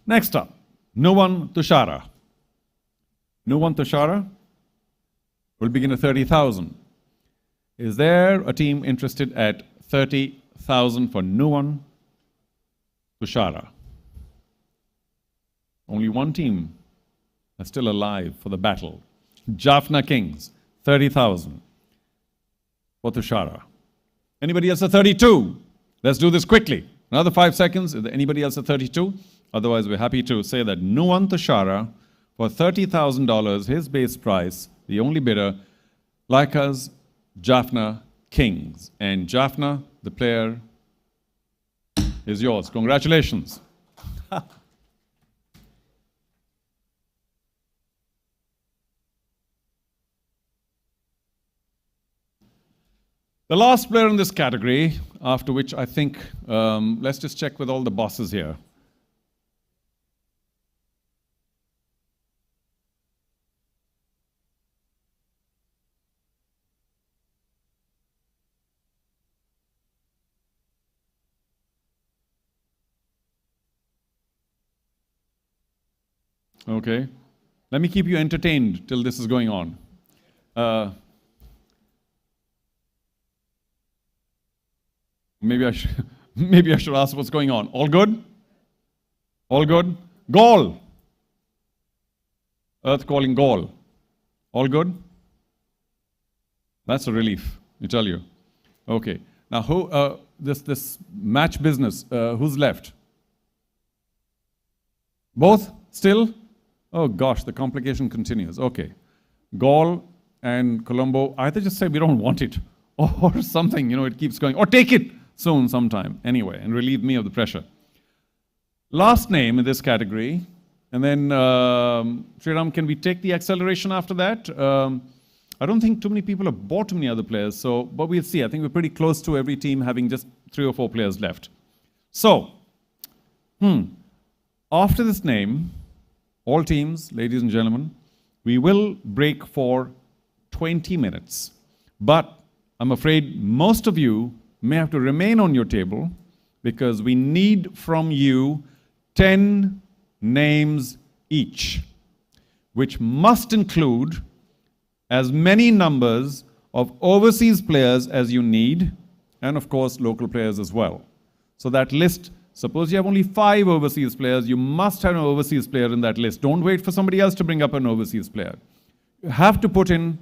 Next up, Nuwan Tushara. Nuwan Tushara will begin at 30,000. Is there a team interested at 30,000 for Nuwan Tushara? Only one team is still alive for the battle. Jaffna Kings, 30,000 for Tushara. Anybody else at 32? Let's do this quickly. Another 5 seconds. Is there anybody else at 32? Otherwise, we're happy to say that Nuwan Tushara for $30,000, his base price, the only bidder, like us, Jaffna Kings. And Jaffna, the player, is yours. Congratulations. The last player in this category, after which I think, let's just check with all the bosses here. Okay. Let me keep you entertained till this is going on. Maybe I should ask what's going on. All good? All good? Gaul. Earth calling Gaul. All good? That's a relief, I tell you. Okay. Now, who? This match business. Who's left? Both still? Oh gosh, the complication continues. Okay. Gaul and Colombo either just say we don't want it, or something. It keeps going. Or take it soon, sometime. Anyway, and relieve me of the pressure. Last name in this category, and then Sriram, can we take the acceleration after that? I don't think too many people have bought too many other players, but we'll see. I think we're pretty close to every team having just 3 or 4 players left. So, after this name, all teams, ladies and gentlemen, we will break for 20 minutes. But I'm afraid most of you may have to remain on your table because we need from you 10 names each, which must include as many numbers of overseas players as you need, and of course local players as well. So that list, suppose you have only 5 overseas players, you must have an overseas player in that list. Don't wait for somebody else to bring up an overseas player. You have to put in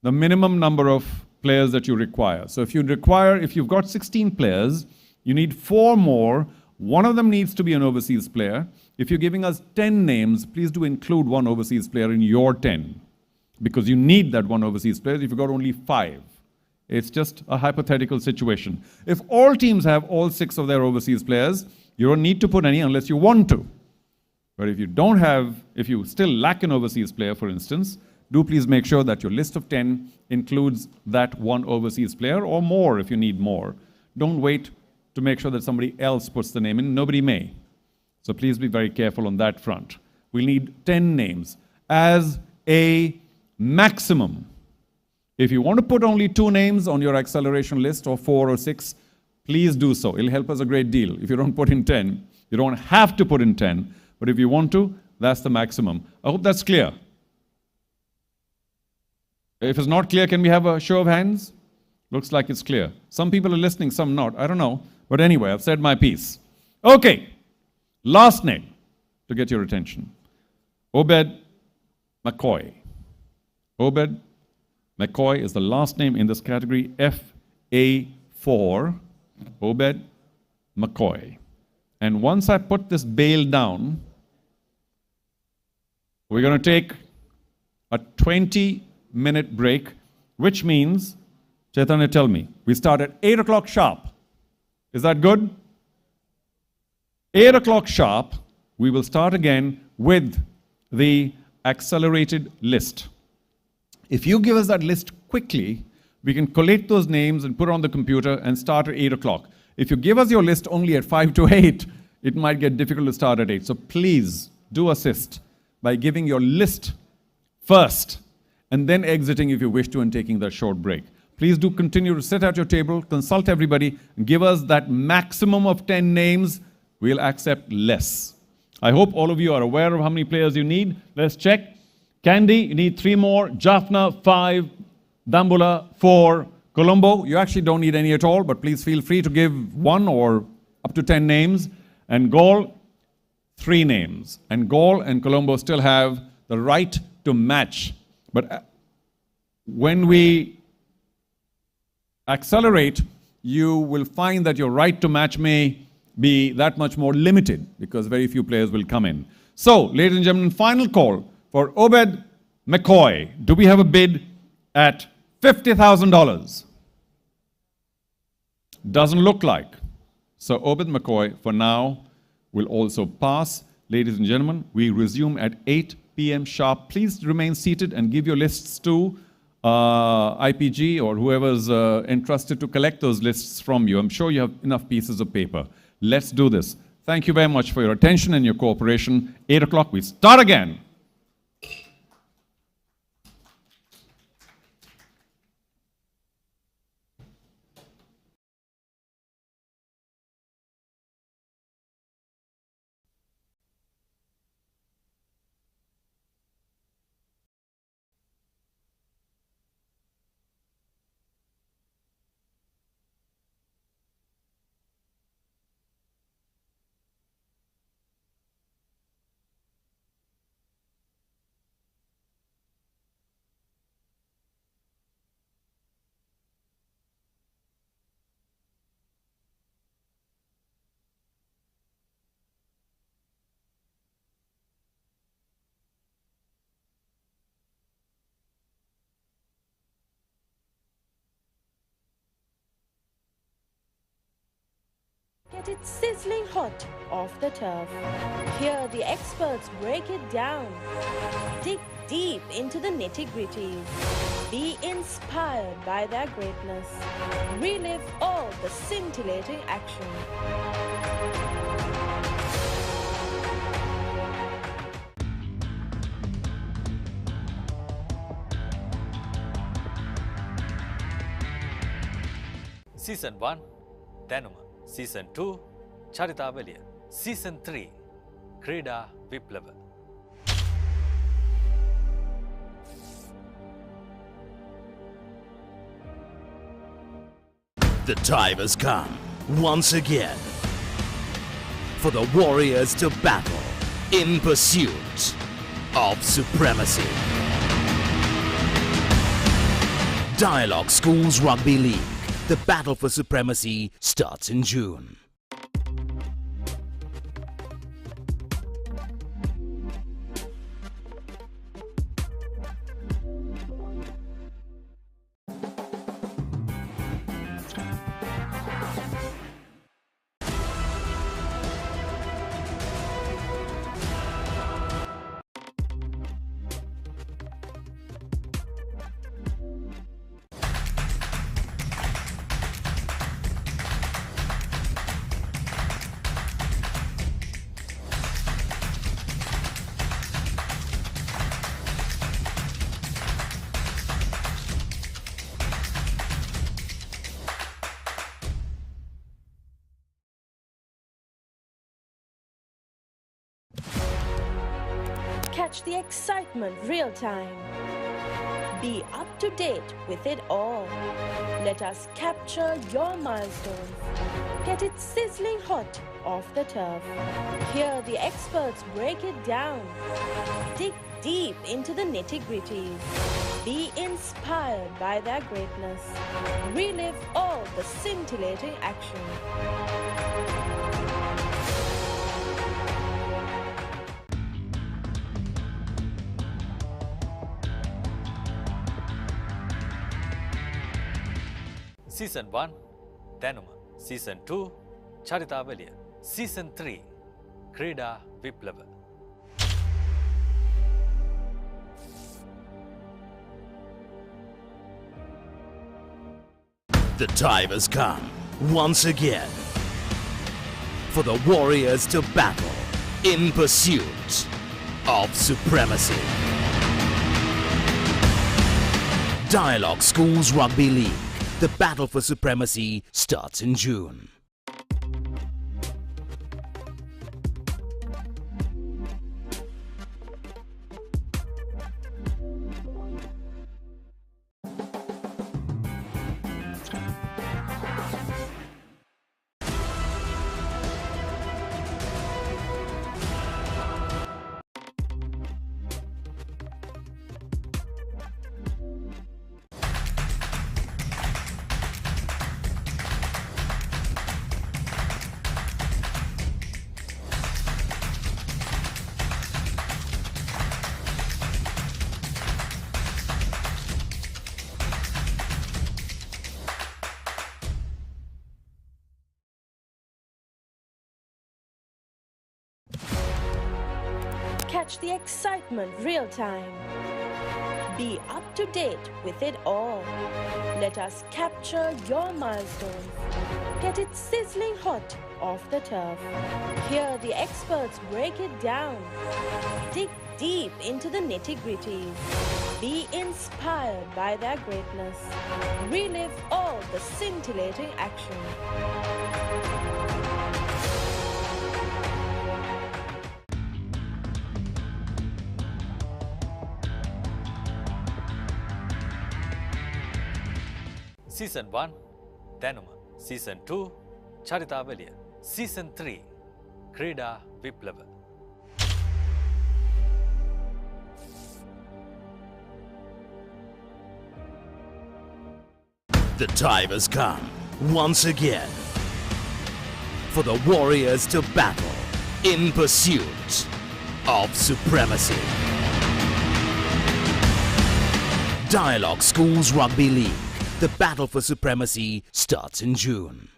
the minimum number of players that you require. So if you've got 16 players, you need 4 more. One of them needs to be an overseas player. If you're giving us 10 names, please do include 1 overseas player in your 10, because you need that 1 overseas player if you've got only 5. It's just a hypothetical situation. If all teams have all 6 of their overseas players, you don't need to put any unless you want to. But if you still lack an overseas player, for instance, do please make sure that your list of 10 includes that 1 overseas player, or more if you need more. Don't wait to make sure that somebody else puts the name in. Nobody may. So please be very careful on that front. We'll need 10 names as a maximum. If you want to put only 2 names on your acceleration list, or 4 or 6, please do so. It'll help us a great deal. If you don't put in 10, you don't have to put in 10. But if you want to, that's the maximum. I hope that's clear. If it's not clear, can we have a show of hands? Looks like it's clear. Some people are listening, some not. I don't know. But anyway, I've said my piece. Okay. Last name to get your attention. Obed McCoy. Obed McCoy is the last name in this category, FA4. Obed McCoy. And once I put this bail down, we're going to take a 20-minute break, which means, Chaitanya, tell me, we start at 8 o'clock sharp. Is that good? 8 o'clock sharp, we will start again with the accelerated list. If you give us that list quickly, we can collate those names and put it on the computer and start at 8 o'clock. If you give us your list only at 5 to 8, it might get difficult to start at 8. So please do assist by giving your list first and then exiting if you wish to and taking that short break. Please do continue to sit at your table, consult everybody, and give us that maximum of 10 names. We'll accept less. I hope all of you are aware of how many players you need. Let's check. Candy, you need 3 more. Jaffna, 5. Dambula, 4. Colombo, you actually don't need any at all, but please feel free to give 1 or up to 10 names. And Gaul, 3 names. And Gaul and Colombo still have the right to match. But when we accelerate, you will find that your right to match may be that much more limited because very few players will come in. So, ladies and gentlemen, final call for Obed McCoy. Do we have a bid at $50,000? Doesn't look like. So Obed McCoy, for now, will also pass. Ladies and gentlemen, we resume at 8 p.m. sharp. Please remain seated and give your lists to IPG or whoever's entrusted to collect those lists from you. I'm sure you have enough pieces of paper. Let's do this. Thank you very much for your attention and your cooperation. 8 o'clock, we start again. Get it sizzling hot off the turf. Hear the experts break it down. Dig deep into the nitty-gritties. Be inspired by their greatness. Relive all the scintillating action. Season 1, Danuma. Season 2, Charitavaliya. Season 3, Krida Viplava. The time has come once again for the Warriors to battle in pursuit of supremacy. Dialog Schools Rugby League. The battle for supremacy starts in June. Catch the excitement real time. Be up to date with it all. Let us capture your milestones. Get it sizzling hot off the turf. Hear the experts break it down. Dig deep into the nitty-gritties. Be inspired by their greatness. Relive all the scintillating action. Season 1, Danuma. Season 2, Charitavaliya. Season 3, Krida Viplava. The time has come once again for the Warriors to battle in pursuit of supremacy. Dialog Schools Rugby League. The battle for supremacy starts in June. Catch the excitement real time. Be up to date with it all. Let us capture your milestones. Get it sizzling hot off the turf. Hear the experts break it down. Dig deep into the nitty-gritties. Be inspired by their greatness. Relive all the scintillating action. Season 1 දැනුම Season 2 චරිතාවලිය Season 3 ක්‍රීඩා විප්ලව The time has come once again for the Warriors to battle in pursuit of supremacy. Dialog Schools Rugby League. The battle for supremacy starts in June.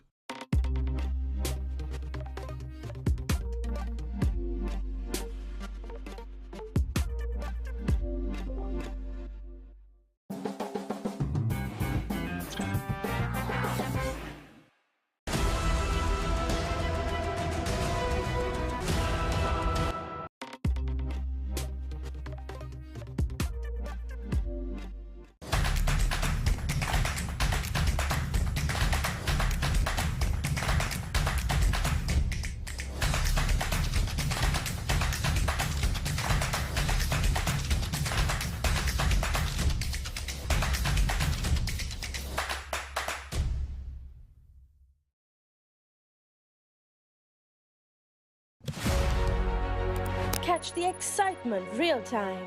Catch the excitement real time.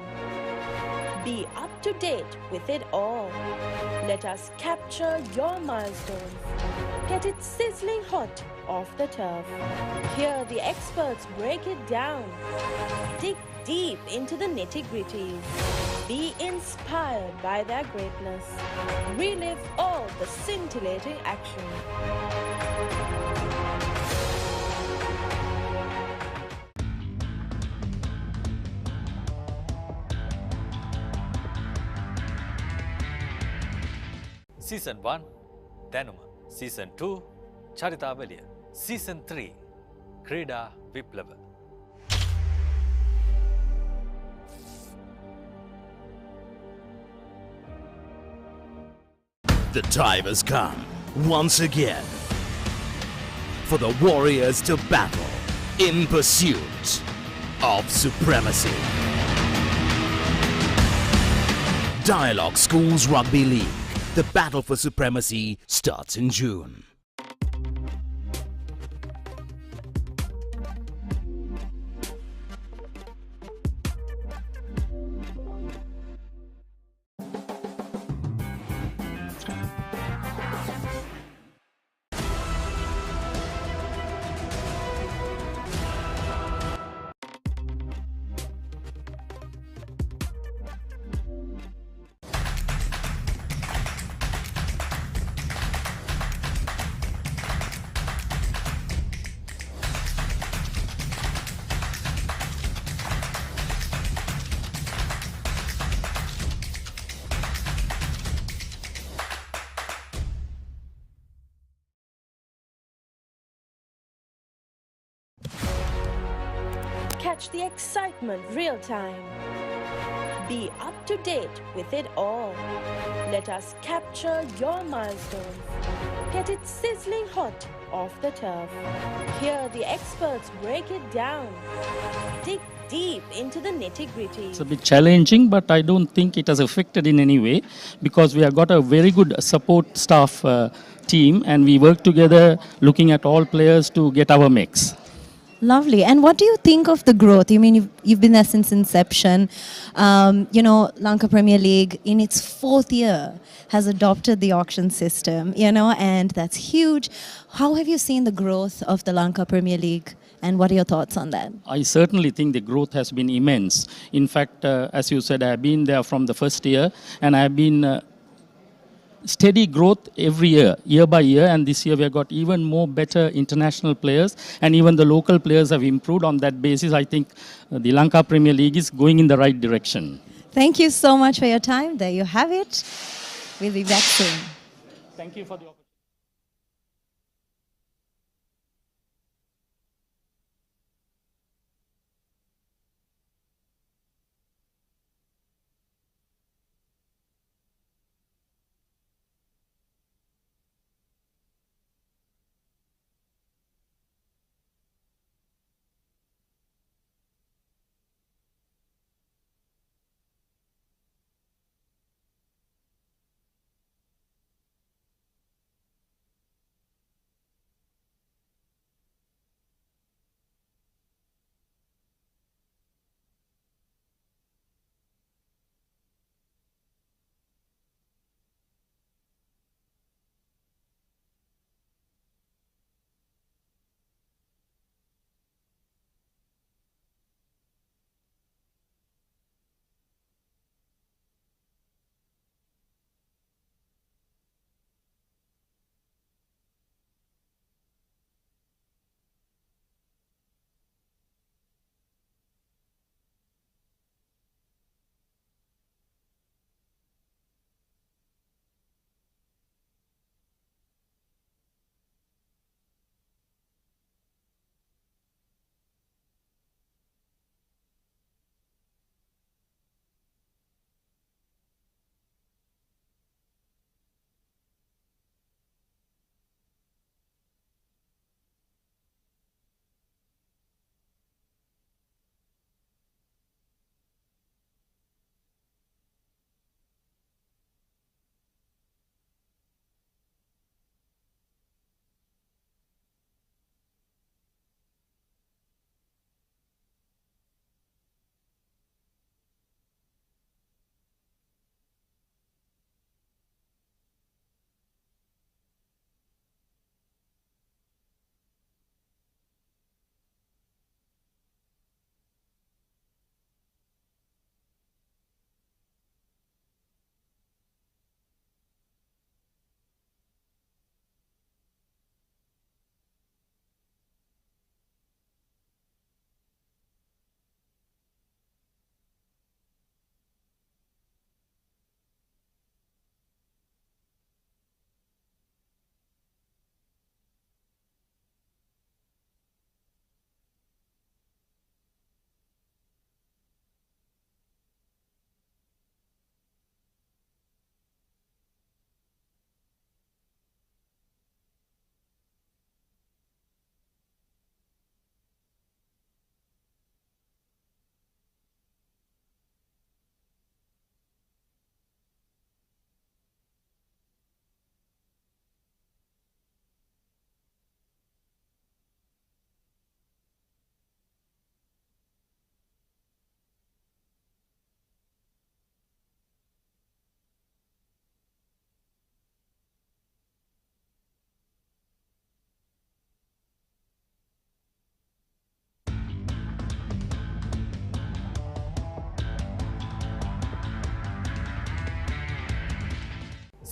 Be up to date with it all. Let us capture your milestones. Get it sizzling hot off the turf. Hear the experts break it down. Dig deep into the nitty-gritties. Be inspired by their greatness. Relive all the scintillating action. Season 1 දැනුම Season 2 චරිතාවලිය Season 3 ක්‍රීඩා විප්ලව The time has come once again for the Warriors to battle in pursuit of supremacy. Dialog Schools Rugby League. The battle for supremacy starts in June. Catch the excitement real time. Be up to date with it all. Let us capture your milestones. Get it sizzling hot off the turf. Hear the experts break it down. Dig deep into the nitty-gritty. It's a bit challenging, but I don't think it has affected in any way because we have got a very good support staff team and we work together looking at all players to get our mix. Lovely. And what do you think of the growth? You mean you've been there since inception. Lanka Premier League in its 4th year has adopted the auction system, and that's huge. How have you seen the growth of the Lanka Premier League? And what are your thoughts on that? I certainly think the growth has been immense. In fact, as you said, I have been there from the first year and I have been steady growth every year by year, and this year we have got even more better international players and even the local players have improved. On that basis, I think the Lanka Premier League is going in the right direction. Thank you so much for your time. There you have it. We'll be back soon. Thank you for the opportunity.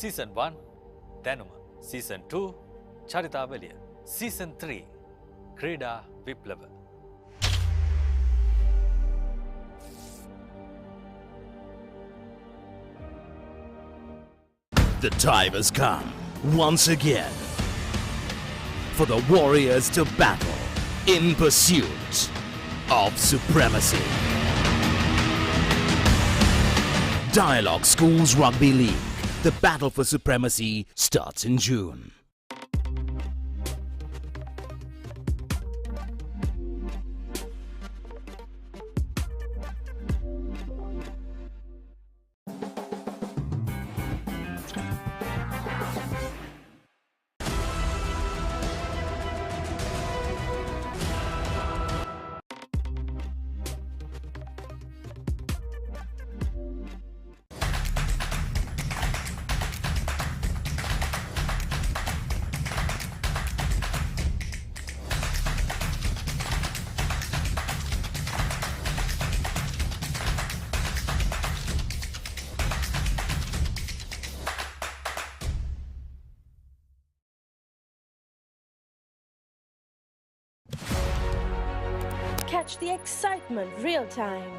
Season 1 දැනුම, Season 2 චරිතාවලිය, Season 3 ක්‍රීඩා විප්ලව. The time has come once again for the warriors to battle in pursuit of supremacy. Dialog Schools Rugby League. The battle for supremacy starts in June. Catch the excitement real time.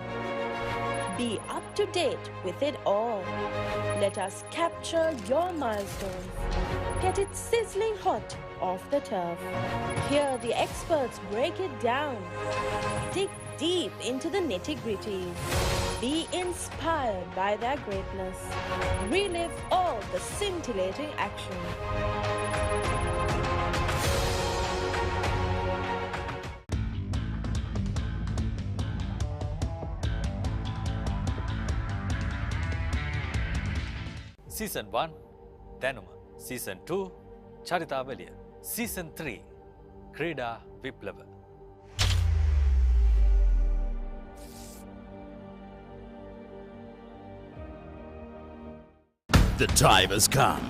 Be up to date with it all. Let us capture your milestones. Get it sizzling hot off the turf. Hear the experts break it down. Dig deep into the nitty-gritties. Be inspired by their greatness. Relive all the scintillating action. Season 1 දැනුම Season 2 චරිතාවලිය Season 3 ක්‍රීඩා විප්ලව The time has come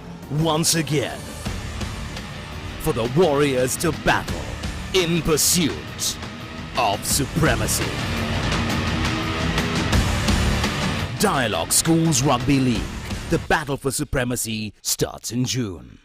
once again for the warriors to battle in pursuit of supremacy. Dialog Schools Rugby League. The battle for supremacy starts in June.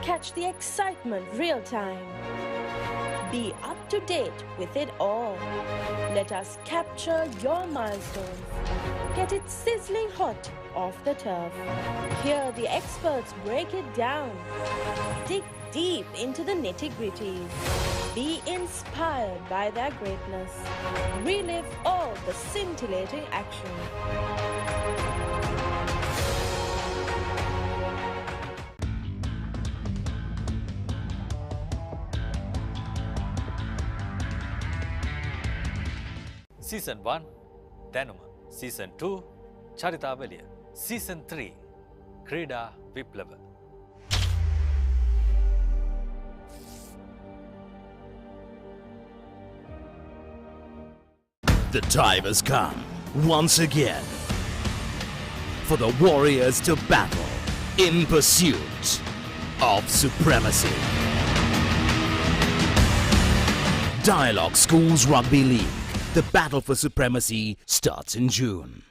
Catch the excitement real time. Be up to date with it all. Let us capture your milestones. Get it sizzling hot off the turf. Hear the experts break it down. Dig deep into the nitty-gritties. Be inspired by their greatness. Relive all the scintillating action. Season 1 දැනුම Season 2 චරිතාවලිය Season 3 ක්‍රීඩා විප්ලව The time has come once again for the warriors to battle in pursuit of supremacy. Dialog Schools Rugby League. The battle for supremacy starts in June.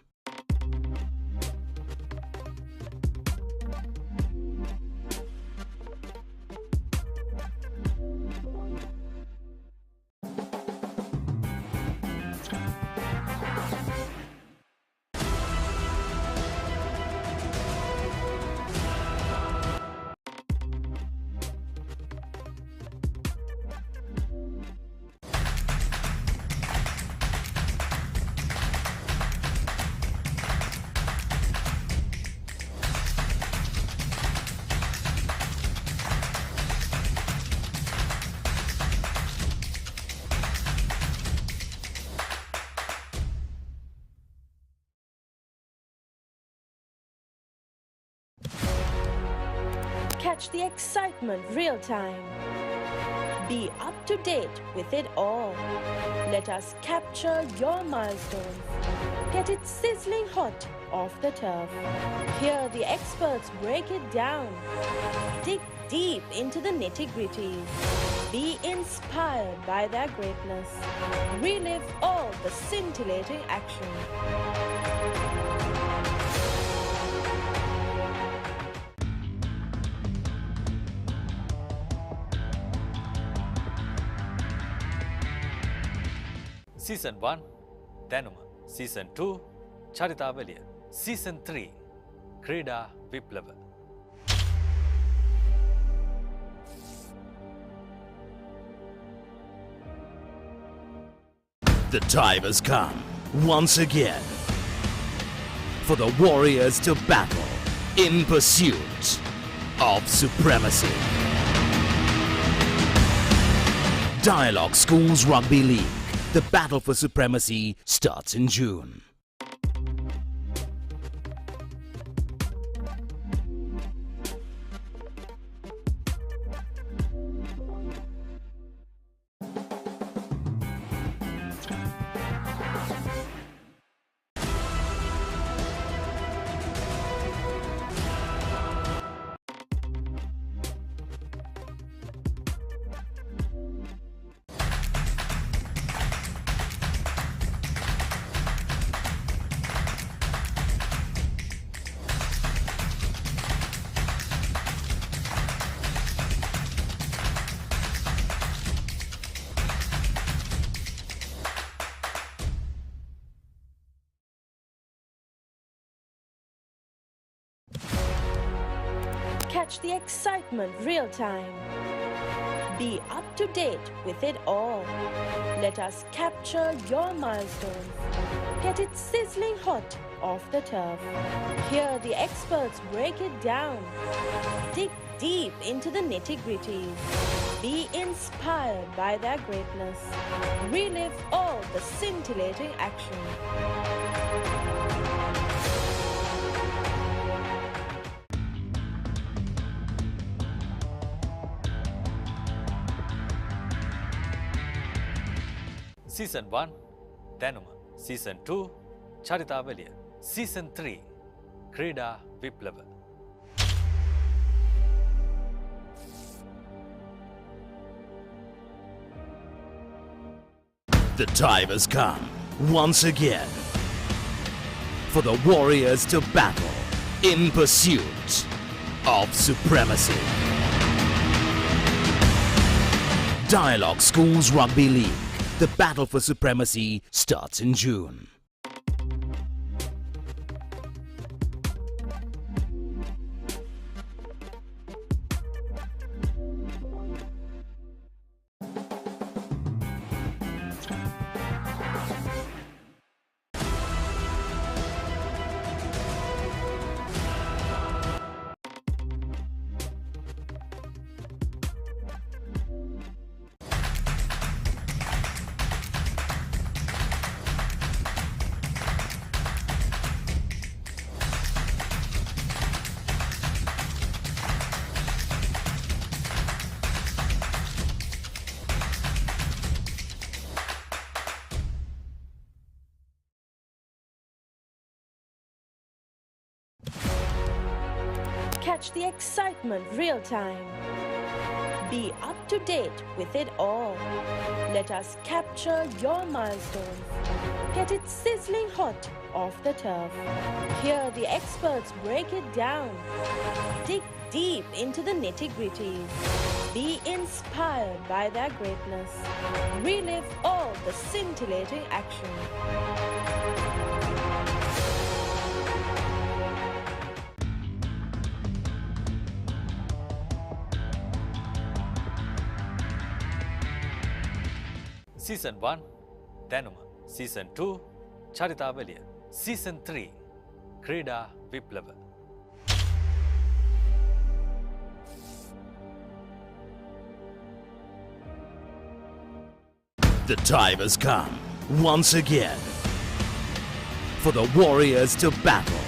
Catch the excitement real time. Be up to date with it all. Let us capture your milestones. Get it sizzling hot off the turf. Hear the experts break it down. Dig deep into the nitty-gritties. Be inspired by their greatness. Relive all the scintillating action. Season 1 දැනුම Season 2 චරිතාවලිය Season 3 ක්‍රීඩා විප්ලව The time has come once again for the Warriors to battle in pursuit of supremacy. Dialog Schools Rugby League. The battle for supremacy starts in June. Catch the excitement real time. Be up to date with it all. Let us capture your milestones. Get it sizzling hot off the turf. Hear the experts break it down. Dig deep into the nitty-gritties. Be inspired by their greatness. Relive all the scintillating action. Season 1 දැනුම Season 2 චරිතාවලිය Season 3 ක්‍රීඩා විප්ලව The time has come once again for the Warriors to battle in pursuit of supremacy. Dialog Schools Rugby League. The battle for supremacy starts in June. Catch the excitement real time. Be up to date with it all. Let us capture your milestones. Get it sizzling hot off the turf. Hear the experts break it down. Dig deep into the nitty-gritties. Be inspired by their greatness. Relive all the scintillating action. Season 1 දැනුම Season 2 චරිතාවලිය Season 3 ක්‍රීඩා විප්ලව The time has come once again for the Warriors to battle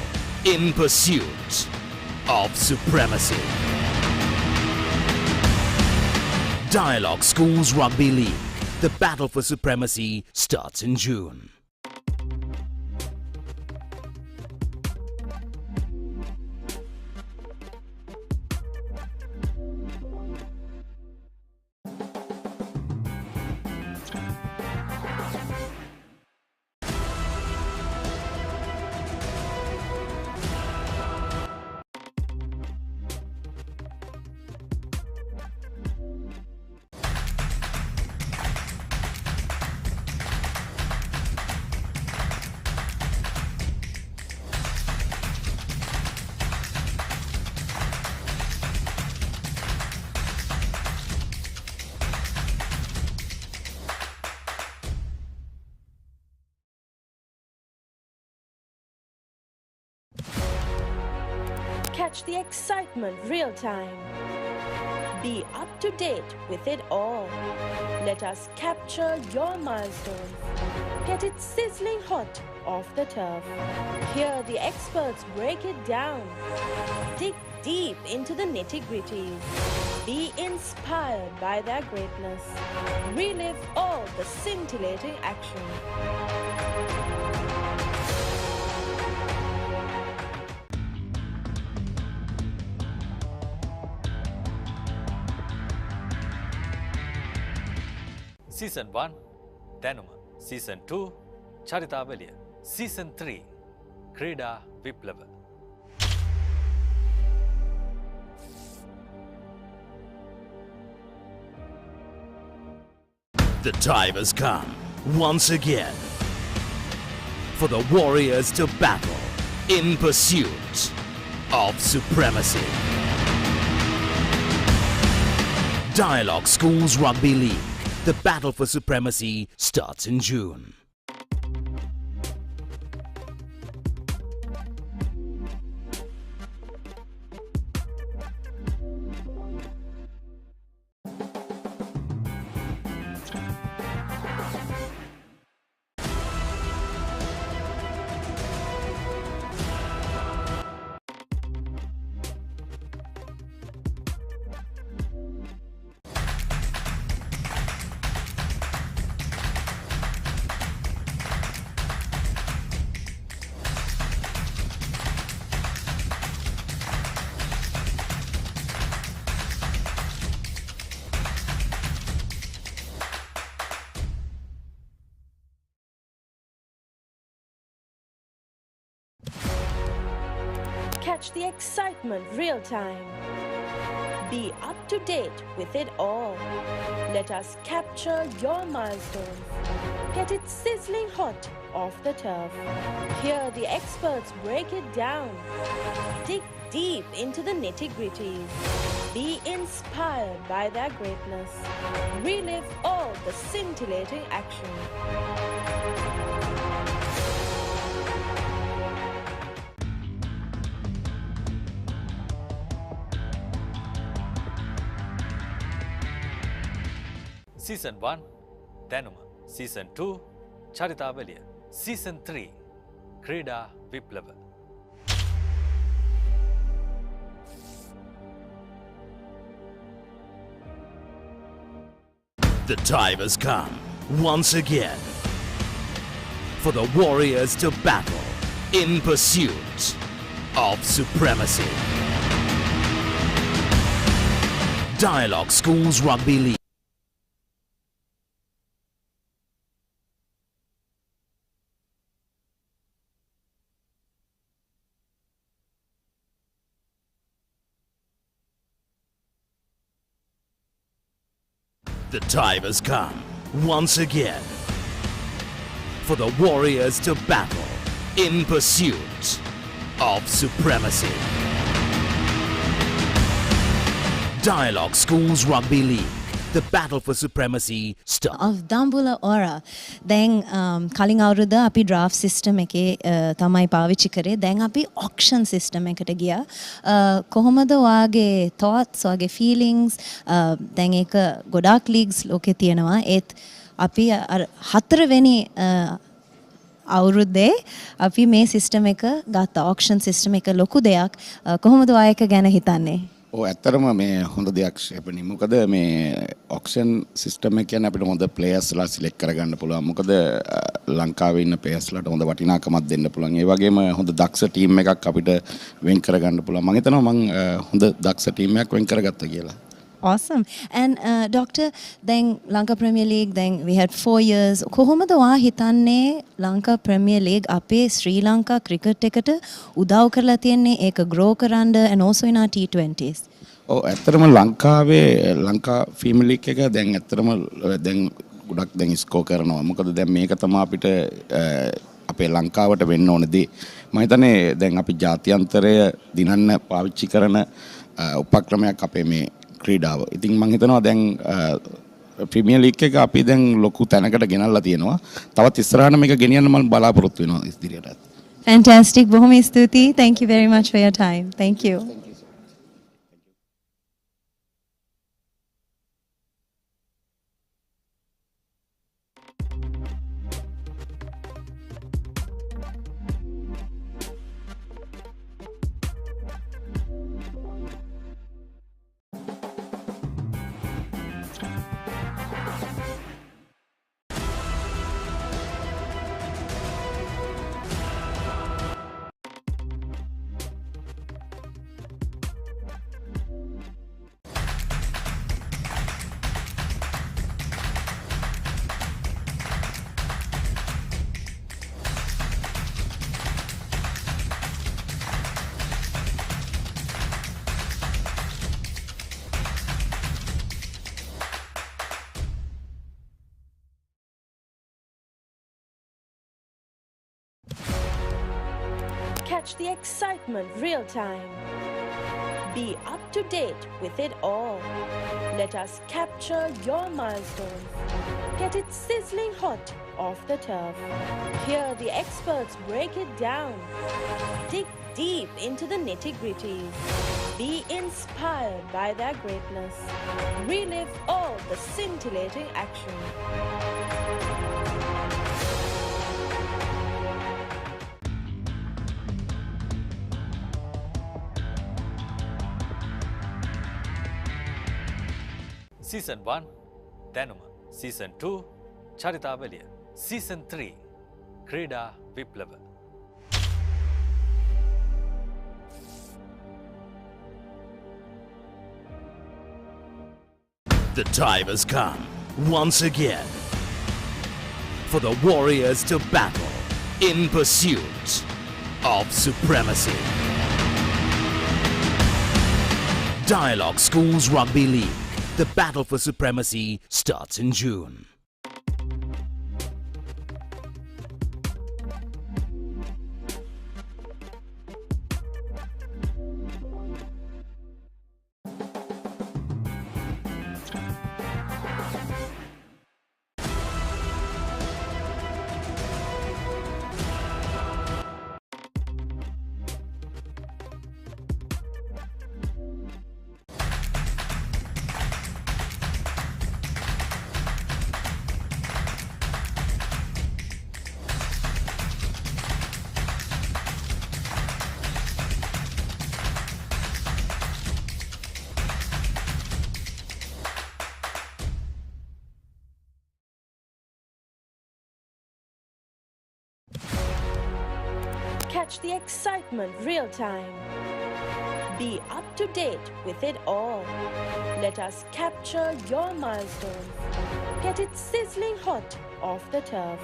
in pursuit of supremacy. Dialog Schools Rugby League. The battle for supremacy starts in June. Catch the excitement real time. Be up to date with it all. Let us capture your milestones. Get it sizzling hot off the turf. Hear the experts break it down. Dig deep into the nitty-gritties. Be inspired by their greatness. Relive all the scintillating action. Season 1 දැනුම Season 2 චරිතාවලිය Season 3 ක්‍රීඩා විප්ලව The time has come once again for the warriors to battle in pursuit of supremacy. Dialog Schools Rugby League. The battle for supremacy starts in June. Catch the excitement real time. Be up to date with it all. Let us capture your milestones. Get it sizzling hot off the turf. Hear the experts break it down. Dig deep into the nitty-gritties. Be inspired by their greatness. Relive all the scintillating action. Season 1 දැනුම Season 2 චරිතාවලිය Season 3 ක්‍රීඩා විප්ලව The time has come once again for the warriors to battle in pursuit of supremacy. Dialog Schools Rugby League. The time has come once again for the warriors to battle in pursuit of supremacy. Dialog Schools Rugby League. The battle for supremacy starts. Of Dambula Ora. Then calling out the api draft system eke tamai පාවිච්චි කරේ. Then api auction system එකට ගියා. කොහොමද ඔයාගේ thoughts, ඔයාගේ feelings, දැන් ඒක ගොඩාක් leagues ලෝකේ තියෙනවා. ඒත් අපි හතරවෙනි අවුරුද්දේ අපි මේ system එක ගත්තා. auction system එක ලොකු දෙයක්. කොහොමද ඔයා ඒක ගැන හිතන්නේ? ඇත්තරම මේ හොඳ දෙයක් ශේපනි. මොකද මේ ඔක්ෂන් සිස්ටම් එක කියන්නේ අපිට හොඳ ප්ලේයර්ස්ලා සිලෙක්ට් කරගන්න පුළුවන්. මොකද ලංකාවේ ඉන්න ප්ලේයර්ස්ලාට හොඳ වටිනාකමක් දෙන්න පුළුවන්. ඒ වගේම හොඳ දක්ෂ ටීම් එකක් අපිට වෙන් කරගන්න පුළුවන්. මම හිතනවා මම හොඳ දක්ෂ ටීම් එකක් වෙන් කරගත්තා කියලා. Awesome. And Doctor, then Lanka Premier League, then we had 4 years. කොහොමද වා හිතන්නේ Lanka Premier League අපේ ශ්‍රී ලංකා ක්‍රිකට් එකට උදව් කරලා තියෙන්නේ ඒක grow කරන්න and also in our T20s? ඇත්තටම ලංකාවේ ලංකා ප්‍රීමියර් ලීග් එක දැන් ඇත්තටම දැන් ගොඩක් දැන් ස්කෝර් කරනවා. මොකද දැන් මේක තමයි අපිට අපේ ලංකාවට වෙන්න ඕන දේ. මම හිතන්නේ දැන් අපි ජාත්‍යන්තරය දිනන්න පාවිච්චි කරන උපක්‍රමයක් අපේ මේ ක්‍රීඩාව. ඉතින් මම හිතනවා දැන් ප්‍රීමියර් ලීග් එක අපි දැන් ලොකු තැනකට ගෙනල්ලා තියෙනවා. තවත් ඉස්සරහට මේක ගෙනියන්න මම බලාපොරොත්තු වෙනවා ඉදිරියට. Fantastic. බොහොම ස්තුතියි. Thank you very much for your time. Thank you. Catch the excitement real time. Be up to date with it all. Let us capture your milestones. Get it sizzling hot off the turf. Hear the experts break it down. Dig deep into the nitty-gritties. Be inspired by their greatness. Relive all the scintillating action. Season 1 දැනුම, Season 2 චරිතාවලිය, Season 3 ක්‍රීඩා විප්ලව. The time has come once again for the Warriors to battle in pursuit of supremacy. Dialog Schools Rugby League. The battle for supremacy starts in June. Catch the excitement real time. Be up to date with it all. Let us capture your milestones. Get it sizzling hot off the turf.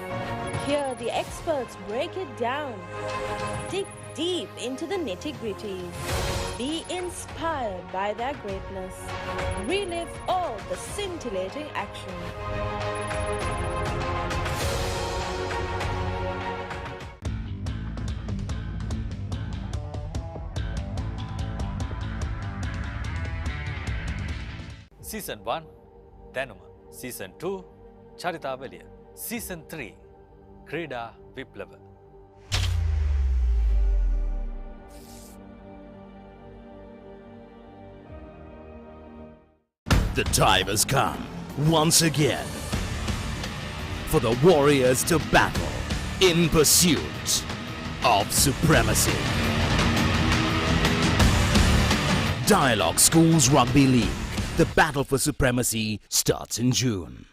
Hear the experts break it down. Dig deep into the nitty-gritties. Be inspired by their greatness. Relive all the scintillating action. Season 1 දැනුම, Season 2 චරිතාවලිය, Season 3 ක්‍රීඩා විප්ලව. The time has come once again for the Warriors to battle in pursuit of supremacy. Dialog Schools Rugby League. The battle for supremacy starts in June.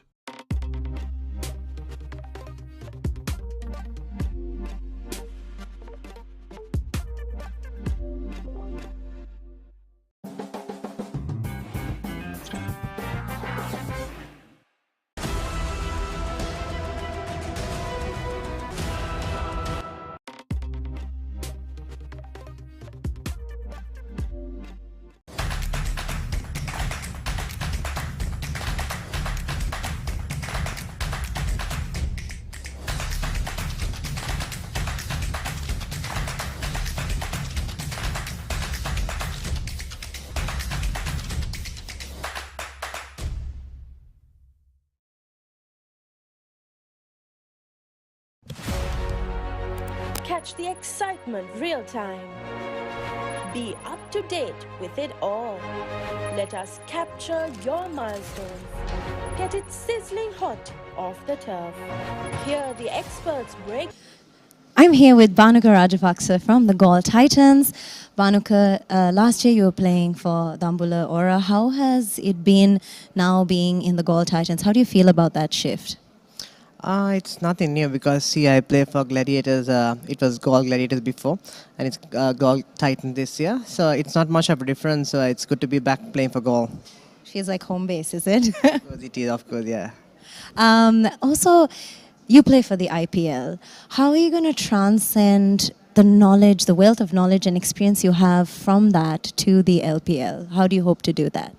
Catch the excitement real time. Be up to date with it all. Let us capture your milestones. Get it sizzling hot off the turf. Hear the experts break. I'm here with Bhanuka Rajapaksa from the Gaul Titans. Bhanuka, last year you were playing for Dambula Ora. How has it been now being in the Gaul Titans? How do you feel about that shift? It's nothing new because see, I play for Gladiators. It was Gaul Gladiators before, and it's Gaul Titan this year. So it's not much of a difference. So it's good to be back playing for Gaul. Feels like home base, is it? Of course, it is, of course, yeah. Also, you play for the IPL. How are you going to transcend the knowledge, the wealth of knowledge and experience you have from that to the LPL? How do you hope to do that?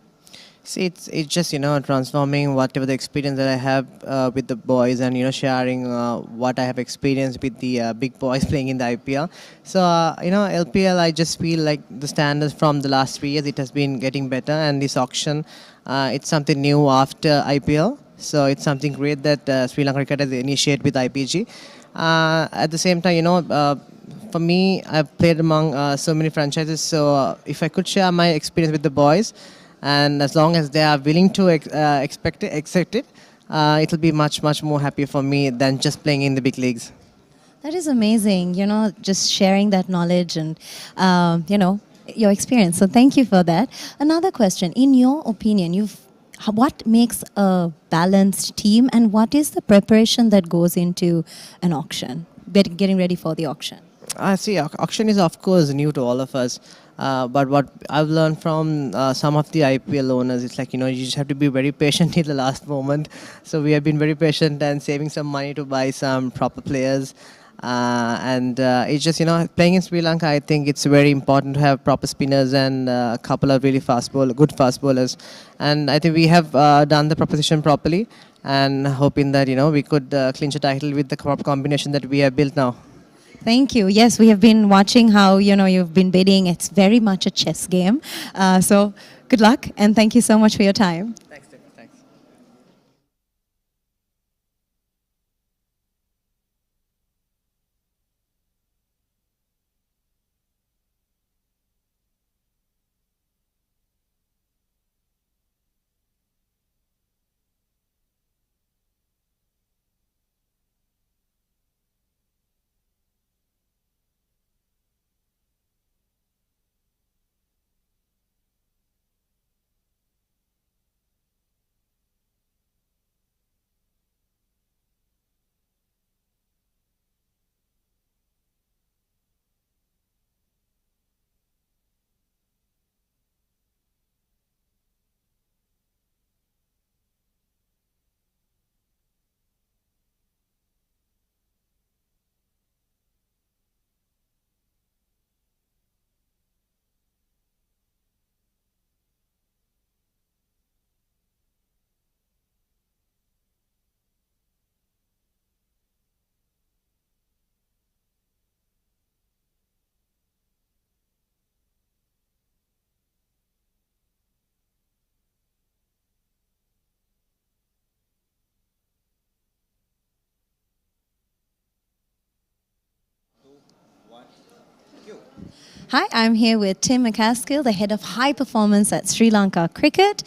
See, it's just, transforming whatever the experience that I have with the boys and, sharing what I have experienced with the big boys playing in the IPL. So, LPL, I just feel like the standards from the last 3 years, it has been getting better. And this auction, it's something new after IPL. So, it's something great that Sri Lanka Cricket has initiated with IPG. At the same time, for me, I've played among so many franchises. So, if I could share my experience with the boys, and as long as they are willing to accept it, it'll be much, much more happy for me than just playing in the big leagues. That is amazing, just sharing that knowledge and, your experience. So thank you for that. Another question, in your opinion, what makes a balanced team and what is the preparation that goes into an auction, getting ready for the auction? See, auction is of course new to all of us. But what I've learned from some of the IPL owners, it's like, you just have to be very patient till the last moment. So we have been very patient and saving some money to buy some proper players. And it's just, playing in Sri Lanka, I think it's very important to have proper spinners and a couple of really good fast bowlers. And I think we have done the proposition properly and hoping that, we could clinch a title with the proper combination that we have built now. Thank you. Yes, we have been watching how, you've been bidding. It's very much a chess game. So good luck and thank you so much for your time. Thanks, Tiffany. Thanks. Hi, I'm here with Tim McCaskill, the head of high performance at Sri Lanka Cricket.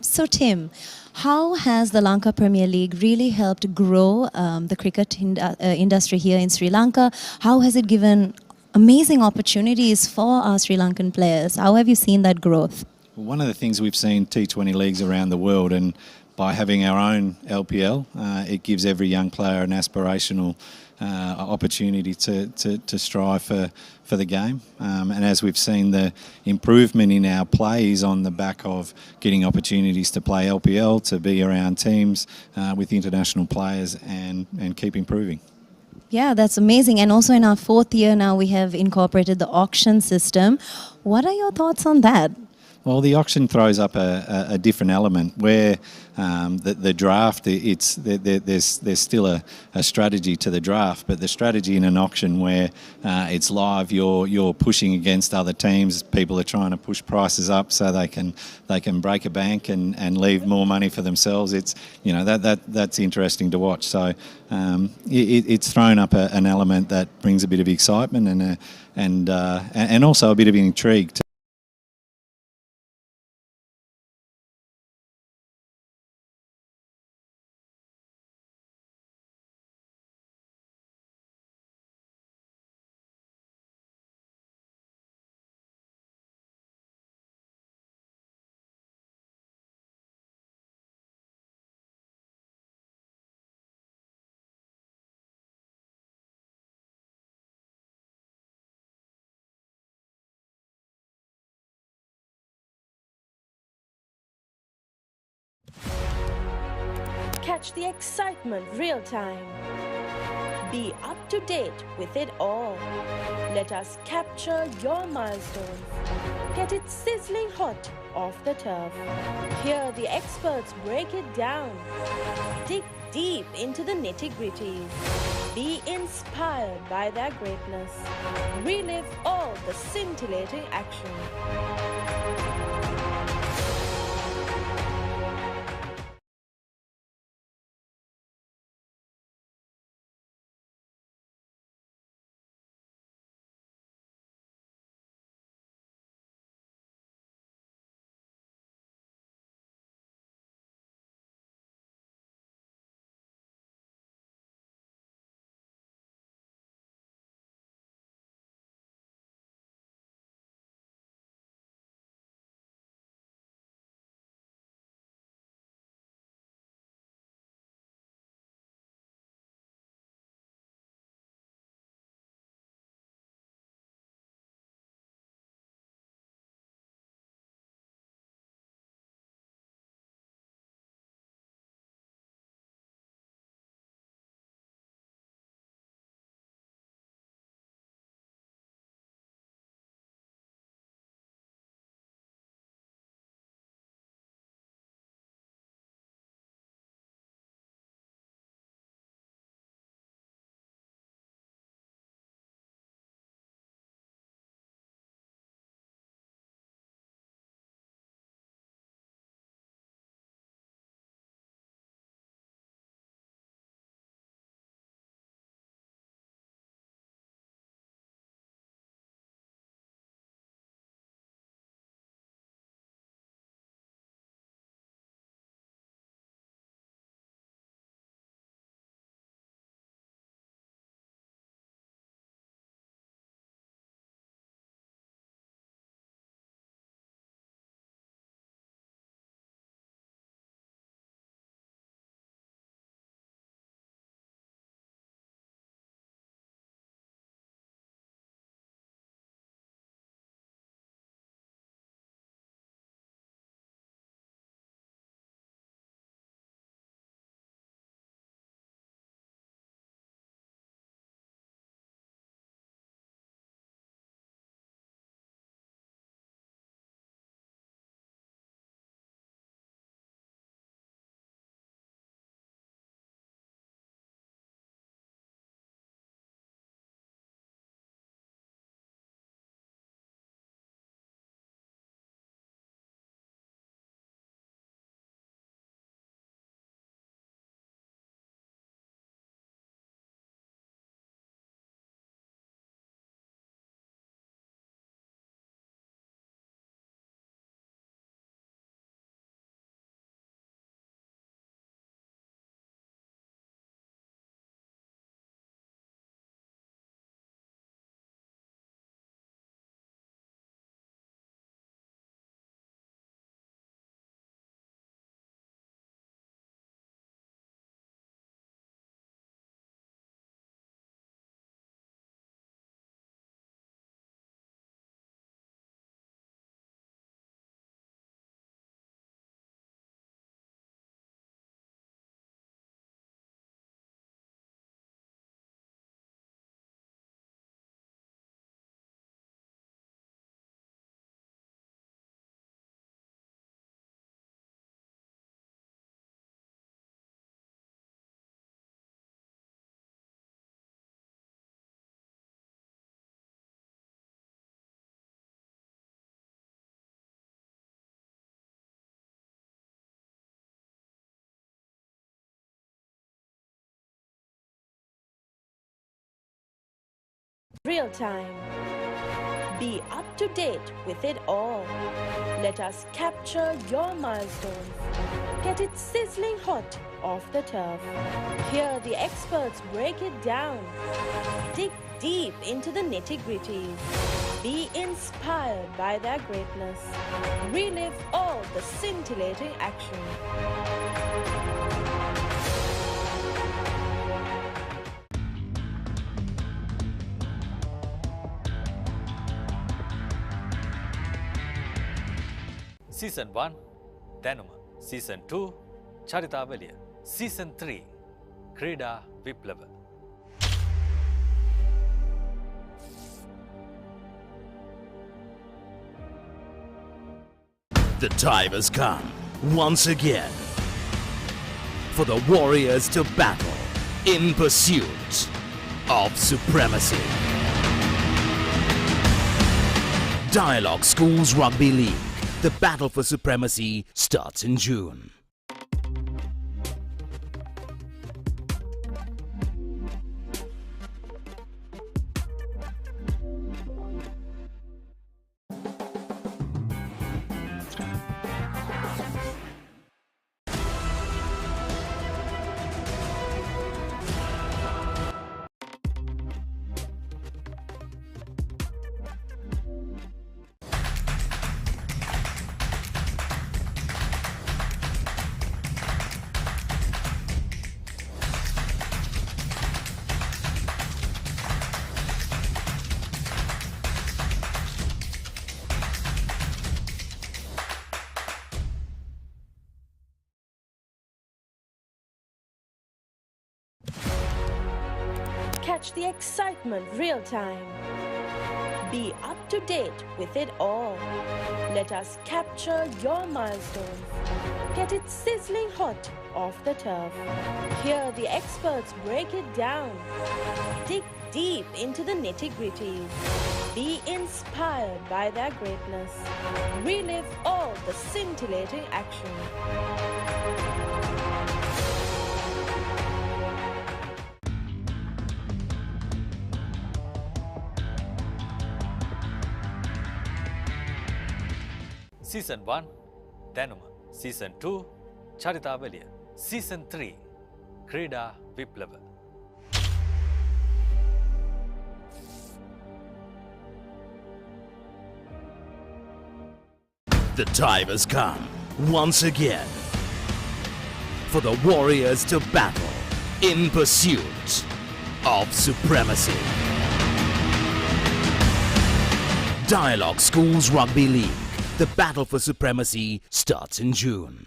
So Tim, how has the Lanka Premier League really helped grow the cricket industry here in Sri Lanka? How has it given amazing opportunities for our Sri Lankan players. How have you seen that growth? One of the things we've seen T20 leagues around the world, and by having our own LPL, it gives every young player an aspirational opportunity to strive for the game. And as we've seen, the improvement in our play is on the back of getting opportunities to play LPL, to be around teams with international players and keep improving. Yeah, that's amazing. And also in our 4th year now, we have incorporated the auction system. What are your thoughts on that? Well, the auction throws up a different element where the draft, there's still a strategy to the draft, but the strategy in an auction where it's live, you're pushing against other teams. People are trying to push prices up so they can break a bank and leave more money for themselves. It's that's interesting to watch. So it's thrown up an element that brings a bit of excitement and also a bit of intrigue. Catch the excitement real time. Be up to date with it all. Let us capture your milestones. Get it sizzling hot off the turf. Hear the experts break it down. Dig deep into the nitty-gritties. Be inspired by their greatness. Relive all the scintillating action. real time. Be up to date with it all. Let us capture your milestones. Get it sizzling hot off the turf. Hear the experts break it down. Dig deep into the nitty-gritties. Be inspired by their greatness. Relive all the scintillating action. Season 1 දැනුම Season 2 චරිතාවලිය Season 3 ක්‍රීඩා විප්ලව The time has come once again for the Warriors to battle in pursuit of supremacy. Dialog Schools Rugby League. The battle for supremacy starts in June. Catch the excitement real time. Be up to date with it all. Let us capture your milestones. Get it sizzling hot off the turf. Hear the experts break it down. Dig deep into the nitty-gritties. Be inspired by their greatness. Relive all the scintillating action. Season 1 දැනුම Season 2 චරිතාවලිය Season 3 ක්‍රීඩා විප්ලව The time has come once again for the Warriors to battle in pursuit of supremacy. Dialog Schools Rugby League. The battle for supremacy starts in June.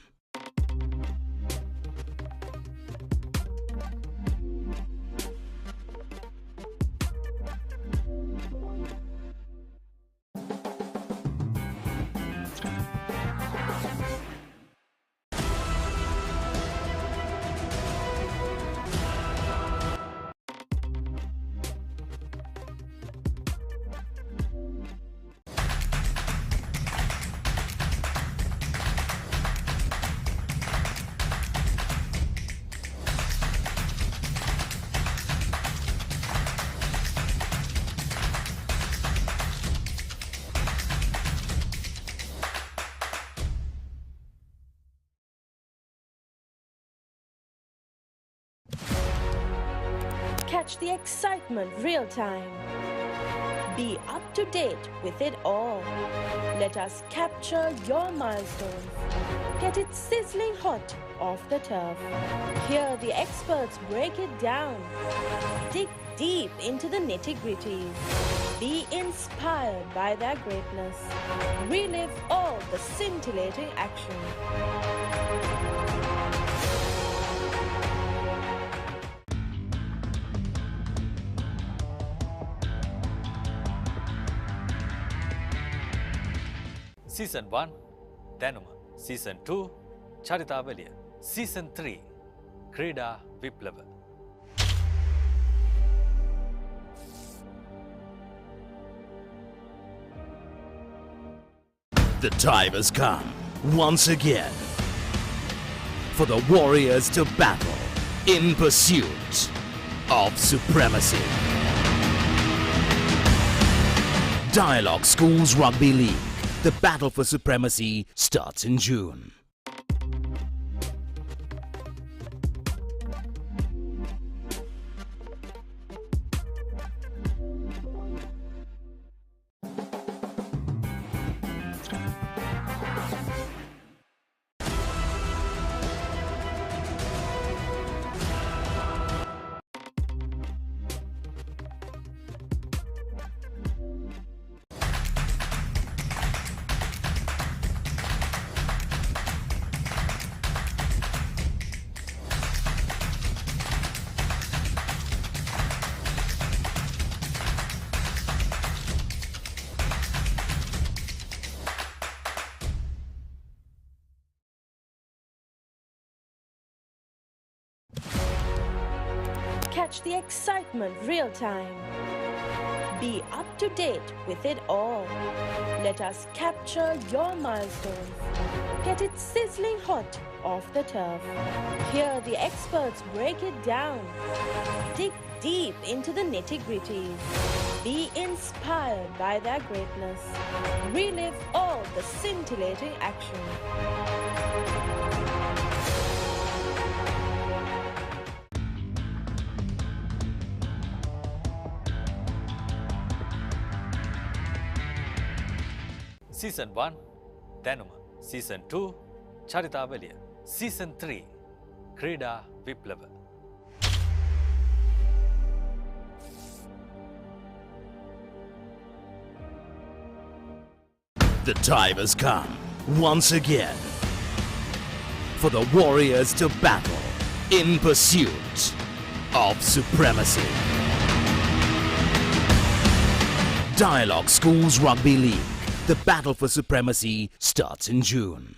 Catch the excitement real time. Be up to date with it all. Let us capture your milestones. Get it sizzling hot off the turf. Hear the experts break it down. Dig deep into the nitty-gritties. Be inspired by their greatness. Relive all the scintillating action. Season 1 දැනුම Season 2 චරිතාවලිය Season 3 ක්‍රීඩා විප්ලව The time has come once again for the Warriors to battle in pursuit of supremacy. Dialog Schools Rugby League. The battle for supremacy starts in June. Catch the excitement real time. Be up to date with it all. Let us capture your milestones. Get it sizzling hot off the turf. Hear the experts break it down. Dig deep into the nitty-gritties. Be inspired by their greatness. Relive all the scintillating action. Season 1 දැනුම Season 2 චරිතාවලිය Season 3 ක්‍රීඩා විප්ලව The time has come once again for the warriors to battle in pursuit of supremacy. Dialog Schools Rugby League. The battle for supremacy starts in June.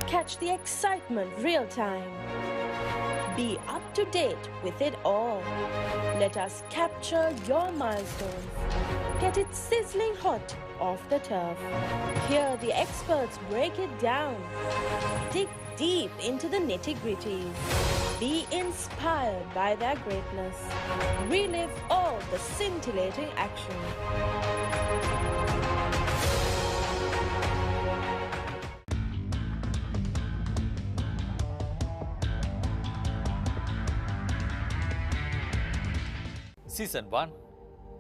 Catch the excitement real time. Be up to date with it all. Let us capture your milestones. Get it sizzling hot off the turf. Hear the experts break it down. Dig deep into the nitty-gritties. Be inspired by their greatness. Relive all the scintillating action. Season 1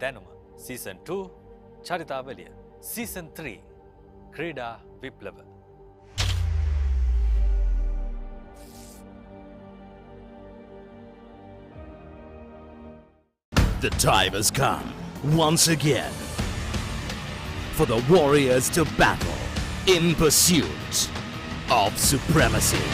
දැනුම Season 2 චරිතාවලිය Season 3 ක්‍රීඩා විප්ලව The time has come once again for the warriors to battle in pursuit of supremacy.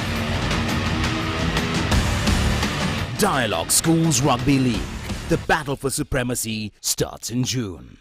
Dialog Schools Rugby League. The battle for supremacy starts in June.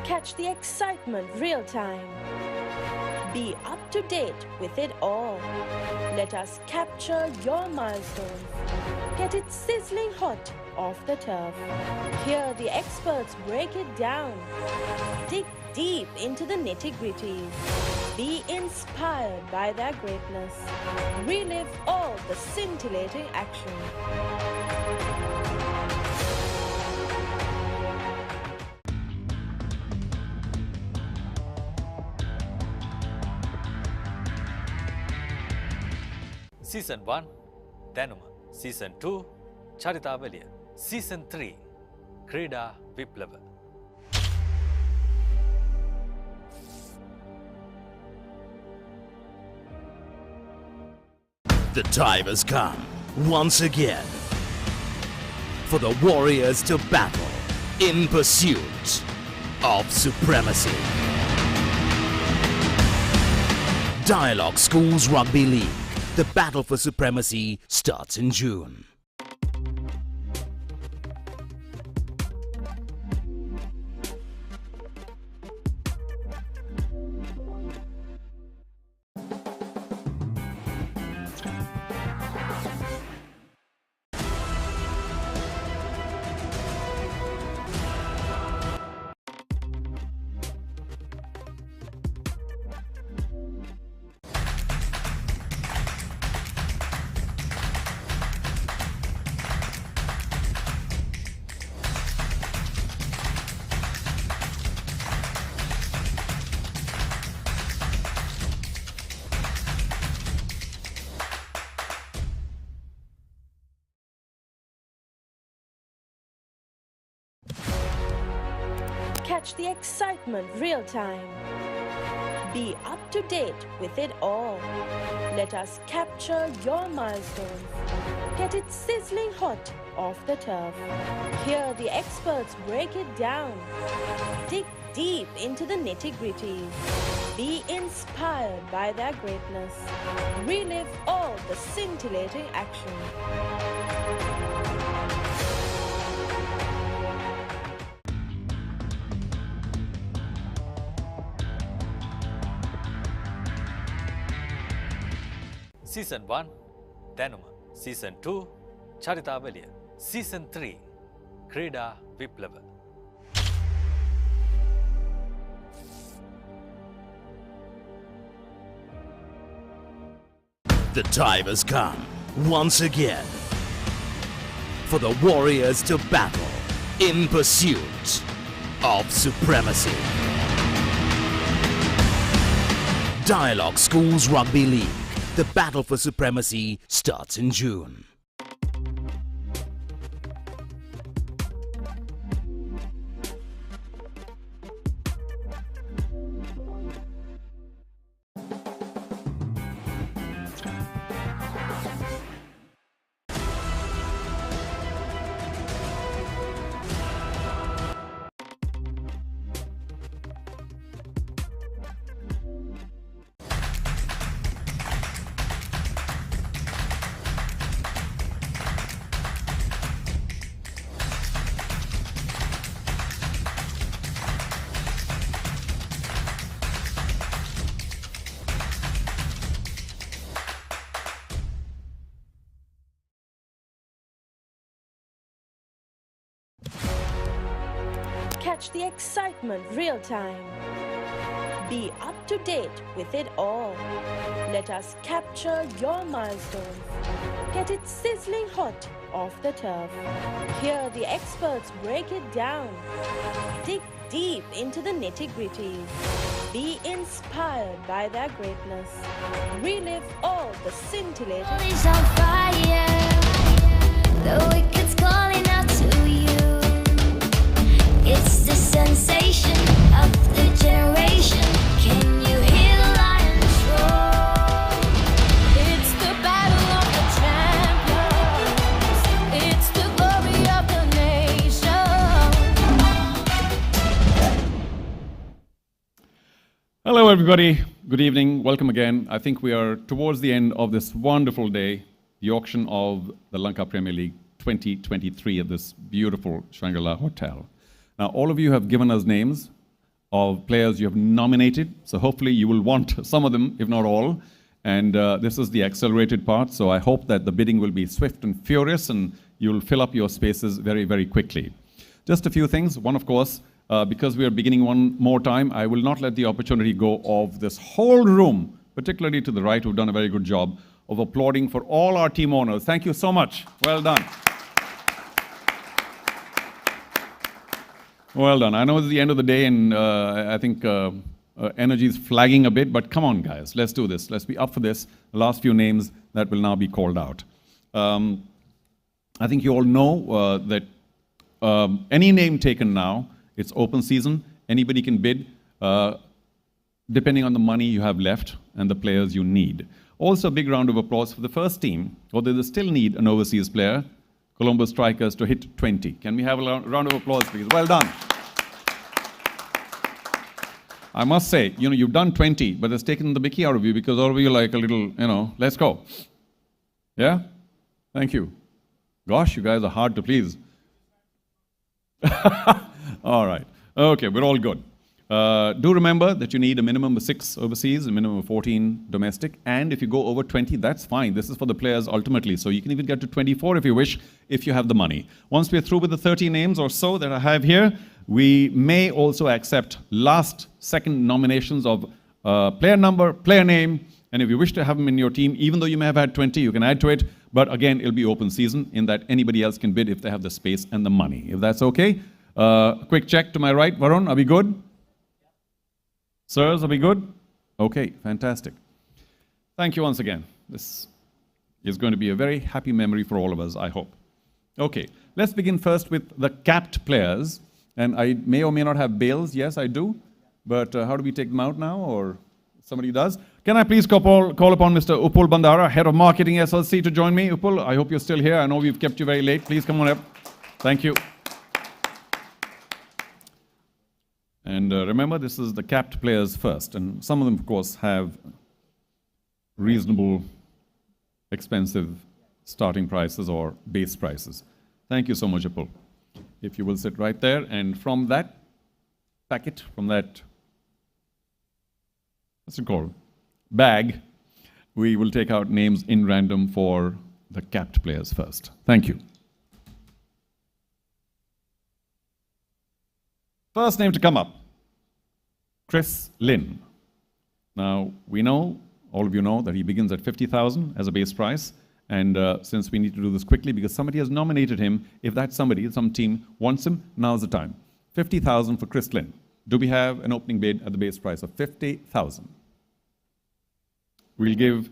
Catch the excitement real time. Be up to date with it all. Let us capture your milestones. Get it sizzling hot off the turf. Hear the experts break it down. Dig deep into the nitty-gritties. Be inspired by their greatness. Relive all the scintillating action. Season 1 දැනුම Season 2 චරිතාවලිය Season 3 ක්‍රීඩා විප්ලව The time has come once again for the Warriors to battle in pursuit of supremacy. Dialog Schools Rugby League. The battle for supremacy starts in June. Catch the excitement real time. Be up to date with it all. Let us capture your milestones. Get it sizzling hot off the turf. Hear the experts break it down. Dig deep into the nitty-gritties. Be inspired by their greatness. Relive all the scintillating action. Season 1 දැනුම Season 2 චරිතාවලිය Season 3 ක්‍රීඩා විප්ලව The time has come once again for the Warriors to battle in pursuit of supremacy. Dialog Schools Rugby League. The battle for supremacy starts in June. Catch the excitement real time. Be up to date with it all. Let us capture your milestones. Get it sizzling hot off the turf. Hear the experts break it down. Dig deep into the nitty-gritties. Be inspired by their greatness. Relive all the scintillating. Is on fire. The wicked's calling out to you. It's the sensation of the generation. Can you hear the lions roar? It's the battle of the champions. It's the glory of the nation. Hello, everybody. Good evening. Welcome again. I think we are towards the end of this wonderful day, the auction of the Lanka Premier League 2023 at this beautiful Shangri-La Hotel. Now, all of you have given us names. of players you have nominated. So hopefully you will want some of them, if not all. And this is the accelerated part. So I hope that the bidding will be swift and furious and you'll fill up your spaces very, very quickly. Just a few things. One, of course, because we are beginning one more time, I will not let the opportunity go of this whole room, particularly to the right, who've done a very good job of applauding for all our team owners. Thank you so much. Well done. Well done. I know it's the end of the day and I think energy is flagging a bit, but come on, guys. Let's do this. Let's be up for this. The last few names that will now be called out. I think you all know that any name taken now, it's open season. Anybody can bid depending on the money you have left and the players you need. Also, a big round of applause for the first team, although they still need an overseas player, Colombo Strikers, to hit 20. Can we have a round of applause, please? Well done. I must say, you've done 20, but it's taken the mickey out of you because all of you like a little, let's go. Yeah? Thank you. Gosh, you guys are hard to please. All right. Okay, we're all good. Do remember that you need a minimum of 6 overseas, a minimum of 14 domestic, and if you go over 20, that's fine. This is for the players ultimately, so you can even get to 24 if you wish, if you have the money. Once we're through with the 30 names or so that I have here, we may also accept second nominations of player number, player name, and if you wish to have them in your team, even though you may have had 20, you can add to it, but again, it'll be open season in that anybody else can bid if they have the space and the money. If that's okay. Quick check to my right. Varun, are we good? Sirs, are we good? Okay, fantastic. Thank you once again. This is going to be a very happy memory for all of us, I hope. Okay, let's begin first with the capped players. And I may or may not have bails. Yes, I do. But how do we take them out now? Or somebody does? Can I please call upon Mr. Upul Bandara, Head of Marketing SLC, to join me? Upul, I hope you're still here. I know we've kept you very late. Please come on up. Thank you. And remember, this is the capped players first. And some of them, of course, have reasonable, expensive starting prices or base prices. Thank you so much, Upul. If you will sit right there. And from that packet, from that, what's it called, bag, we will take out names in random for the capped players first. Thank you. First name to come up, Chris Lynn. Now, we know, all of you know, that he begins at 50,000 as a base price. And since we need to do this quickly because somebody has nominated him, if that somebody, some team wants him, now's the time. 50,000 for Chris Lynn. Do we have an opening bid at the base price of 50,000? We'll give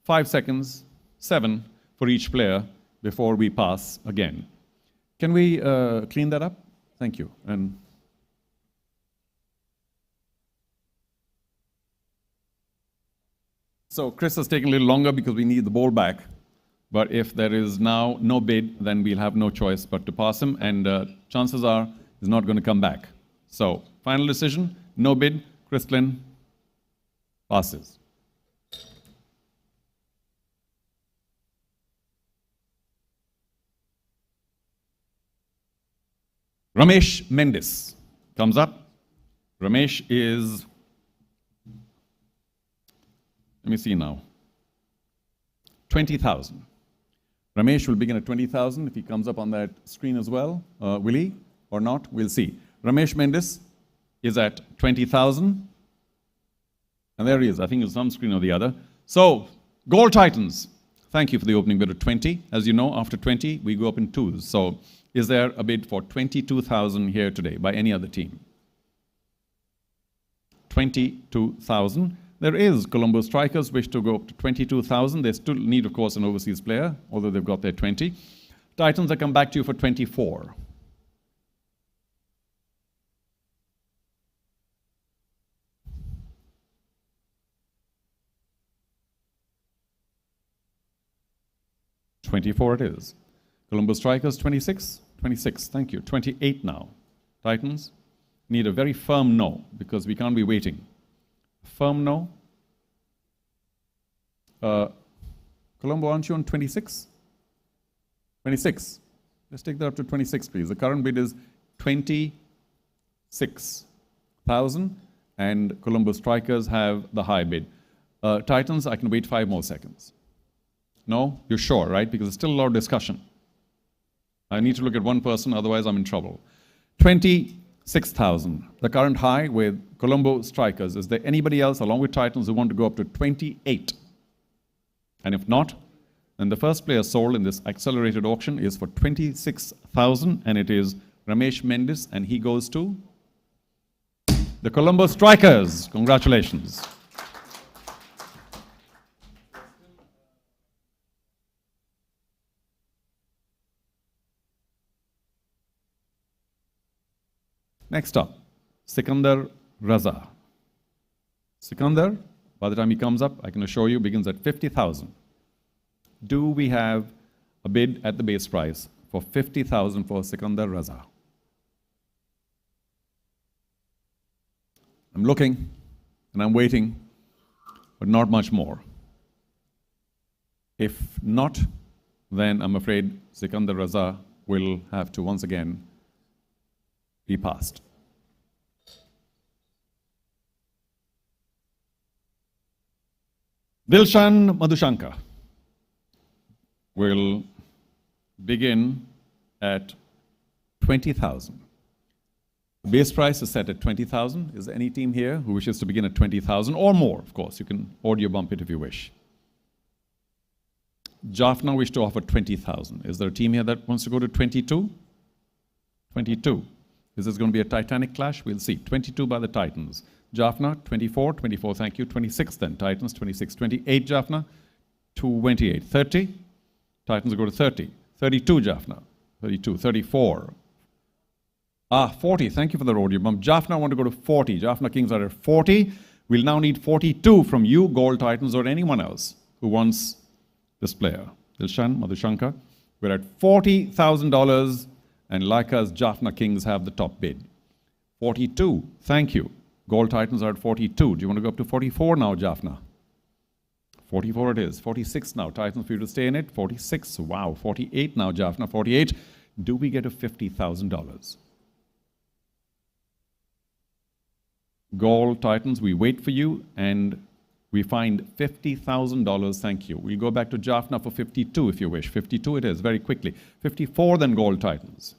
5 seconds, 7 for each player before we pass again. Can we clean that up? Thank you. And so Chris has taken a little longer because we need the ball back. But if there is now no bid, then we'll have no choice but to pass him. And chances are he's not going to come back. So final decision, no bid, Chris Lynn passes. Ramesh Mendes comes up. Ramesh is, let me see now, 20,000. Ramesh will begin at 20,000 if he comes up on that screen as well. Will he or not? We'll see. Ramesh Mendes is at 20,000. And there he is. I think it's some screen or the other. So, Gold Titans, thank you for the opening bid of 20. As you know, after 20, we go up in twos. So, is there a bid for 22,000 here today by any other team? 22,000. There is Colombo Strikers wish to go up to 22,000. They still need, of course, an overseas player, although they've got their 20. Titans, I come back to you for 24. $24 it is. Colombo Strikers, 26. 26, thank you. 28 now. Titans need a very firm no, because we can't be waiting. Firm no. Colombo, aren't you on 26? 26. Let's take that up to 26, please. The current bid is 26. 86,000, and Colombo Strikers have the high bid. Titans, I can wait 5 more seconds. No? You're sure, right? Because there's still a lot of discussion. I need to look at one person, otherwise I'm in trouble. 26,000. The current high with Colombo Strikers. Is there anybody else along with Titans who want to go up to 28? And if not, then the first player sold in this accelerated auction is for 26,000, and it is Ramesh Mendes, and he goes to the Colombo Strikers. Congratulations. Next up, Sikandar Raza. Sikandar, by the time he comes up, I can assure you, begins at 50,000. Do we have a bid at the base price for 50,000 for Sikandar Raza? I'm looking and I'm waiting, but not much more. If not, then I'm afraid Sikandar Raza will have to once again be passed. Dilshan Madhushanka will begin at 20,000. The base price is set at 20,000. Is there any team here who wishes to begin at 20,000 or more? Of course, you can audio bump it if you wish. Jaffna wished to offer 20,000. Is there a team here that wants to go to 22? 22. Is this going to be a Titanic clash? We'll see. 22 by the Titans. Jaffna, 24. 24, thank you. 26 then. Titans, 26. 28, Jaffna. 28. 30. Titans will go to 30. 32, Jaffna. 32. 34. 40. Thank you for the audio bump. Jaffna want to go to 40. Jaffna Kings are at 40. We'll now need 42 from you, Gold Titans, or anyone else who wants this player. Dilshan Madhushanka. We're at $40,000, and Laika's Jaffna Kings have the top bid. 42. Thank you. Gold Titans are at 42. Do you want to go up to 44 now, Jaffna? 44 it is. 46 now. Titans for you to stay in it. 46. Wow. 48 now, Jaffna. 48. Do we get to $50,000? Gold Titans, we wait for you, and we find $50,000. Thank you. We'll go back to Jaffna for 52 if you wish. 52 it is, very quickly. 54 then, Gold Titans.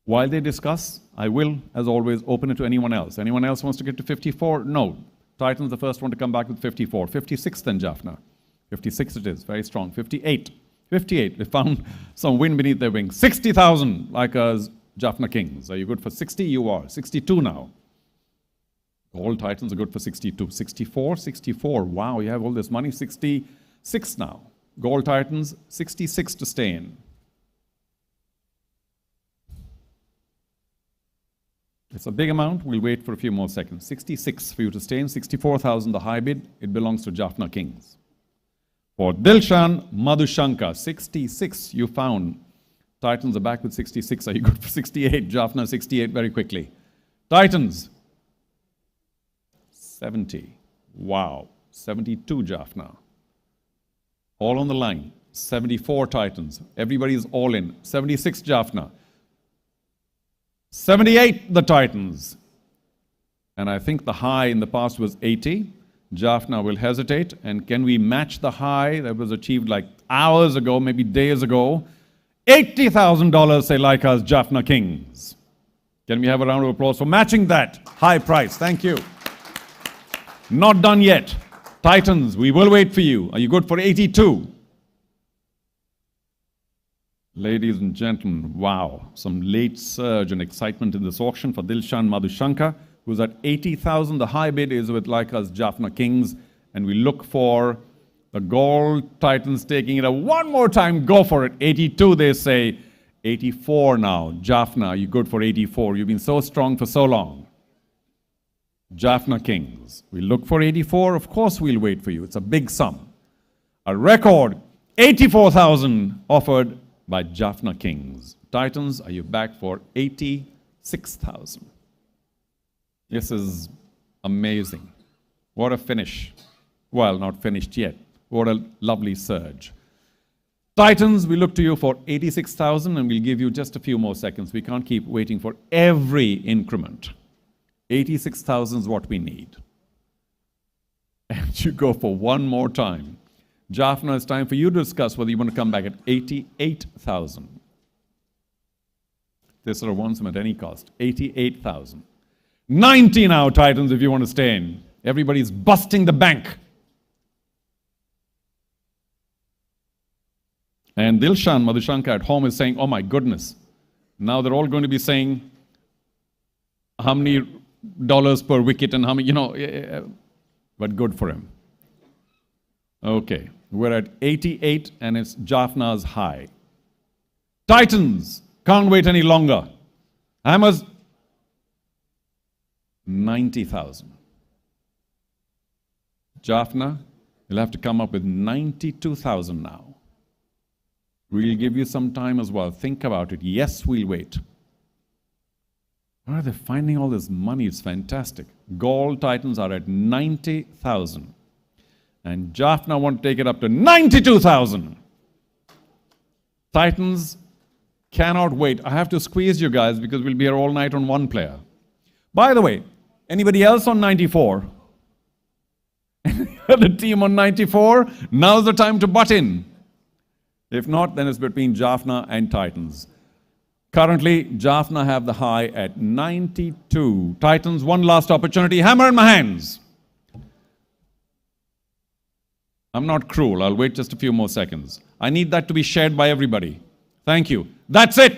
While they discuss, I will, as always, open it to anyone else. Anyone else wants to get to 54? No. Titans, the first one to come back with 54. 56 then, Jaffna. 56 it is, very strong. 58. 58, they found some wind beneath their wings. 60,000, like us, Jaffna Kings. Are you good for 60? You are. 62 now. Gold Titans are good for 62. 64, 64. Wow, you have all this money. 66 now. Gold Titans, 66 to stay in. It's a big amount. We'll wait for a few more seconds. 66 for you to stay in. 64,000, the high bid. It belongs to Jaffna Kings. For Dilshan Madhushanka, 66 you found. Titans are back with 66. Are you good for 68? Jaffna, 68 very quickly. Titans, 70. Wow. 72 Jaffna. All on the line. 74 Titans. Everybody's all in. 76 Jaffna. 78 the Titans. And I think the high in the past was 80. Jaffna will hesitate. And can we match the high that was achieved like hours ago, maybe days ago? $80,000, say, like us, Jaffna Kings. Can we have a round of applause for matching that high price? Thank you. Not done yet. Titans, we will wait for you. Are you good for 82? Ladies and gentlemen, wow. Some late surge and excitement in this auction for Dilshan Madhushanka, who's at 80,000. The high bid is with like us, Jaffna Kings. And we look for the Gold Titans taking it one more time. Go for it. 82, they say. 84 now. Jaffna, are you good for 84? You've been so strong for so long. Jaffna Kings. We look for 84. Of course, we'll wait for you. It's a big sum. A record 84,000 offered by Jaffna Kings. Titans, are you back for 86,000? This is amazing. What a finish. Well, not finished yet. What a lovely surge. Titans, we look to you for 86,000, and we'll give you just a few more seconds. We can't keep waiting for every increment. 86,000 is what we need. And you go for one more time. Jaffna, it's time for you to discuss whether you want to come back at 88,000. This sort of wants them at any cost. 88,000. 90 now, Titans, if you want to stay in. Everybody's busting the bank. And Dilshan Madhushanka at home is saying, oh my goodness. Now they're all going to be saying how many dollars per wicket and how many, but good for him. Okay, we're at 88 and it's Jaffna's high. Titans, can't wait any longer. Hammers, 90,000. Jaffna, you'll have to come up with 92,000 now. We'll give you some time as well. Think about it. Yes, we'll wait. Where are they finding all this money? It's fantastic. Gold Titans are at 90,000. And Jaffna want to take it up to 92,000. Titans cannot wait. I have to squeeze you guys because we'll be here all night on one player. By the way, anybody else on 94? The team on 94? Now's the time to butt in. If not, then it's between Jaffna and Titans. Currently, Jaffna have the high at 92. Titans, one last opportunity. Hammer in my hands. I'm not cruel. I'll wait just a few more seconds. I need that to be shared by everybody. Thank you. That's it.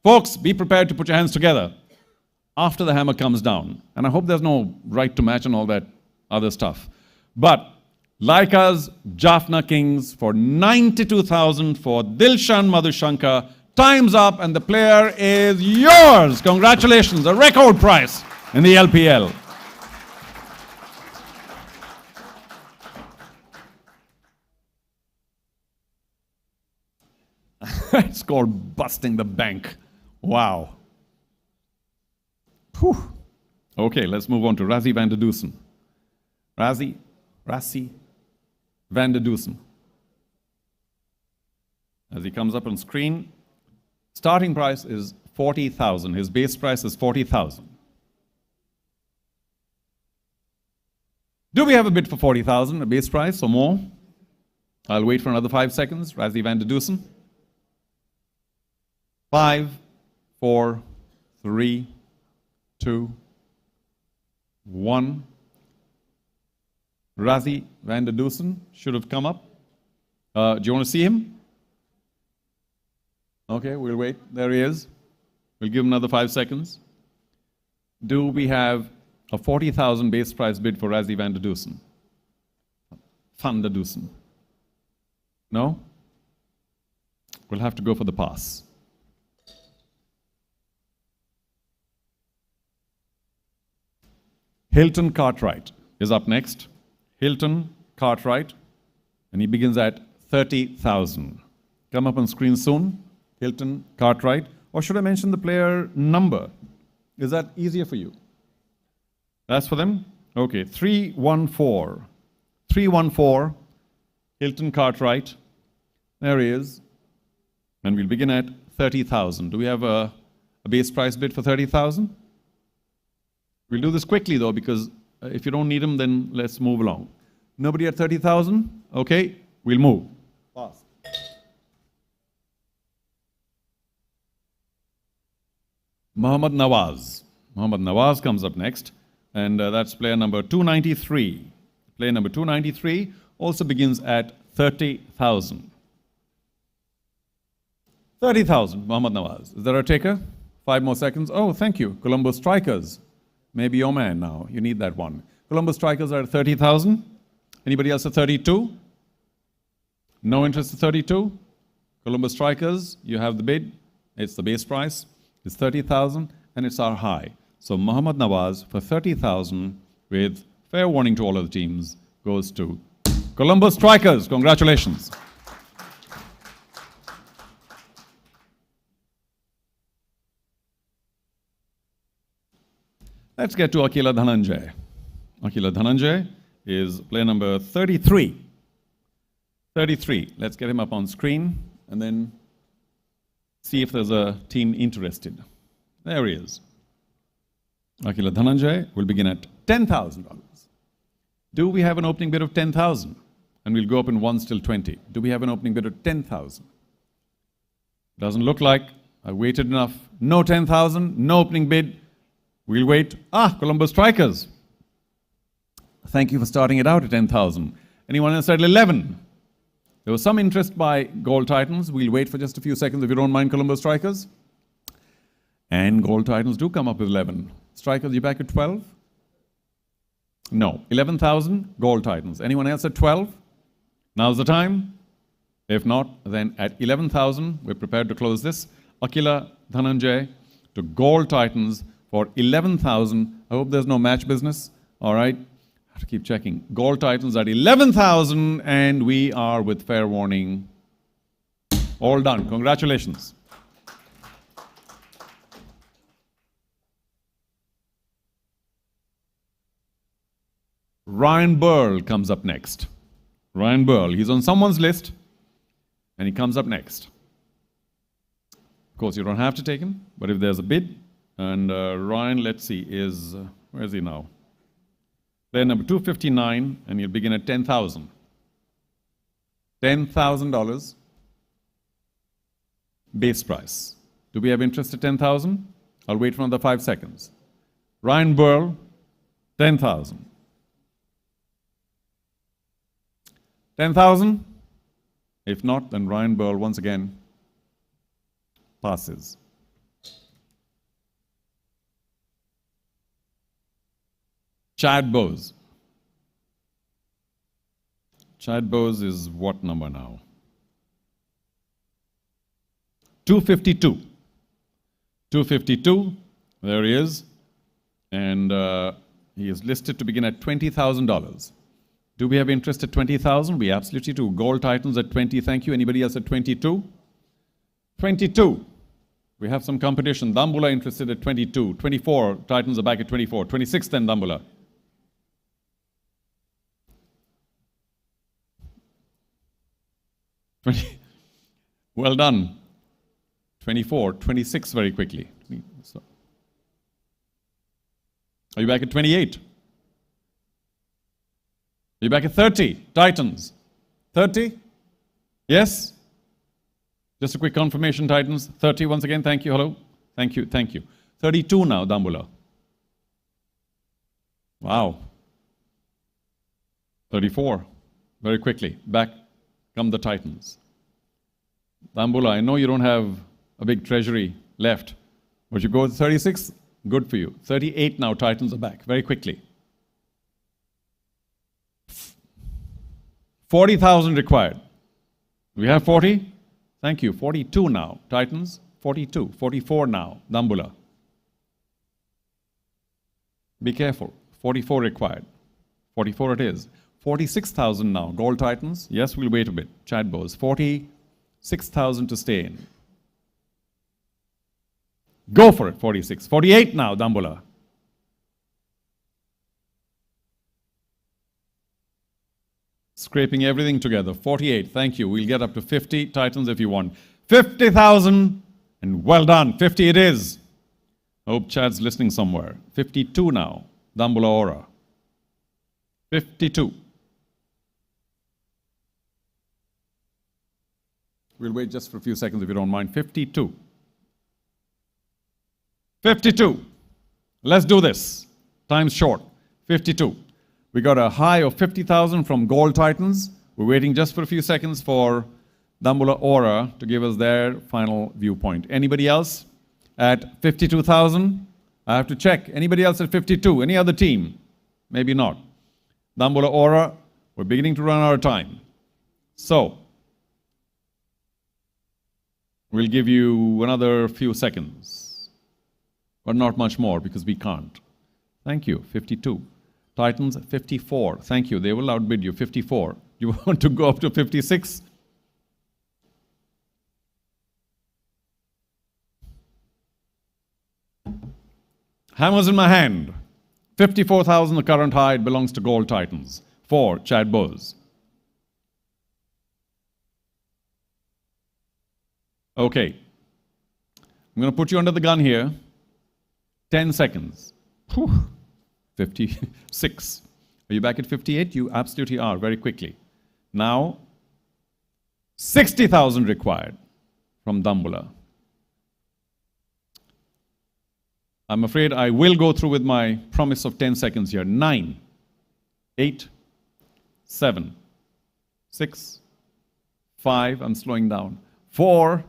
Folks, be prepared to put your hands together after the hammer comes down. And I hope there's no right to match and all that other stuff. But like us, Jaffna Kings for 92,000 for Dilshan Madhushanka. Time's up and the player is yours. Congratulations, a record price in the LPL. It's called busting the bank. Wow. Whew. Okay, let's move on to Rassie van der Dusen. Rassie van der Dusen. As he comes up on screen, starting price is 40,000. His base price is 40,000. Do we have a bid for 40,000, a base price or more? I'll wait for another 5 seconds. Rassie van der Dusen. 5, 4, 3, 2, 1. Rassie van der Dusen should have come up. Do you want to see him? Okay, we'll wait. There he is. We'll give him another 5 seconds. Do we have a 40,000 base price bid for Rassie van der Dusen? Van der Dusen. No? We'll have to go for the pass. Hilton Cartwright is up next. Hilton Cartwright, and he begins at 30,000. Come up on screen soon. Hilton Cartwright. Or should I mention the player number? Is that easier for you? That's for them? Okay, 314. 314, Hilton Cartwright. There he is. And we'll begin at 30,000. Do we have a base price bid for 30,000? We'll do this quickly though, because if you don't need him, then let's move along. Nobody at 30,000? Okay, we'll move. Fast. Mohammad Nawaz. Mohammad Nawaz comes up next, and that's player number 293. Player number 293 also begins at 30,000. 30,000, Mohammad Nawaz. Is there a taker? 5 more seconds. Oh, thank you. Colombo Strikers. Maybe your man now. You need that one. Colombo Strikers are at 30,000. Anybody else at 32? No interest at 32? Colombo Strikers, you have the bid. It's the base price. It's 30,000 and it's our high. So Mohammad Nawaz for 30,000 with fair warning to all of the teams goes to Colombo Strikers. Congratulations. Let's get to Akila Dhananjay. Akila Dhananjay is player number 33. 33. Let's get him up on screen and then see if there's a team interested. There he is. Akila Dhananjay will begin at $10,000. Do we have an opening bid of 10,000? And we'll go up in 1s till 20. Do we have an opening bid of 10,000? Doesn't look like. I waited enough. No 10,000, no opening bid. We'll wait. Colombo Strikers. Thank you for starting it out at 10,000. Anyone else at 11? There was some interest by Gold Titans. We'll wait for just a few seconds if you don't mind, Colombo Strikers. And Gold Titans do come up with 11. Strikers, you back at 12? No. 11,000, Gold Titans. Anyone else at 12? Now's the time. If not, then at 11,000, we're prepared to close this. Akila Dhananjay to Gold Titans for 11,000. I hope there's no match business. All right. I have to keep checking. Gold Titans at 11,000, and we are with fair warning. All done. Congratulations. Ryan Burl comes up next. Ryan Burl, he's on someone's list, and he comes up next. Of course, you don't have to take him, but if there's a bid, and Ryan, let's see, is, where is he now? They're number 259, and he'll begin at 10,000. $10,000 base price. Do we have interest at 10,000? I'll wait for another 5 seconds. Ryan Burl, 10,000. 10,000? If not, then Ryan Burl once again passes. Chad Bowes. Chad Bowes is what number now? 252. 252. There he is. And he is listed to begin at $20,000. Do we have interest at 20,000? We absolutely do. Gold Titans at 20. Thank you. Anybody else at 22? 22. We have some competition. Dambula interested at 22. 24. Titans are back at 24. 26 then, Dambula. Well done. 24. 26 very quickly. Are you back at 28? Are you back at 30? Titans. 30? Yes? Just a quick confirmation, Titans. 30 once again. Thank you. Hello. Thank you. Thank you. 32 now, Dambula. Wow. 34. Very quickly. Back come the Titans. Dambula, I know you don't have a big treasury left, but you go to 36, good for you. 38 now, Titans are back. Very quickly. 40,000 required. We have 40? Thank you. 42 now. Titans, 42. 44 now. Dambula. Be careful. 44 required. 44 it is. 46,000 now. Gold Titans. Yes, we'll wait a bit. Chad Bowes. 46,000 to stay in. Go for it. 46. 48 now. Dambula. Scraping everything together. 48. Thank you. We'll get up to 50. Titans if you want. 50,000. And well done. 50 it is. I hope Chad's listening somewhere. 52 now. Dambula Aura. 52. We'll wait just for a few seconds if you don't mind. 52. 52. Let's do this. Time's short. 52. We got a high of 50,000 from Gold Titans. We're waiting just for a few seconds for Dambula Aura to give us their final viewpoint. Anybody else at 52,000? I have to check. Anybody else at 52? Any other team? Maybe not. Dambula Aura, we're beginning to run out of time. So, we'll give you another few seconds. But not much more because we can't. Thank you. 52. Titans, 54. Thank you. They will outbid you. 54. You want to go up to 56? Hammers in my hand. 54,000, the current high, it belongs to Gold Titans. For Chad Bowes. Okay. I'm going to put you under the gun here. 10 seconds. Whew. 56. Are you back at 58? You absolutely are, very quickly. Now, 60,000 required from Dambula. I'm afraid I will go through with my promise of 10 seconds here. 9, 8, 7, 6, 5, I'm slowing down, 4,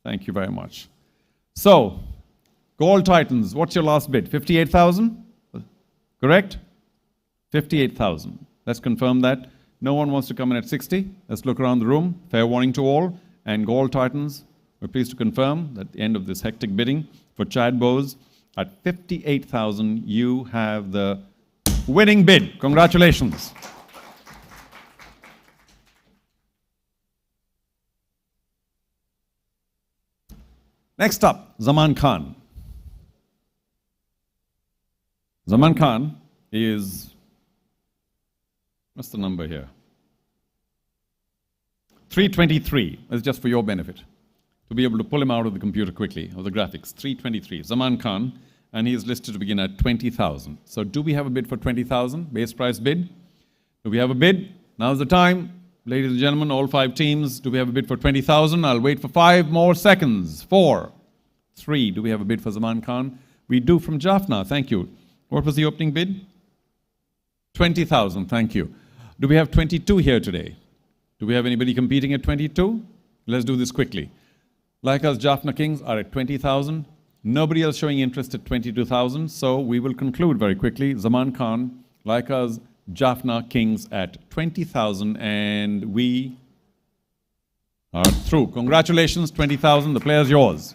thank you very much. So, Gold Titans, what's your last bid? 58,000? Correct? 58,000. Let's confirm that. No one wants to come in at 60. Let's look around the room. Fair warning to all. And Gold Titans, we're pleased to confirm that at the end of this hectic bidding for Chad Bowes, at 58,000, you have the winning bid. Congratulations. Next up, Zaman Khan. Zaman Khan is, what's the number here? 323. That's just for your benefit, to be able to pull him out of the computer quickly, of the graphics. 323. Zaman Khan, and he is listed to begin at 20,000. So do we have a bid for 20,000? Base price bid? Do we have a bid? Now's the time. Ladies and gentlemen, all 5 teams, do we have a bid for 20,000? I'll wait for 5 more seconds. 4, 3. Do we have a bid for Zaman Khan? We do from Jaffna. Thank you. What was the opening bid? 20,000. Thank you. Do we have 22 here today? Do we have anybody competing at 22? Let's do this quickly. Like us, Jaffna Kings are at 20,000. Nobody else showing interest at 22,000. So we will conclude very quickly. Zaman Khan, like us, Jaffna Kings at 20,000. And we are through. Congratulations, 20,000. The player's yours.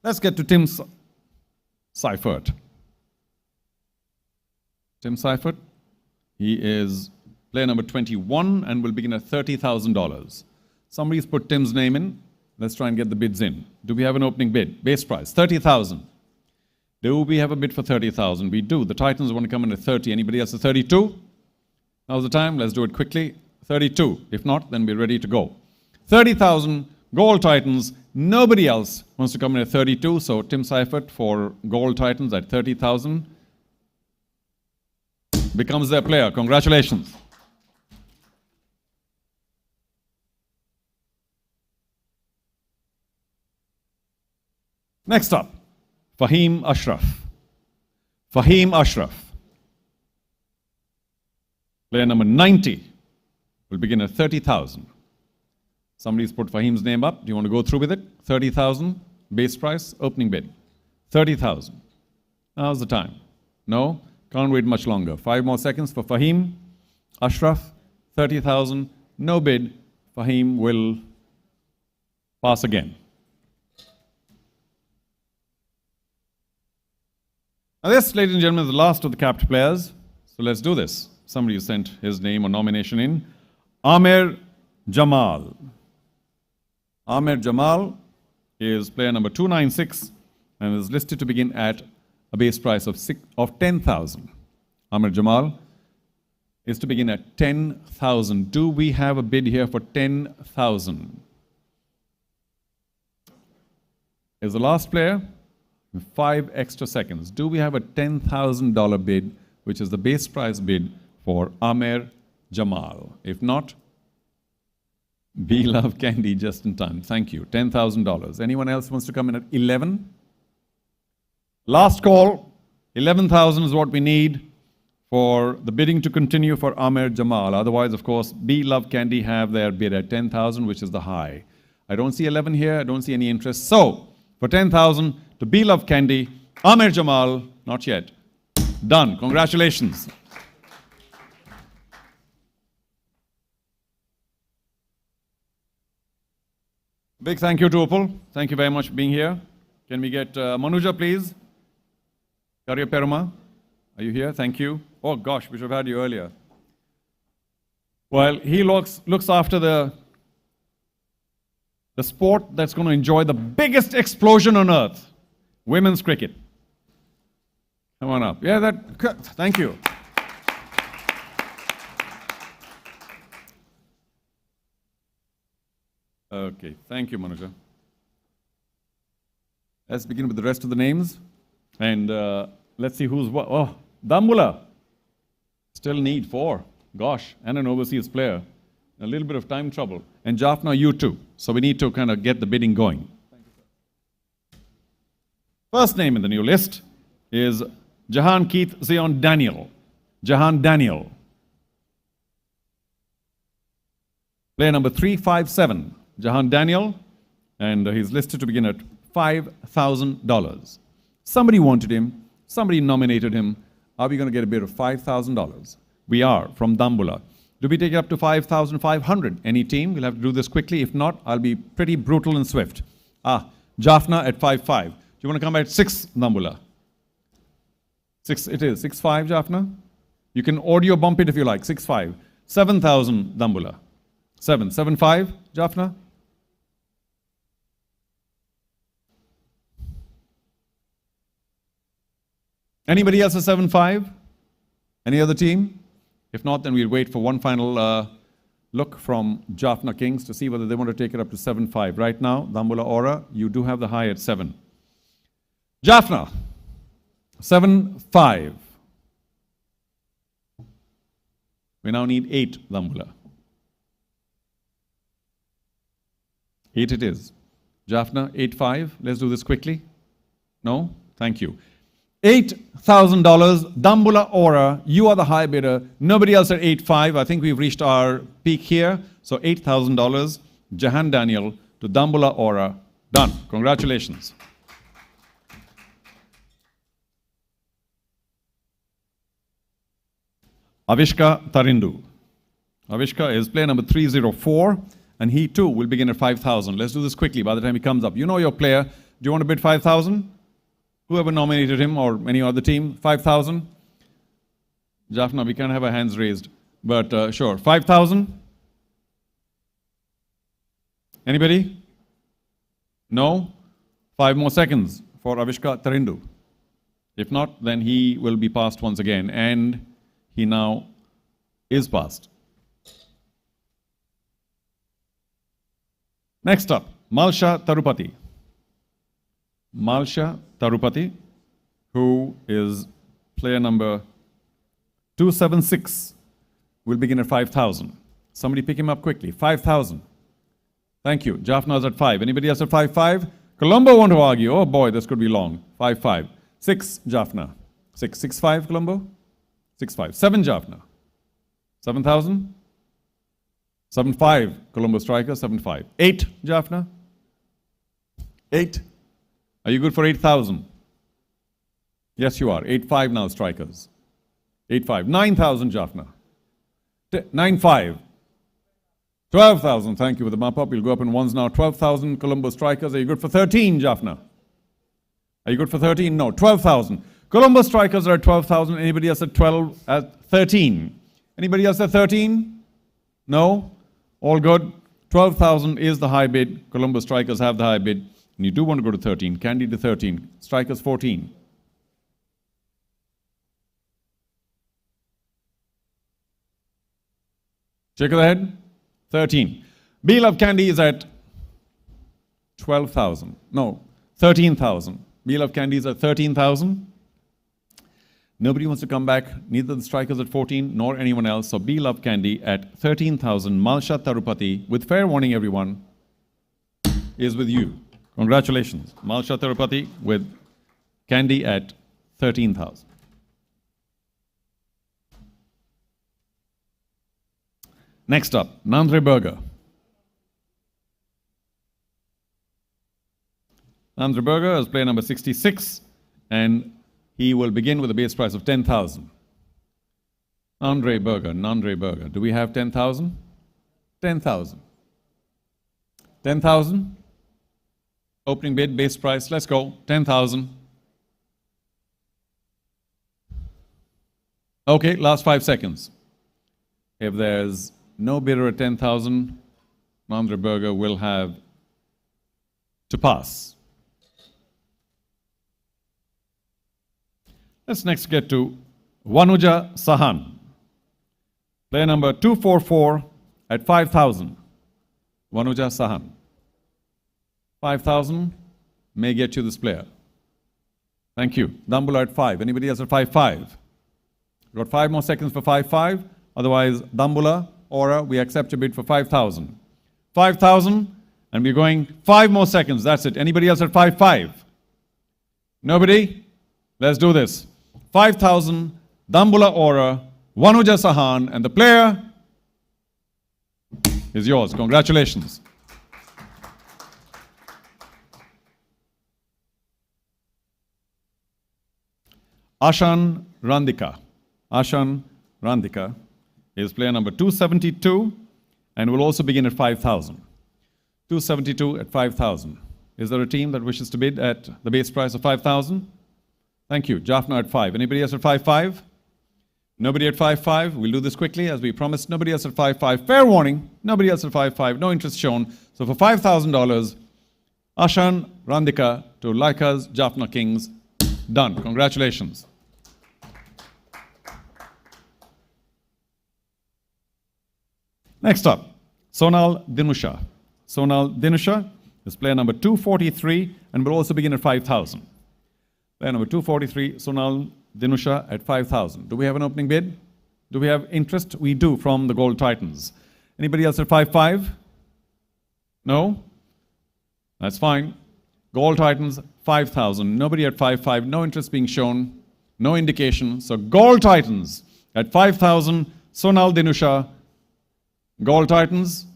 Let's get to Tim Seifert. Tim Seifert, he is player number 21 and will begin at $30,000. Somebody's put Tim's name in. Let's try and get the bids in. Do we have an opening bid? Base price, 30,000. Do we have a bid for 30,000? We do. The Titans want to come in at 30. Anybody else at 32? Now's the time. Let's do it quickly. 32. If not, then we're ready to go. 30,000, Gold Titans. Nobody else wants to come in at 32. So Tim Seifert for Gold Titans at 30,000 becomes their player. Congratulations. Next up, Fahim Ashraf. Fahim Ashraf, player number 90, will begin at 30,000. Somebody's put Fahim's name up. Do you want to go through with it? 30,000, base price, opening bid. 30,000. Now's the time. No? Can't wait much longer. 5 more seconds for Fahim Ashraf, 30,000, no bid. Fahim will pass again. Now this, ladies and gentlemen, is the last of the capped players. So let's do this. Somebody sent his name or nomination in. Amer Jamal. Amer Jamal is player number 296 and is listed to begin at a base price of 10,000. Amer Jamal is to begin at 10,000. Do we have a bid here for 10,000? Is the last player? 5 extra seconds. Do we have a $10,000 bid, which is the base price bid for Amer Jamal? If not, Be Love Candy just in time. Thank you. $10,000. Anyone else wants to come in at 11? Last call. 11,000 is what we need for the bidding to continue for Amer Jamal. Otherwise, of course, Be Love Candy have their bid at 10,000, which is the high. I don't see 11 here. I don't see any interest. So, for 10,000 to Be Love Candy, Amer Jamal, not yet. Done. Congratulations. Big thank you to Upal. Thank you very much for being here. Can we get Manuja, please? Karya Peruma, are you here? Thank you. Oh gosh, we should have had you earlier. Well, he looks after the sport that's going to enjoy the biggest explosion on earth, women's cricket. Come on up. Yeah, thank you. Okay, thank you, Manuja. Let's begin with the rest of the names. And let's see who's what. Oh, Dambula. Still need 4. Gosh, and an overseas player. A little bit of time trouble. And Jaffna, you too. So we need to kind of get the bidding going. First name in the new list is Jahan Keith Zion Daniel. Jahan Daniel. Player number 357. Jahan Daniel. And he's listed to begin at $5,000. Somebody wanted him. Somebody nominated him. Are we going to get a bid of $5,000? We are, from Dambula. Do we take it up to 5,500? Any team? We'll have to do this quickly. If not, I'll be pretty brutal and swift. Jaffna at 5,500. Do you want to come at 6, Dambula? 6 it is. 6,500, Jaffna? You can audio bump it if you like. 6,500. 7,000, Dambula. 7,500, Jaffna? Anybody else at 7,500? Any other team? If not, then we'll wait for one final look from Jaffna Kings to see whether they want to take it up to 7,500. Right now, Dambula Aura, you do have the high at 7. Jaffna, 7,500. We now need 8, Dambula. 8 it is. Jaffna, 8,500. Let's do this quickly. No? Thank you. $8,000. Dambula Aura, you are the high bidder. Nobody else at 8,500. I think we've reached our peak here. So $8,000. Jahan Daniel to Dambula Aura. Done. Congratulations. Avishka Tarindu. Avishka is player number 304, and he too will begin at 5,000. Let's do this quickly by the time he comes up. You know your player. Do you want to bid 5,000? Whoever nominated him or any other team, 5,000? Jaffna, we can't have our hands raised, but sure. 5,000? Anybody? No? 5 more seconds for Avishka Tarindu. If not, then he will be passed once again, and he now is passed. Next up, Malsha Tarupati. Malsha Tarupati, who is player number 276, will begin at 5,000. Somebody pick him up quickly. 5,000. Thank you. Jaffna's at 5. Anybody else at 5,500? Colombo want to argue. Oh boy, this could be long. 5,500. 6, Jaffna. 6. 6,500, Colombo? 6,500. 7, Jaffna. 7,000? 7,500, Colombo striker. 7,500. 8, Jaffna. 8. Are you good for 8,000? Yes, you are. 8,500 now, strikers. 8,500. 9,000, Jaffna. 9,500. 12,000. Thank you for the map up. We'll go up in ones now. 12,000, Colombo strikers. Are you good for 13, Jaffna? Are you good for 13? No. 12,000. Colombo strikers are at 12,000. Anybody else at 12? At 13? Anybody else at 13? No? All good. 12,000 is the high bid. Colombo strikers have the high bid. And you do want to go to 13. Candy to 13. Strikers 14. Check of the head. 13. B-Love Candy is at 12,000. No, 13,000. B-Love Candy is at 13,000. Nobody wants to come back. Neither the strikers at 14 nor anyone else. So B-Love Candy at 13,000. Malsha Tarupati, with fair warning everyone, is with you. Congratulations. Malsha Tarupati with Candy at 13,000. Next up, Nandre Berger. Nandre Berger is player number 66, and he will begin with a base price of 10,000. Nandre Berger. Do we have 10,000? 10,000. 10,000? Opening bid, base price, let's go. 10,000. Okay, last 5 seconds. If there's no bidder at 10,000, Nandre Berger will have to pass. Let's next get to Vanuja Sahan. Player number 244 at 5,000. Vanuja Sahan. 5,000 may get you this player. Thank you. Dambula at 5. Anybody else at 5-5? Got 5 more seconds for 5-5. Otherwise, Dambula, Aura, we accept your bid for 5,000. 5,000, and we're going 5 more seconds. That's it. Anybody else at 5-5? Nobody? Let's do this. 5,000, Dambula Aura, Wanuja Sahan, and the player is yours. Congratulations. Ashan Randika. Ashan Randika is player number 272 and will also begin at 5,000. 272 at 5,000. Is there a team that wishes to bid at the base price of 5,000? Thank you. Jaffna at 5. Anybody else at 5-5? Nobody at 5-5. We'll do this quickly as we promised. Nobody else at 5-5. Fair warning. Nobody else at 5-5. No interest shown. So for $5,000, Ashan Randika to Laika's Jaffna Kings. Done. Congratulations. Next up, Sonal Dinusha. Sonal Dinusha is player number 243 and will also begin at 5,000. Player number 243, Sonal Dinusha at 5,000. Do we have an opening bid? Do we have interest? We do from the Gold Titans. Anybody else at 5-5? No? That's fine. Gold Titans, 5,000. Nobody at 5-5. No interest being shown. No indication. So Gold Titans at 5,000. Sonal Dinusha. Gold Titans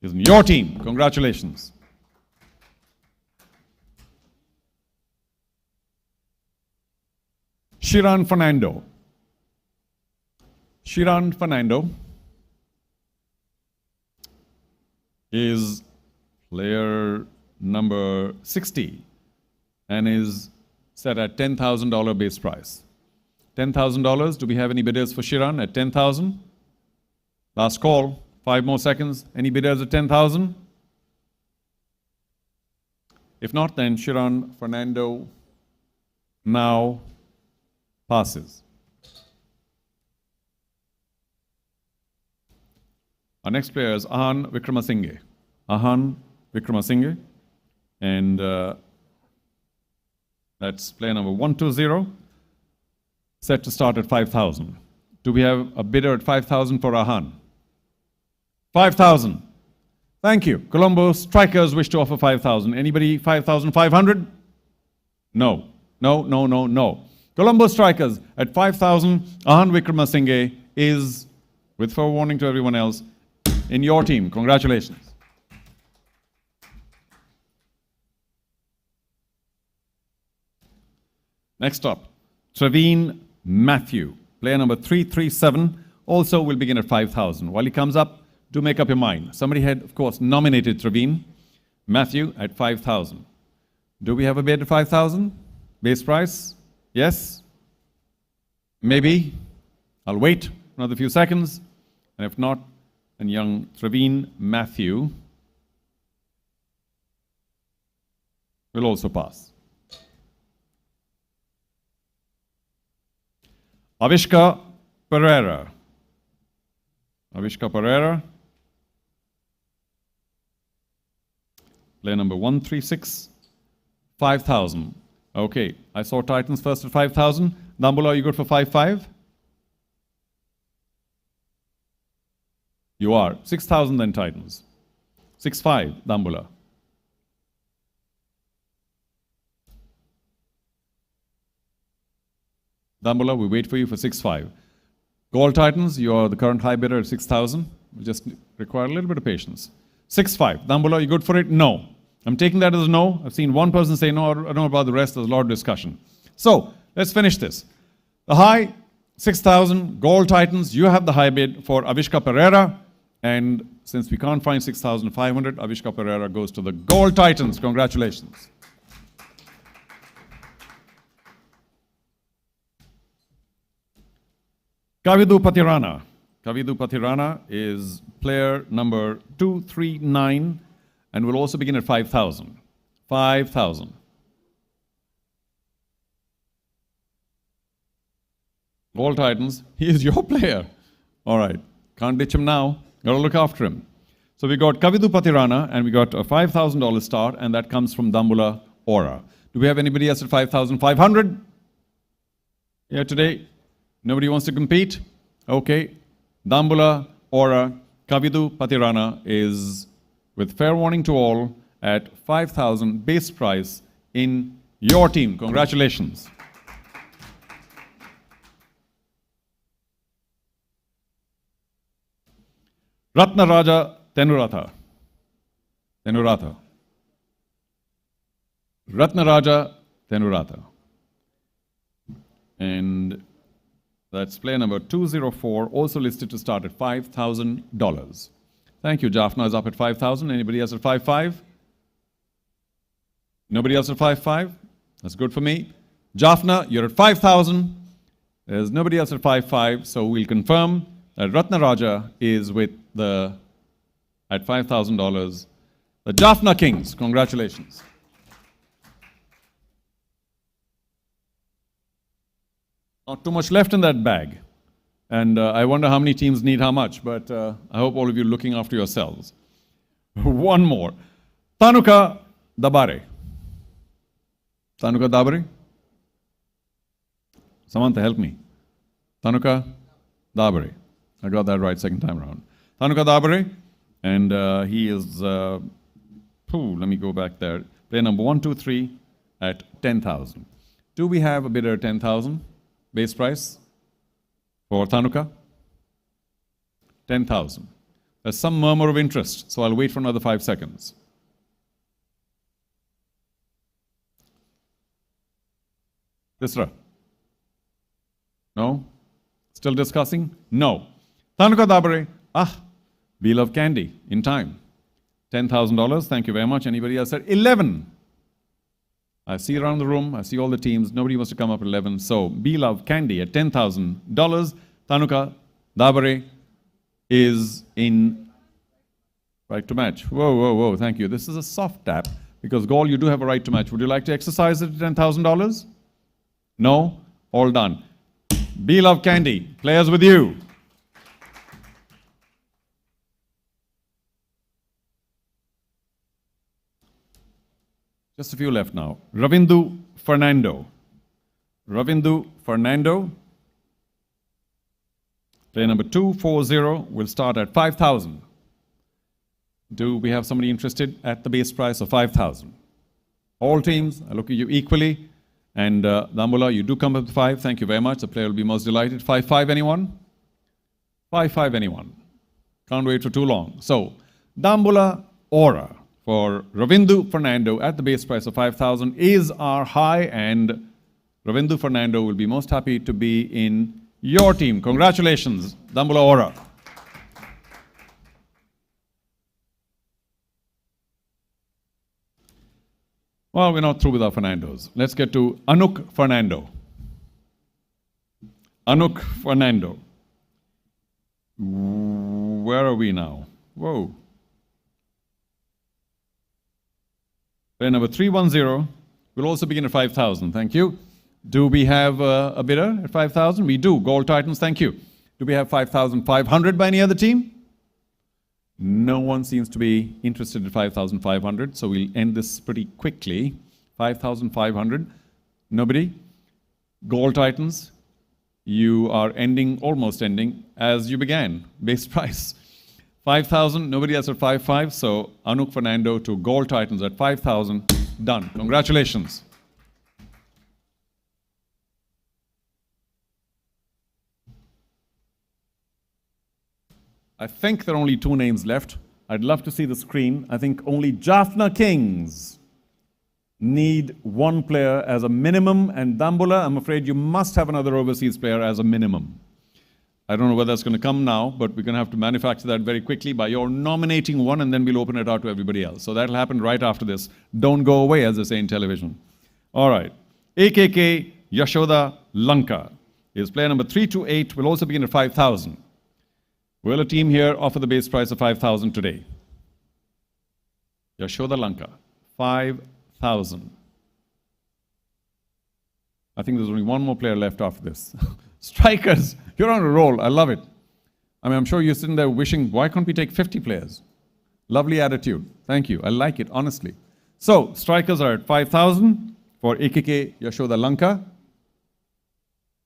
is in your team. Congratulations. Shiran Fernando. Shiran Fernando is player number 60 and is set at $10,000 base price. $10,000. Do we have any bidders for Shiran at 10,000? Last call. 5 more seconds. Any bidders at 10,000? If not, then Shiran Fernando now passes. Our next player is Ahan Vikramasinghe. Ahan Vikramasinghe. And that's player number 120. Set to start at 5,000. Do we have a bidder at 5,000 for Ahan? 5,000. Thank you. Colombo Strikers wish to offer 5,000. Anybody 5,500? No. No, no, no, no. Colombo Strikers at 5,000. Ahan Vikramasinghe is, with forewarning to everyone else, in your team. Congratulations. Next up, Traveen Matthew. Player number 337 also will begin at 5,000. While he comes up, do make up your mind. Somebody had, of course, nominated Traveen Matthew at 5,000. Do we have a bid at 5,000? Base price? Yes? Maybe? I'll wait another few seconds. And if not, then young Traveen Matthew will also pass. Avishka Pereira. Avishka Pereira. Player number 136. 5,000. Okay, I saw Titans first at 5,000. Dambula, are you good for 5-5? You are. 6,000 then Titans. 6-5, Dambula. Dambula, we wait for you for 6-5. Gold Titans, you are the current high bidder at 6,000. We just require a little bit of patience. 6-5. Dambula, you good for it? No. I'm taking that as a no. I've seen one person say no. I don't know about the rest. There's a lot of discussion. So, let's finish this. The high, 6,000. Gold Titans, you have the high bid for Avishka Pereira. And since we can't find 6,500, Avishka Pereira goes to the Gold Titans. Congratulations. Kavidu Patirana. Kavidu Patirana is player number 239 and will also begin at 5,000. 5,000. Gold Titans, he is your player. All right, can't ditch him now. Got to look after him. So we got Kavidu Patirana and we got a $5,000 start, and that comes from Dambula Aura. Do we have anybody else at 5,500? Here today? Nobody wants to compete? Okay. Dambula Aura Kavidu Patirana is, with fair warning to all, at 5,000 base price in your team. Congratulations. Ratna Raja Tenuratha. Ratna Raja Tenuratha. And that's player number 204, also listed to start at $5,000. Thank you. Jaffna is up at 5,000. Anybody else at 5,500? Nobody else at 5,500? That's good for me. Jaffna, you're at 5,000. There's nobody else at 5,500, so we'll confirm that Ratna Raja is with at $5,000. The Jaffna Kings, congratulations. Not too much left in that bag. And I wonder how many teams need how much, but I hope all of you are looking after yourselves. One more. Tanuka Dabare. Tanuka Dabare? Samantha, help me. Tanuka Dabare. I got that right second time around. Tanuka Dabare, and he is, let me go back there. Player number 123 at 10,000. Do we have a bidder at 10,000 base price for Tanuka? 10,000. There's some murmur of interest, so I'll wait for another 5 seconds. Tisra? No? Still discussing? No. Tanuka Dabare, we love candy in time. $10,000, thank you very much. Anybody else said 11? I see around the room, I see all the teams, nobody wants to come up at 11. So, Be Love Candy at $10,000. Tanuka Dabare is in right to match. Whoa, thank you. This is a soft tap because Gaul, you do have a right to match. Would you like to exercise it at $10,000? No? All done. Be Love Candy, players with you. Just a few left now. Ravindu Fernando. Ravindu Fernando. Player number 240 will start at 5,000. Do we have somebody interested at the base price of 5,000? All teams, I look at you equally. And Dambula, you do come up with 5. Thank you very much. The player will be most delighted. 5,500 anyone? 5,500 anyone? Can't wait for too long. So, Dambula Aura for Ravindu Fernando at the base price of 5,000 is our high, and Ravindu Fernando will be most happy to be in your team. Congratulations, Dambula Aura. Well, we're not through with our Fernandos. Let's get to Anuk Fernando. Anuk Fernando. Where are we now? Whoa. Player number 310 will also begin at 5,000. Thank you. Do we have a bidder at 5,000? We do. Gold Titans, thank you. Do we have 5,500 by any other team? No one seems to be interested in 5,500, so we'll end this pretty quickly. 5,500. Nobody? Gold Titans, you are ending, almost ending, as you began. Base price. 5,000, nobody else at 5,500, so Anuk Fernando to Gold Titans at 5,000. Done. Congratulations. I think there are only 2 names left. I'd love to see the screen. I think only Jaffna Kings need 1 player as a minimum, and Dambula, I'm afraid you must have another overseas player as a minimum. I don't know whether that's going to come now, but we're going to have to manufacture that very quickly by your nominating one, and then we'll open it out to everybody else. So that'll happen right after this. Don't go away, as they say in television. All right. AKK Yashoda Lanka is player number 328, will also begin at 5,000. Will a team here offer the base price of 5,000 today? Yashoda Lanka, 5,000. I think there's only 1 more player left after this. Strikers, you're on a roll. I love it. I mean, I'm sure you're sitting there wishing, why can't we take 50 players? Lovely attitude. Thank you. I like it, honestly. So, strikers are at 5,000 for AKK Yashoda Lanka.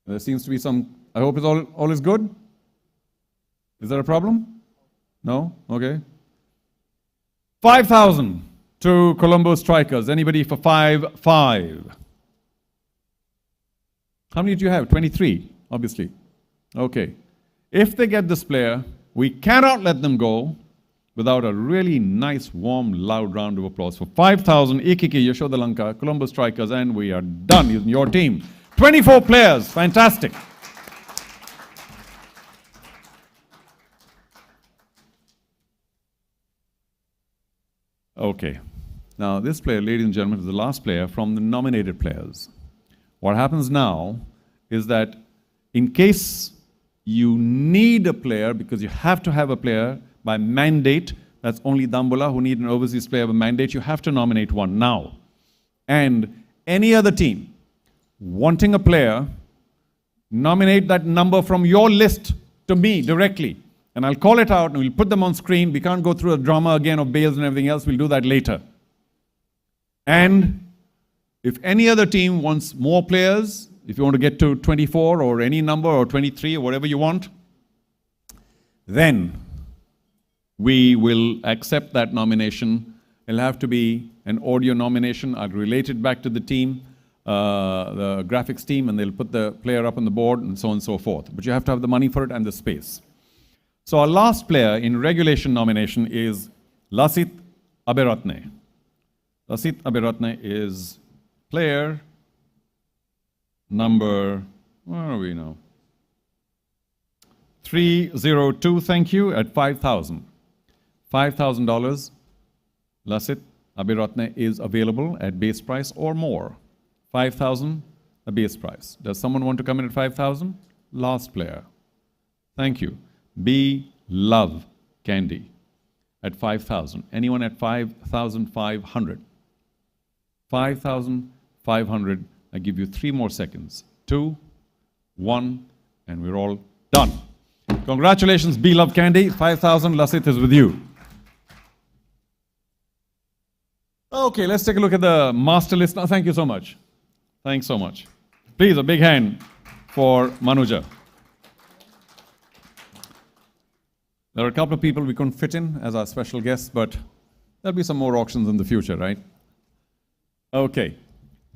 There seems to be some, I hope it's all is good. Is there a problem? No? Okay. 5,000 to Colombo strikers. Anybody for 5-5? How many do you have? 23, obviously. Okay. If they get this player, we cannot let them go without a really nice, warm, loud round of applause for 5,000 AKK Yashoda Lanka, Colombo strikers, and we are done using your team. 24 players. Fantastic. Okay. Now, this player, ladies and gentlemen, is the last player from the nominated players. What happens now is that in case you need a player, because you have to have a player by mandate, that's only Dambula who need an overseas player by mandate, you have to nominate one now. And any other team wanting a player, nominate that number from your list to me directly. And I'll call it out and we'll put them on screen. We can't go through a drama again of bales and everything else. We'll do that later. And if any other team wants more players, if you want to get to 24 or any number or 23 or whatever you want, then we will accept that nomination. It'll have to be an audio nomination. I'll relate it back to the team, the graphics team, and they'll put the player up on the board and so on and so forth. But you have to have the money for it and the space. So our last player in regulation nomination is Lasit Aberatne. Lasit Aberatne is player number, where are we now? 302, thank you, at 5,000. $5,000. Lasit Aberatne is available at base price or more. 5,000, a base price. Does someone want to come in at 5,000? Last player. Thank you. B. Love Candy at 5,000. Anyone at 5,500? 5,500. I give you 3 more seconds. 2, 1, and we're all done. Congratulations, B. Love Candy. 5,000. Lasit is with you. Okay, let's take a look at the master list now. Thank you so much. Thanks so much. Please, a big hand for Manuja. There are a couple of people we couldn't fit in as our special guests, but there'll be some more auctions in the future, right? Okay.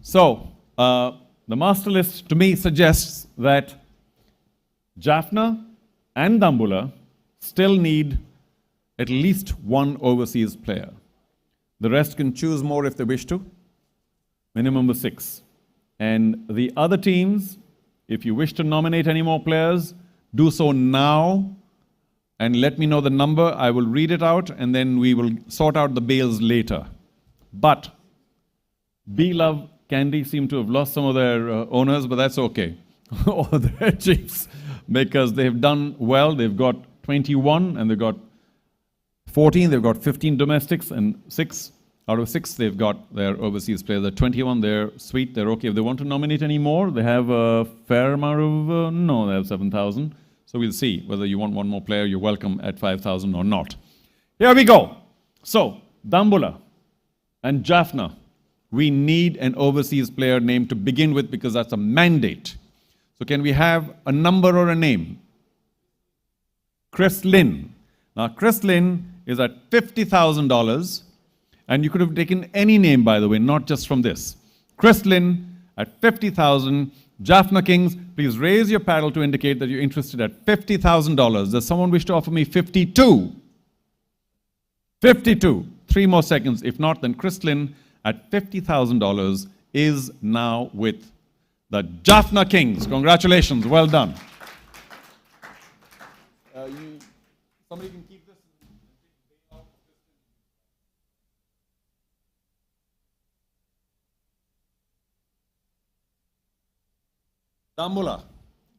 So, the master list to me suggests that Jaffna and Dambula still need at least one overseas player. The rest can choose more if they wish to. Minimum of 6. And the other teams, if you wish to nominate any more players, do so now. And let me know the number. I will read it out and then we will sort out the bales later. But B. Love Candy seem to have lost some of their owners, but that's okay. Or their chiefs, because they've done well. They've got 21 and they've got 14. They've got 15 domestics and 6 out of 6 they've got their overseas players. At 21 they're sweet. They're okay. If they want to nominate any more, they have a fair amount of, no, they have 7,000. So we'll see whether you want one more player. You're welcome at 5,000 or not. Here we go. So, Dambula and Jaffna, we need an overseas player name to begin with because that's a mandate. So can we have a number or a name? Chris Lynn. Now, Chris Lynn is at $50,000. And you could have taken any name, by the way, not just from this. Chris Lynn at 50,000. Jaffna Kings, please raise your paddle to indicate that you're interested at $50,000. Does someone wish to offer me 52? 52. 3 more seconds. If not, then Chris Lynn at $50,000 is now with the Jaffna Kings. Congratulations. Well done. Somebody can keep this. Dambula.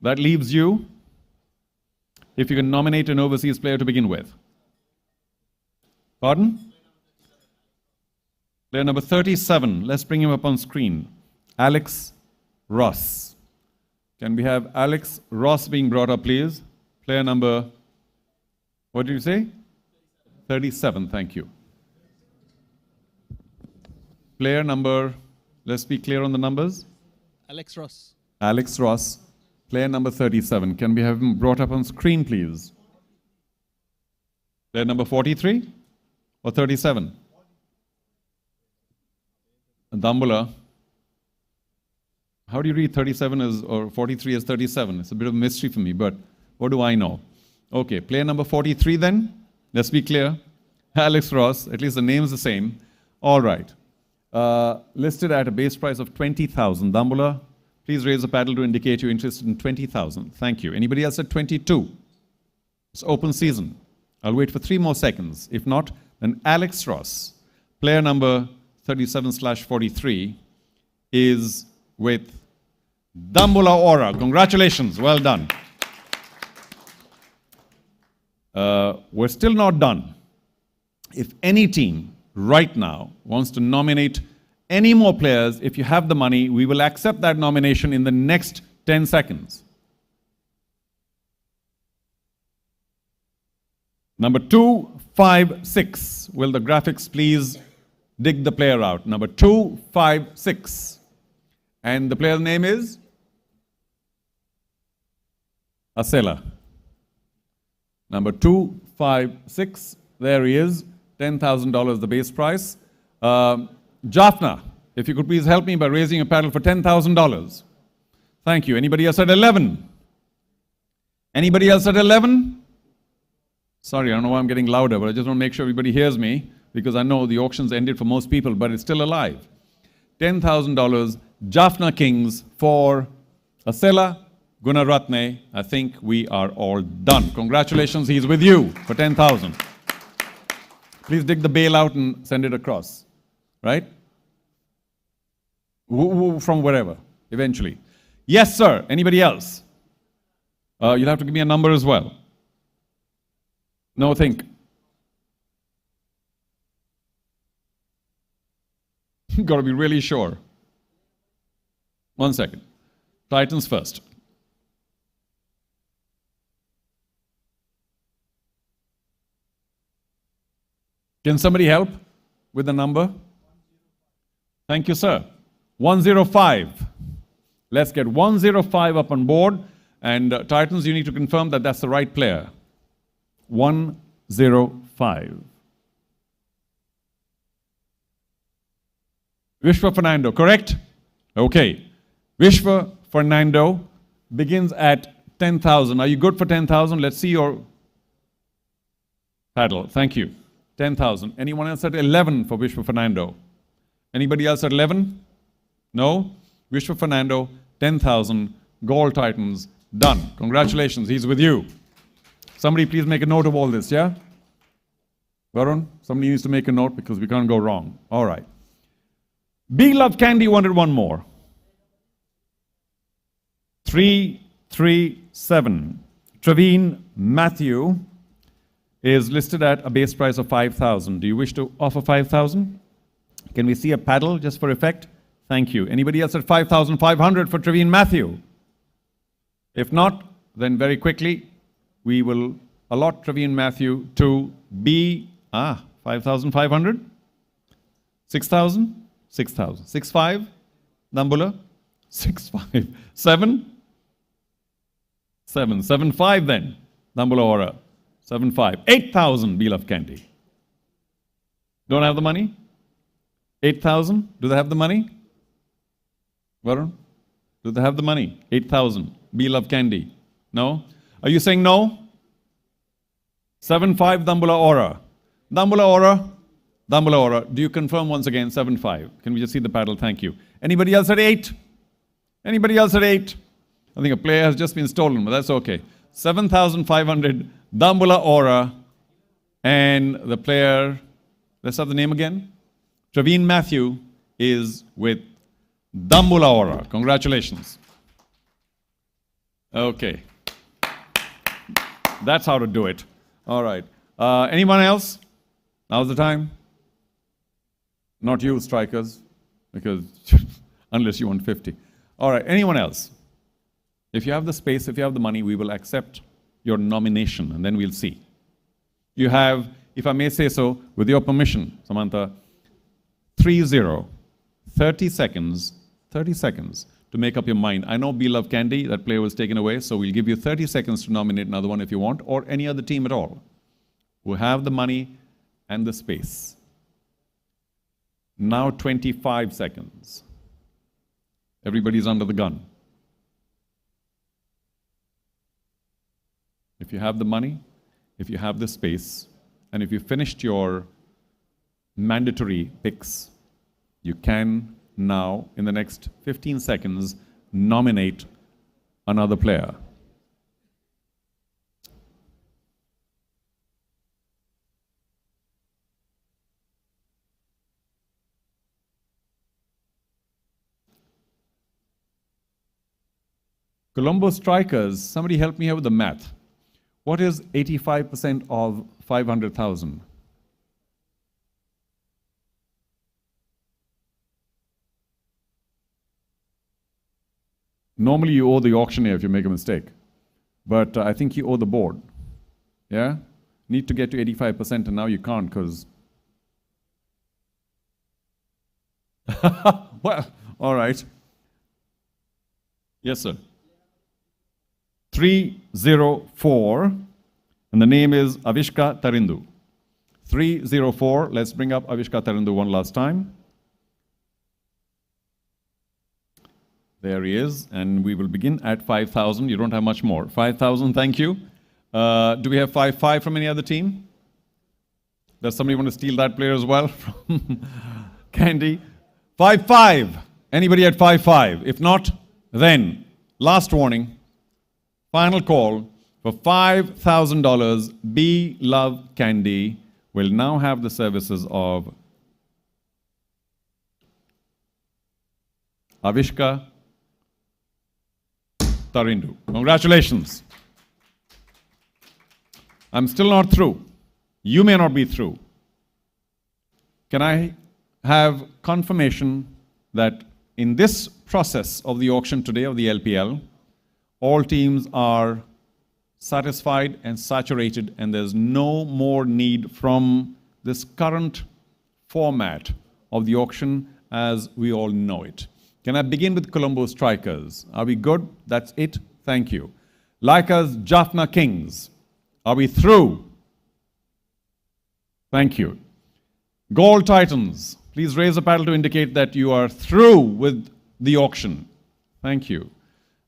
That leaves you, if you can nominate an overseas player to begin with. Pardon? Player number 37. Let's bring him up on screen. Alex Ross. Can we have Alex Ross being brought up, please? Player number, what did you say? 37, thank you. Player number, let's be clear on the numbers. Alex Ross. Alex Ross, player number 37. Can we have him brought up on screen, please? Player number 43 or 37? Dambula. How do you read 37 as, or 43 as 37? It's a bit of a mystery for me, but what do I know? Okay, player number 43 then. Let's be clear. Alex Ross, at least the name's the same. All right. Listed at a base price of 20,000. Dambula, please raise the paddle to indicate you're interested in 20,000. Thank you. Anybody else at 22? It's open season. I'll wait for 3 more seconds. If not, then Alex Ross, player number 37/43, is with Dambula Aura. Congratulations. Well done. We're still not done. If any team right now wants to nominate any more players, if you have the money, we will accept that nomination in the next 10 seconds. Number 256. Will the graphics please dig the player out? Number 256. And the player's name is Asela. Number 256. There he is. $10,000 the base price. Jaffna, if you could please help me by raising a paddle for $10,000. Thank you. Anybody else at 11? Anybody else at 11? Sorry, I don't know why I'm getting louder, but I just want to make sure everybody hears me, because I know the auction's ended for most people, but it's still alive. $10,000, Jaffna Kings for Asela Gunaratne. I think we are all done. Congratulations, he's with you for 10,000. Please dig the bail out and send it across, right? From wherever, eventually. Yes, sir. Anybody else? You'll have to give me a number as well. No, think. Got to be really sure. 1 second. Titans first. Can somebody help with the number? Thank you, sir. 105. Let's get 105 up on board. And Titans, you need to confirm that that's the right player. 105. Vishwa Fernando, correct? Okay. Vishwa Fernando begins at 10,000. Are you good for 10,000? Let's see your paddle. Thank you. 10,000. Anyone else at 11 for Vishwa Fernando? Anybody else at 11? No? Vishwa Fernando, 10,000. Gold Titans, done. Congratulations, he's with you. Somebody please make a note of all this, yeah? Varun, somebody needs to make a note because we can't go wrong. All right. Big Love Candy wanted one more. 337. Traveen Matthew is listed at a base price of 5,000. Do you wish to offer 5,000? Can we see a paddle just for effect? Thank you. Anybody else at 5,500 for Traveen Matthew? If not, then very quickly, we will allot Traveen Matthew to be 5,500? 6,000? 6,000. 6,500? Dambula? 6,500. 7? 7. 7,500 then. Dambula Aura. 7,500. 8,000 Beloved Candy. Don't have the money? 8,000? Do they have the money? Varun? Do they have the money? 8,000. Beloved Candy. No? Are you saying no? 7,500 Dambula Aura. Dambula Aura. Dambula Aura. Do you confirm once again 7,500? Can we just see the paddle? Thank you. Anybody else at 8? Anybody else at 8? I think a player has just been stolen, but that's okay. 7,500 Dambula Aura. And the player, let's have the name again. Traveen Matthew is with Dambula Aura. Congratulations. Okay. That's how to do it. All right. Anyone else? Now's the time. Not you, strikers, because unless you want 50. All right. Anyone else? If you have the space, if you have the money, we will accept your nomination, and then we'll see. You have if I may say so, with your permission, Samantha, 3-0, 30 seconds to make up your mind. I know Beloved Candy, that player was taken away, so we'll give you 30 seconds to nominate another one if you want, or any other team at all who have the money and the space. Now 25 seconds. Everybody's under the gun. If you have the money, if you have the space, and if you finished your mandatory picks, you can now, in the next 15 seconds, nominate another player. Colombo Strikers, somebody help me here with the math. What is 85% of 500,000? Normally you owe the auctioneer if you make a mistake, but I think you owe the board. Yeah? Need to get to 85% and now you can't because... Well, all right. Yes, sir. 304, and the name is Avishka Tarindu. 304, let's bring up Avishka Tarindu one last time. There he is, and we will begin at 5,000. You don't have much more. 5,000, thank you. Do we have 5-5 from any other team? Does somebody want to steal that player as well from Candy? 5-5. Anybody at 5-5? If not, then last warning. Final call for $5,000. Beloved Candy will now have the services of Avishka Tarindu. Congratulations. I'm still not through. You may not be through. Can I have confirmation that in this process of the auction today of the LPL, all teams are satisfied and saturated, and there's no more need from this current format of the auction as we all know it. Can I begin with Colombo Strikers? Are we good? That's it? Thank you. Lanka's Jaffna Kings. Are we through? Thank you. Gold Titans. Please raise a paddle to indicate that you are through with the auction. Thank you.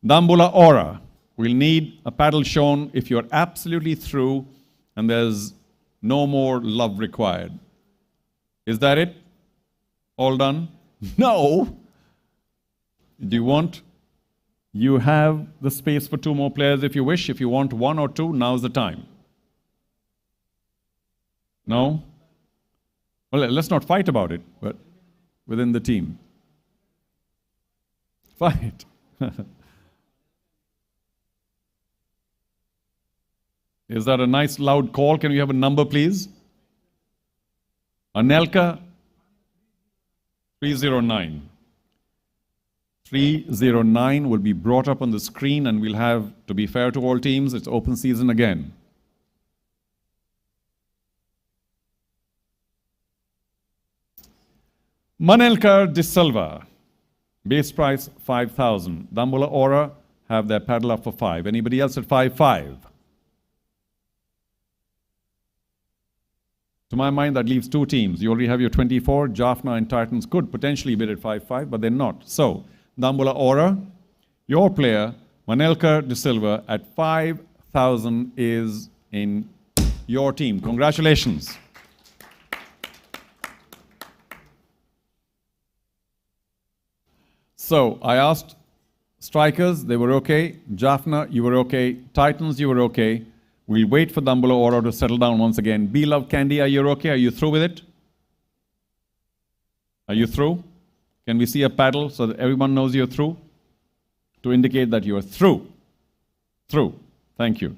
Dambula Aura, we'll need a paddle shown if you're absolutely through and there's no more love required. Is that it? All done? No! Do you want? You have the space for 2 more players if you wish. If you want 1 or 2, now's the time. No? Well, let's not fight about it, but within the team. Fight. Is that a nice loud call? Can we have a number, please? Anelka 309. 309 will be brought up on the screen, and we'll have, to be fair to all teams, it's open season again. Manelkar De Silva, base price 5,000. Dambula Aura have their paddle up for 5. Anybody else at 5-5? To my mind, that leaves 2 teams. You already have your 24. Jaffna and Titans could potentially bid at 5-5, but they're not. So, Dambula Aura, your player, Manelkar De Silva, at 5,000 is in your team. Congratulations. So, I asked Strikers, they were okay. Jaffna, you were okay. Titans, you were okay. We'll wait for Dambula Aura to settle down once again. Beloved Candy, are you okay? Are you through with it? Are you through? Can we see a paddle so that everyone knows you're through? To indicate that you're through. Through. Thank you.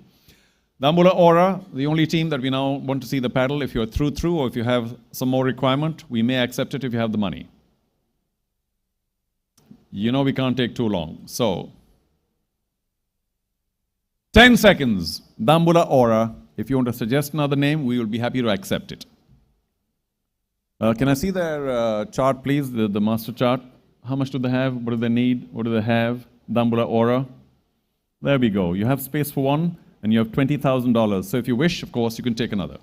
Dambula Aura, the only team that we now want to see the paddle. If you're through, or if you have some more requirement, we may accept it if you have the money. You know we can't take too long. So, 10 seconds. Dambula Aura, If you want to suggest another name, we will be happy to accept it. Can I see their chart, please, the master chart? How much do they have? What do they need? What do they have? Dambula Aura. There we go. You have space for one, and you have $20,000. So if you wish, of course, you can take another.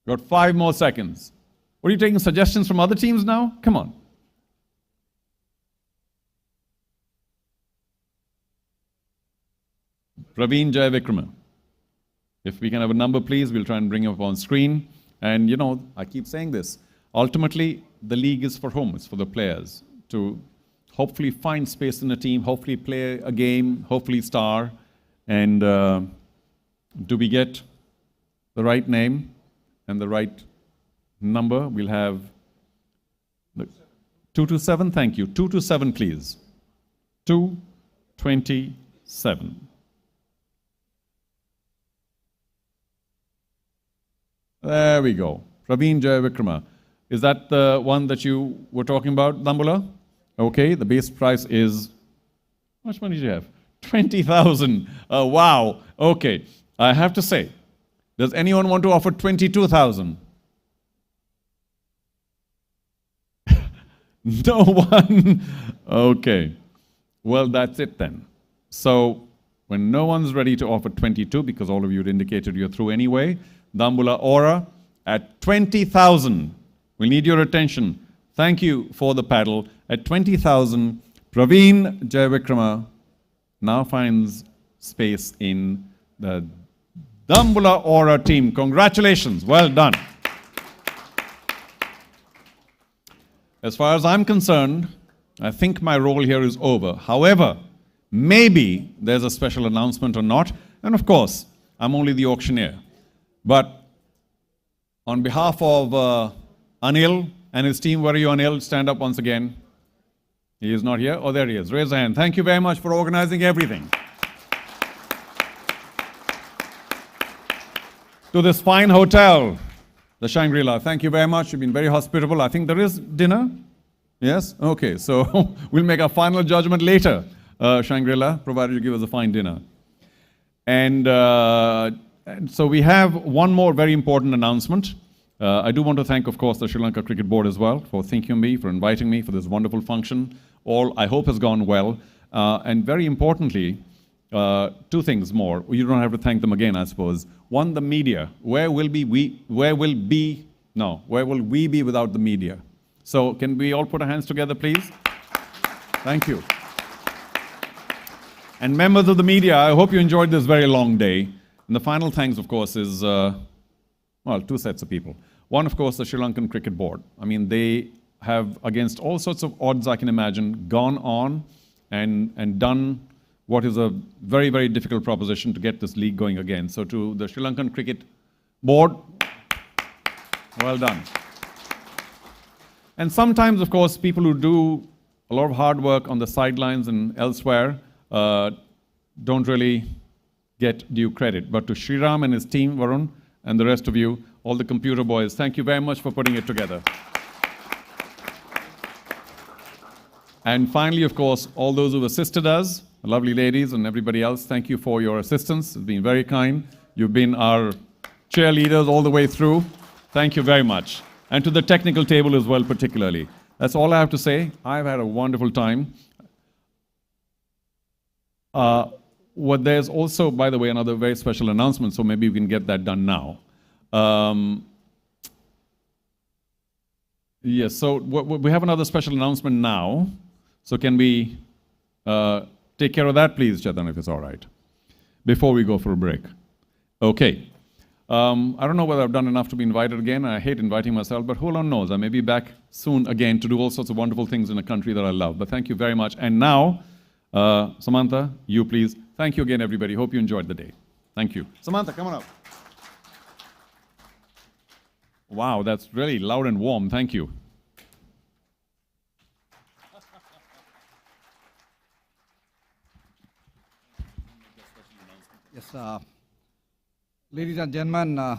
Got 5 more seconds. What are you taking suggestions from other teams now? Come on. Praveen Jayavikrama. If we can have a number, please, we'll try and bring him up on screen. And, you know, I keep saying this. Ultimately, the league is for whom? It's for the players to hopefully find space in the team, hopefully play a game, hopefully star. And do we get the right name and the right number? We'll have 227, thank you. 227, please. 227. There we go. Praveen Jayavikrama. Is that the one that you were talking about, Dambula? Okay, the base price is, how much money do you have? 20,000. Wow. Okay. I have to say, does anyone want to offer 22,000? No one? Okay. Well, that's it then. So, when no one's ready to offer 22, because all of you had indicated you're through anyway, Dambula Aura at 20,000. We need your attention. Thank you for the paddle. At 20,000, Praveen Jayavikrama now finds space in the Dambula Aura team. Congratulations. Well done. As far as I'm concerned, I think my role here is over. However, maybe there's a special announcement or not. And of course, I'm only the auctioneer. But on behalf of Anil and his team, where are you, Anil? Stand up once again. He is not here. Oh, there he is. Raise a hand. Thank you very much for organizing everything. To this fine hotel, the Shangri-La. Thank you very much. You've been very hospitable. I think there is dinner. Yes? Okay. So we'll make a final judgment later, Shangri-La, provided you give us a fine dinner. And so we have one more very important announcement. I do want to thank, of course, the Sri Lanka Cricket Board as well for thinking of me, for inviting me for this wonderful function. All, I hope, has gone well. And very importantly, 2 things more. You don't have to thank them again, I suppose. One, the media. Where will we be without the media? So can we all put our hands together, please? Thank you. And members of the media, I hope you enjoyed this very long day. And the final thanks, of course, is, well, 2 sets of people. One, of course, the Sri Lankan Cricket Board. I mean, they have, against all sorts of odds I can imagine, gone on and done what is a very, very difficult proposition to get this league going again. So to the Sri Lankan Cricket Board, well done. And sometimes, of course, people who do a lot of hard work on the sidelines and elsewhere don't really get due credit. But to Sriram and his team, Varun, and the rest of you, all the computer boys, thank you very much for putting it together. And finally, of course, all those who've assisted us, the lovely ladies and everybody else, thank you for your assistance. It's been very kind. You've been our cheerleaders all the way through. Thank you very much. And to the technical table as well, particularly. That's all I have to say. I've had a wonderful time. There's also, by the way, another very special announcement, so maybe we can get that done now. Yes, so we have another special announcement now. So can we take care of that, please, Chetan, if it's all right, before we go for a break? Okay. I don't know whether I've done enough to be invited again. I hate inviting myself, but who alone knows? I may be back soon again to do all sorts of wonderful things in a country that I love. But thank you very much. And now, Samantha, you please. Thank you again, everybody. Hope you enjoyed the day. Thank you. Samantha, come on up. Wow, that's really loud and warm. Thank you. Yes, ladies and gentlemen,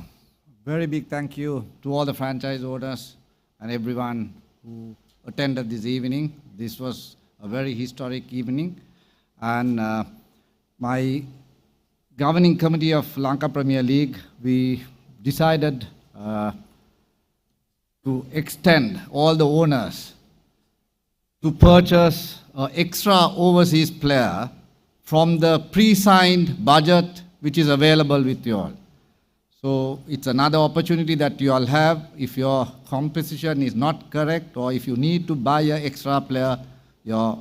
very big thank you to all the franchise owners and everyone who attended this evening. This was a very historic evening, and my governing committee of Lanka Premier League, we decided to extend all the owners to purchase an extra overseas player from the pre-signed budget which is available with you all. So it's another opportunity that you all have. If your composition is not correct or if you need to buy an extra player, you're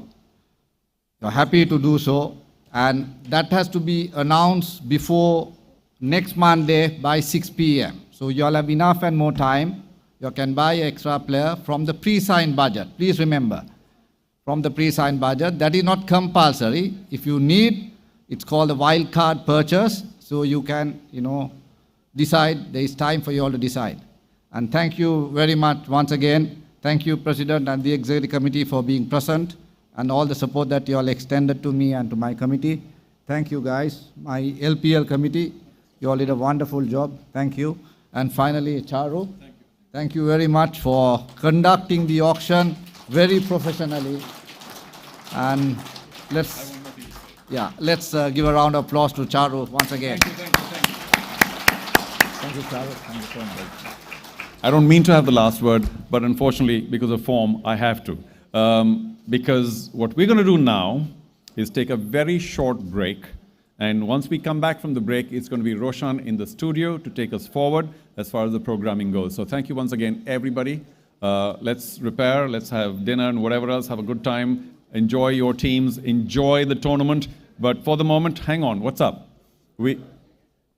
happy to do so. And that has to be announced before next Monday by 6 p.m. So you all have enough and more time. You can buy an extra player from the pre-signed budget. Please remember, from the pre-signed budget. That is not compulsory. If you need, it's called a wild card purchase. So you can, decide. There is time for you all to decide. And thank you very much once again. Thank you, President and the Executive Committee, for being present and all the support that you all extended to me and to my committee. Thank you, guys. My LPL committee, you all did a wonderful job. Thank you. And finally, Charu, thank you very much for conducting the auction very professionally. And let's give a round of applause to Charu once again. Thank you, Charu. Thank you so much. I don't mean to have the last word, but unfortunately, because of form, I have to. Because what we're going to do now is take a very short break. And once we come back from the break, it's going to be Roshan in the studio to take us forward as far as the programming goes. So thank you once again, everybody. Let's repair, let's have dinner and whatever else, have a good time. Enjoy your teams, enjoy the tournament. But for the moment, hang on, what's up?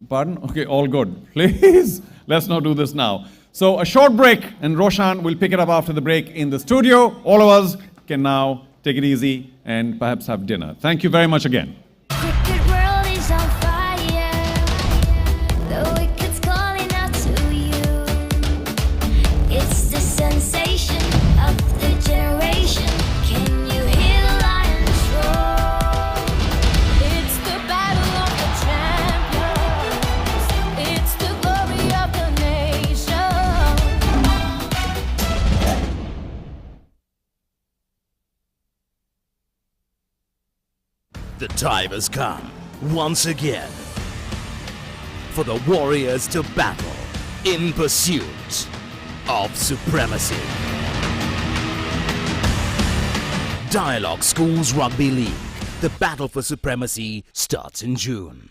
Pardon? Okay, all good. Please, let's not do this now. So a short break, and Roshan will pick it up after the break in the studio. All of us can now take it easy and perhaps have dinner. Thank you very much again. Cricket world is on fire. The wicket's calling out to you. It's the sensation of the generation. Can you hear the lions roar? It's the battle of the champions. It's the glory of the nation. The time has come, once again, for the Warriors to battle in pursuit of supremacy. Dialog Schools Rugby League. The battle for supremacy starts in June.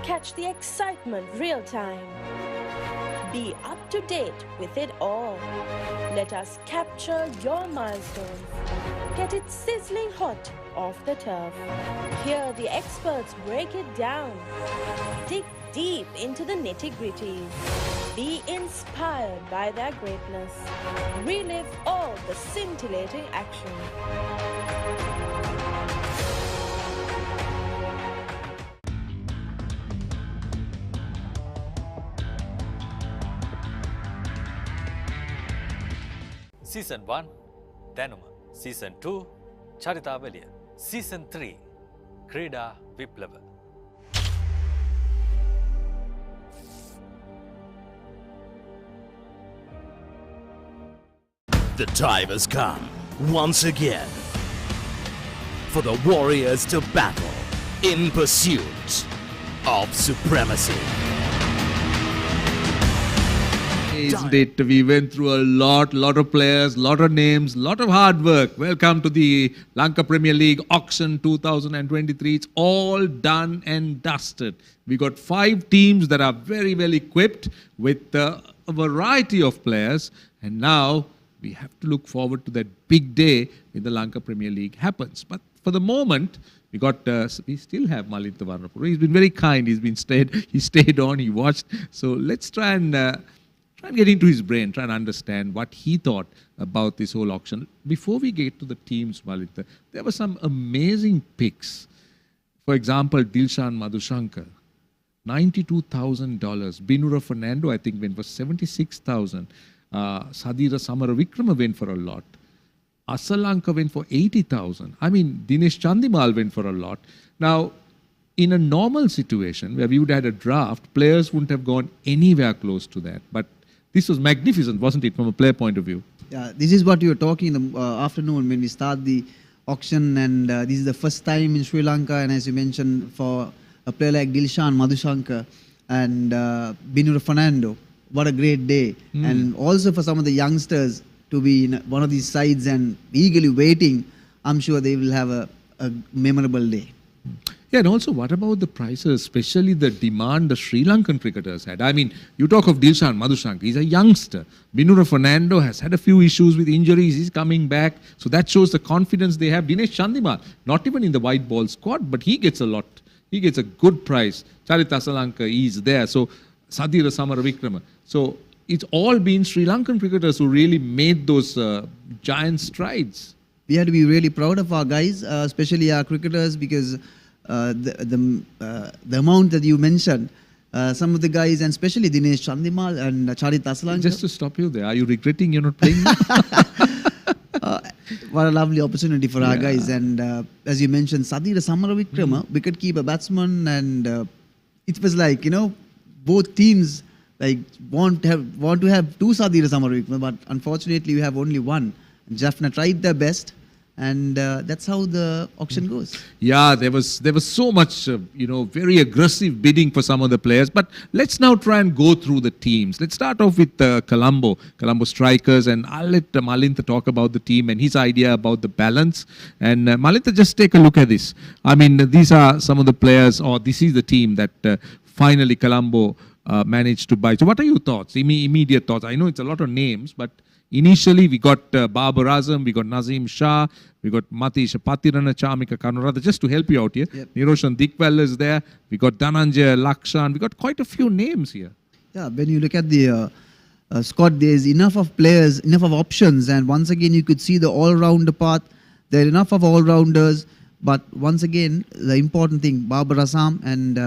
Catch the excitement real time. Be up to date with it all. Let us capture your milestones. Get it sizzling hot off the turf. Hear the experts break it down. Dig deep into the nitty-gritties. Be inspired by their greatness. Relive all the scintillating action. Season 1, Danuma. Season 2, Charitavaliya. Season 3, Krida Viplava. The time has come, once again, for the Warriors to battle in pursuit of supremacy. Isn't it? We went through a lot of players, lot of names, lot of hard work. Welcome to the Lanka Premier League auction 2023. It's all done and dusted. We got 5 teams that are very well equipped with a variety of players. And now We have to look forward to that big day when the Lanka Premier League happens. But for the moment, we still have Malinta Varnapura. He's been very kind. He stayed on. He watched. So let's try and get into his brain, try and understand what he thought about this whole auction. Before we get to the teams, Malinta, there were some amazing picks. For example, Dilshan Madhushankar, $92,000. Binura Fernando, I think, went for $76,000. Sadira Samaravikrama went for a lot. Asalanka went for 80,000. I mean, Dinesh Chandimal went for a lot. Now, in a normal situation where we would have had a draft, players wouldn't have gone anywhere close to that. But this was magnificent, wasn't it, from a player point of view? Yeah, this is what you were talking in the afternoon when we start the auction, and this is the first time in Sri Lanka, and as you mentioned, for a player like Dilshan Madhushankar and Binura Fernando, what a great day. And also for some of the youngsters to be in one of these sides and eagerly waiting, I'm sure they will have a memorable day. Yeah, and also what about the prices, especially the demand the Sri Lankan cricketers had? I mean, you talk of Dilshan Madhushankar, he's a youngster. Binura Fernando has had a few issues with injuries, he's coming back. So that shows the confidence they have. Dinesh Chandimal, not even in the white ball squad, but he gets a lot. He gets a good price. Charith Asalanka is there. So Sadira Samaravikrama. So it's all been Sri Lankan cricketers who really made those giant strides. We have to be really proud of our guys, especially our cricketers, because the amount that you mentioned, some of the guys, and especially Dinesh Chandimal and Charith Asalanka. Just to stop you there, are you regretting you're not playing now? What a lovely opportunity for our guys. And as you mentioned, Sadira Samaravikrama, wicket-keeper batsman, and it was like, you know, both teams like want to have two Sadira Samaravikrama, but unfortunately we have only one. Jaffna tried their best, and that's how the auction goes. Yeah, there was so much, very aggressive bidding for some of the players. But let's now try and go through the teams. Let's start off with Colombo strikers, and I'll let Malinta talk about the team and his idea about the balance. And Malinta, just take a look at this. I mean, these are some of the players, or this is the team that finally Colombo managed to buy. So what are your thoughts, immediate thoughts? I know it's a lot of names, but initially, we got Babar Azam, we got Nazim Shah, we got Matisha Patirana, Chamika Kanurada, just to help you out here. Yep. Niroshan Dikwell is there. We got Dhananjay Lakshan. We got quite a few names here. Yeah, when you look at the squad, there's enough of players, enough of options. And once again, you could see the all-rounder part. There are enough of all-rounders. But once again, the important thing, Babar Azam and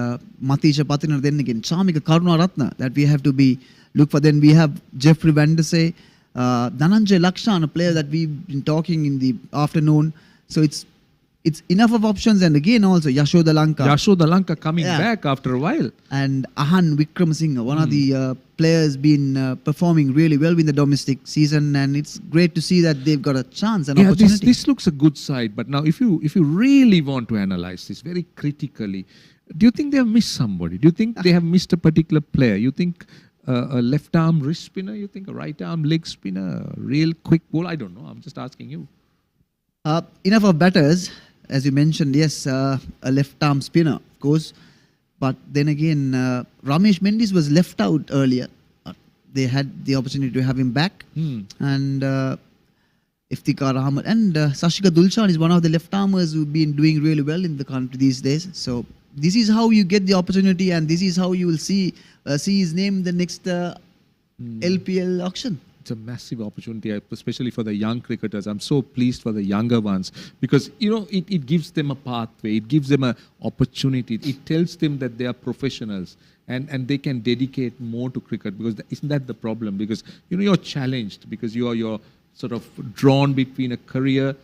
Matisha Patirana, then again, Chamika Karunaratna, that we have to look for. Then we have Jeffrey Vandese, Dhananjay Lakshan, a player that we've been talking in the afternoon. So it's enough of options, and again also Yashoda Lanka coming back after a while, and Ahan Wickramasinghe, one of the players been performing really well in the domestic season, and it's great to see that they've got a chance and opportunity. This looks a good side, but now if you really want to analyze this very critically, do you think they have missed somebody? Do you think they have missed a particular player? You think a left arm wrist spinner, you think a right arm leg spinner, a real quick ball? I don't know, I'm just asking you. Enough of batters, as you mentioned. Yes, a left arm spinner, of course, but then again, Ramesh Mendis was left out earlier. They had the opportunity to have him back, and Iftikhar Ahmed and Sashika Dulshan is one of the left armers who've been doing really well in the country these days. So this is how you get the opportunity, and this is how you will see his name in the next LPL auction. It's a massive opportunity, especially for the young cricketers. I'm so pleased for the younger ones, because it gives them a pathway, it gives them an opportunity. It tells them that they are professionals and they can dedicate more to cricket, because isn't that the problem? Because you're challenged, because you're sort of drawn between a career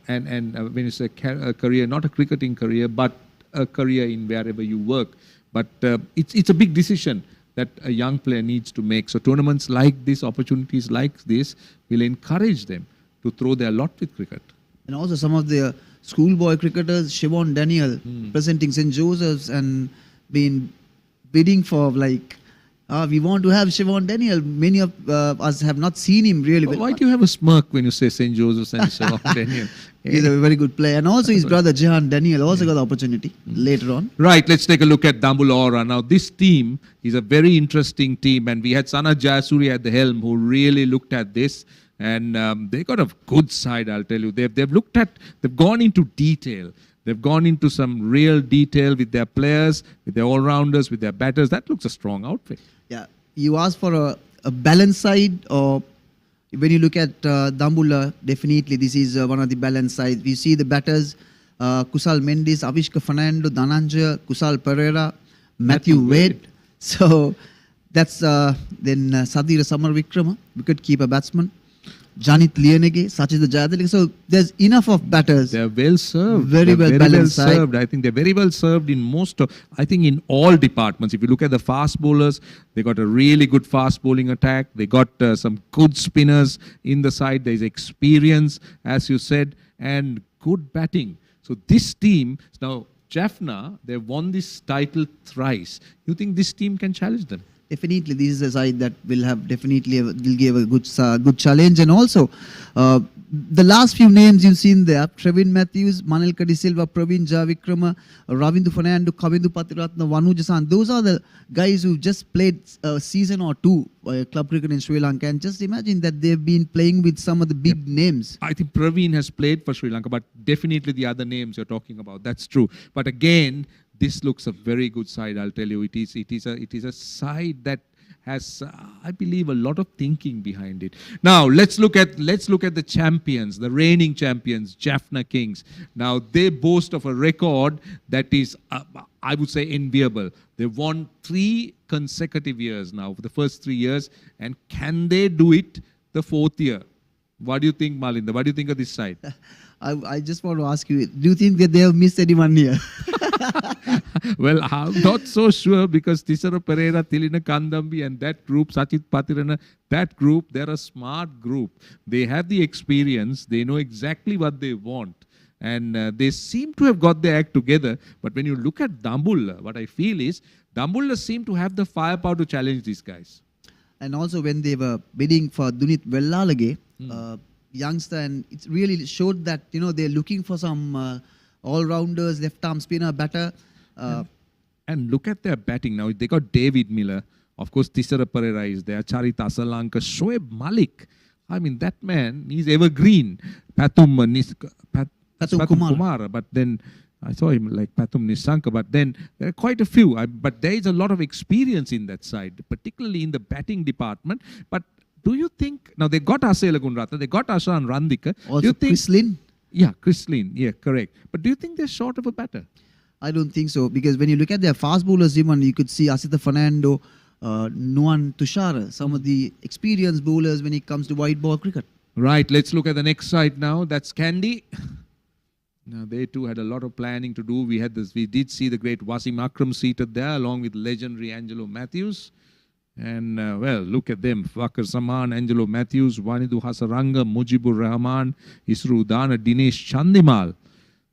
and when you say a career, not a cricketing career, but a career in wherever you work. But it's a big decision that a young player needs to make. So tournaments like this, opportunities like this, will encourage them to throw their lot with cricket. And also some of the schoolboy cricketers, Siobhan Daniel, presenting St. Joseph's and been bidding for we want to have Siobhan Daniel. Many of us have not seen him really well. Why do you have a smirk when you say St. Joseph's and Siobhan Daniel? He's a very good player. And also his brother Jehan Daniel also got the opportunity later on. Right, let's take a look at Dambula Ora. Now this team is a very interesting team, and we had Sana Jayasuri at the helm who really looked at this. And they got a good side, I'll tell you. They've gone into detail. They've gone into some real detail with their players, with their all-rounders, with their batters. That looks a strong outfit. Yeah, you asked for a balanced side, or when you look at Dambulla, definitely this is one of the balanced sides. We see the batters, Kusal Mendis, Avishka Fernando, Dhananjaya, Kusal Pereira, Matthew Wade. So that's then Sadira Samarvikrama, wicket-keeper batsman. Janit Lianege, Sachita Jayadilika. So there's enough of batters. They're well served. Very well balanced side. Served. I think they're very well served in in all departments. If you look at the fast bowlers, they got a really good fast bowling attack. They got some good spinners in the side. There's experience, as you said, and good batting. So this team, now Jaffna, they've won this title thrice. You think this team can challenge them? Definitely, this is a side that will have will give a good challenge. And also, the last few names you've seen there: Trevin Matthews, Manelka De Silva, Praveen Javikrama, Ravindu Fernando, Kavindu Patiratna, Vanu Jasan. Those are the guys who just played a season or two club cricket in Sri Lanka. And just imagine that they've been playing with some of the big names. I think Praveen has played for Sri Lanka, but definitely the other names you're talking about. That's true. But again, this looks a very good side, I'll tell you. It is a side that has, I believe, a lot of thinking behind it. Now, let's look at the champions, the reigning champions, Jaffna Kings. Now, they boast of a record that is, I would say, enviable. They've won 3 consecutive years now, for the first 3 years. And can they do it the 4th year? What do you think, Malinda? What do you think of this side? I just want to ask you, do you think that they have missed any 1 year? Well, I'm not so sure, because Tisara Pereira, Tilina Kandambi and that group, Sachit Patirana, that group, they're a smart group. They have the experience. They know exactly what they want. And they seem to have got their act together. But when you look at Dambulla, what I feel is, Dambulla seem to have the firepower to challenge these guys. And also when they were bidding for Dunit Vellalage, youngster, and it really showed that, they're looking for some all-rounders, left-arm spinner, batter. And look at their batting now. They got David Miller. Of course, Tisara Pereira is there. Charita Asalanka, Shoaib Malik. I mean, that man, he's evergreen. Pathum Kumara. But then, I saw him like Pathum Nisanka. But then, there are quite a few. But there is a lot of experience in that side, particularly in the batting department. But do you think, now they got Asela Gunratha, they got Ashan Randika. Also Chris Lynn? Yeah, Chris Lynn. Yeah, correct. But do you think they're short of a batter? I don't think so, because when you look at their fast bowlers, even you could see Asita Fernando, Nuan Tushara, some of the experienced bowlers when it comes to white ball cricket. Right, let's look at the next side now. That's Kandy. Now, they too had a lot of planning to do. We did see the great Wasim Akram seated there, along with legendary Angelo Matthews. And, well, look at them. Fakar Saman, Angelo Matthews, Wanidu Hasaranga, Mujibur Rahman, Isru Dana, Dinesh Chandimal,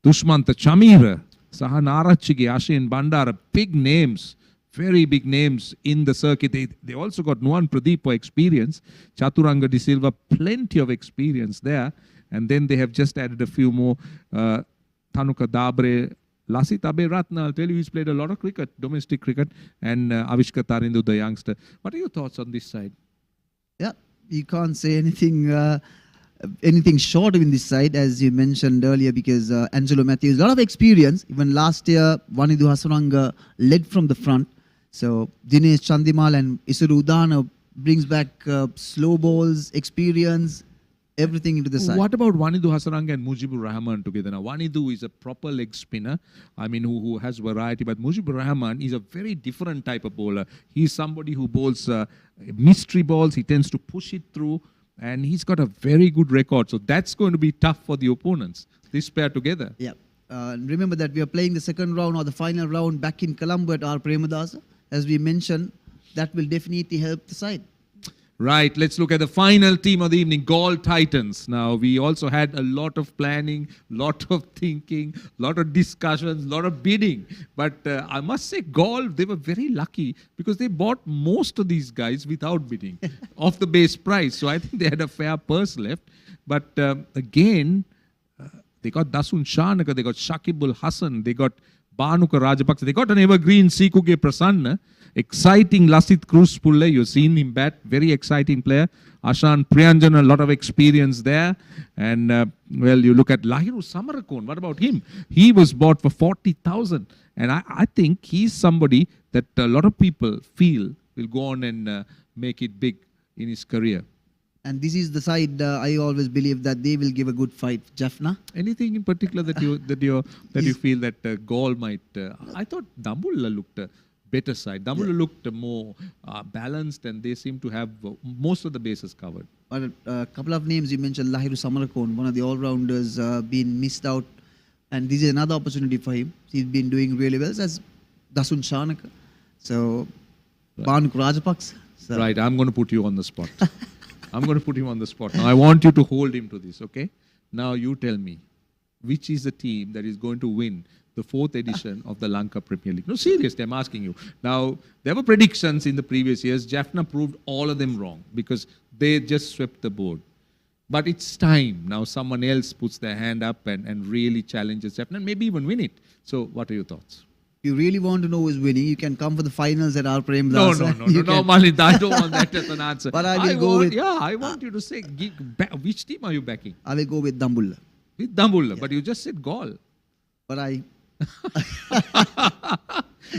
Dushmanta Chamira, Sahan Arachigi, Ashin Bandara. Big names, very big names in the circuit. They also got Nuan Pradeep for experience. Chaturanga De Silva, plenty of experience there. And then they have just added a few more. Tanuka Dabre, Lasit Abe Ratna, I'll tell you, he's played a lot of cricket, domestic cricket, and Avishka Tarindu, the youngster. What are your thoughts on this side? Yeah, you can't say anything short in this side, as you mentioned earlier, because Angelo Matthews, a lot of experience. Even last year, Wanidu Hasaranga led from the front. So Dinesh Chandimal and Isuru Udana brings back slow balls, experience, everything into the side. What about Wanidu Hasaranga and Mujibur Rahman together? Now, Wanidu is a proper leg spinner, I mean, who has variety, but Mujibur Rahman is a very different type of bowler. He's somebody who bowls mystery balls, he tends to push it through, and he's got a very good record. So that's going to be tough for the opponents, this pair together. Yeah. Remember that we are playing the second round or the final round back in Colombo at our Premadasa. As we mentioned, that will definitely help the side. Right, let's look at the final team of the evening, Gaul Titans. Now, we also had a lot of planning, lot of thinking, lot of discussions, lot of bidding. But I must say, Gaul, they were very lucky because they bought most of these guys without bidding off the base price. So I think they had a fair purse left. But again, they got Dasun Shanaka, they got Shakibul Hassan, they got Banuka Rajapaksa. They got an evergreen Sikuge Prasanna. Exciting Lasit Cruz Pulle. You've seen him bat. Very exciting player. Ashan Priyanjan, a lot of experience there. And, well, you look at Lahiru Samarakon. What about him? He was bought for 40,000. And I think he's somebody that a lot of people feel will go on and make it big in his career. And this is the side I always believe that they will give a good fight. Jaffna? Anything in particular that you feel that Gaul might? I thought Dambulla looked a better side. Dambulla looked more balanced, and they seem to have most of the bases covered. But a couple of names you mentioned, Lahiru Samarakon, one of the all-rounders, been missed out, and this is another opportunity for him. He's been doing really well as Dasun Shanaka. So, Banuka Rajapaksa. So. Right, I'm going to put you on the spot. I'm going to put him on the spot. Now, I want you to hold him to this, okay? Now, you tell me, which is the team that is going to win the 4th edition of the Lanka Premier League? No, seriously, I'm asking you. Now, there were predictions in the previous years. Jaffna proved all of them wrong because they just swept the board. But it's time. Now, someone else puts their hand up and really challenges Jaffna and maybe even win it. So, what are your thoughts? You really want to know who's winning, you can come for the finals at our Prem No, Malinda, I don't want that as an answer. But I will go with... Yeah, I want you to say, which team are you backing? I will go with Dambulla. With Dambulla, but you just said Gaul. But I...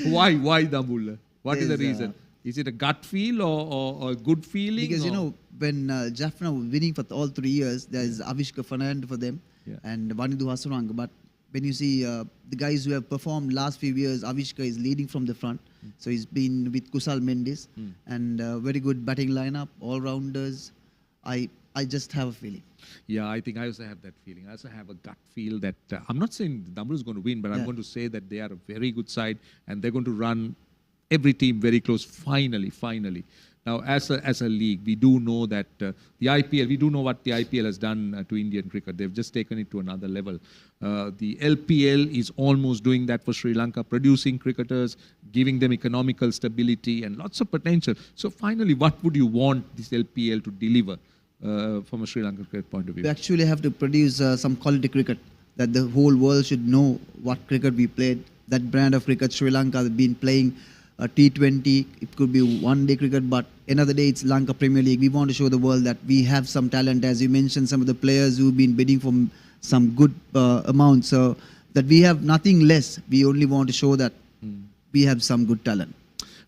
Why Dambulla? What is the reason? Is it a gut feel or a good feeling? Because, you know, when Jaffna was winning for all 3 years, there's Avishka Fernand for them and Vanidu Hasaranga. But when you see the guys who have performed last few years, Avishka is leading from the front. So he's been with Kusal Mendes and very good batting lineup, all-rounders. I just have a feeling. Yeah, I think I also have that feeling. I also have a gut feel that I'm not saying Dambulla is going to win, but I'm going to say that they are a very good side and they're going to run every team very close finally. Now, as a league, we do know that the IPL, we do know what the IPL has done to Indian cricket. They've just taken it to another level. The LPL is almost doing that for Sri Lanka, producing cricketers, giving them economical stability and lots of potential. So finally, what would you want this LPL to deliver from a Sri Lankan cricket point of view? We actually have to produce some quality cricket that the whole world should know what cricket we played. That brand of cricket Sri Lanka has been playing. T20, it could be one-day cricket, but another day it's Lanka Premier League. We want to show the world that we have some talent, as you mentioned, some of the players who've been bidding for some good amounts. So that we have nothing less. We only want to show that we have some good talent.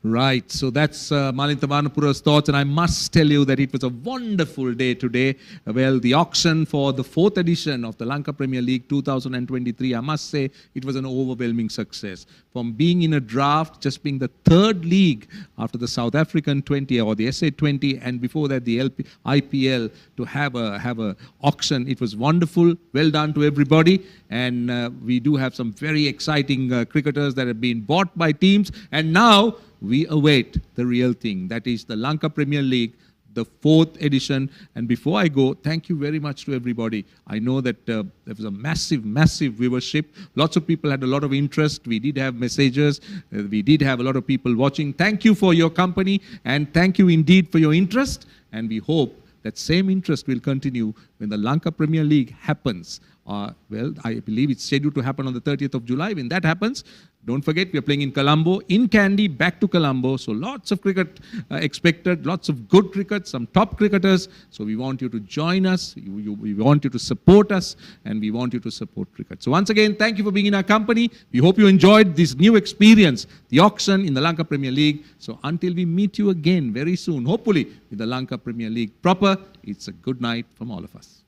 Right, so that's Malinta Vanapura's thoughts, and I must tell you that it was a wonderful day today. Well, the auction for the 4th edition of the Lanka Premier League 2023, I must say it was an overwhelming success. From being in a draft, just being the 3rd league after the South African 20 or the SA 20, and before that the IPL, to have a auction, it was wonderful. Well done to everybody, and we do have some very exciting cricketers that have been bought by teams, and now we await the real thing. That is the Lanka Premier League, the 4th edition. And before I go, thank you very much to everybody. I know that there was a massive viewership. Lots of people had a lot of interest. We did have messages. We did have a lot of people watching. Thank you for your company, and thank you indeed for your interest. And we hope that same interest will continue when the Lanka Premier League happens. Well, I believe it's scheduled to happen on the 30th of July. When that happens, don't forget, we are playing in Colombo, in Kandy, back to Colombo. So lots of cricket expected, lots of good cricket, some top cricketers. So we want you to join us, we want you to support us, and we want you to support cricket. So once again, thank you for being in our company. We hope you enjoyed this new experience, the auction in the Lanka Premier League. So until we meet you again very soon, hopefully with the Lanka Premier League proper, it's a good night from all of us.